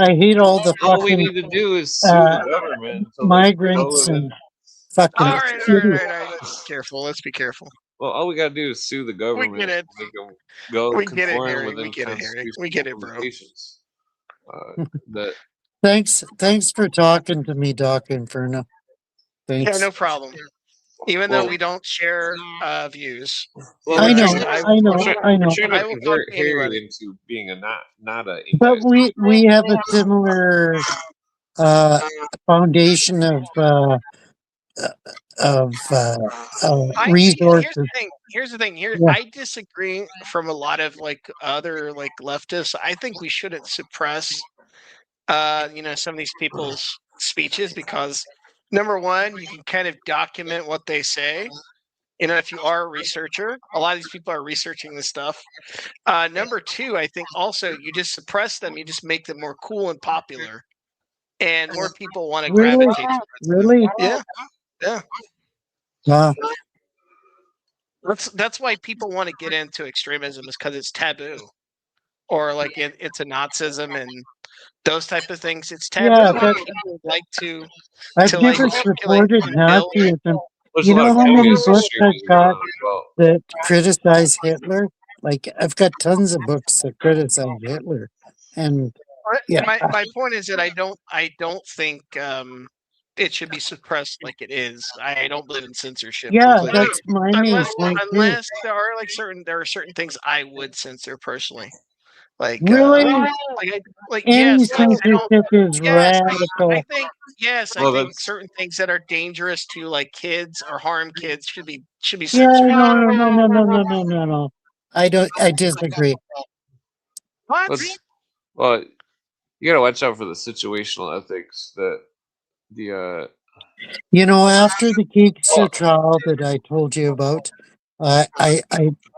I hate all the All we fucking need to do is sue uh, the government to migrants go and and. fucking All right. idiots. Let's be careful. Let's be careful. Well, all we gotta do is sue the We government get it. to make them go We get it, conform Harry. We within get it, Harry. We constitutional get it, bro. limitations. That Thanks for talking to me, Doc Inferno. Yeah, Thanks. no problem. Even well, though we don't share views, well, I we're know, trying, I know, I know. we're trying to I will talk convert to anybody. Harry into being a not a But anti. we have a similar foundation of Here's resources. the thing. Here's the thing. Here, Yeah. I disagree from a lot of like other like leftists. I think we shouldn't suppress, some of these people's speeches because number one, you can kind of document what they say. If you are a researcher, a lot of these people are researching this stuff. Number two, I think also you just suppress them, you just make them more cool and popular, and more people want to Really? gravitate towards them. Really? Yeah. Wow. That's why people want to get into extremism is because it's taboo, or like it's a Nazism and those type of things. It's taboo. Yeah, And but people like to I've like never speculate supported and build. Nazism. There's You a lot know of how many communist books I've extremism going got on as well. that criticize Hitler? Like I've got tons of books that criticize Hitler, and yeah, My point is that I don't think it should be suppressed like it is. I don't believe in censorship yeah, completely. that's my main point too. Unless there are certain things I would censor personally. Like Really, any yes, like I don't censorship is yes, I radical. think yes, I Well, think that's certain things that are dangerous to like kids or harm kids should be Yeah, censored. no. I disagree. What? well, you gotta watch out for the situational ethics that the You know, after the Geekster well, trial that I told you about, I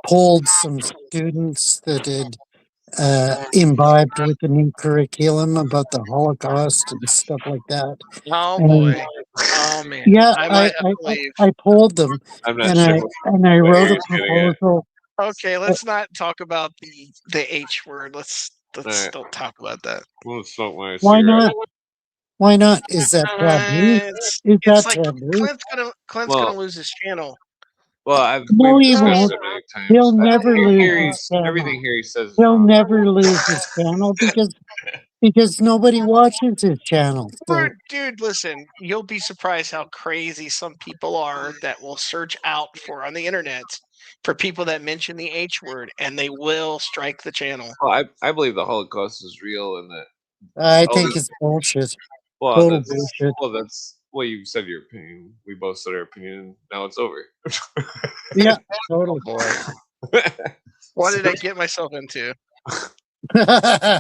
polled some students that had imbibed with the new curriculum about the Holocaust and stuff like that. Oh And boy. Oh man. yeah, I might have to leave. I polled them, I'm not and sure I what wrote a Harry's getting at. proposal. Okay, let's not talk about the H word. Let's Alright. don't talk about that. I'm gonna smoke my Why cigarette. not? Why not? Is that taboo? It's Is it's that like taboo? Clint's gonna Well, lose his channel. No, we've he discussed won't. it many He'll times. never lose his channel. Everything Harry says is He'll wrong. never lose his channel because nobody watches his channel. So Dude, listen, you'll be surprised how crazy some people are that will search out for on the internet for people that mention the H word and they will strike the channel. Well, I believe the Holocaust is real and that. I think it's bullshit. Well, Total that's bullshit. you said your opinion. We both said our opinion. Now it's over. Yeah, total. Boy, what did I get myself into? my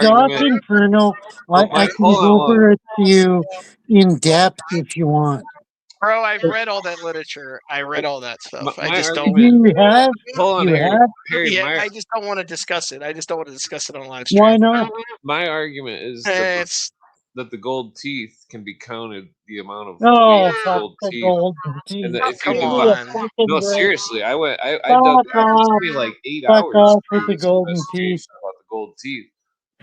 Doc argument. Inferno, I can hold on, go hold over it to you in depth if you want. Bro, I've read all that literature. I read all that stuff. I my just don't. argument. You have? Hold on, You Harry. have? Harry, Yeah, my I just don't want to discuss it. I just don't want to discuss it on live stream. Why not? my argument is It's that the gold teeth can be counted the amount of Oh, weight of fuck gold the teeth. gold And teeth. that if you Come divide, on. Fucking no, break. seriously, I dug. Fuck It took off. me like 8 Fuck hours off to with do the this golden investigation teeth. about the gold teeth.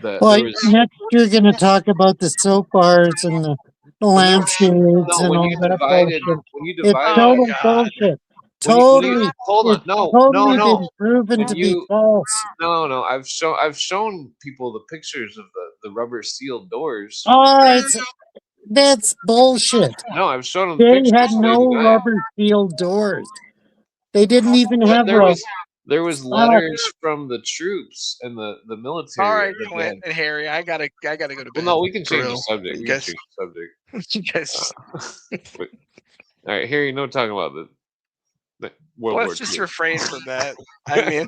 That Well, there was next you're going to talk about the soap bars and the lampshades and when all you that divided bullshit. when you It's divided Oh total God. bullshit. when Totally. you hold on It's totally been proven when to be you false. no I've shown people the pictures of the rubber sealed doors. Oh, that's bullshit. No, I've shown them the They pictures. had They no deny it. rubber sealed doors. They didn't even have There was There was letters from the troops and the military. All right, that Clint had- and Harry, I gotta go to bed. Well, no, we can For change the real. subject. You We can guys, change the subject. you guys. But, all right, Harry, no talking about the World War Let's just II. refrain from that. I mean,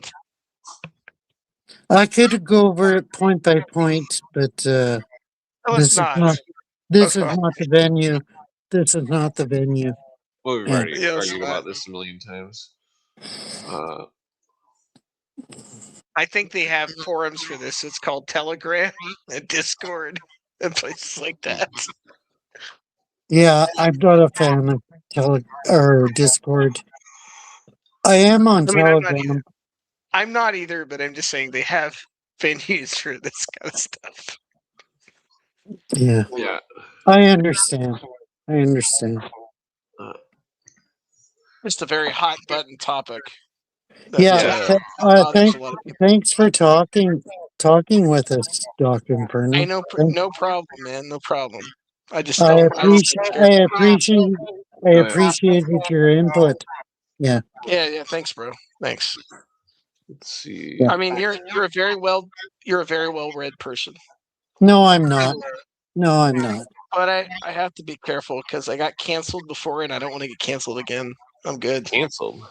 I could go over it point by point, but let's this is not. not. This is Okay. not the venue. This is not the venue. Well, we've Yeah. already Yes, argued but- about this a million times. I think they have forums for this. It's called Telegram and Discord and places like that. Yeah, I'm not a fan of Discord. I am on I mean, Telegram. I'm not either, but I'm just saying they have venues for this kind of stuff. Yeah, Yeah. I understand. I understand. Just a very hot button topic. that, Yeah. bothers a lot of people. Thanks for talking with us, Doctor Inferno. I know, no problem, man, no problem. I just I don't. appreciate your input. Yeah. Yeah. Thanks, bro. Thanks. Let's see. Yeah. I mean, you're a very well read person. No, I'm not. No, I'm not. But I have to be careful because I got canceled before and I don't want to get canceled again. I'm good. Canceled.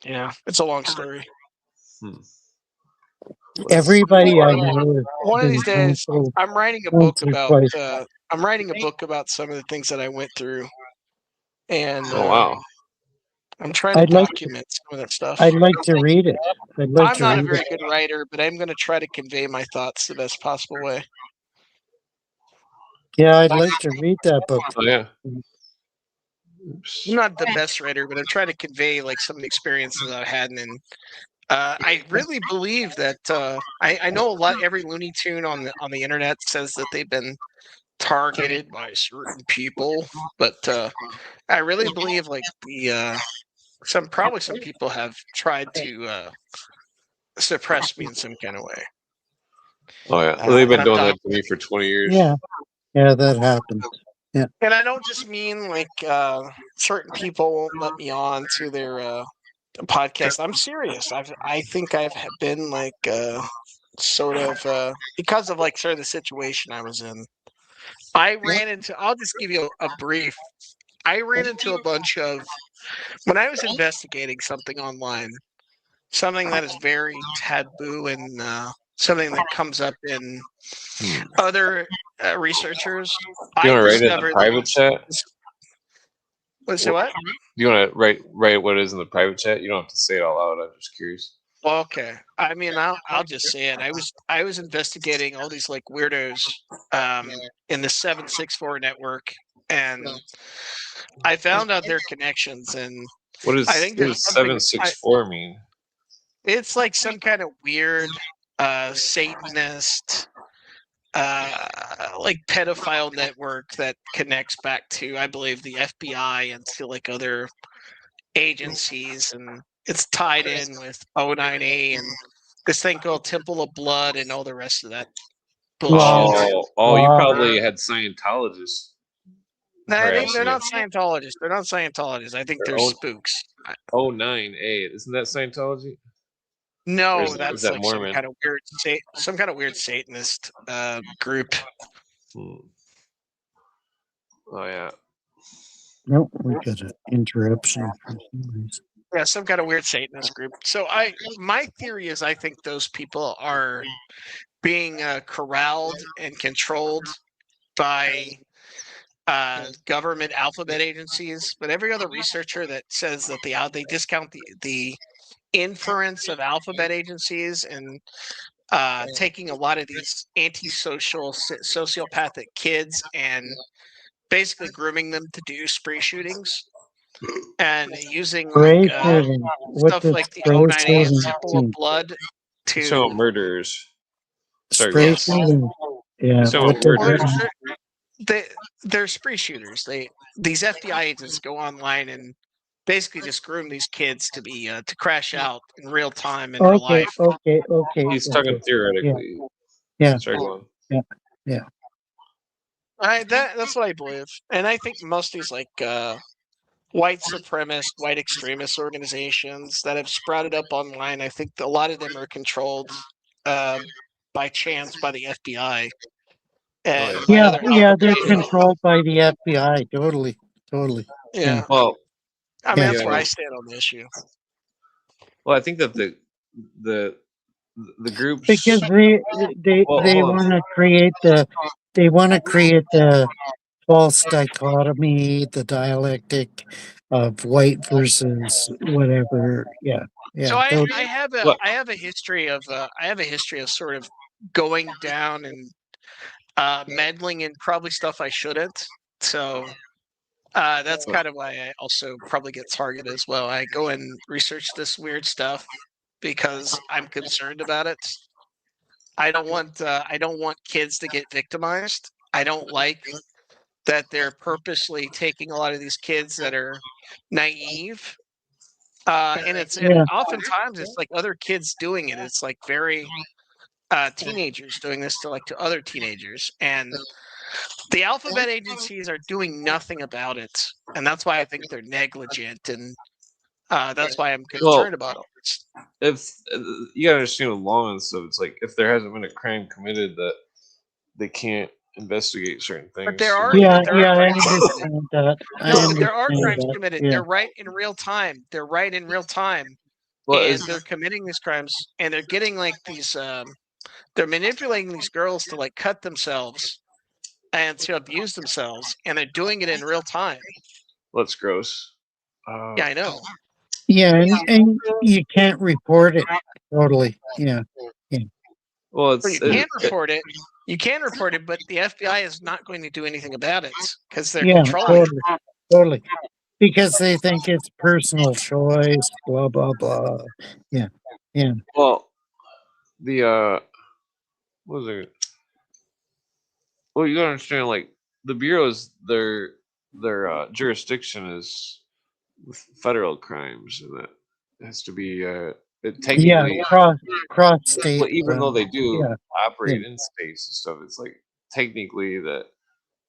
Yeah, it's a long story. Everybody I know is One of these been days, canceled I'm writing a once book or about. twice. I'm writing a book about some of the things that I went through, and Oh wow. I'm trying to I'd like document some of that stuff. I'd like to read it. I'd like I'm to not a read very it. good writer, but I'm going to try to convey my thoughts the best possible way. Yeah, I'd like to read that book. Oh yeah. I'm not the best writer, but I'm trying to convey like some of the experiences I've had, and I really believe that I know a lot. Every Looney Tune on the internet says that they've been targeted by certain people, but I really believe like some people have tried to suppress me in some kind of way. Oh yeah. Well, they've been and doing that to me for 20 years. Yeah. Yeah, that happened. Yeah. And I don't just mean like certain people won't let me on to their podcast. I'm serious. I think I've been like sort of because of like sort of the situation I was in. I ran into. I'll just give you a brief. I ran into a bunch of when I was investigating something online, something that is very taboo and something that comes up in other researchers. You I want to write it in the discovered. private chat? What's it? What? You want to write what it is in the private chat? You don't have to say it out loud. I'm just curious. Well, okay. I mean, I'll just say it. I was investigating all these like weirdos in the 764 network, and I found out their connections. And What I think does there's something. 764 mean? It's like some kind of weird Satanist, like pedophile network that connects back to, I believe, the FBI and to like other agencies, and it's tied in with 09A and this thing called Temple of Blood and all the rest of that bullshit. Oh, you Wow. probably had Scientologists. No, harassing they're you. not Scientologists. They're not Scientologists. I think Their they're own- spooks. 09A. Isn't that Scientology? Or No, is that's that like Mormon? some kind of weird Satanist group. Oh yeah. Nope, we got an interruption for some reason. Yeah, some kind of weird Satanist group. So my theory is I think those people are being corralled and controlled by government alphabet agencies. But every other researcher that says that they discount the inference of alphabet agencies and taking a lot of these antisocial sociopathic kids and basically grooming them to do spree shootings and using Spray like shooting. What stuff does like the spray 09A and shooting Temple of mean? Blood So to murderers. Sorry, Spray yes. shooting. Yeah. So What does murderers. that mean? they're spree shooters. These FBI agents go online and basically just groom these kids to be to crash out in real time in real Okay, life. okay. He's talking theoretically. Yeah. Sorry, go on. That's what I believe, and I think most of these like white supremacist, white extremist organizations that have sprouted up online. I think a lot of them are controlled by chance by the FBI and by Yeah, other yeah, they're you know, controlled by the FBI. Totally, totally. yeah. Well, I mean, the that's where I stand on the issue. well, I think that the the Because groups. Well, they hold on. want to create the false dichotomy, the dialectic of white versus whatever. Yeah, So yeah, totally. What? I have a history of sort of going down and meddling in probably stuff I shouldn't. So that's kind of why I also probably get targeted as well. I go and research this weird stuff because I'm concerned about it. I don't want kids to get victimized. I don't like that they're purposely taking a lot of these kids that are naive. And Yeah, oftentimes it's like other kids doing it. It's like very teenagers doing this to other teenagers, and the alphabet agencies are doing nothing about it, and that's why I think they're negligent, and that's why I'm Well, concerned about all this. if you gotta understand with law and stuff, it's like if there hasn't been a crime committed, that they can't investigate certain But things. And like, there are yeah. I crimes committed. understand that. I No, but there are understand crimes that. committed. Yeah, They're right in real time. They're right in real time, well, and it's they're committing these crimes, and they're getting like these. They're manipulating these girls to like cut themselves and to abuse themselves, and they're doing it in real time. That's gross. Yeah, I know. yeah, and you can't report it. Totally. Yeah, yeah, Well, Or you can report it. You can report it, but the FBI is not going to do anything about it because they're yeah. controlling it. Totally, totally. Because they think it's personal choice. Blah blah blah. Yeah, yeah. well, the what was it? Well, you gotta understand, like the bureaus, their jurisdiction is federal crimes, and that has to be it Yeah, technically. cross Well, state even though line. they do Yeah, yeah, operate in space and stuff, it's like technically that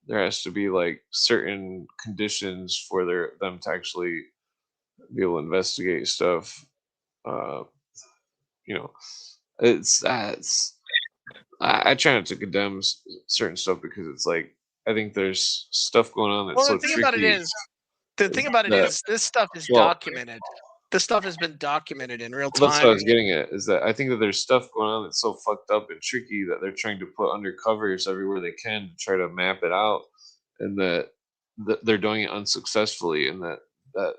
there has to be like certain conditions for them to actually be able to investigate stuff. Uh, you know, it's I try not to condemn certain stuff because it's like I think there's stuff going on that's Well, so tricky. the thing about it That is, this stuff is well, documented. This stuff has been documented in real that's what I time. was getting at. Is that I think that there's stuff going on that's so fucked up and tricky that they're trying to put under covers everywhere they can to try to map it out, and that they're doing it unsuccessfully, and that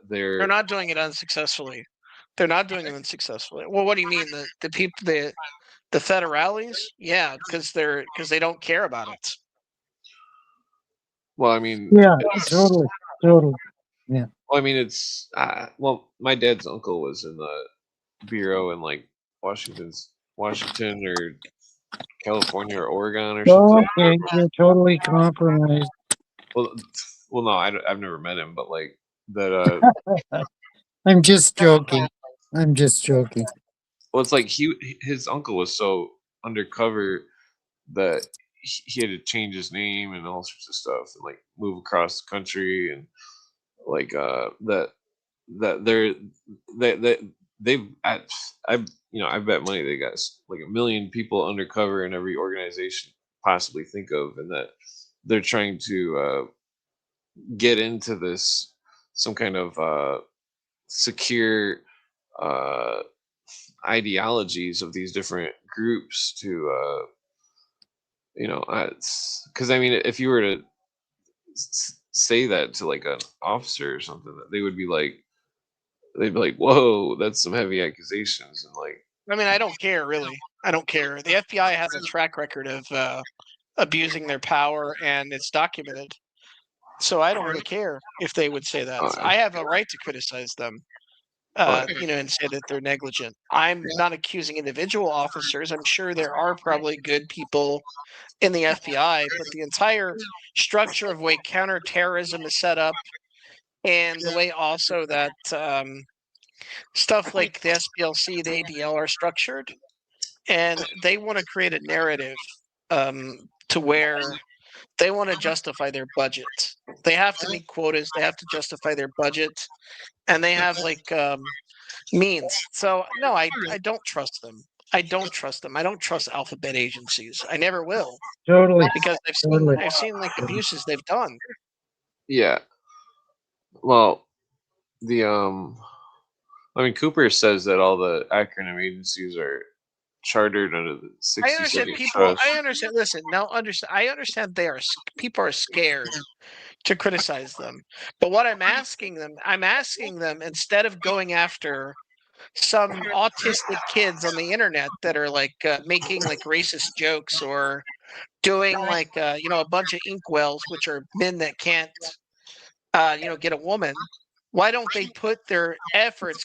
They're they're not doing it unsuccessfully. They're not doing it unsuccessfully. Well, what do you mean? The people the federales? Yeah, because they don't care about it. well, I mean, yeah. it's Totally, totally. Yeah. well, I mean, it's well, my dad's uncle was in the bureau in like Washington or California or Oregon or something. Okay, you're totally compromised. Well, well, no, I've never met him, but like that. I'm just joking. I'm just joking. Well, it's like his uncle was so undercover that he had to change his name and all sorts of stuff, and like move across the country, and like that they've I I bet money they got like a million people undercover in every organization possibly think of, and that they're trying to get into this some kind of secure uh, ideologies of these different groups to because I mean if you were to say that to like an officer or something, that they would be like they'd be like, whoa, that's some heavy accusations, and like I mean, I don't care really. I don't care. The FBI has a track record of abusing their power, and it's documented. So I don't really care if they would say that. uh, I have a right to criticize them, uh, and say that they're negligent. I'm not accusing individual officers. I'm sure there are probably good people in the FBI, but the entire structure of way counterterrorism is set up, and the way also that stuff like the SPLC, the ADL are structured, and they want to create a narrative to where they want to justify their budget. They have to meet quotas. They have to justify their budget, and they have like means. So no, I don't trust them. I don't trust them. I don't trust alphabet agencies. I never will Totally. because Totally. I've seen like abuses they've done. Yeah. Well, the I mean, Cooper says that all the acronym agencies are chartered under the I understand 60-second people. trust. I understand. Listen, now understand. I understand people are scared to criticize them. But what I'm asking them instead of going after some autistic kids on the internet that are like making like racist jokes or doing like a bunch of inkwells, which are men that can't get a woman. Why don't they consort their efforts,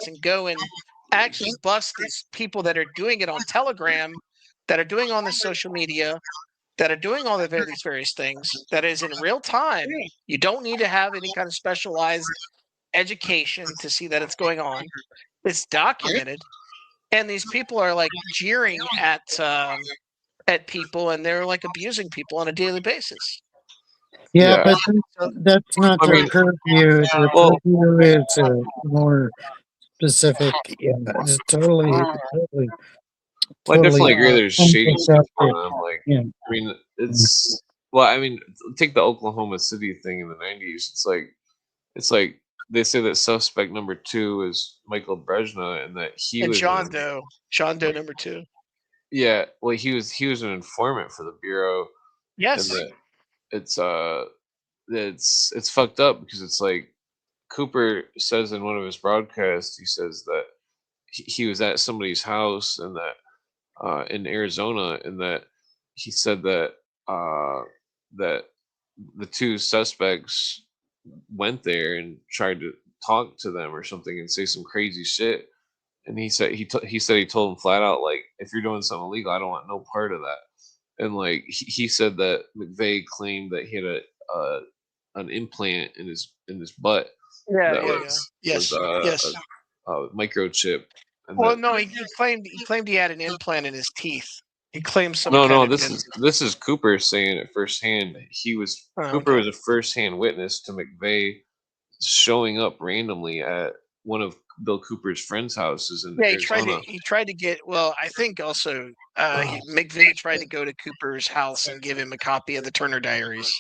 and go and actually bust these people that are doing it on Telegram, that are doing on the social media, that are doing all these various things, that is in real time. You don't need to have any kind of specialized education to see that it's going on. It's documented, and these people are like jeering at people, and they're like abusing people on a daily basis. Yeah, Yeah. but that's not I their mean, purview. Their well, purview is more specific. Yeah, it's totally, I totally definitely agree. There's shady stuff going unconstructed. on. Like, Yeah. I mean, it's well. I mean, take the Oklahoma City thing in the '90s. It's like they say that suspect number 2 is Michael Brezhna, and that he And was John Doe number 2. yeah. Well, he was an informant for the bureau, and Yes. that it's it's fucked up because it's like Cooper says in one of his broadcasts, he says that he was at somebody's house and that in Arizona, and that he said that that the 2 suspects went there and tried to talk to them or something and say some crazy shit. And he said he told him flat out, like, if you're doing something illegal, I don't want no part of that. And like he said that McVeigh claimed that he had an implant in his butt Yeah, that yeah, was yeah. was Yes. a microchip. And Well, that no, he claimed he had an implant in his teeth. He claimed some no, kind no, of this is Cooper saying it firsthand. Cooper okay. was a firsthand witness to McVeigh showing up randomly at one of Bill Cooper's friends' houses in Yeah, Arizona. he tried to get. Well, I think also McVeigh tried to go to Cooper's house and give him a copy of the Turner Diaries.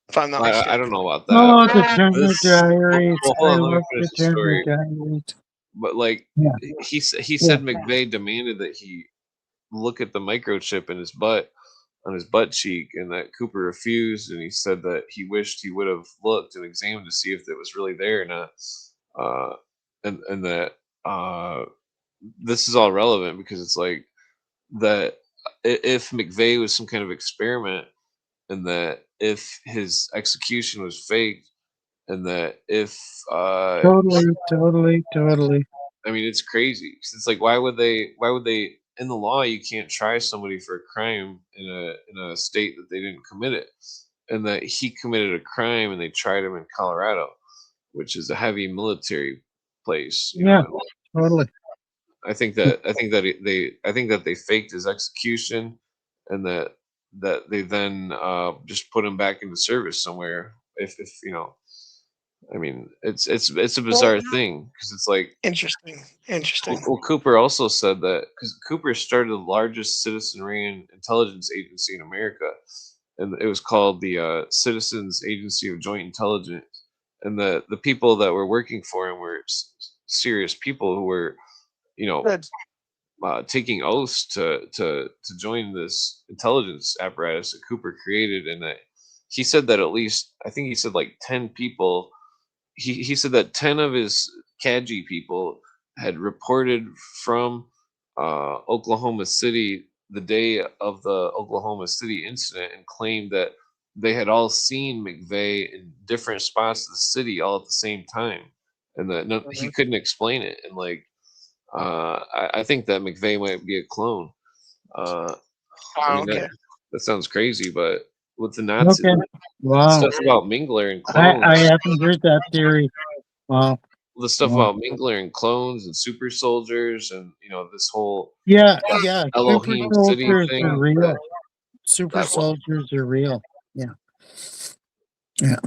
If I'm not mistaken. I don't know about Oh, that. the Turner This, Diaries. well, hold I on, let me love finish the the Turner story. Diaries. But like Yeah. he said, McVeigh demanded that he look at the microchip in his butt on his butt cheek, and that Cooper refused, and he said that he wished he would have looked and examined to see if it was really there or not. Uh, and that this is all relevant because it's like that if McVeigh was some kind of experiment, and that if his execution was faked, and that if Totally. I mean, it's crazy. 'Cause it's like, why would they? Why would they? In the law, you can't try somebody for a crime in a state that they didn't commit it, and that he committed a crime, and they tried him in Colorado, which is a heavy military place. You Yeah, know, totally. I think that they faked his execution, and that they then just put him back into service somewhere. If you know, I mean, it's a bizarre thing because it's like. Interesting. Well, Cooper also said that because Cooper started the largest citizen-ran intelligence agency in America, and it was called the Citizens Agency of Joint Intelligence. And the people that were working for him were serious people who were, you know, Good. taking oaths to join this intelligence apparatus that Cooper created. And that he said that at least, I think he said like 10 people. He said that 10 of his Kaji people had reported from Oklahoma City the day of the Oklahoma City incident and claimed that they had all seen McVeigh in different spots of the city all at the same time, and that he couldn't explain it. And like, I think that McVeigh might be a clone. I mean, Okay. that sounds crazy, but with the Nazi Wow. stuff about Mingler and I clones, haven't heard that theory. Wow. the stuff Wow. about Mingler and clones and super soldiers, and this whole Yeah. Super Elohim City soldiers thing. are real. super soldiers are real. Yeah. Yeah.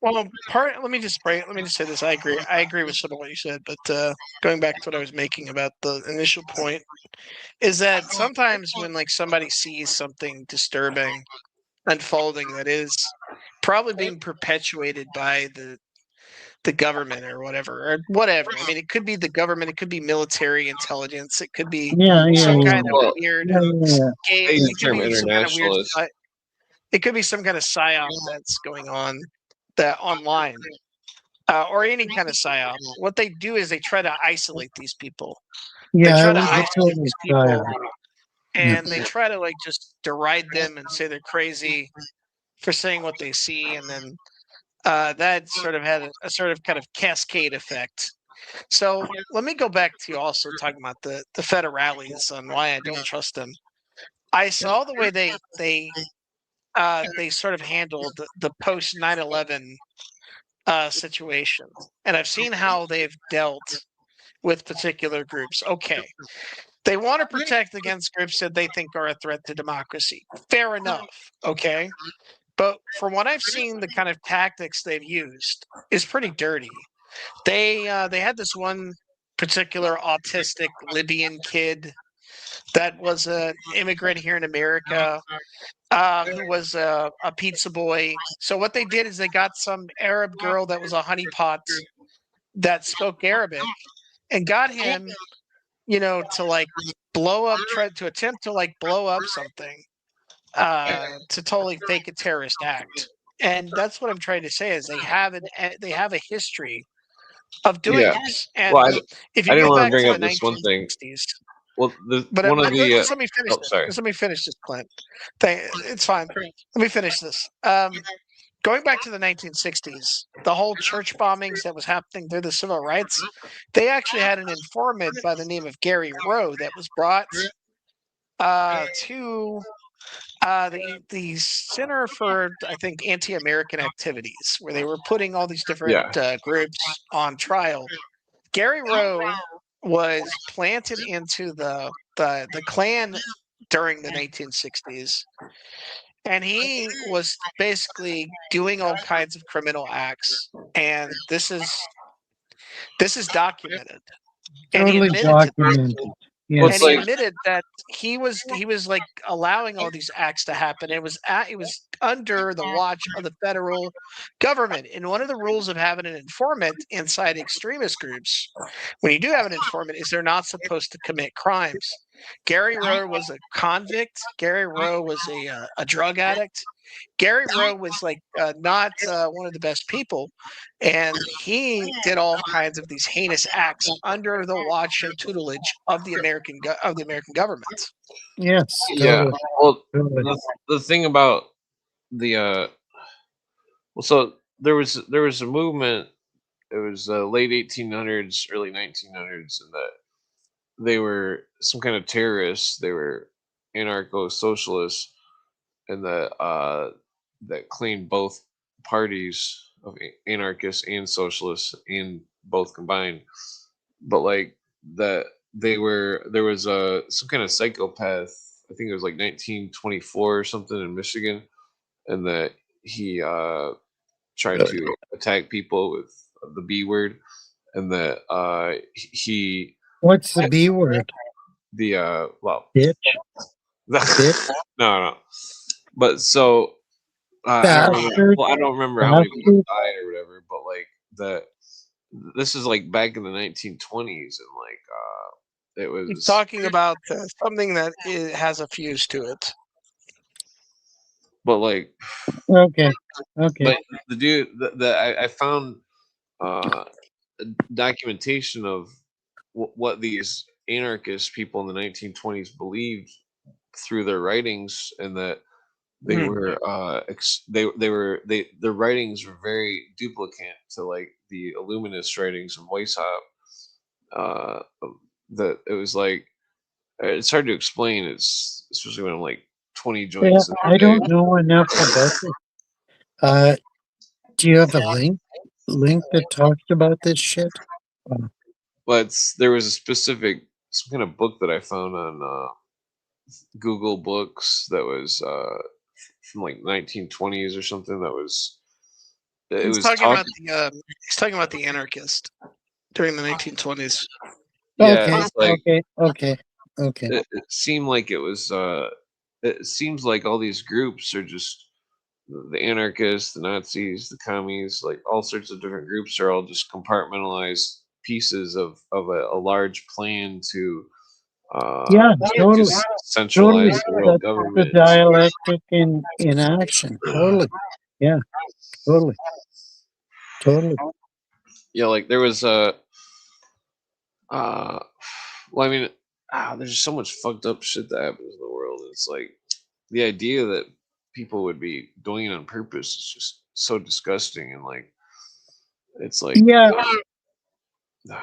Well, let me just say this. I agree with some of what you said, but going back to what I was making about the initial point is that sometimes when like somebody sees something disturbing unfolding that is probably being perpetuated by the government or whatever. I mean, it could be the government, it could be military intelligence, it could be Yeah. some Yeah. kind of Well, weird game. they use the It could term be some kind of weird. internationalist. It could be some kind of psyop that's going on that online, or any kind of psyop. What they do is they try to isolate these people. They Yeah. try It to was a isolate total these people, psyop. Yeah. and they try to like just deride them and say they're crazy for saying what they see, and then that sort of had a sort of kind of cascade effect. So let me go back to you also talking about the federales and why I don't trust them. I saw the way they sort of handled the post 9/11 situation, and I've seen how they've dealt with particular groups. Okay, they want to protect against groups that they think are a threat to democracy. Fair enough. Okay. But from what I've seen, the kind of tactics they've used is pretty dirty. They had this one particular autistic Libyan kid that was an immigrant here in America, who was a pizza boy. So what they did is they got some Arab girl that was a honeypot that spoke Arabic and got him, to like try to attempt to like blow up something, to totally fake a terrorist act. And that's what I'm trying to say is they have a history of doing Yeah. this. And Well, if I you didn't go want to back bring to the up this one thing. 1960s, Well, but one of the. just let me finish this. Sorry. Just let me finish this, Clint. It's fine. Let me finish this. Going back to the 1960s, the whole church bombings that was happening through the civil rights, they actually had an informant by the name of Gary Rowe that was brought to the Center for, I think, Anti-American Activities, where they were putting all these different Yeah. groups on trial. Gary Rowe was planted into the Klan during the 1960s, and he was basically doing all kinds of criminal acts. And this is documented, and he Totally admitted to this. documented. Well, And it's Yes. he like admitted that he was like allowing all these acts to happen. It was under the watch of the federal government. And one of the rules of having an informant inside extremist groups, when you do have an informant, is they're not supposed to commit crimes. Gary Rowe was a convict. Gary Rowe was a drug addict. Gary Rowe was like not one of the best people, and he did all kinds of these heinous acts under the watch and tutelage of the American government. Yes. yeah. Totally. Well, Totally. the thing about the well, so there was a movement. It was late 1800s, early 1900s, and that they were some kind of terrorists. They were anarcho-socialists, and that claimed both parties of anarchists and socialists, and both combined. But like that, there was some kind of psychopath. I think it was like 1924 or something in Michigan, and that he tried to attack people with the B word, and that he What's the B word? the well Bitch. no Bitch. no, but so Bastard. I don't remember how many Bastard. people died or whatever, but like that this is like back in the 1920s, and like it He's was. talking about something that has a fuse to it. But like Okay. Okay. but the dude I found uh documentation of what these anarchist people in the 1920s believed through their writings, and that they Mhm. were their writings were very duplicate to like the Illuminist writings of Weishaupt. uh that it was like it's hard to explain. It's especially when I'm like 20 Yeah, joints in I a day. don't know enough about this. Do you have a link that talks about this shit? But there was a specific some kind of book that I found on Google Books that was from like 1920s or something. That was it He's was talking talking. about the anarchist during the 1920s. Yeah, Okay, it's like okay. it seemed like it was. It seems like all these groups are just the anarchists, the Nazis, the commies, like all sorts of different groups are all just compartmentalized pieces of a large plan to Yeah, just totally. centralize Totally. the world That's the government. dialectic in action. Totally. Yeah, totally. Totally. Yeah, like there was a. Uh, well, I mean, there's just so much fucked up shit that happens in the world. It's like the idea that people would be doing it on purpose is just so disgusting, and like it's like Yeah,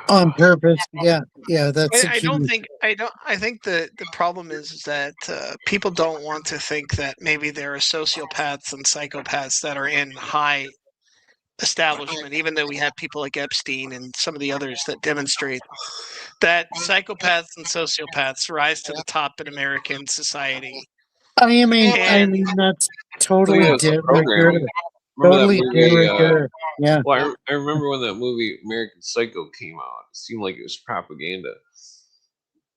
on uh, purpose. Yeah, yeah, that's a I don't key. think I think the problem is that people don't want to think that maybe there are sociopaths and psychopaths that are in high establishment, even though we have people like Epstein and some of the others that demonstrate that psychopaths and sociopaths rise to the top in American society. I And mean, that's I think totally that was de a program. rigueur. Remember that Totally de movie? rigueur. Yeah, Well, I remember when that movie American Psycho came out. It seemed like it was propaganda.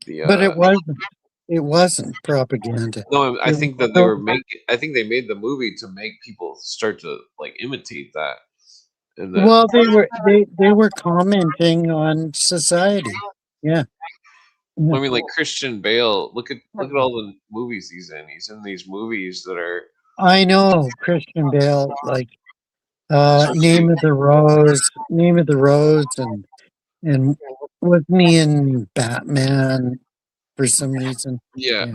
The but it wasn't. It wasn't propaganda. no, I It was think that they so, were making. I think they made the movie to make people start to like imitate that, and that well, they were commenting on society. Yeah. Yeah. I mean, like Christian Bale. Look at all the movies he's in. He's in these movies that are I know Christian Bale, like especially Name of the Rose, and wasn't he in Batman for some reason? yeah. Yeah,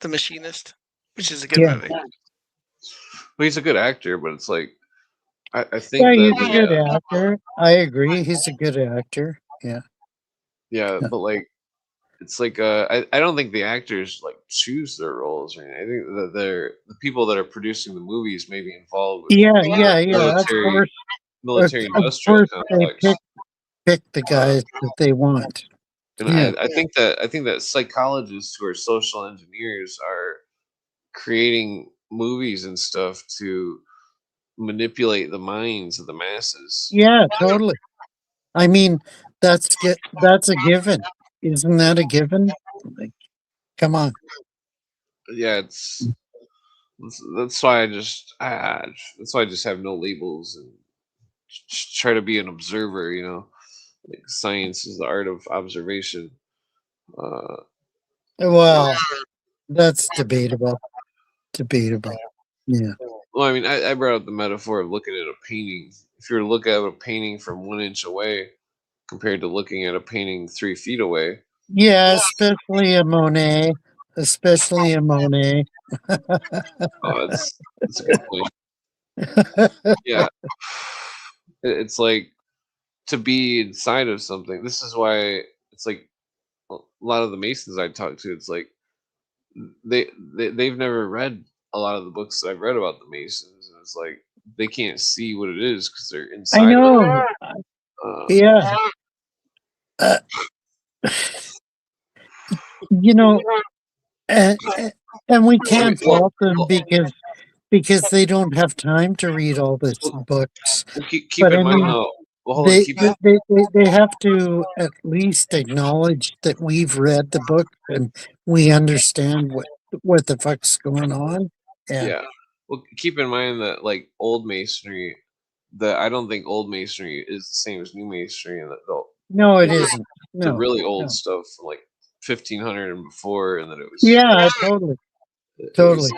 the machinist, which is a good yeah, movie. Well, he's a good actor, but it's like I yeah. think that He's a good actor. I agree. He's a good actor. Yeah, yeah, yeah, but like it's like I don't think the actors like choose their roles or anything. I think that they're the people that are producing the movies may be involved with yeah, the yeah, yeah. military Of industrial course, they complex. pick the Uh, guys that they want. and Yeah, I think that psychologists who are social engineers are creating movies and stuff to manipulate the minds of the masses. yeah, totally. I mean, that's a given. Isn't that a given? Like, come on. Yeah, that's why that's why I just have no labels and try to be an observer. You know, like science is the art of observation. Uh, Well, that's debatable. Debatable. Yeah. well, I mean, I brought up the metaphor of looking at a painting. If you were to look at a painting from 1 inch away compared to looking at a painting 3 feet away, Yeah, especially a Monet. Especially a Monet. oh, it's a good point. Yeah, it's like to be inside of something. This is why it's like a lot of the Masons I talk to. It's like they've never read a lot of the books that I've read about the Masons, and it's like they can't see what it is because they're I inside of it. know. Uh, Yeah. Uh, you know, and, and we I mean, can't fault them because they don't have time to read all this books. keep But in I mind mean, though. Well, hold on. they have to at least acknowledge that we've read the book and we understand what the fuck's going on. Yeah. Yeah. Well, keep in mind that like old masonry, that I don't think old masonry is the same as new masonry, and that No, it the, isn't. the No. really old No. stuff from like 1500 and before, and that Yeah, totally. it Totally.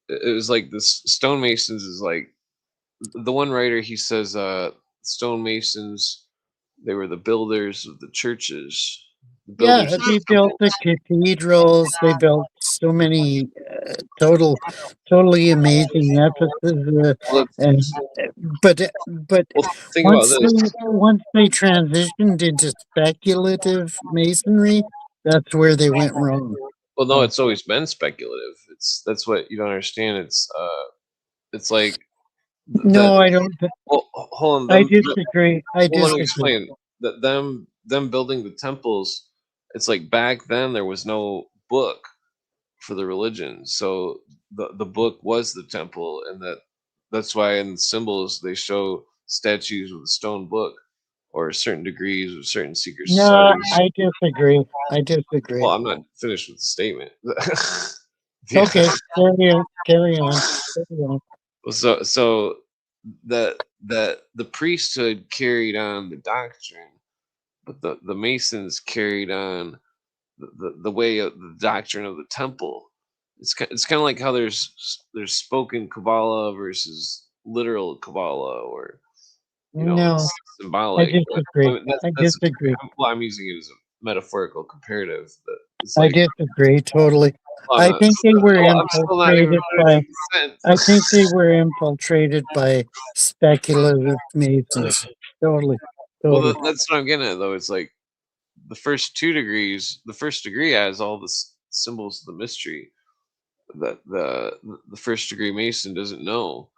was like this stonemasons is like the one writer. He says stonemasons, they were the builders of the churches, the builders Yeah, of the they built temples. the cathedrals. They built so many totally amazing edifices. Well, And but well, think about this. once they transitioned into speculative masonry, that's where they went wrong. Well, no, Yeah. it's always been speculative. That's what you don't understand. It's like that. No, I don't. Well, hold on. I disagree. I Well, let me disagree. explain. That them building the temples. It's like back then there was no book. for the religion. So the book was the temple, and that's why in the symbols they show statues with a stone book or certain degrees of certain secret No, societies. I disagree. I disagree. Well, I'm not finished with the statement. Okay, carry on. So that the priesthood carried on the doctrine, but the Masons carried on the way of the doctrine of the temple. It's kind of like how there's spoken Kabbalah versus literal Kabbalah, or No, it's I symbolic. But disagree. I mean, I that's disagree. well, I'm using it as a metaphorical comparative. That it's I like, disagree totally. hold I on, think they were I'm still not even infiltrated by. finishing the sentence. I think they were infiltrated by speculative Masons. Totally, Well, totally. that's what I'm getting at, though. It's like the first 2 degrees. The first degree has all the symbols of the mystery that the first degree Mason doesn't know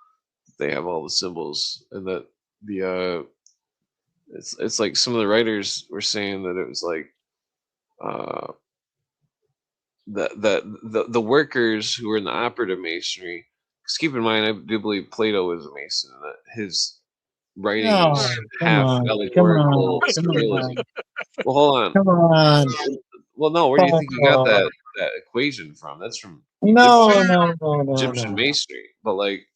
that they have all the symbols, and that the it's like some of the writers were saying that it was like uh the workers who were in the operative masonry. Because keep in mind, I do believe Plato was a Mason, and that his writing No, was come half on, come allegorical on, come surrealism. on, Well, hold on. come on. Well, no, where do you think you got Oh, that equation from? That's from no, no, no, no, Egyptian no. masonry. But like,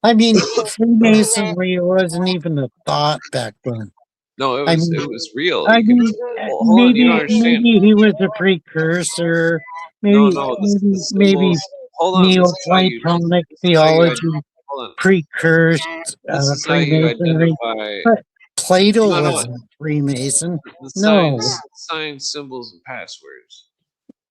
I mean, Freemasonry wasn't even a thought back then. no, I it mean, was real. I You could, mean, well, hold on, you don't maybe understand. he was a precursor. No, Maybe no, the maybe symbols. Hold on, Neoplatonic this is how you theology hold on. precursed This is how you Freemasonry. identify. But Plato No, no, wasn't a Freemason. the No, signs, symbols, and passwords.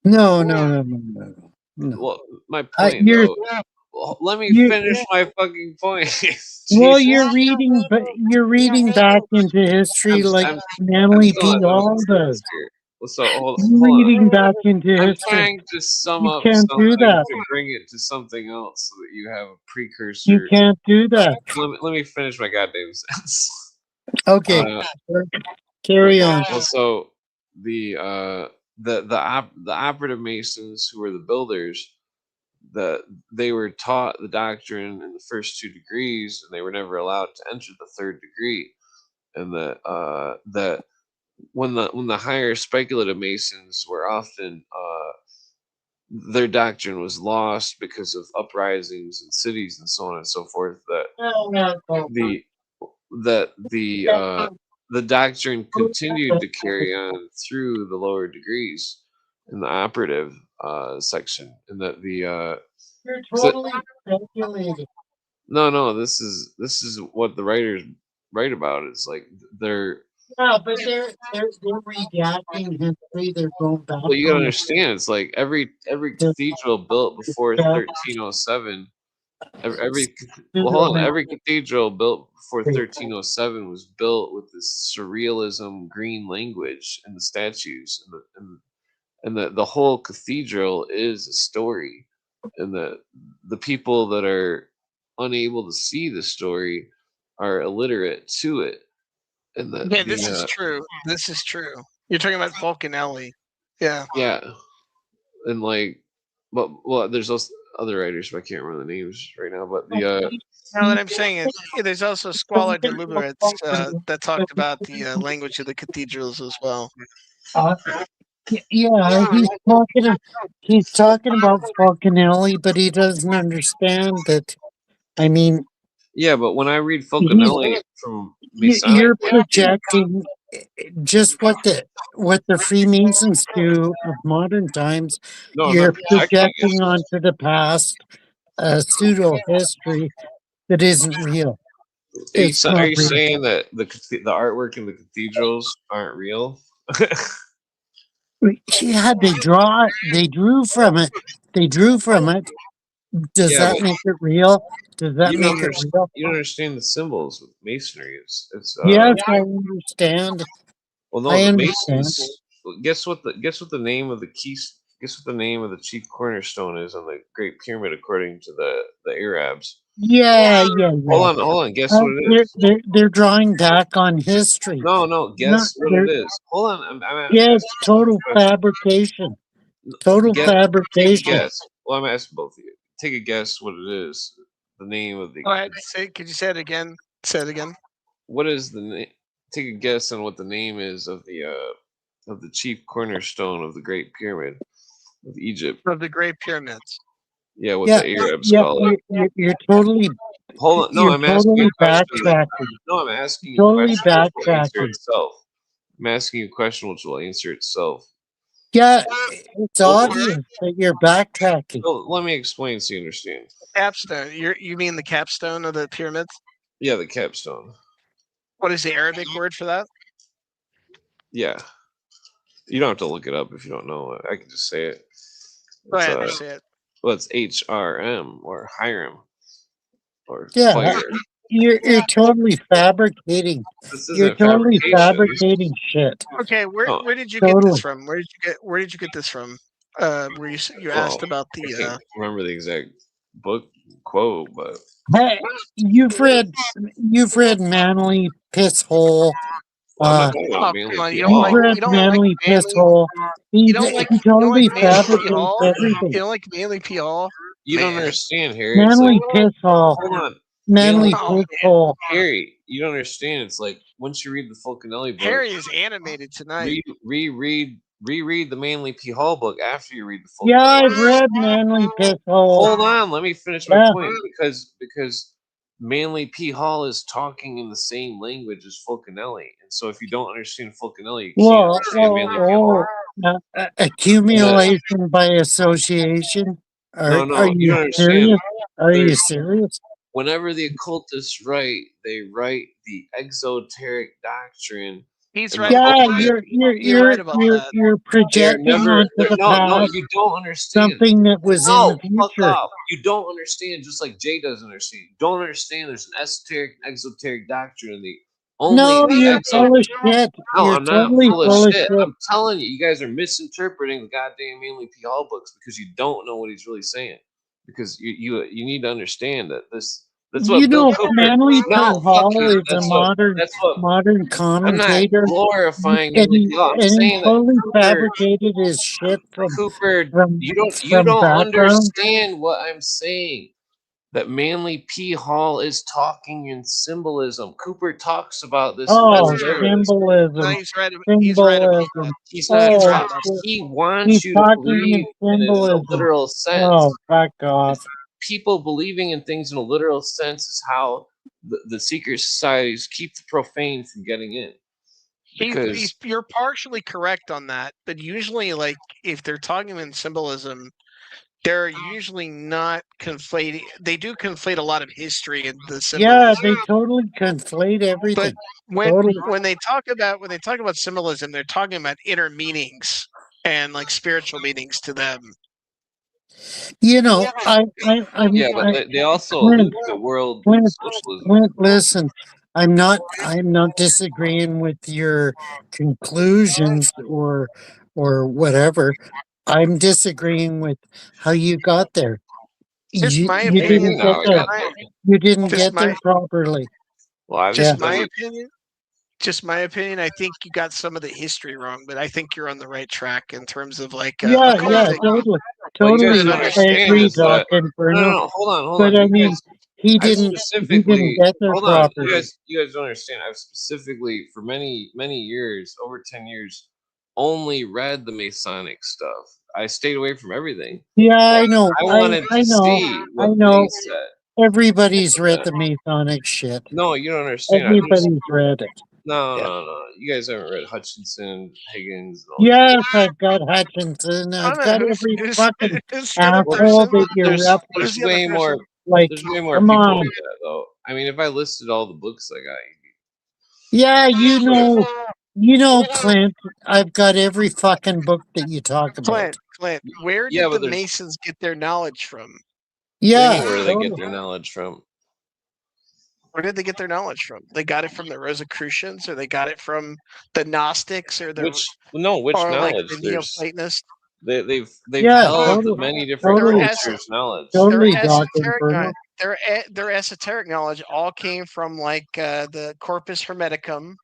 no, no, no, no, no, no. Well, my point You're though. Well, let me you. finish my fucking point. Well, Jesus. but you're reading back into history like I'm Manly still B. not done with the All sentence does. here. Well, so You're hold on. reading back into I'm history. trying to sum You up can't do something that. to bring it to something else so that you have a You precursor. can't do that. Let me finish my goddamn sentence. Okay, Uh, carry okay. on. Well, so the operative masons who were the builders, they were taught the doctrine in the first 2 degrees, and they were never allowed to enter the third degree. And that when the higher speculative masons were often their doctrine was lost because of uprisings in cities and so on and so forth. The the doctrine continued to carry on through the lower degrees in the operative section, and that You're so- totally speculating. no, this is what the writers write about. It's like they're Yeah, but they're redacting history. They're going back well, you gotta on understand. It's like every the cathedral built before back 1307. Every to well, hold on. the Every cathedral built before 1307 was built with this surrealism, green language in the statues, and the whole cathedral is a story, and the people that are unable to see the story are illiterate to it, and Yeah, this is true. This is true. You're talking about Falconelli. Yeah. yeah, and like, but well, there's also other writers, but I can't remember the names right now. But Now what I'm saying is, there's also Squalor de Luberitz that talked about the language of the cathedrals as well. Yeah, he's talking about Falconelli, but he doesn't understand that. I mean, yeah, but when I read Falconelli from Masonic, you're projecting just what the Freemasons do of modern times. no, I'm You're not projecting it. projecting onto the past a pseudo history that isn't real. It's Are not you real. saying that the artwork in the cathedrals aren't real? Yeah, they drew from it. They drew from it. Does Yeah, that but make it real? Does that you don't make it understand. real? You don't understand the symbols with masonry. It's Yes, I understand. well, no, I the understand. masons. Guess what the name of the key. Guess what the name of the chief cornerstone is on the Great Pyramid according to the Arabs. Yeah. Hold on. Guess what it is. They're drawing back on history. No. Not Guess what it is. Hold on. I'm yes, asking you total a question. fabrication. Total Take a fabrication. guess. Well, I'm asking both of you. Take a guess what it is. The name of the. Go ahead. Could you say it again? Say it again. What is the name? Take a guess on what the name is of the chief cornerstone of the Great Pyramid of Egypt. Of the Great Pyramids. Yeah, what Yeah, the Arabs yeah, call it. you're totally, Hold on. No, you're I'm asking you totally a question. backtracking. No, I'm asking you a Totally question which will answer backtracking. itself. I'm asking you a question which will answer itself. Yeah, it's Well, obvious that you're backtracking. well, let me explain so you understand. Capstone. You mean the capstone of the pyramids? Yeah, the capstone. What is the Arabic word for that? Yeah. You don't have to look it up if you don't know it. I can just say it. Go It's, ahead and say it. well, it's HRM or Hiram or Yeah, fire. you're totally fabricating. This You're isn't totally fabrication. fabricating shit. Okay, No. where did you get Totally. this from? Where did you get this from? Where you asked Well, about I the can't remember the exact book quote, but Hey, you've read Manly Pisshole. I'm not talking about oh mainly come on, P Hall. You've read you don't like Manly Manly Pisshole. He you totally don't like Manly P fabricates Hall? everything. You don't like Manly P Hall? You don't Man. understand, Harry. It's like, Manly Pisshole. hold on. Manly Oh, Pisshole. Harry, you don't understand. It's like once you read the Fulcanelli book, Harry is animated tonight. reread the Manly P Hall book after you read the Fulcanelli. Yeah, I've read Manly Pisshole. Hold on, let me finish my Yeah. point because Manly P Hall is talking in the same language as Fulcanelli, and so if you don't understand Fulcanelli, you can't understand Manly P Hall. Accumulation by association. No, Are you you don't understand. serious? Are you There's- serious? Whenever the occultists write, they write the exoteric doctrine. He's and right the about Yeah, that. ultimate- You're right about that. you're They're projecting never. onto They're, the no, past you don't understand. something that was in No, the fuck future. off. You don't understand, just like Jay doesn't understand. You don't understand there's an esoteric, exoteric doctrine in the No, you're exo. full of shit. No, You're I'm not totally full of full of shit. shit. I'm telling you, you guys are misinterpreting the goddamn Manly P. Hall books because you don't know what he's really saying. Because you need to understand that that's what You Bill know, Cooper. Manly No, Hall fucking. is a That's what. modern I'm not commentator, glorifying and Manly P. Hall. I'm he saying that totally Cooper. fabricated his shit Cooper, you from don't background. understand what I'm saying. That Manly P. Hall is talking in symbolism. Cooper talks about this in Oh, his letters. symbolism, No, he's right. He's right about that. symbolism. He's not He's Oh, right talking. about shit. He wants He's you to talking believe in in it in a symbolism. literal sense. Oh, fuck off. People believing in things in a literal sense is how the secret societies keep the profane from getting in. Because You're partially correct on that, but usually, like if they're talking in symbolism, they're usually not conflating. They do conflate a lot of history in the symbolism. Yeah, they totally conflate everything. When Totally. when they talk about symbolism, they're talking about inner meanings and like spiritual meanings to them. You know, I'm yeah, but they also Clint, allude to world Clint, socialism. listen, I'm not disagreeing with your conclusions or whatever. I'm disagreeing with how you got there. Just my What do you opinion. mean how I got there? You didn't Just get there properly. Well, I've Just just my been- opinion. Just my opinion. I think you got some of the history wrong, but I think you're on the right track in terms of like Yeah, occultic. totally. What you guys Totally, don't I understand agree, is that Doc Inferno. no, hold But on. I You mean, guys, he I didn't specifically get there hold on. properly. You guys don't understand. I've specifically for many years, over 10 years, only read the Masonic stuff. I stayed away from everything. Yeah, I know. I wanted I to know. see I what know. they said. Everybody's read the Masonic shit. No, you don't understand. Everybody's read it. No. You guys haven't read Hutchinson, Higgins. And all these Yes, I've got Hutchinson. I've got every fucking who's the other asshole person? that you there's rep. Who's there's the other way more person? Like, there's way more come people on. like that though. I mean, if I listed all the books I got, Yeah, you know, Clint. I've got every fucking book that you talk about. Clint, where yeah, did but the there's Masons get their knowledge from? what do you Yeah, mean, where do they get totally. their knowledge from? Where did they get their knowledge from? They got it from the Rosicrucians, or they got it from the Gnostics, or Which or like knowledge? the There's Neoplatonists. they've Yeah, held totally. many different Totally. cultures' knowledge. Totally, Their Doc esoteric, Inferno. their esoteric knowledge all came from like the Corpus Hermeticum,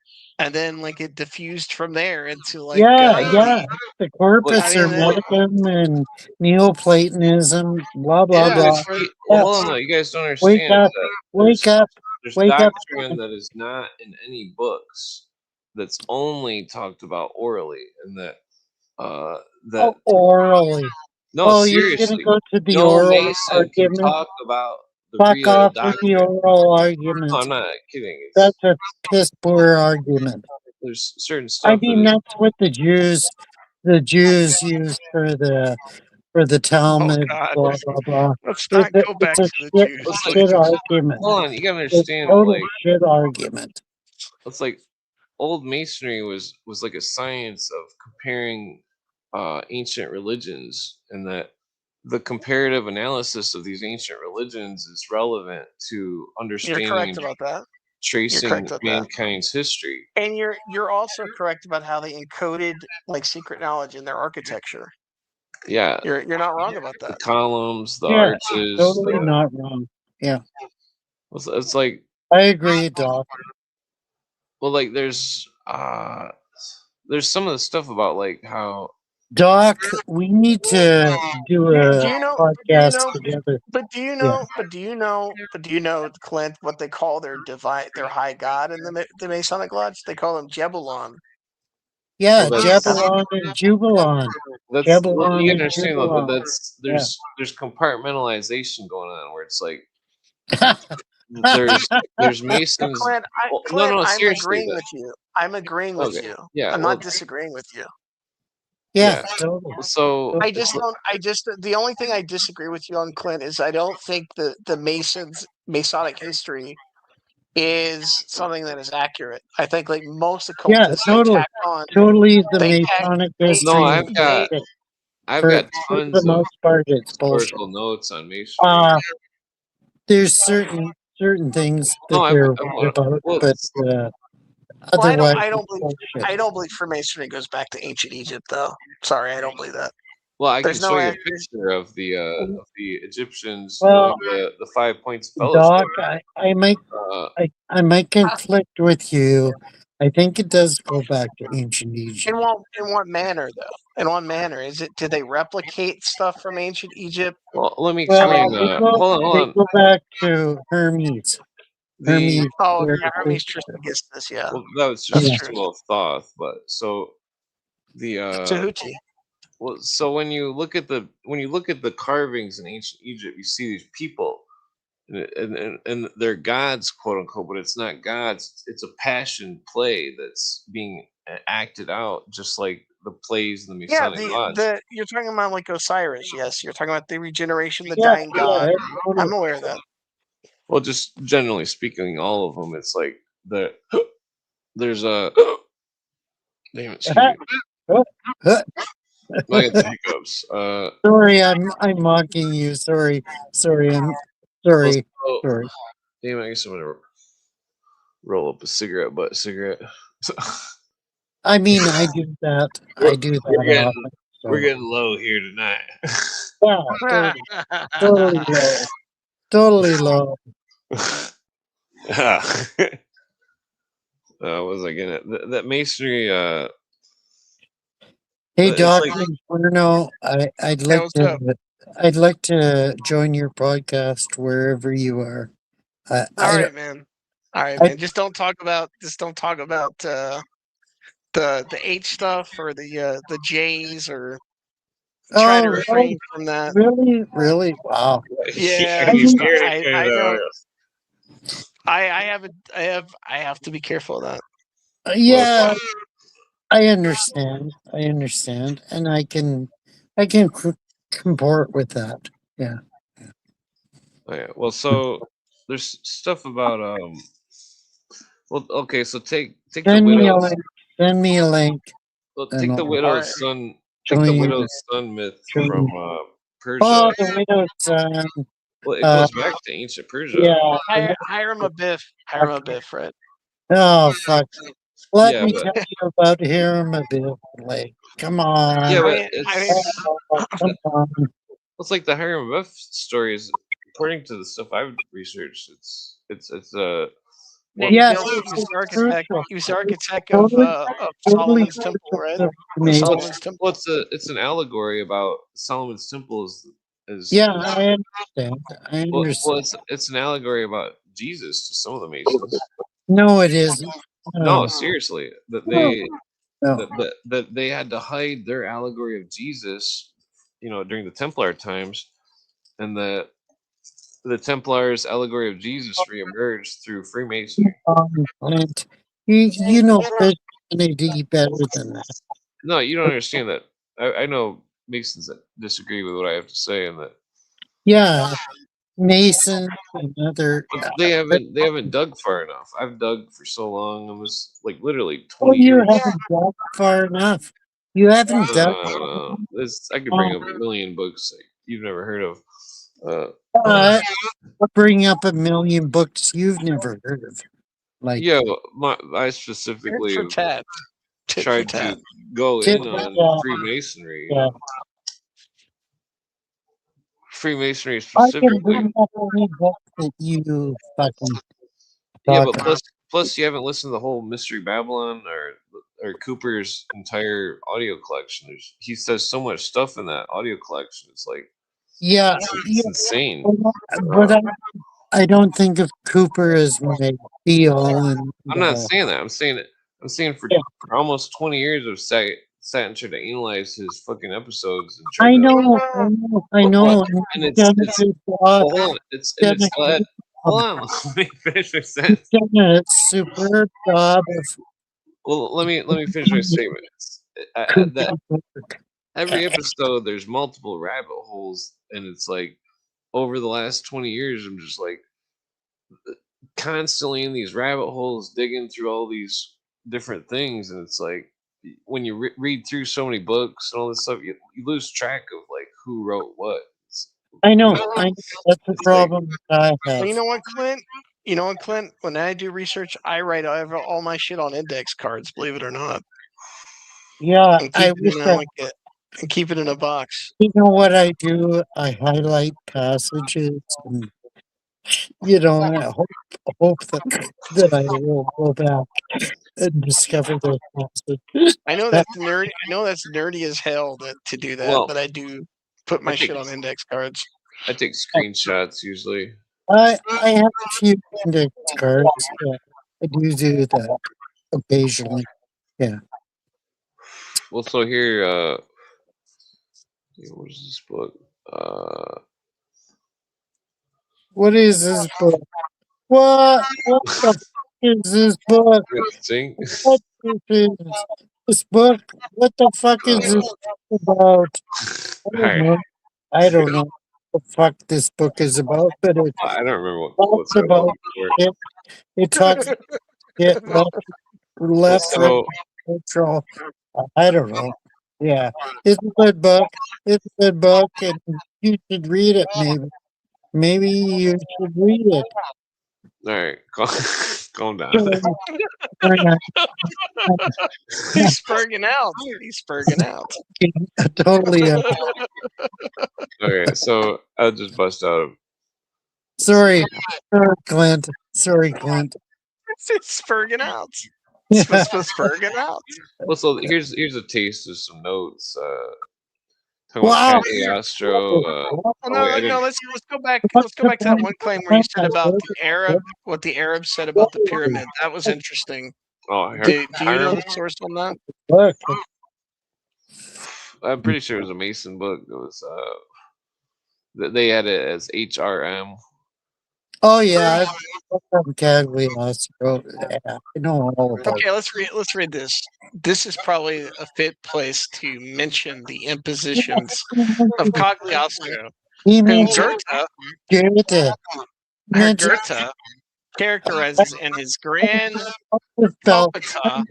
and then like it diffused from there into like yeah. The Corpus I mean, Hermeticum and Neoplatonism, blah blah Yeah, blah. Well, Yeah. hold on, though. You guys don't Wake understand up, that wake up, there's wake up. doctrine that is not in any books that's only talked about orally, and that Oh, orally. no, Oh, you're gonna seriously, go to the no oral Mason can argument? talk about the Fuck real off with the doctrine. oral No, argument. I'm not kidding. That's a piss poor argument. There's certain I stuff mean, that that's what the Jews use for the Talmud. God. Blah blah blah. Let's It's not a, go it's back a to the shit, Jews. It's like- shit argument. hold on, you gotta It's understand, total like shit argument. it's like old masonry was like a science of comparing ancient religions, and that the comparative analysis of these ancient religions is relevant to You're understanding correct and about that. tracing correct about that. mankind's history. And you're also correct about how they encoded like secret knowledge in their architecture. Yeah, You're not wrong about the that. columns, the Yeah, arches. totally not wrong. Yeah, It's like, I agree, Doc. well, like there's some of the stuff about like how Doc, we need to do a Do you know? podcast together. But do you know, Clint, what they call their high god in the Masonic Lodge? They call him Jebulon. Yeah, Well, that's- Jebulon and Jubilon. that's Jebulon you and understand though, Jubilon. that that's there's compartmentalization going on where it's like there's Masons. Clint, Well, no, I'm seriously, agreeing with you. I'm agreeing with Okay, you. yeah, I'm well- not disagreeing with you. Yeah, Yeah. totally. So I just don't. The only thing I disagree with you on, Clint, is I don't think the Masonic history is something that is accurate. I think like most occultists, they totally. tack on. Totally, the They tack- Masonic they- history. no, is bullshit. I've For got for tons the of most part, it's bullshit. historical notes on Masonry. There's certain things that No, they're I right about, well, but Well, otherwise, I don't it's believe. bullshit. I don't believe Freemasonry goes back to ancient Egypt, though. Sorry, I don't believe that. well, I can There's no show you a accurate- picture of the Egyptians Well, doing the 5 points of fellowship. Doc, I might Uh, I might conflict with you. I think it does go back to ancient Egypt. In what manner, though? In what manner is it? Did they replicate stuff from ancient Egypt? well, let me Well, explain. they Hold on. go back to Hermes. The Oh, where- yeah, Hermes Trismegistus. Yeah, well, that was that's just true. school of Thoth, but so the Tahuti. well, so when you look at the carvings in ancient Egypt, you see these people, and they're gods, quote unquote, but it's not gods. It's a passion play that's being acted out, just like the plays in the Yeah, Masonic Lodge. you're talking about like Osiris. Yes, you're talking about the regeneration, the Yeah, dying god. totally. I'm aware of that. Well, just generally speaking, all of them, it's like there's a damn it, excuse me. I got the hiccups. Sorry, I'm mocking you. Sorry, I'm sorry. well, Sorry. damn, I guess I'm gonna roll up a cigarette. I mean, I do that. I do that often. So. We're getting low here tonight. Yeah, totally low. Totally low. What was I getting at? That masonry. Hey, It's Doc like- Inferno, I'd like what's up? I'd like to join your podcast wherever you are. All right, man. All right, man. Just don't talk about the H stuff or the J's or try to refrain from that. Really? Wow. Yeah, He's just- scared I of don't. I have to be careful of that. Yeah, I understand, and I can comport with that. Yeah. Oh, yeah. Well, so there's stuff about Well, okay, so take the Send me a widow's link. Send me a link. well, and take the I'll- widow's son. Take the Join- widow's son myth join- from Persia. Oh, the widow's son. Well, it goes back to ancient Persia. Yeah. Hiram Abiff, right? Oh fuck. Let Yeah, me but- tell you about Hiram Abimelech. Come on. Yeah, I but mean, Come on. it's like the Hiram Abiff story is, according to the stuff I've researched, it's Yeah, Yeah, he was the architect. crucial. He was the architect Totally, of totally Solomon's temple, right? crucial to Or me. Solomon's temple. Well, it's an allegory about Solomon's temple Yeah, is I understand. I understand. it's an allegory about Jesus to some of the Masons. No, it isn't. No, No, seriously, no, no. that they had to hide their allegory of Jesus, during the Templar times, and that the Templars' allegory of Jesus reemerged through Freemasonry. Clint, you know Christianity better than that. No, you don't understand that. I know Masons that disagree with what I have to say, and that Yeah, Mason, another. but they haven't dug far enough. I've dug for so long, almost like literally Oh, 20 you years. haven't dug far enough. You haven't dug. I could bring up a million books that you've never heard of. I'll bring up a million books you've never heard of. Like Yeah, I Tit specifically for have tat. Tit for tried tat. to go Tit in for on tat. Freemasonry. Yeah. Freemasonry I can specifically. bring up any book that you fucking Yeah, talk but about. plus you haven't listened to the whole Mystery Babylon or Cooper's entire audio collection. He says so much stuff in that audio collection. It's like Yeah, it's insane. but I don't think of Cooper as my feel and I'm not saying that. I'm saying for almost 20 years I've sat and tried to analyze his fucking episodes and tried I to. know. And He's done a good job. hold on. Hold on. Let me finish my sentence. He's done a superb job of Well, let me finish my statement. That Cooper. every episode there's multiple rabbit holes, and it's like over the last 20 years I'm just like constantly in these rabbit holes digging through all these different things, and it's like when you read through so many books and all this stuff, you lose track of like who wrote what. I know. That's the It's like, problem that I Well, have. you know what, Clint? You know what, Clint? When I do research, I write all my shit on index cards. Believe it or not, Yeah, and I keep wish it in I. and keep it in a box. You know what I do? I highlight passages, and I hope that I will go back and discover those passages. I know that's nerdy. I know that's nerdy as hell to do that, well, but I do put my I take shit on index cards. I take screenshots usually. I have a few index cards. Yeah, I do that occasionally. Yeah. Well, so here, what is this book? What is this book? What the f- is this book? Sing. What is this book? What the fuck is this about? Alright. I don't know what the fuck this book is about, but it I don't remember what's talks that about book for. it. It talks it left, right, So neutral. I don't know. Yeah, it's a good book. It's a good book, and you should read it. Maybe you should read it. all right, calm down. He's spurging out. He's spurging out. Totally. Okay, so I'll just bust out. Sorry, Clint. Sorry, Clint. It's spurging out. Spurging out. Well, so here's a taste of some notes. Talking Wow. about Cagliostro. Oh, no. Let's go back. Let's go back to that one claim where you said about the Arab. What the Arabs said about the pyramid. That was interesting. Do you know the source on that? Look, I'm pretty sure it was a Mason book. It was they had it as HRM. oh yeah, I've from Cagliostro. Yeah, I know all about. Okay, let's read this. This is probably a fit place to mention the impositions of Cagliostro, He whom mentioned Goethe. Goethe characterizes in his Grand Palpita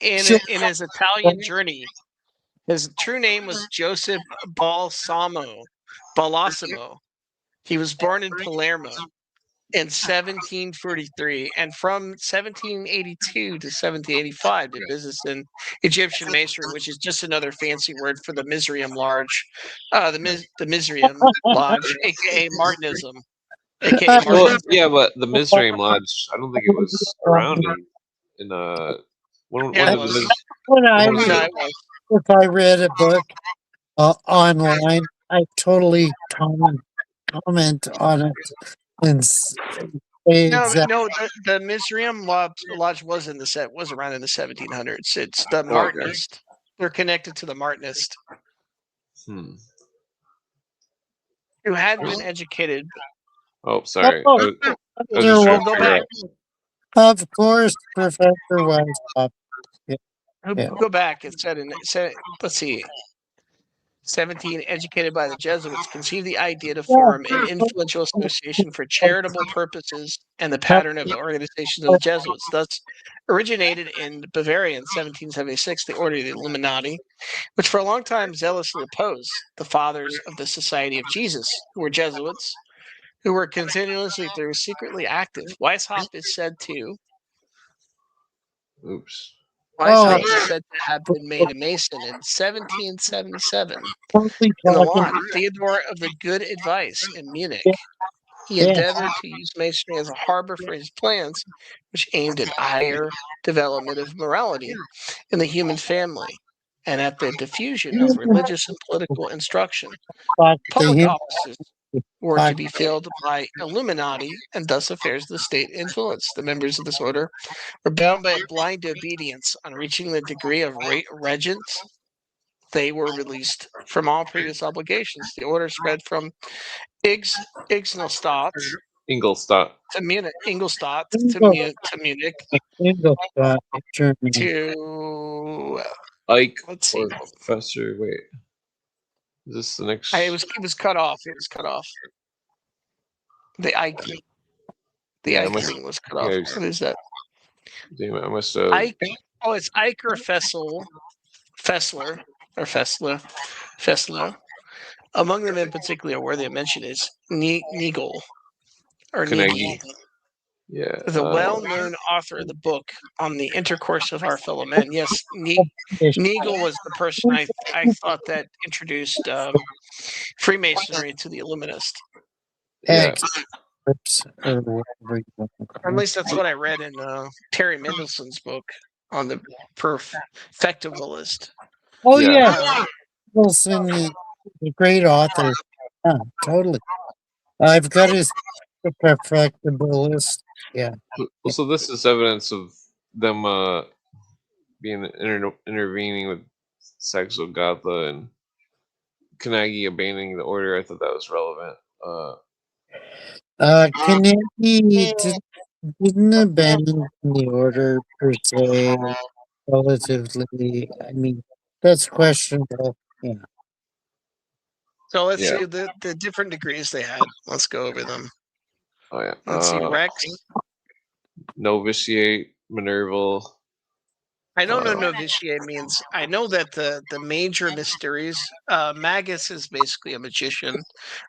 in his Italian journey. His true name was Joseph Balsamo. He was born in Palermo in 1743, and from 1782 to 1785 did business in Egyptian masonry, which is just another fancy word for the Misrium Lodge, the Misrium Lodge, aka Martinism. aka Well, Martians. yeah, but the Mizraim Lodge, I don't think it was around in when Yeah, it did the was. When I when was No, read, it was. if I read a book online, I totally comment on it and say No, exactly. no. The Mizraim Lodge was was around in the 1700s. It's the Okay. Martinist. They're connected to the Martinist, Hmm. who had been educated. Oh, sorry. Oh, I was there just trying was, to Go figure back. out. of course, Professor Weishaupt. Yeah, yeah. Go back. It said. Let's see. 17, educated by the Jesuits, conceived the idea to form an influential association for charitable purposes and the pattern of the organizations of the Jesuits. Thus, originated in Bavaria in 1776, the Order of the Illuminati, which for a long time zealously opposed the fathers of the Society of Jesus, who were Jesuits, who were continuously through secretly active. Weishaupt is said to Oops. Oh, Weishaupt is said to have been made a Mason in 1777 totally in the talking. lodge Theodore of the Good Advice in Munich. Yeah, He yeah. endeavored to use masonry as a harbor for his plans, which aimed at higher development of morality in the human family and at the diffusion of religious and political instruction. But Public the offices were to be filled by Illuminati, and thus affairs of the state influenced. The members of this order were bound by blind obedience. On reaching the degree of regents, they were released from all previous obligations. The order spread from Ingolstadt Ingolstadt. to Munich, to Munich Ingolstadt, Germany. to Ike let's see. or Professor. Wait. Is this the next? It was cut off. It was cut off. The Ike Yeah, I Ike must. thing was cut off. Yeah, What is that? damn it, I must have. Ike. Oh, it's Ike or Fessler or Fessler. Among them in particular, worthy of mention is Nigel or Kanagi. Nigi, Yeah. the well-known author of the book on the intercourse of our fellow men. Yes, Nigel was the person I thought that introduced Freemasonry to the Illuminist. Yeah. Excerpts or whatever you want to Or at call least that's what I read in Terry Mendelssohn's book on the perfectivalist. Oh, Yeah. yeah. Wilson is a great author. Yeah, totally. I've got his perfectibilist. Yeah. Well, so this is evidence of them being intervening with Saxo Gotha and Kanagi abandoning the order. I thought that was relevant. Kaneki didn't abandon the order per se, relatively. I mean, that's questionable. Yeah. So let's Yeah. see the different degrees they had. Let's go over them. Oh yeah. Let's see, Rex. Novitiate, Minerval. I don't know novitiate means. I know that the major mysteries. Magus is basically a magician.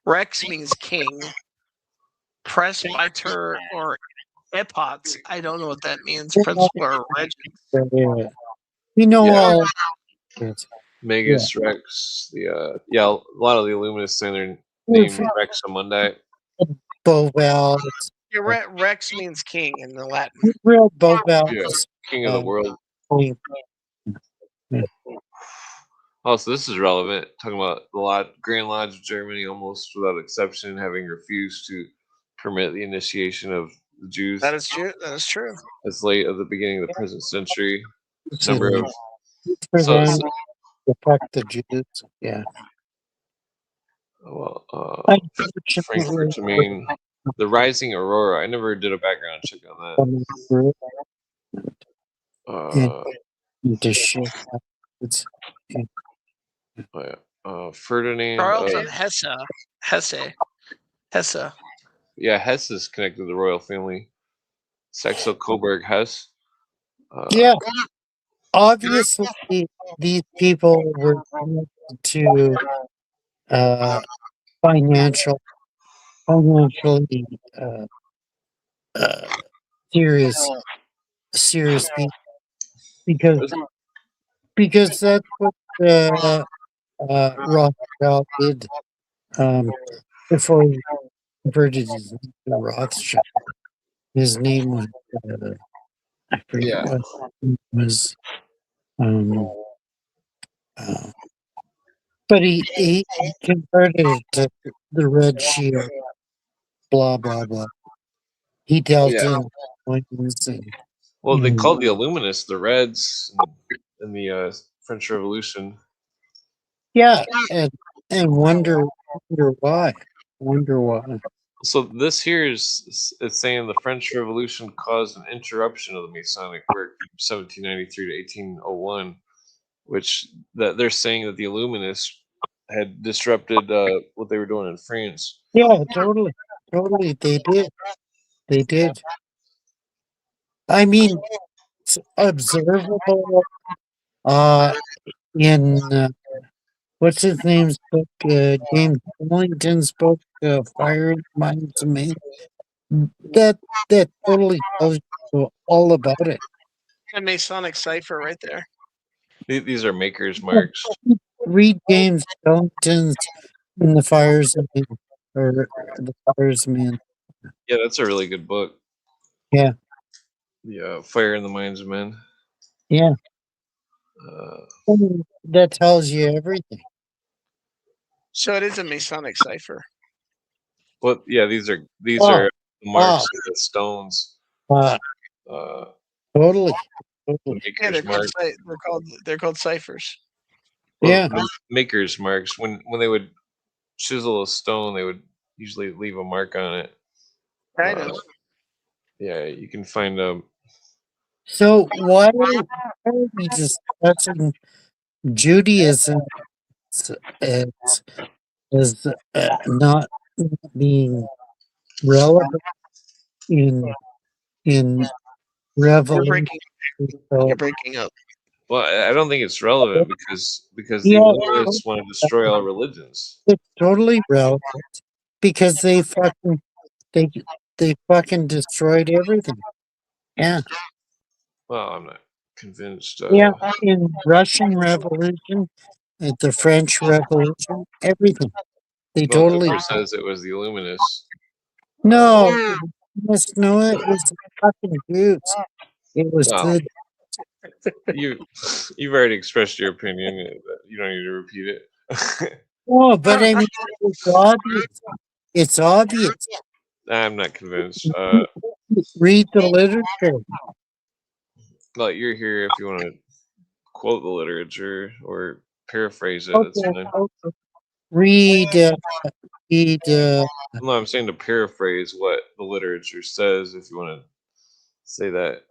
Rex means king. Presbyter or epots. I don't know what that means. Principal or regent. Yeah. You know Yeah. all. Yes. Magus, Rex, a lot of the Illuminists say their name Rex Amundi. Boval. Yeah, Rex means king in the Latin. Real Boval. Yeah, king of the world. Yeah. Oh, so this is relevant. Talking about the Grand Lodge of Germany, almost without exception, having refused to permit the initiation of the Jews. That is true. That is true. As late as the beginning of the present century. Prevent the Jews. Yeah. Well, Frankfurt to Maine, the Rising Aurora. I never did a background check on that. Ferdinand. Charlton Hesse. Yeah, Hesse is connected to the royal family. Saxo Coburg Hesse. Yeah. Obviously, these people were connected to financially serious people because that's what Rothschild did before he converted his name to Rothschild. His name was I forget Yeah. what it was. Um, but he converted it to the Red Shield. Blah blah blah. He dealt Yeah. in coins and Well, they and called the Illuminists the Reds in the French Revolution. yeah, and wonder why. Wonder why. So this here is it's saying the French Revolution caused an interruption of the Masonic work from 1793 to 1801, which that they're saying that the Illuminists had disrupted what they were doing in France. Yeah, totally, totally. They did. I mean, it's observable. Uh, in what's his name's book? James Wellington's book, Fire in the Minds of Men. That that totally tells you all about it. A Masonic cipher right there. These are makers' marks. Read James Wellington's In the Fires of Men, or the Fires of Men. Yeah, that's a really good book. Yeah, The Fire in the Minds of Men. yeah. Uh, That tells you everything. So it is a Masonic cipher. Well, yeah, these are the Oh, marks of the stones. uh, Uh, totally, the totally. Yeah, makers' marks. they're called ciphers. Well, Yeah. the makers' marks. When they would chisel a stone, they would usually leave a mark on it. Kind of. Yeah, you can find So why are we discussing Judaism as not being relevant in You're Revelation? breaking. So, You're breaking up. Well, I don't think it's relevant because the yeah, Illuminists want to destroy all religions. it's totally relevant because they they fucking destroyed everything. Yeah, Well, I'm not convinced. yeah. In Russian Revolution, at the French Revolution, everything they Well, the totally. book says it was the Illuminists. No, you must know it was the fucking Jews. It was Well, the you've already expressed your opinion. You don't need to repeat it. no, but I mean it's obvious. It's obvious. I'm not convinced. Read the literature. Well, you're here if you want to quote the literature or paraphrase it. That's Okay, fine. okay. Read, read. No, I'm saying to paraphrase what the literature says. If you want to say that.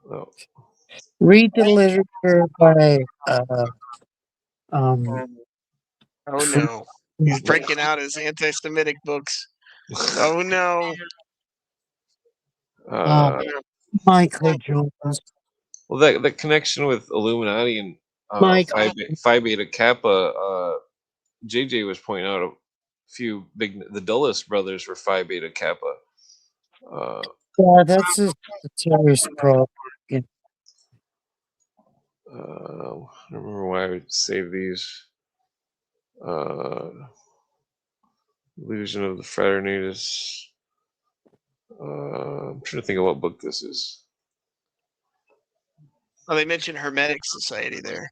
Well, Read the literature by um. Oh no, he's breaking out his anti-Semitic books. Oh no. Uh, Michael Jones. well, that connection with Illuminati and Michael. Phi Beta Kappa, JJ was pointing out a few the Dulles brothers were Phi Beta Kappa. Yeah, that's a serious problem. Yeah. I don't remember why I would save these. Illusion of the Fraternatus. I'm trying to think of what book this is. Oh, they mentioned Hermetic Society there.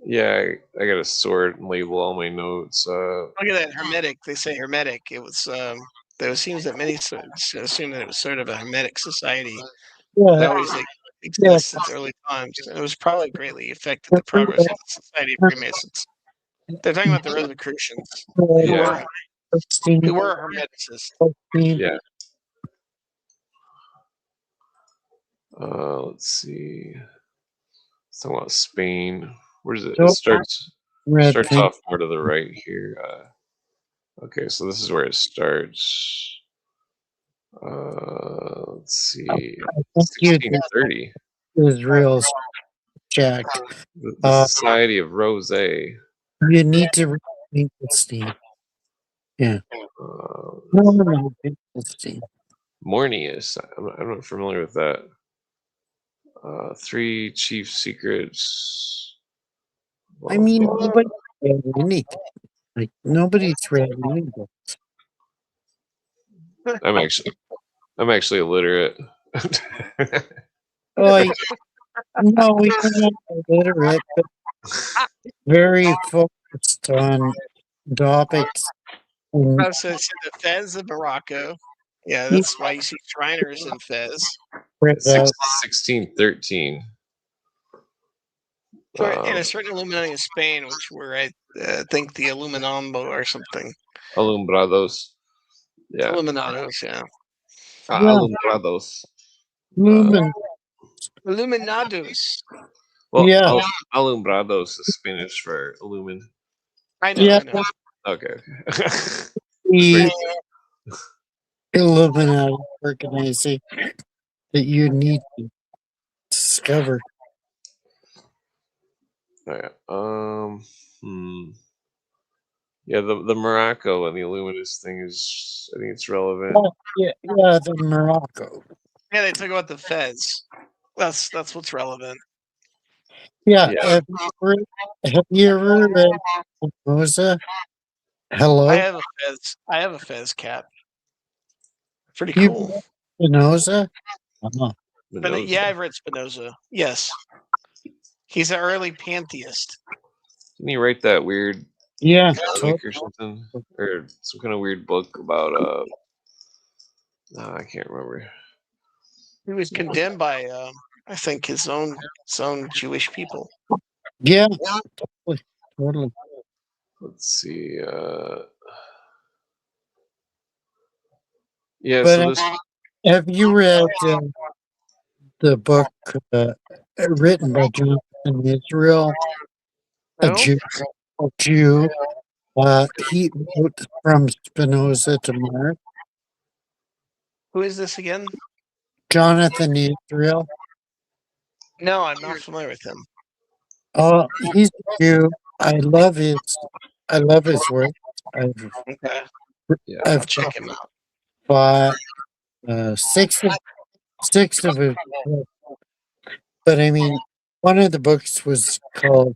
Yeah, I got to sort and label all my notes. Look at that Hermetic. They say Hermetic. It was. There seems that many assume that it was sort of a Hermetic society that Yeah, always yeah. exists since early times, and it was probably greatly affected the progress of the Society of Freemasons. They're talking about the Rosicrucians, who Yeah. were Hermeticists. Yeah. Let's see. Let's talk about Spain. Where does it? It starts off more to the right here. Okay, so this is where it starts. Let's see. 1630. Israel's jacked. The Society of Rose. You need to read Steve. Yeah. No, Steve. Mornius. I'm not familiar with that. 3 chief secrets. I mean, nobody read anything. Like nobody's read anything. I'm actually illiterate. Like, no, we are not illiterate, but very focused on topics. And Oh, so it's in the Fez of Morocco. Yeah, that's why you see Shriners in Fez. read out 1613. And a certain Illuminati in Spain, which were, I think, the Illuminambo or something. Alumbrados. Yeah. Illuminados, yeah. Yeah. Alumbrados. Lumen. Illuminados. Well, Yeah. alumbrados is Spanish for illumin. I know, Yeah. I know. Okay. The Illuminati organization that you need to discover. Alright. Yeah, the Morocco and the Illuminist thing is, I think it's relevant. Oh, yeah, the Morocco. Yeah, they talk about the Fez. That's what's relevant. Yeah. Yeah. Have you ever read Spinoza? Hello? I have a Fez cap. Pretty You cool. read Spinoza? Uh-huh. But yeah, I've read Spinoza. Yes. He's an early pantheist. Didn't he write that weird Yeah. comic or something? Or some kind of weird book about I can't remember. He was condemned by I think his own Jewish people. Yeah. Totally. Let's see. Yeah, But so this have you read the book written by Jonathan Israel, a No? Jew? He wrote From Spinoza to Mark. Who is this again? Jonathan Israel. No, I'm not familiar with him. Oh, he's a Jew. I love his work. I've Okay. Yeah. I'll I've check him out. bought six of his books. But I mean, one of the books was called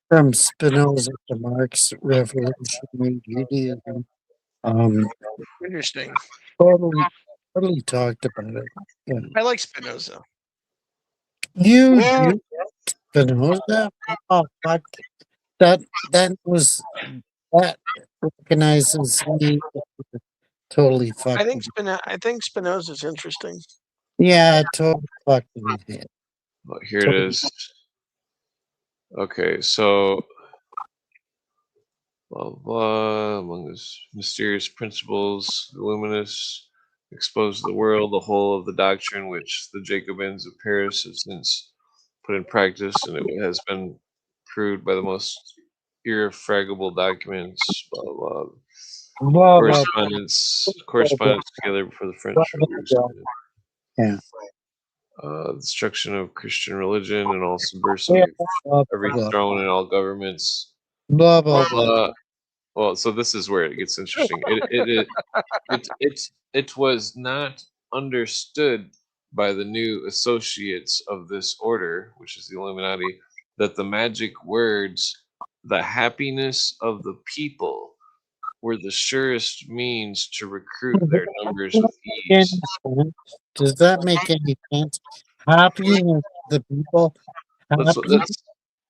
From Spinoza to Marx, Revolutionary Judaism. Interesting. Totally talked about it. Yeah. I like Spinoza. You Spinoza? Oh, fuck. That recognizes me. Totally fucked. I think Spinoza's interesting. Yeah, totally fucked in the head. Well, here it is. Okay, so blah blah. Among his mysterious principles, the Illuminists expose to the world the whole of the doctrine which the Jacobins of Paris have since put in practice, and it has been proved by the most irrefragable documents. Blah blah. Blah, blah, Correspondence together before the French Revolution. Yeah. Destruction of Christian religion and all subversive, every throne and all governments. Blah blah blah. Well, so this is where it gets interesting. It was not understood by the new associates of this order, which is the Illuminati, that the magic words, the happiness of the people, were the surest means to recruit their numbers with ease. Does that make any sense? Happiness, the people.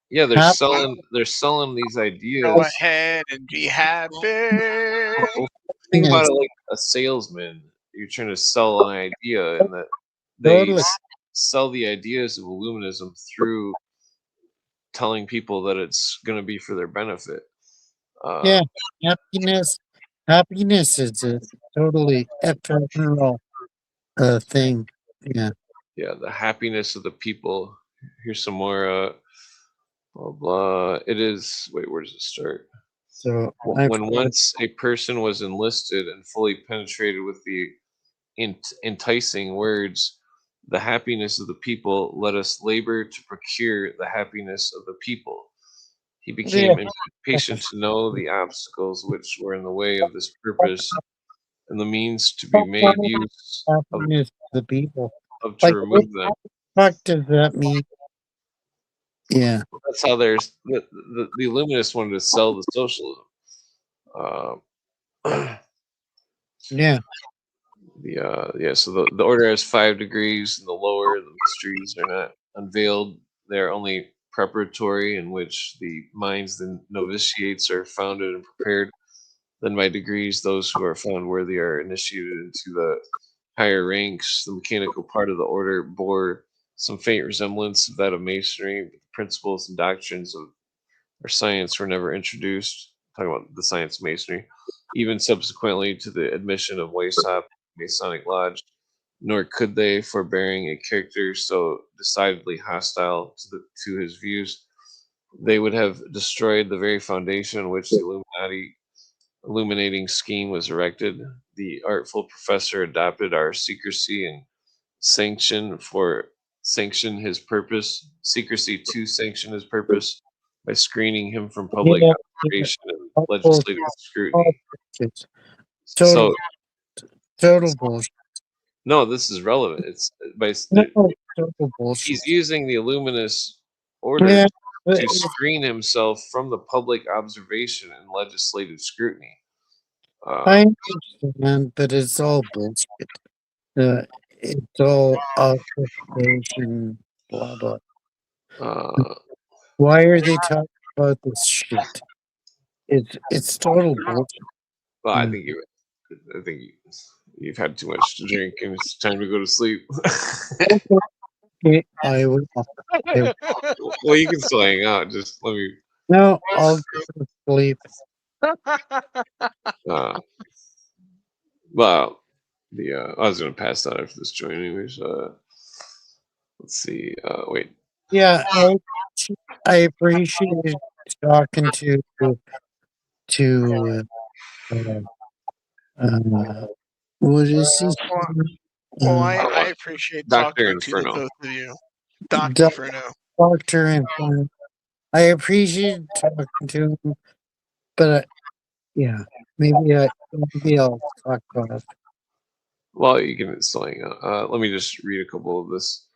Yeah, they're selling these ideas. Go ahead and be happy. Think about it like a salesman. You're trying to sell an idea, and that they sell the ideas of Illuminism through telling people that it's going to be for their benefit. Yeah, happiness is a totally ephemeral thing. Yeah. Yeah, the happiness of the people. Here's some more blah blah. It is. Wait, where does it start? So when once a person was enlisted and fully penetrated with the enticing words, the happiness of the people, let us labor to procure the happiness of the people. He became impatient to know the obstacles which were in the way of this purpose and the means to be made use happiness of the people. of to remove them. What does that mean? Yeah. That's how the Illuminists wanted to sell the socialism. Yeah. So the order has 5 degrees, and the lower the mysteries are not unveiled. They're only preparatory, in which the minds the novitiates are founded and prepared. Then by degrees, those who are found worthy are initiated into the higher ranks. The mechanical part of the order bore some faint resemblance of that of masonry, but the principles and doctrines of or science were never introduced. Talking about the science of masonry, even subsequently to the admission of Weishaupt Masonic Lodge, nor could they, forbearing a character so decidedly hostile to his views, they would have destroyed the very foundation on which the Illuminati illuminating scheme was erected. The artful professor adopted our secrecy and sanction for sanction his purpose, secrecy to sanction his purpose by screening him from public Yeah. observation and All legislative scrutiny. bullshit. So Total bullshit. no, this is relevant. It's No, total bullshit. he's using the Illuminist order Yeah. to screen himself from the public observation and legislative scrutiny. I understand, but it's all bullshit. It's all obfuscation, blah blah. Uh, Why are they talking about this shit? It's total bullshit. well, I think you've had too much to drink and it's time to go to sleep. Okay, I will. Well, you can still hang out. Just let me. No, I'll go to sleep. Well, I was gonna pass that after this joint, anyways. Let's see. Wait. Yeah, I appreciate talking to what is his name? Well, I appreciate Dr. talking to the Inferno. both of you. Doc Doc- Inferno. Dr. Inferno. I appreciate talking to him, but yeah, maybe I'll fuck off. Well, you can still hang out. Let me just read a couple of this.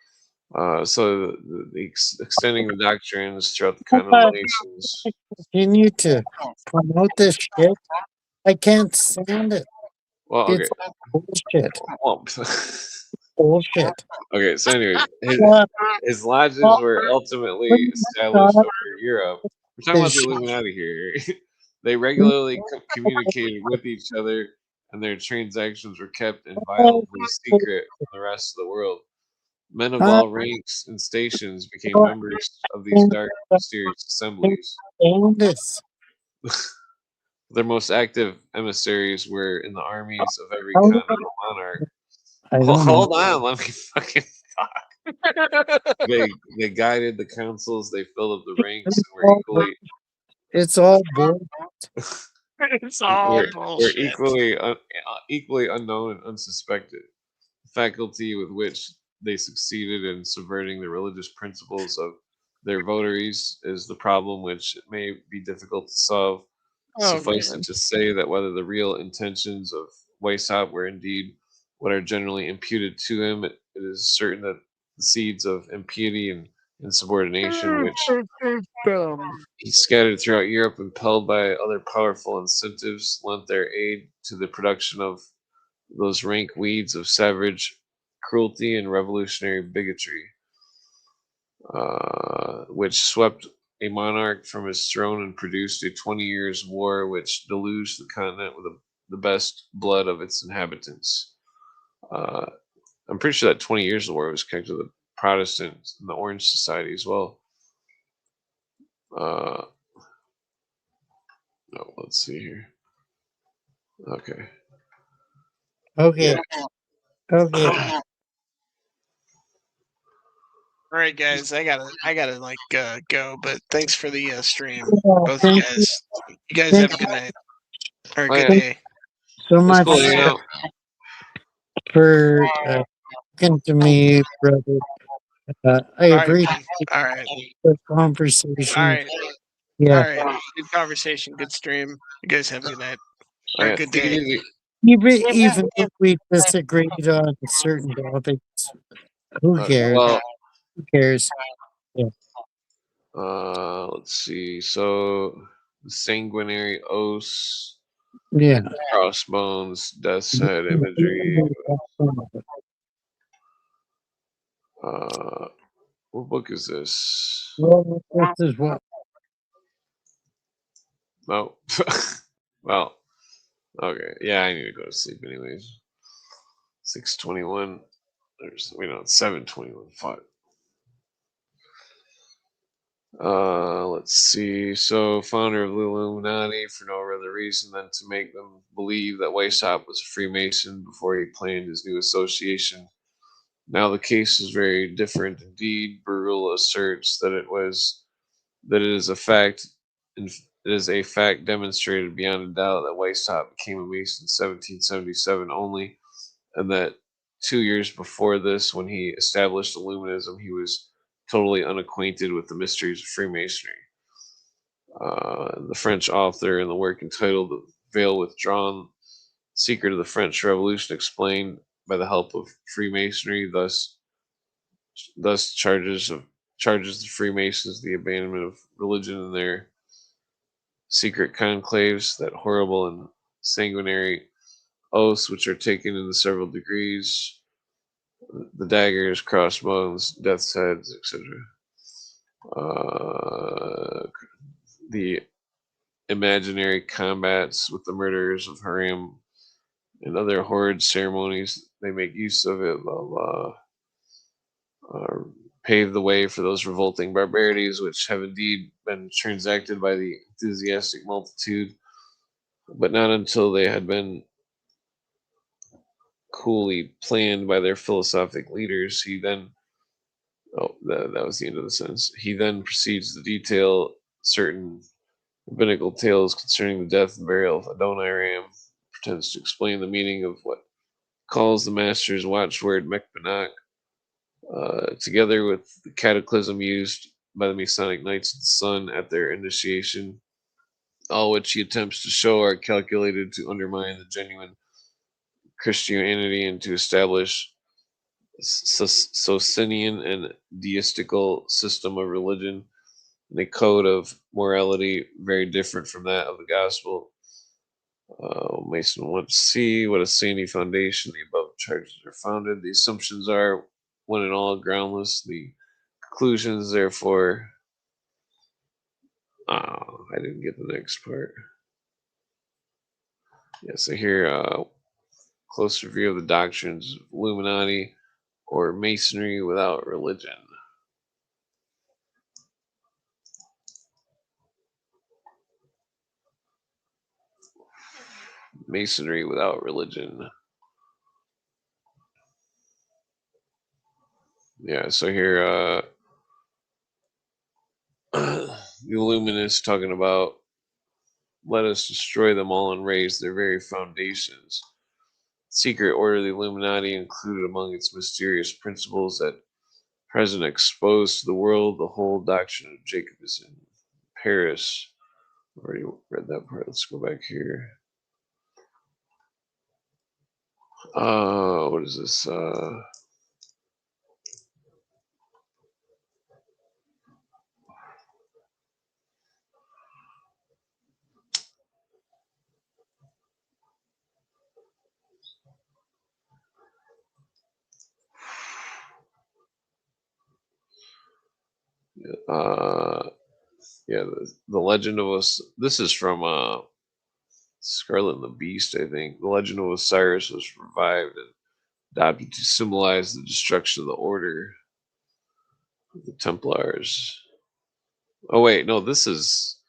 So extending the doctrines throughout the continental nations. Continue to promote this shit. I can't stand it. Well, okay. It's bullshit. Well, Bullshit. okay, so anyways, Uh, his lodges were ultimately established over Europe. We're talking about the Illuminati here. They regularly communicated with each other, and their transactions were kept inviolably secret from the rest of the world. Men of all ranks and stations became members of these dark, mysterious assemblies. This. Their most active emissaries were in the armies of every continental monarch. Hold on, let me fucking talk. They guided the councils, they filled up the ranks, and were equally. It's all bull. It's all bullshit. We're equally unknown and unsuspected. The faculty with which they succeeded in subverting the religious principles of their votaries is the problem which it may be difficult to solve. Suffice it to say that whether the real intentions of Weishaupt were indeed what are generally imputed to him, it is certain that the seeds of impiety and insubordination which he scattered throughout Europe, impelled by other powerful incentives, lent their aid to the production of those rank weeds of savage cruelty and revolutionary bigotry, which swept a monarch from his throne and produced a 20 years war which deluged the continent with the best blood of its inhabitants. I'm pretty sure that 20 years of war was connected to the Protestants and the Orange Society as well. No, let's see here. Okay. Okay. Okay. All right, guys, I gotta like go, but thanks for the stream, Yeah, both you guys. You guys have a good night or a good day. so much Cool, you know? for talking to me, brother. I appreciate All right. the conversation. All right. Yeah. All right. Good conversation. Good stream. You guys have a good night or a good day. Even if we disagreed on certain topics, who cares? Well, Who cares? Yeah. Let's see. So the sanguinary os, Yeah. crossbones, death's head imagery. What book is this? Well, this is what. No. Well, okay. Yeah, I need to go to sleep anyways. 6:21. There's it's 7:21. Fuck. Let's see. So, founder of the Illuminati for no other reason than to make them believe that Weishaupt was a Freemason before he planned his new association. Now the case is very different indeed. Burrell asserts that it is a fact, it is a fact demonstrated beyond a doubt that Weishaupt became a Mason in 1777 only, and that 2 years before this, when he established Illuminism, he was totally unacquainted with the mysteries of Freemasonry. The French author in the work entitled The Veil Withdrawn, Secret of the French Revolution explained by the help of Freemasonry, thus charges the Freemasons the abandonment of religion in their secret conclaves, that horrible and sanguinary oaths which are taken in the several degrees, the daggers, crossbones, death's heads, etc. The imaginary combats with the murderers of Haram and other horrid ceremonies they make use of it, blah blah. Pave the way for those revolting barbarities which have indeed been transacted by the enthusiastic multitude, but not until they had been coolly planned by their philosophic leaders. That was the end of the sentence. He then proceeds to detail certain rabbinical tales concerning the death and burial of Adoniram, pretends to explain the meaning of what calls the master's watchword Mekbanach, together with the cataclysm used by the Masonic Knights of the Sun at their initiation, all which he attempts to show are calculated to undermine the genuine Christianity and to establish Socinian and deistical system of religion and a code of morality very different from that of the gospel. Mason wants to see what a sandy foundation the above charges are founded. The assumptions are, one and all, groundless. The conclusions, therefore, I didn't get the next part. Yeah, so here, close review of the doctrines of Illuminati or Masonry without religion. Masonry without religion. Yeah, so here, the Illuminists talking about let us destroy them all and raise their very foundations. Secret order of the Illuminati included among its mysterious principles that present exposed to the world the whole doctrine of Jacobitism. Paris. I've already read that part. Let's go back here. What is this? Yeah, the Legend of us. This is from Scarlet and the Beast, I think. The Legend of Osiris was revived and adopted to symbolize the destruction of the order of the Templars. Oh wait, no, this is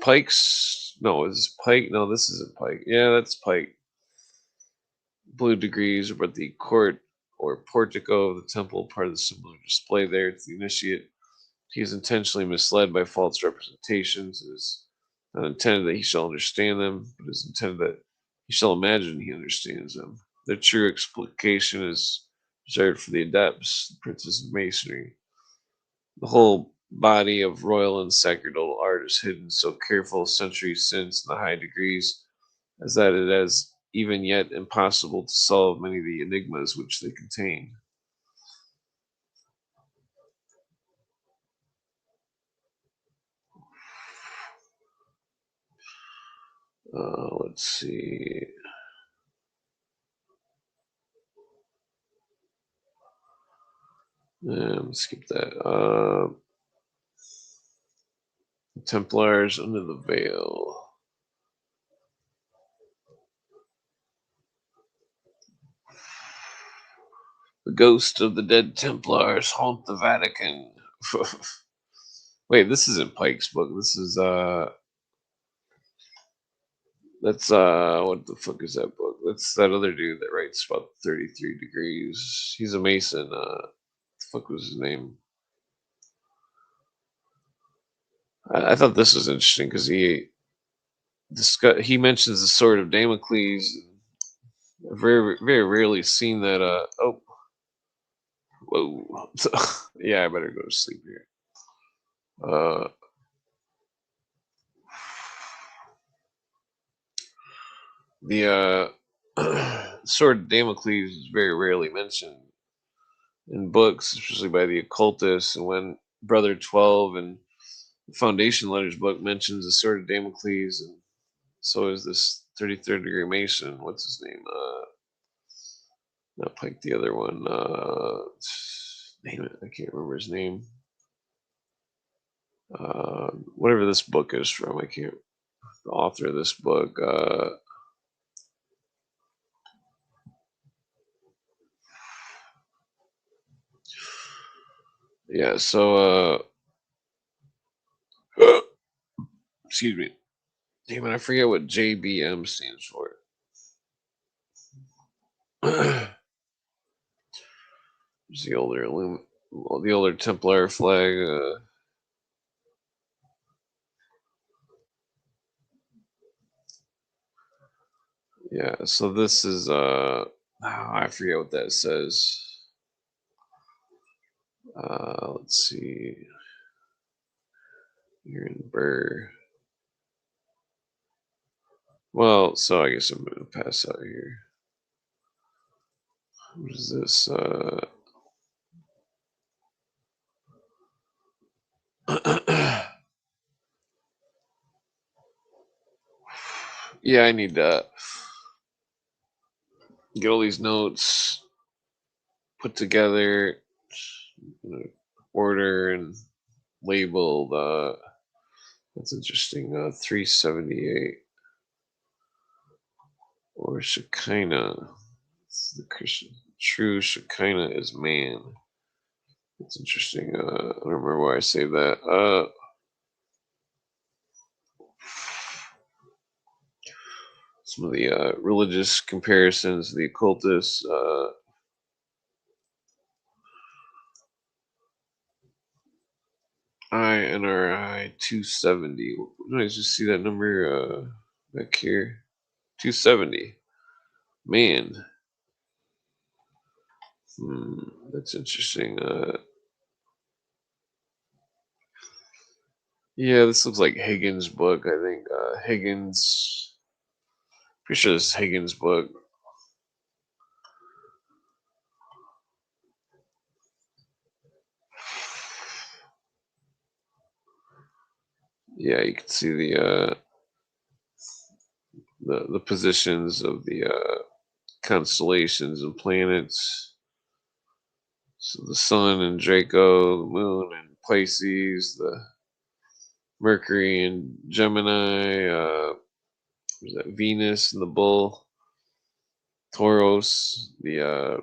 Pike's. No, is Pike? No, this isn't Pike. Yeah, that's Pike. Blue degrees, but the court or portico of the temple, part of the symbol display there to the initiate. He is intentionally misled by false representations. It is not intended that he shall understand them, but is intended that he shall imagine he understands them. Their true explication is reserved for the adepts, the princes of masonry. The whole body of royal and sacerdotal art is hidden so careful centuries since in the high degrees as that it is even yet impossible to solve many of the enigmas which they contain. Let's see. Skip that. Templars under the veil. The ghost of the dead Templars haunt the Vatican. Wait, this isn't Pike's book. This is that's what the fuck is that book? That's that other dude that writes about 33 degrees. He's a Mason. What the fuck was his name? I thought this was interesting because he mentions the sword of Damocles. I've very rarely seen that. Oh, whoa. Yeah, I better go to sleep here. The sword of Damocles is very rarely mentioned in books, especially by the occultists. And when Brother 12 and the Foundation Letters book mentions the sword of Damocles, and so is this 33rd degree Mason. What's his name? Not Pike, the other one. Name it. I can't remember his name. Whatever this book is from, I can't. The author of this book. Yeah. So. Excuse me. Damn it! I forget what JBM stands for. It's the older Templar flag. Yeah, so this is I forget what that says. Let's see. You're in Burr. Well, so I guess I'm gonna pass out here. What is this? Yeah, I need to get all these notes put together, order and labeled. That's interesting. 378 or Shekinah. It's the Christian. True Shekinah is man. That's interesting. I don't remember why I say that. Some of the religious comparisons, the occultists. INRI 270. Did I just see that number back here? 270. Man. That's interesting. Yeah, this looks like Higgins' book, I think. Higgins. Pretty sure this is Higgins' book. Yeah, you can see the positions of the constellations and planets. So the sun and Draco, the moon and Pisces, the Mercury and Gemini, was that Venus and the Bull, Taurus, the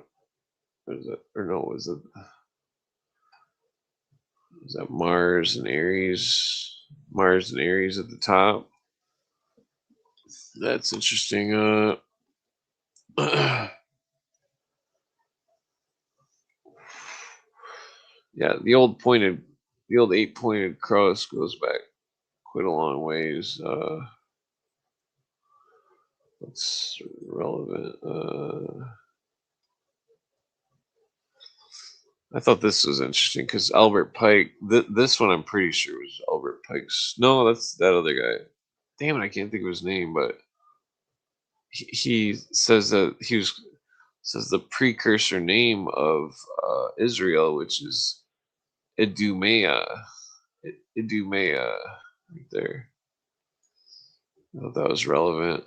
was that Mars and Aries? Mars and Aries at the top. That's interesting. Yeah, the old 8-pointed cross goes back quite a long ways. That's relevant. I thought this was interesting because Albert Pike. This one I'm pretty sure was Albert Pike's. No, that's that other guy. Damn it, I can't think of his name, but he says that says the precursor name of Israel, which is Idumea. Idumea, right there. thought that was relevant.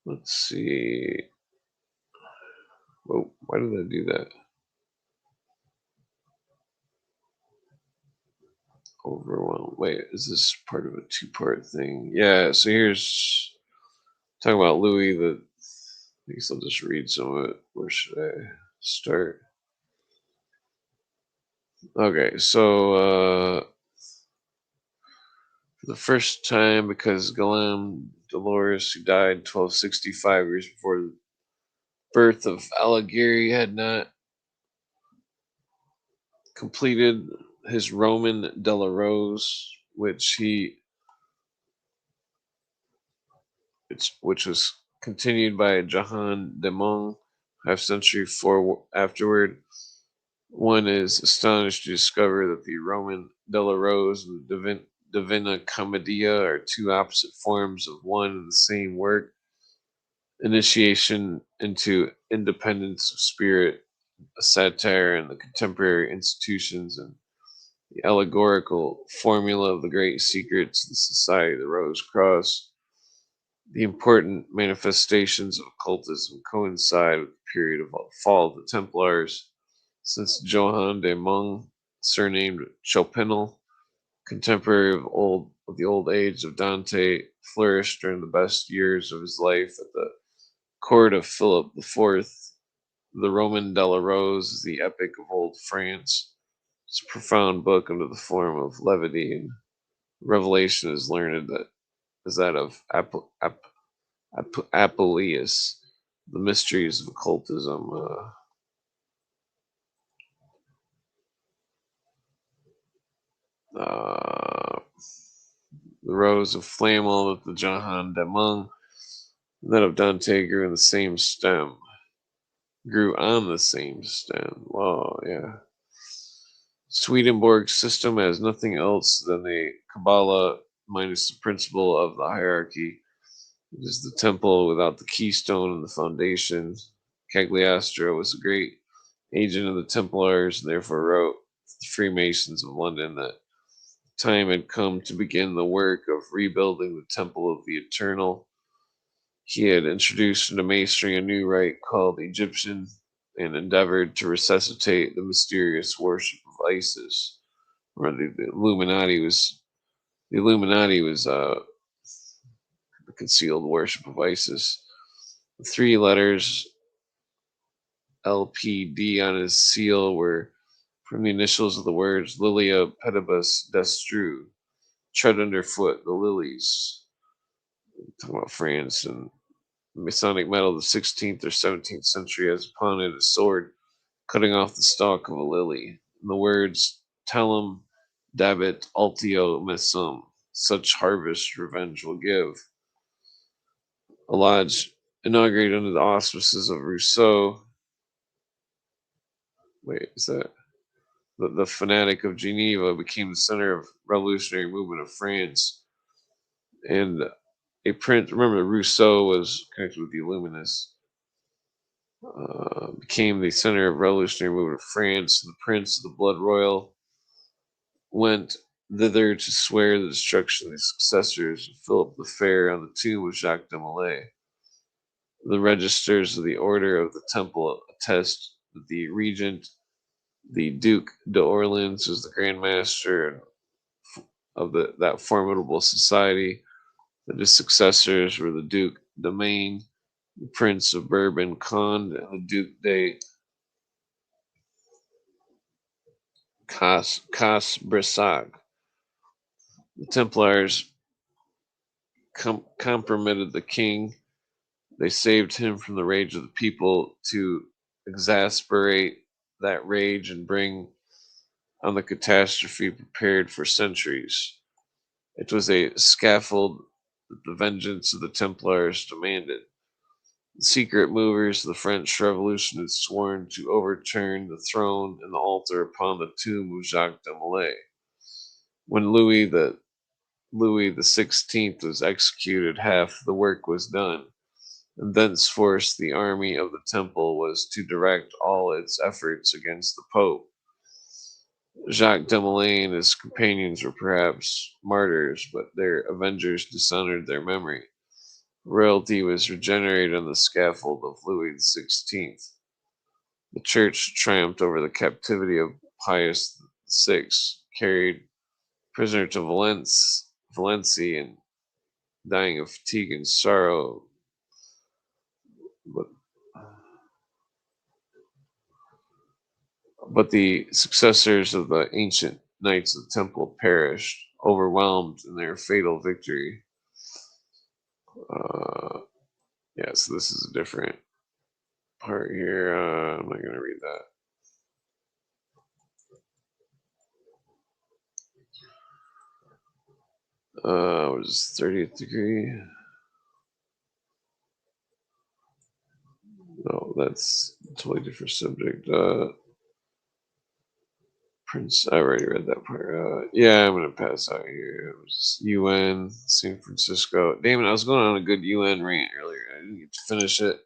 Let's see. Whoa, why did I do that? Overwhelmed. Wait, is this part of a two-part thing? Yeah, so here's talking about Louis. I guess I'll just read some of it. Where should I start? Okay, so for the first time, because Guillaume Dolores, who died 1265 years before the birth of Alighieri, had not completed his Roman della Rose, which was continued by Johann de Mung half century afterward. One is astonished to discover that the Roman della Rose and Divina Commedia are two opposite forms of one and the same work. Initiation into independence of spirit, a satire on the contemporary institutions, and the allegorical formula of the great secrets of the Society of the Rose Cross. The important manifestations of occultism coincide with the period of fall of the Templars, since Johann de Mung, surnamed Chopinel, contemporary of the old age of Dante, flourished during the best years of his life at the court of Philip IV. The Roman della Rose is the epic of old France. It's a profound book under the form of levity, and revelation is learned that is that of Apuleius, the mysteries of occultism. The rose of Flamel of the Johann de Mung, and that of Dante grew on the same stem. Wow, yeah. Swedenborg's system has nothing else than a Kabbalah minus the principle of the hierarchy. It is the temple without the keystone and the foundation. Cagliostro was a great agent of the Templars and therefore wrote the Freemasons of London that time had come to begin the work of rebuilding the Temple of the Eternal. He had introduced into Masonry a new rite called Egyptian and endeavored to resuscitate the mysterious worship of Isis. Remember, the Illuminati was the concealed worship of Isis. The three letters LPD on his seal were from the initials of the words Lilia Pedibus Destru, tread underfoot the lilies. Talking about France, and the Masonic metal of the 16th or 17th century has upon it a sword cutting off the stalk of a lily. And the words Telum Dabit Altio Messum, such harvest revenge will give. A lodge inaugurated under the auspices of Rousseau. Wait, is that the fanatic of Geneva became the center of revolutionary movement of France, and a prince. Remember, Rousseau was connected with the Illuminists. Became the center of revolutionary movement of France. The prince of the blood royal went thither to swear the destruction of the successors of Philip the Fair on the tomb of Jacques de Molay. The registers of the Order of the Temple attest that the regent, the Duke d'Orleans, was the Grand Master of that formidable society. That his successors were the Duke de Maine, the Prince of Bourbon Conde, and the Duke de Brissac. The Templars compromitted the king. They saved him from the rage of the people to exasperate that rage and bring on the catastrophe prepared for centuries. It was a scaffold that the vengeance of the Templars demanded. The secret movers of the French Revolution had sworn to overturn the throne and the altar upon the tomb of Jacques de Molay. When Louis the 16th was executed, half the work was done, and thenceforth the army of the Temple was to direct all its efforts against the Pope. Jacques Desmoulins and his companions were perhaps martyrs, but their avengers dishonored their memory. Royalty was regenerated on the scaffold of Louis XVI. The church triumphed over the captivity of Pius VI, carried prisoner to Valencia, and dying of fatigue and sorrow. But the successors of the ancient knights of the temple perished, overwhelmed in their fatal victory. Yeah, so this is a different part here. I'm not going to read that. Was 30th degree? No, that's a totally different subject. Prince, I already read that part. Yeah, I'm gonna pass out here. It was UN, San Francisco. Damn it, I was going on a good UN rant earlier. I didn't get to finish it.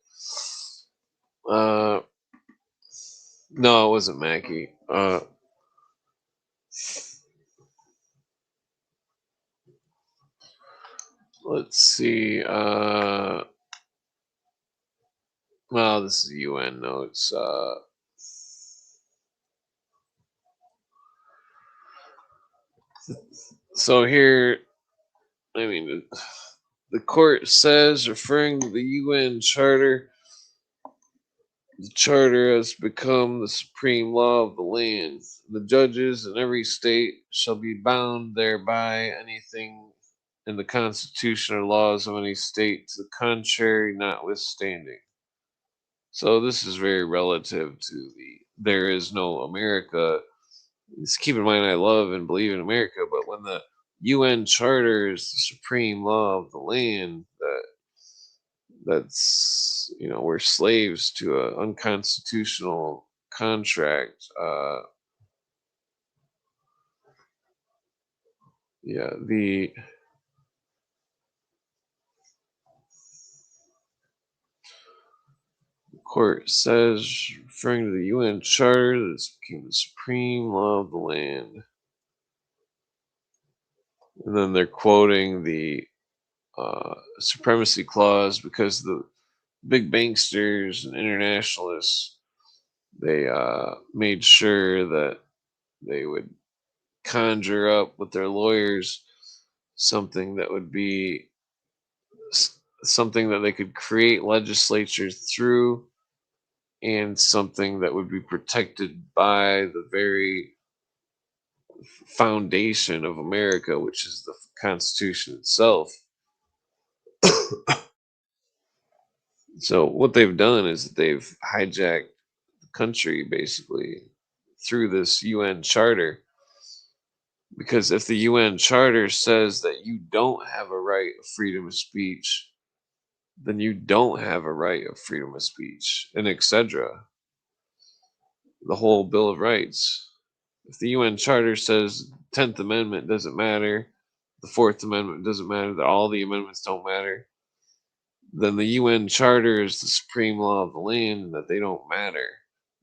No, it wasn't Mackie. Let's see. Well, this is UN notes. So here, I mean, the court says, referring to the UN Charter, the Charter has become the supreme law of the land. The judges in every state shall be bound thereby. Anything in the Constitution or laws of any state to the contrary notwithstanding. So this is very relative to the there is no America. Just keep in mind I love and believe in America, but when the UN Charter is the supreme law of the land, that's we're slaves to an unconstitutional contract. Yeah, the court says, referring to the UN Charter, this became the supreme law of the land. And then they're quoting the supremacy clause because the big banksters and internationalists, they made sure that they would conjure up with their lawyers something that would be something that they could create legislatures through, and something that would be protected by the very foundation of America, which is the Constitution itself. So what they've done is they've hijacked the country basically through this UN Charter. Because if the UN Charter says that you don't have a right of freedom of speech, then you don't have a right of freedom of speech, and etc. The whole Bill of Rights. If the UN Charter says 10th Amendment doesn't matter, the 4th Amendment doesn't matter, that all the amendments don't matter, then the UN Charter is the supreme law of the land, and that they don't matter,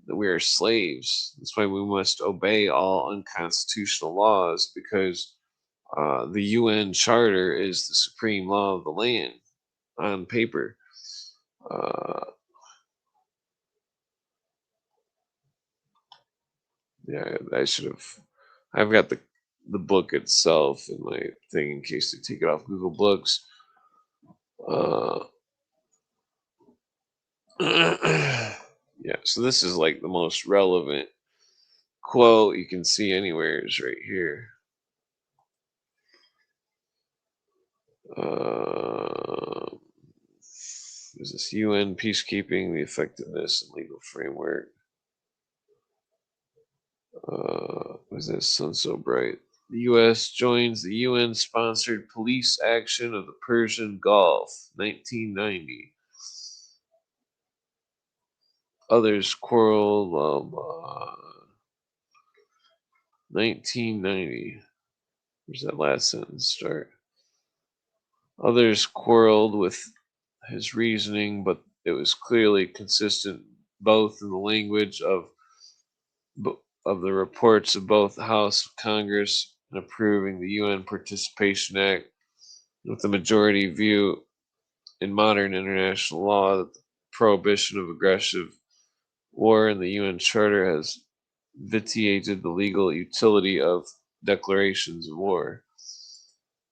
that we are slaves. That's why we must obey all unconstitutional laws, because the UN Charter is the supreme law of the land on paper. Yeah, I should have. I've got the book itself in my thing in case they take it off Google Books. Yeah, so this is like the most relevant quote you can see anywhere is right here. Is this UN peacekeeping, the effectiveness and legal framework? Why is that sun so bright? The U.S. joins the UN-sponsored police action of the Persian Gulf, 1990. Others quarreled. 1990. Where's that last sentence start? Others quarreled with his reasoning, but it was clearly consistent both in the language of of the reports of both the House of Congress in approving the UN Participation Act, with the majority view in modern international law that the prohibition of aggressive war in the UN Charter has vitiated the legal utility of declarations of war.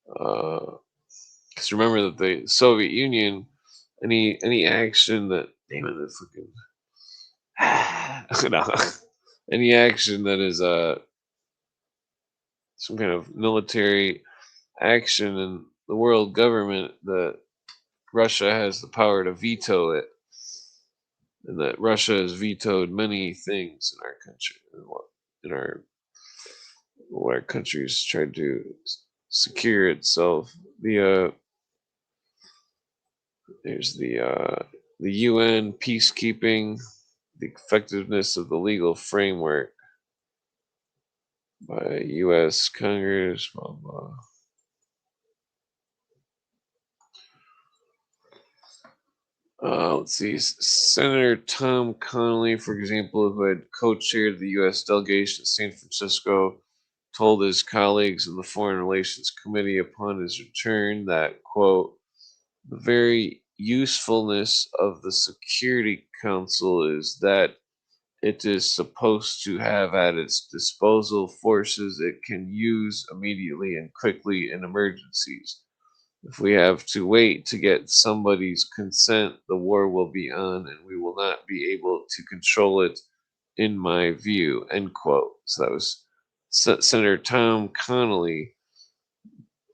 Because remember that the Soviet Union, any action that damn it, fucking no, any action that is some kind of military action in the world government, that Russia has the power to veto it, and that Russia has vetoed many things in our country, in our what our country's tried to secure itself. There's the UN peacekeeping, the effectiveness of the legal framework by U.S. Congress, blah blah. Let's see. Senator Tom Connolly, for example, who had co-chaired the U.S. delegation to San Francisco, told his colleagues in the Foreign Relations Committee upon his return that, quote, the very usefulness of the Security Council is that it is supposed to have at its disposal forces it can use immediately and quickly in emergencies. If we have to wait to get somebody's consent, the war will be on and we will not be able to control it, in my view, end quote. So that was Senator Tom Connolly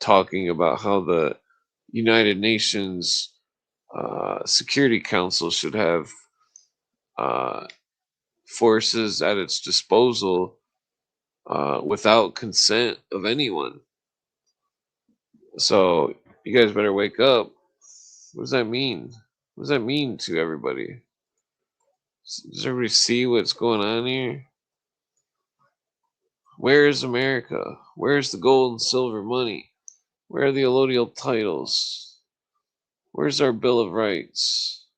talking about how the United Nations Security Council should have forces at its disposal without consent of anyone. So you guys better wake up. What does that mean? What does that mean to everybody? Does everybody see what's going on here? Where is America? Where's the gold and silver money? Where are the allodial titles? Where's our Bill of Rights?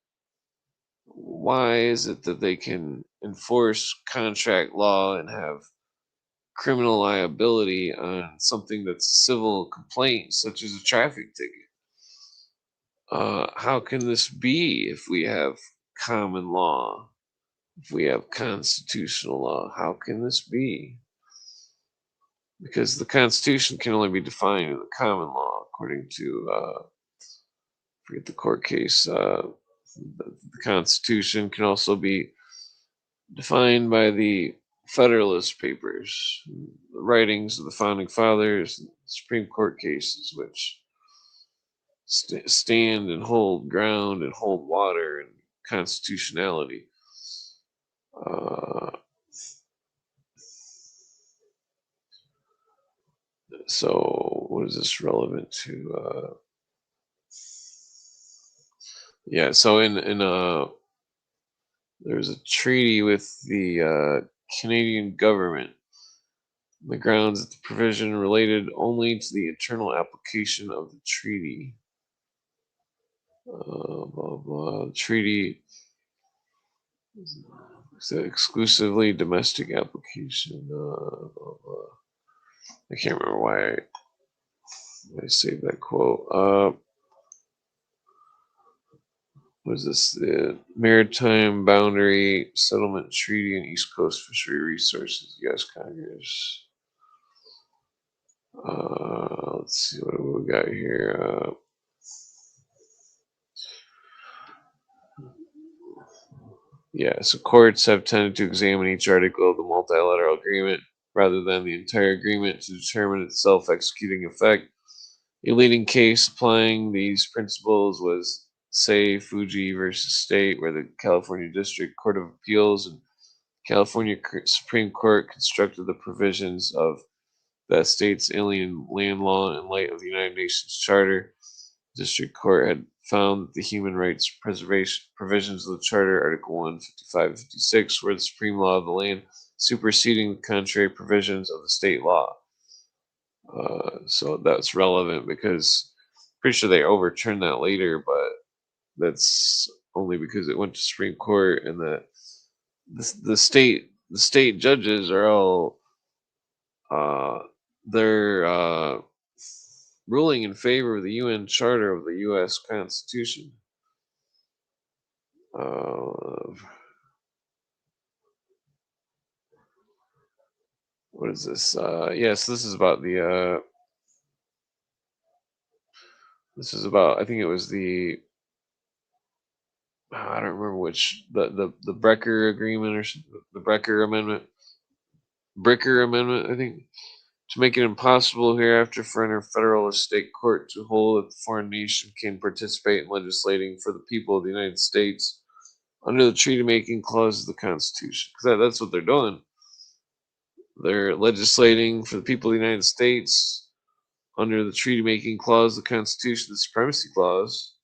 Why is it that they can enforce contract law and have criminal liability on something that's a civil complaint, such as a traffic ticket? How can this be if we have common law, if we have constitutional law? How can this be? Because the Constitution can only be defined in the common law, according to, forget the court case. The Constitution can also be defined by the Federalist Papers, the writings of the Founding Fathers, and Supreme Court cases, which stand and hold ground and hold water and constitutionality. So, what is this relevant to? Yeah, so in there's a treaty with the Canadian government on the grounds that the provision related only to the internal application of the treaty. Blah blah. The treaty is exclusively domestic application. Blah, blah. I can't remember why I saved that quote. What is this? The Maritime Boundary Settlement Treaty and East Coast Fishery Resources, U.S. Congress. Let's see what we got here. Yeah, so courts have tended to examine each article of the multilateral agreement rather than the entire agreement to determine its self-executing effect. A leading case applying these principles was, say, Fuji versus State, where the California District Court of Appeals and California Supreme Court constructed the provisions of that state's alien land law in light of the United Nations Charter. The District Court had found that the human rights preservation provisions of the Charter, Article 1, 55 and 56, were the supreme law of the land, superseding the contrary provisions of the state law. So that's relevant because I'm pretty sure they overturned that later, but that's only because it went to Supreme Court and the state the state judges are all uh, they're ruling in favor of the UN Charter of the U.S. Constitution. What is this? Yes, this is about the. This is about. I think it was the. I don't remember which the Brecker agreement or the Brecker amendment. Bricker amendment, I think, to make it impossible hereafter for any federal or state court to hold that the foreign nation can participate in legislating for the people of the United States under the treaty-making clause of the Constitution. Because that's what they're doing. They're legislating for the people of the United States under the treaty-making clause of the Constitution, the Supremacy Clause.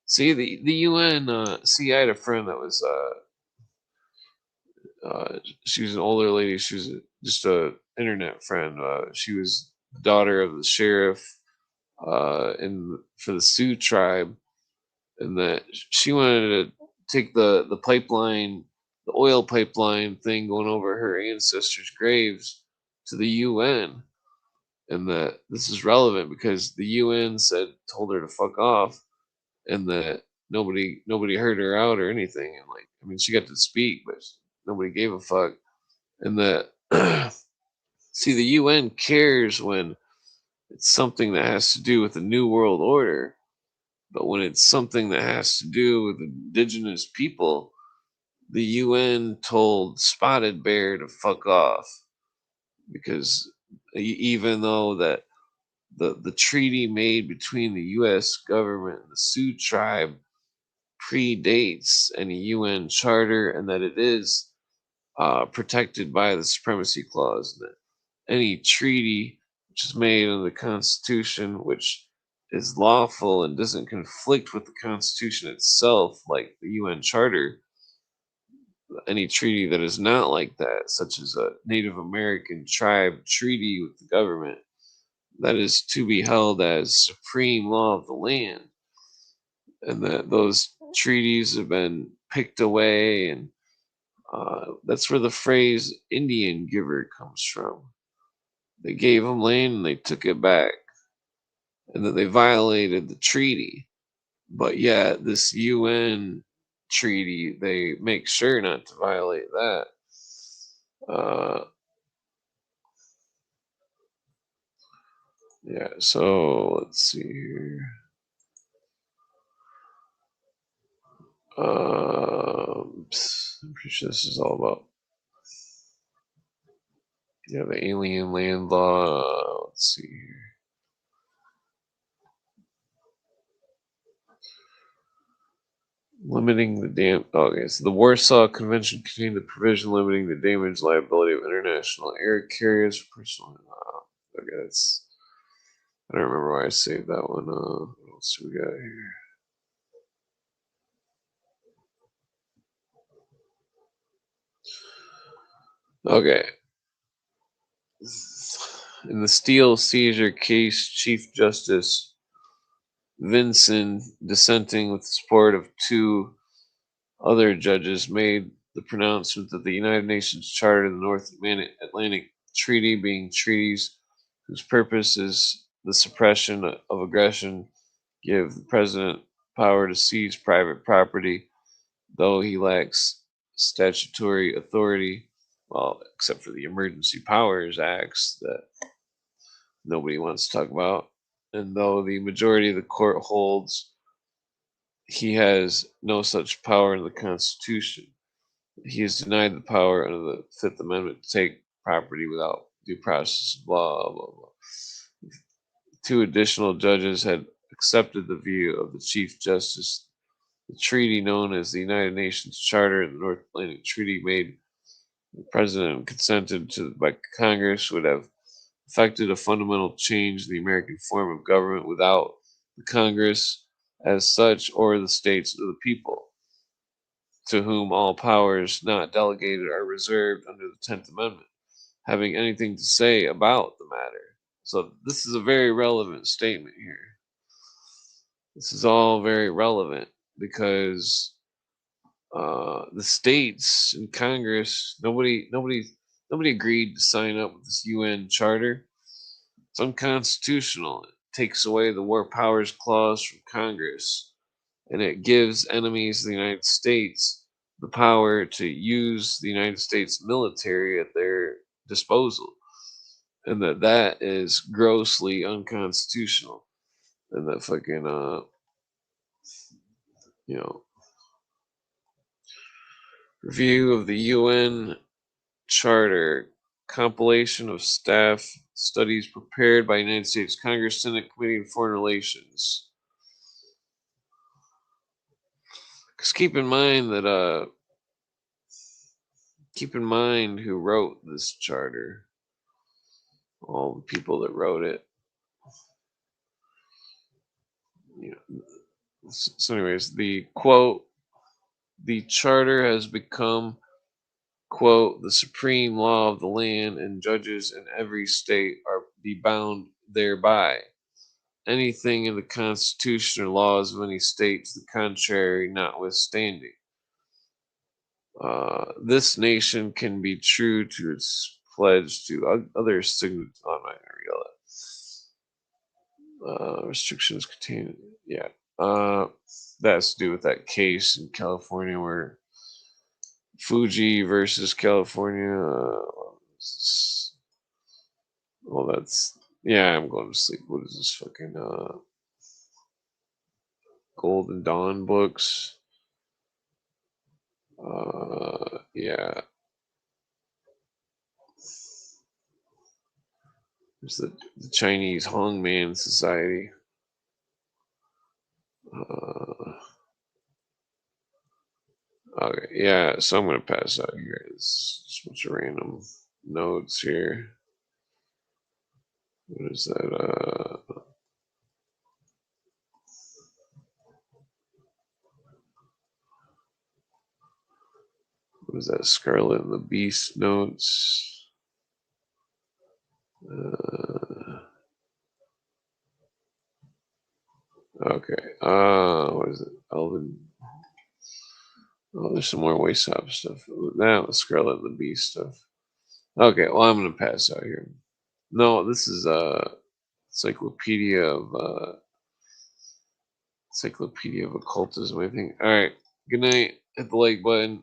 See, the UN, see, I had a friend that was, she was an older lady. She was just a internet friend. She was the daughter of the sheriff for the Sioux tribe, and that she wanted to take the pipeline, the oil pipeline thing going over her ancestors' graves to the UN, and that this is relevant because the UN told her to fuck off, and that nobody heard her out or anything, and like I mean she got to speak, but nobody gave a fuck, and that see the UN cares when it's something that has to do with the New World Order. But when it's something that has to do with indigenous people, the UN told Spotted Bear to fuck off because even though that the treaty made between the U.S. government and the Sioux tribe predates any UN charter and that it is protected by the Supremacy Clause, and that any treaty which is made under the Constitution, which is lawful and doesn't conflict with the Constitution itself, like the UN Charter, any treaty that is not like that, such as a Native American tribe treaty with the government, that is to be held as supreme law of the land, and that those treaties have been picked away, and that's where the phrase Indian giver comes from. They gave them land and they took it back, and that they violated the treaty. But yet, this UN treaty, they make sure not to violate that. Yeah, so let's see here. I'm pretty sure this is all about the alien land law. Let's see here. Limiting the okay, so the Warsaw Convention contained a provision limiting the damage liability of international air carriers for personal. Okay, that's. I don't remember why I saved that one. What else do we got here? Okay. In the steel seizure case, Chief Justice Vinson, dissenting with the support of two other judges, made the pronouncement that the United Nations Charter and the North Atlantic Treaty, being treaties whose purpose is the suppression of aggression, give the president power to seize private property, though he lacks statutory authority, well, except for the Emergency Powers Acts that nobody wants to talk about. And though the majority of the court holds he has no such power in the Constitution, he is denied the power under the Fifth Amendment to take property without due process of law, blah, blah. Two additional judges had accepted the view of the Chief Justice. The treaty known as the United Nations Charter and the North Atlantic Treaty, made the President consented to by Congress, would have effected a fundamental change in the American form of government without the Congress as such or the states or the people, to whom all powers not delegated are reserved under the 10th Amendment, having anything to say about the matter. So this is a very relevant statement here. This is all very relevant because The states and Congress, nobody agreed to sign up with this UN charter. It's unconstitutional. It takes away the War Powers Clause from Congress, and it gives enemies of the United States the power to use the United States military at their disposal, and that is grossly unconstitutional. And that fucking you know, review of the UN Charter, compilation of staff studies prepared by United States Congress, Senate Committee on Foreign Relations. Because keep in mind who wrote this charter. All the people that wrote it. You know, so anyways, the quote, the charter has become, quote, the supreme law of the land, and judges in every state are be bound thereby. Anything in the Constitution or laws of any state to the contrary notwithstanding. This nation can be true to its pledge to other signatories. Oh, I'm not gonna read all that. Restrictions contained. Yeah. That has to do with that case in California where Fuji versus California. Well, that's, yeah. I'm going to sleep. What is this fucking Golden Dawn books? Yeah. There's the Chinese Hongman Society. Okay, yeah, so I'm gonna pass out here. It's just a bunch of random notes here. What is that? What is that? Scarlet and the Beast notes. Okay. What is it? Elvin. Oh, there's some more Waysop stuff. Now the Scarlet and the Beast stuff. Okay, well I'm gonna pass out here. No, this is Encyclopedia of Occultism, I think. Alright. Good night. Hit the like button.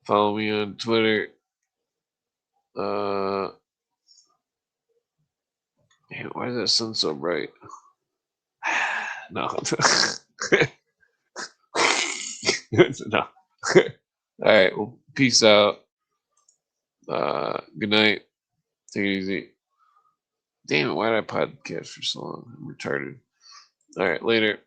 Follow me on Twitter. Man, why does that sun so bright? No. No. Alright, well, peace out. Good night. Take it easy. Damn it, why did I podcast for so long? I'm retarded. Alright, later.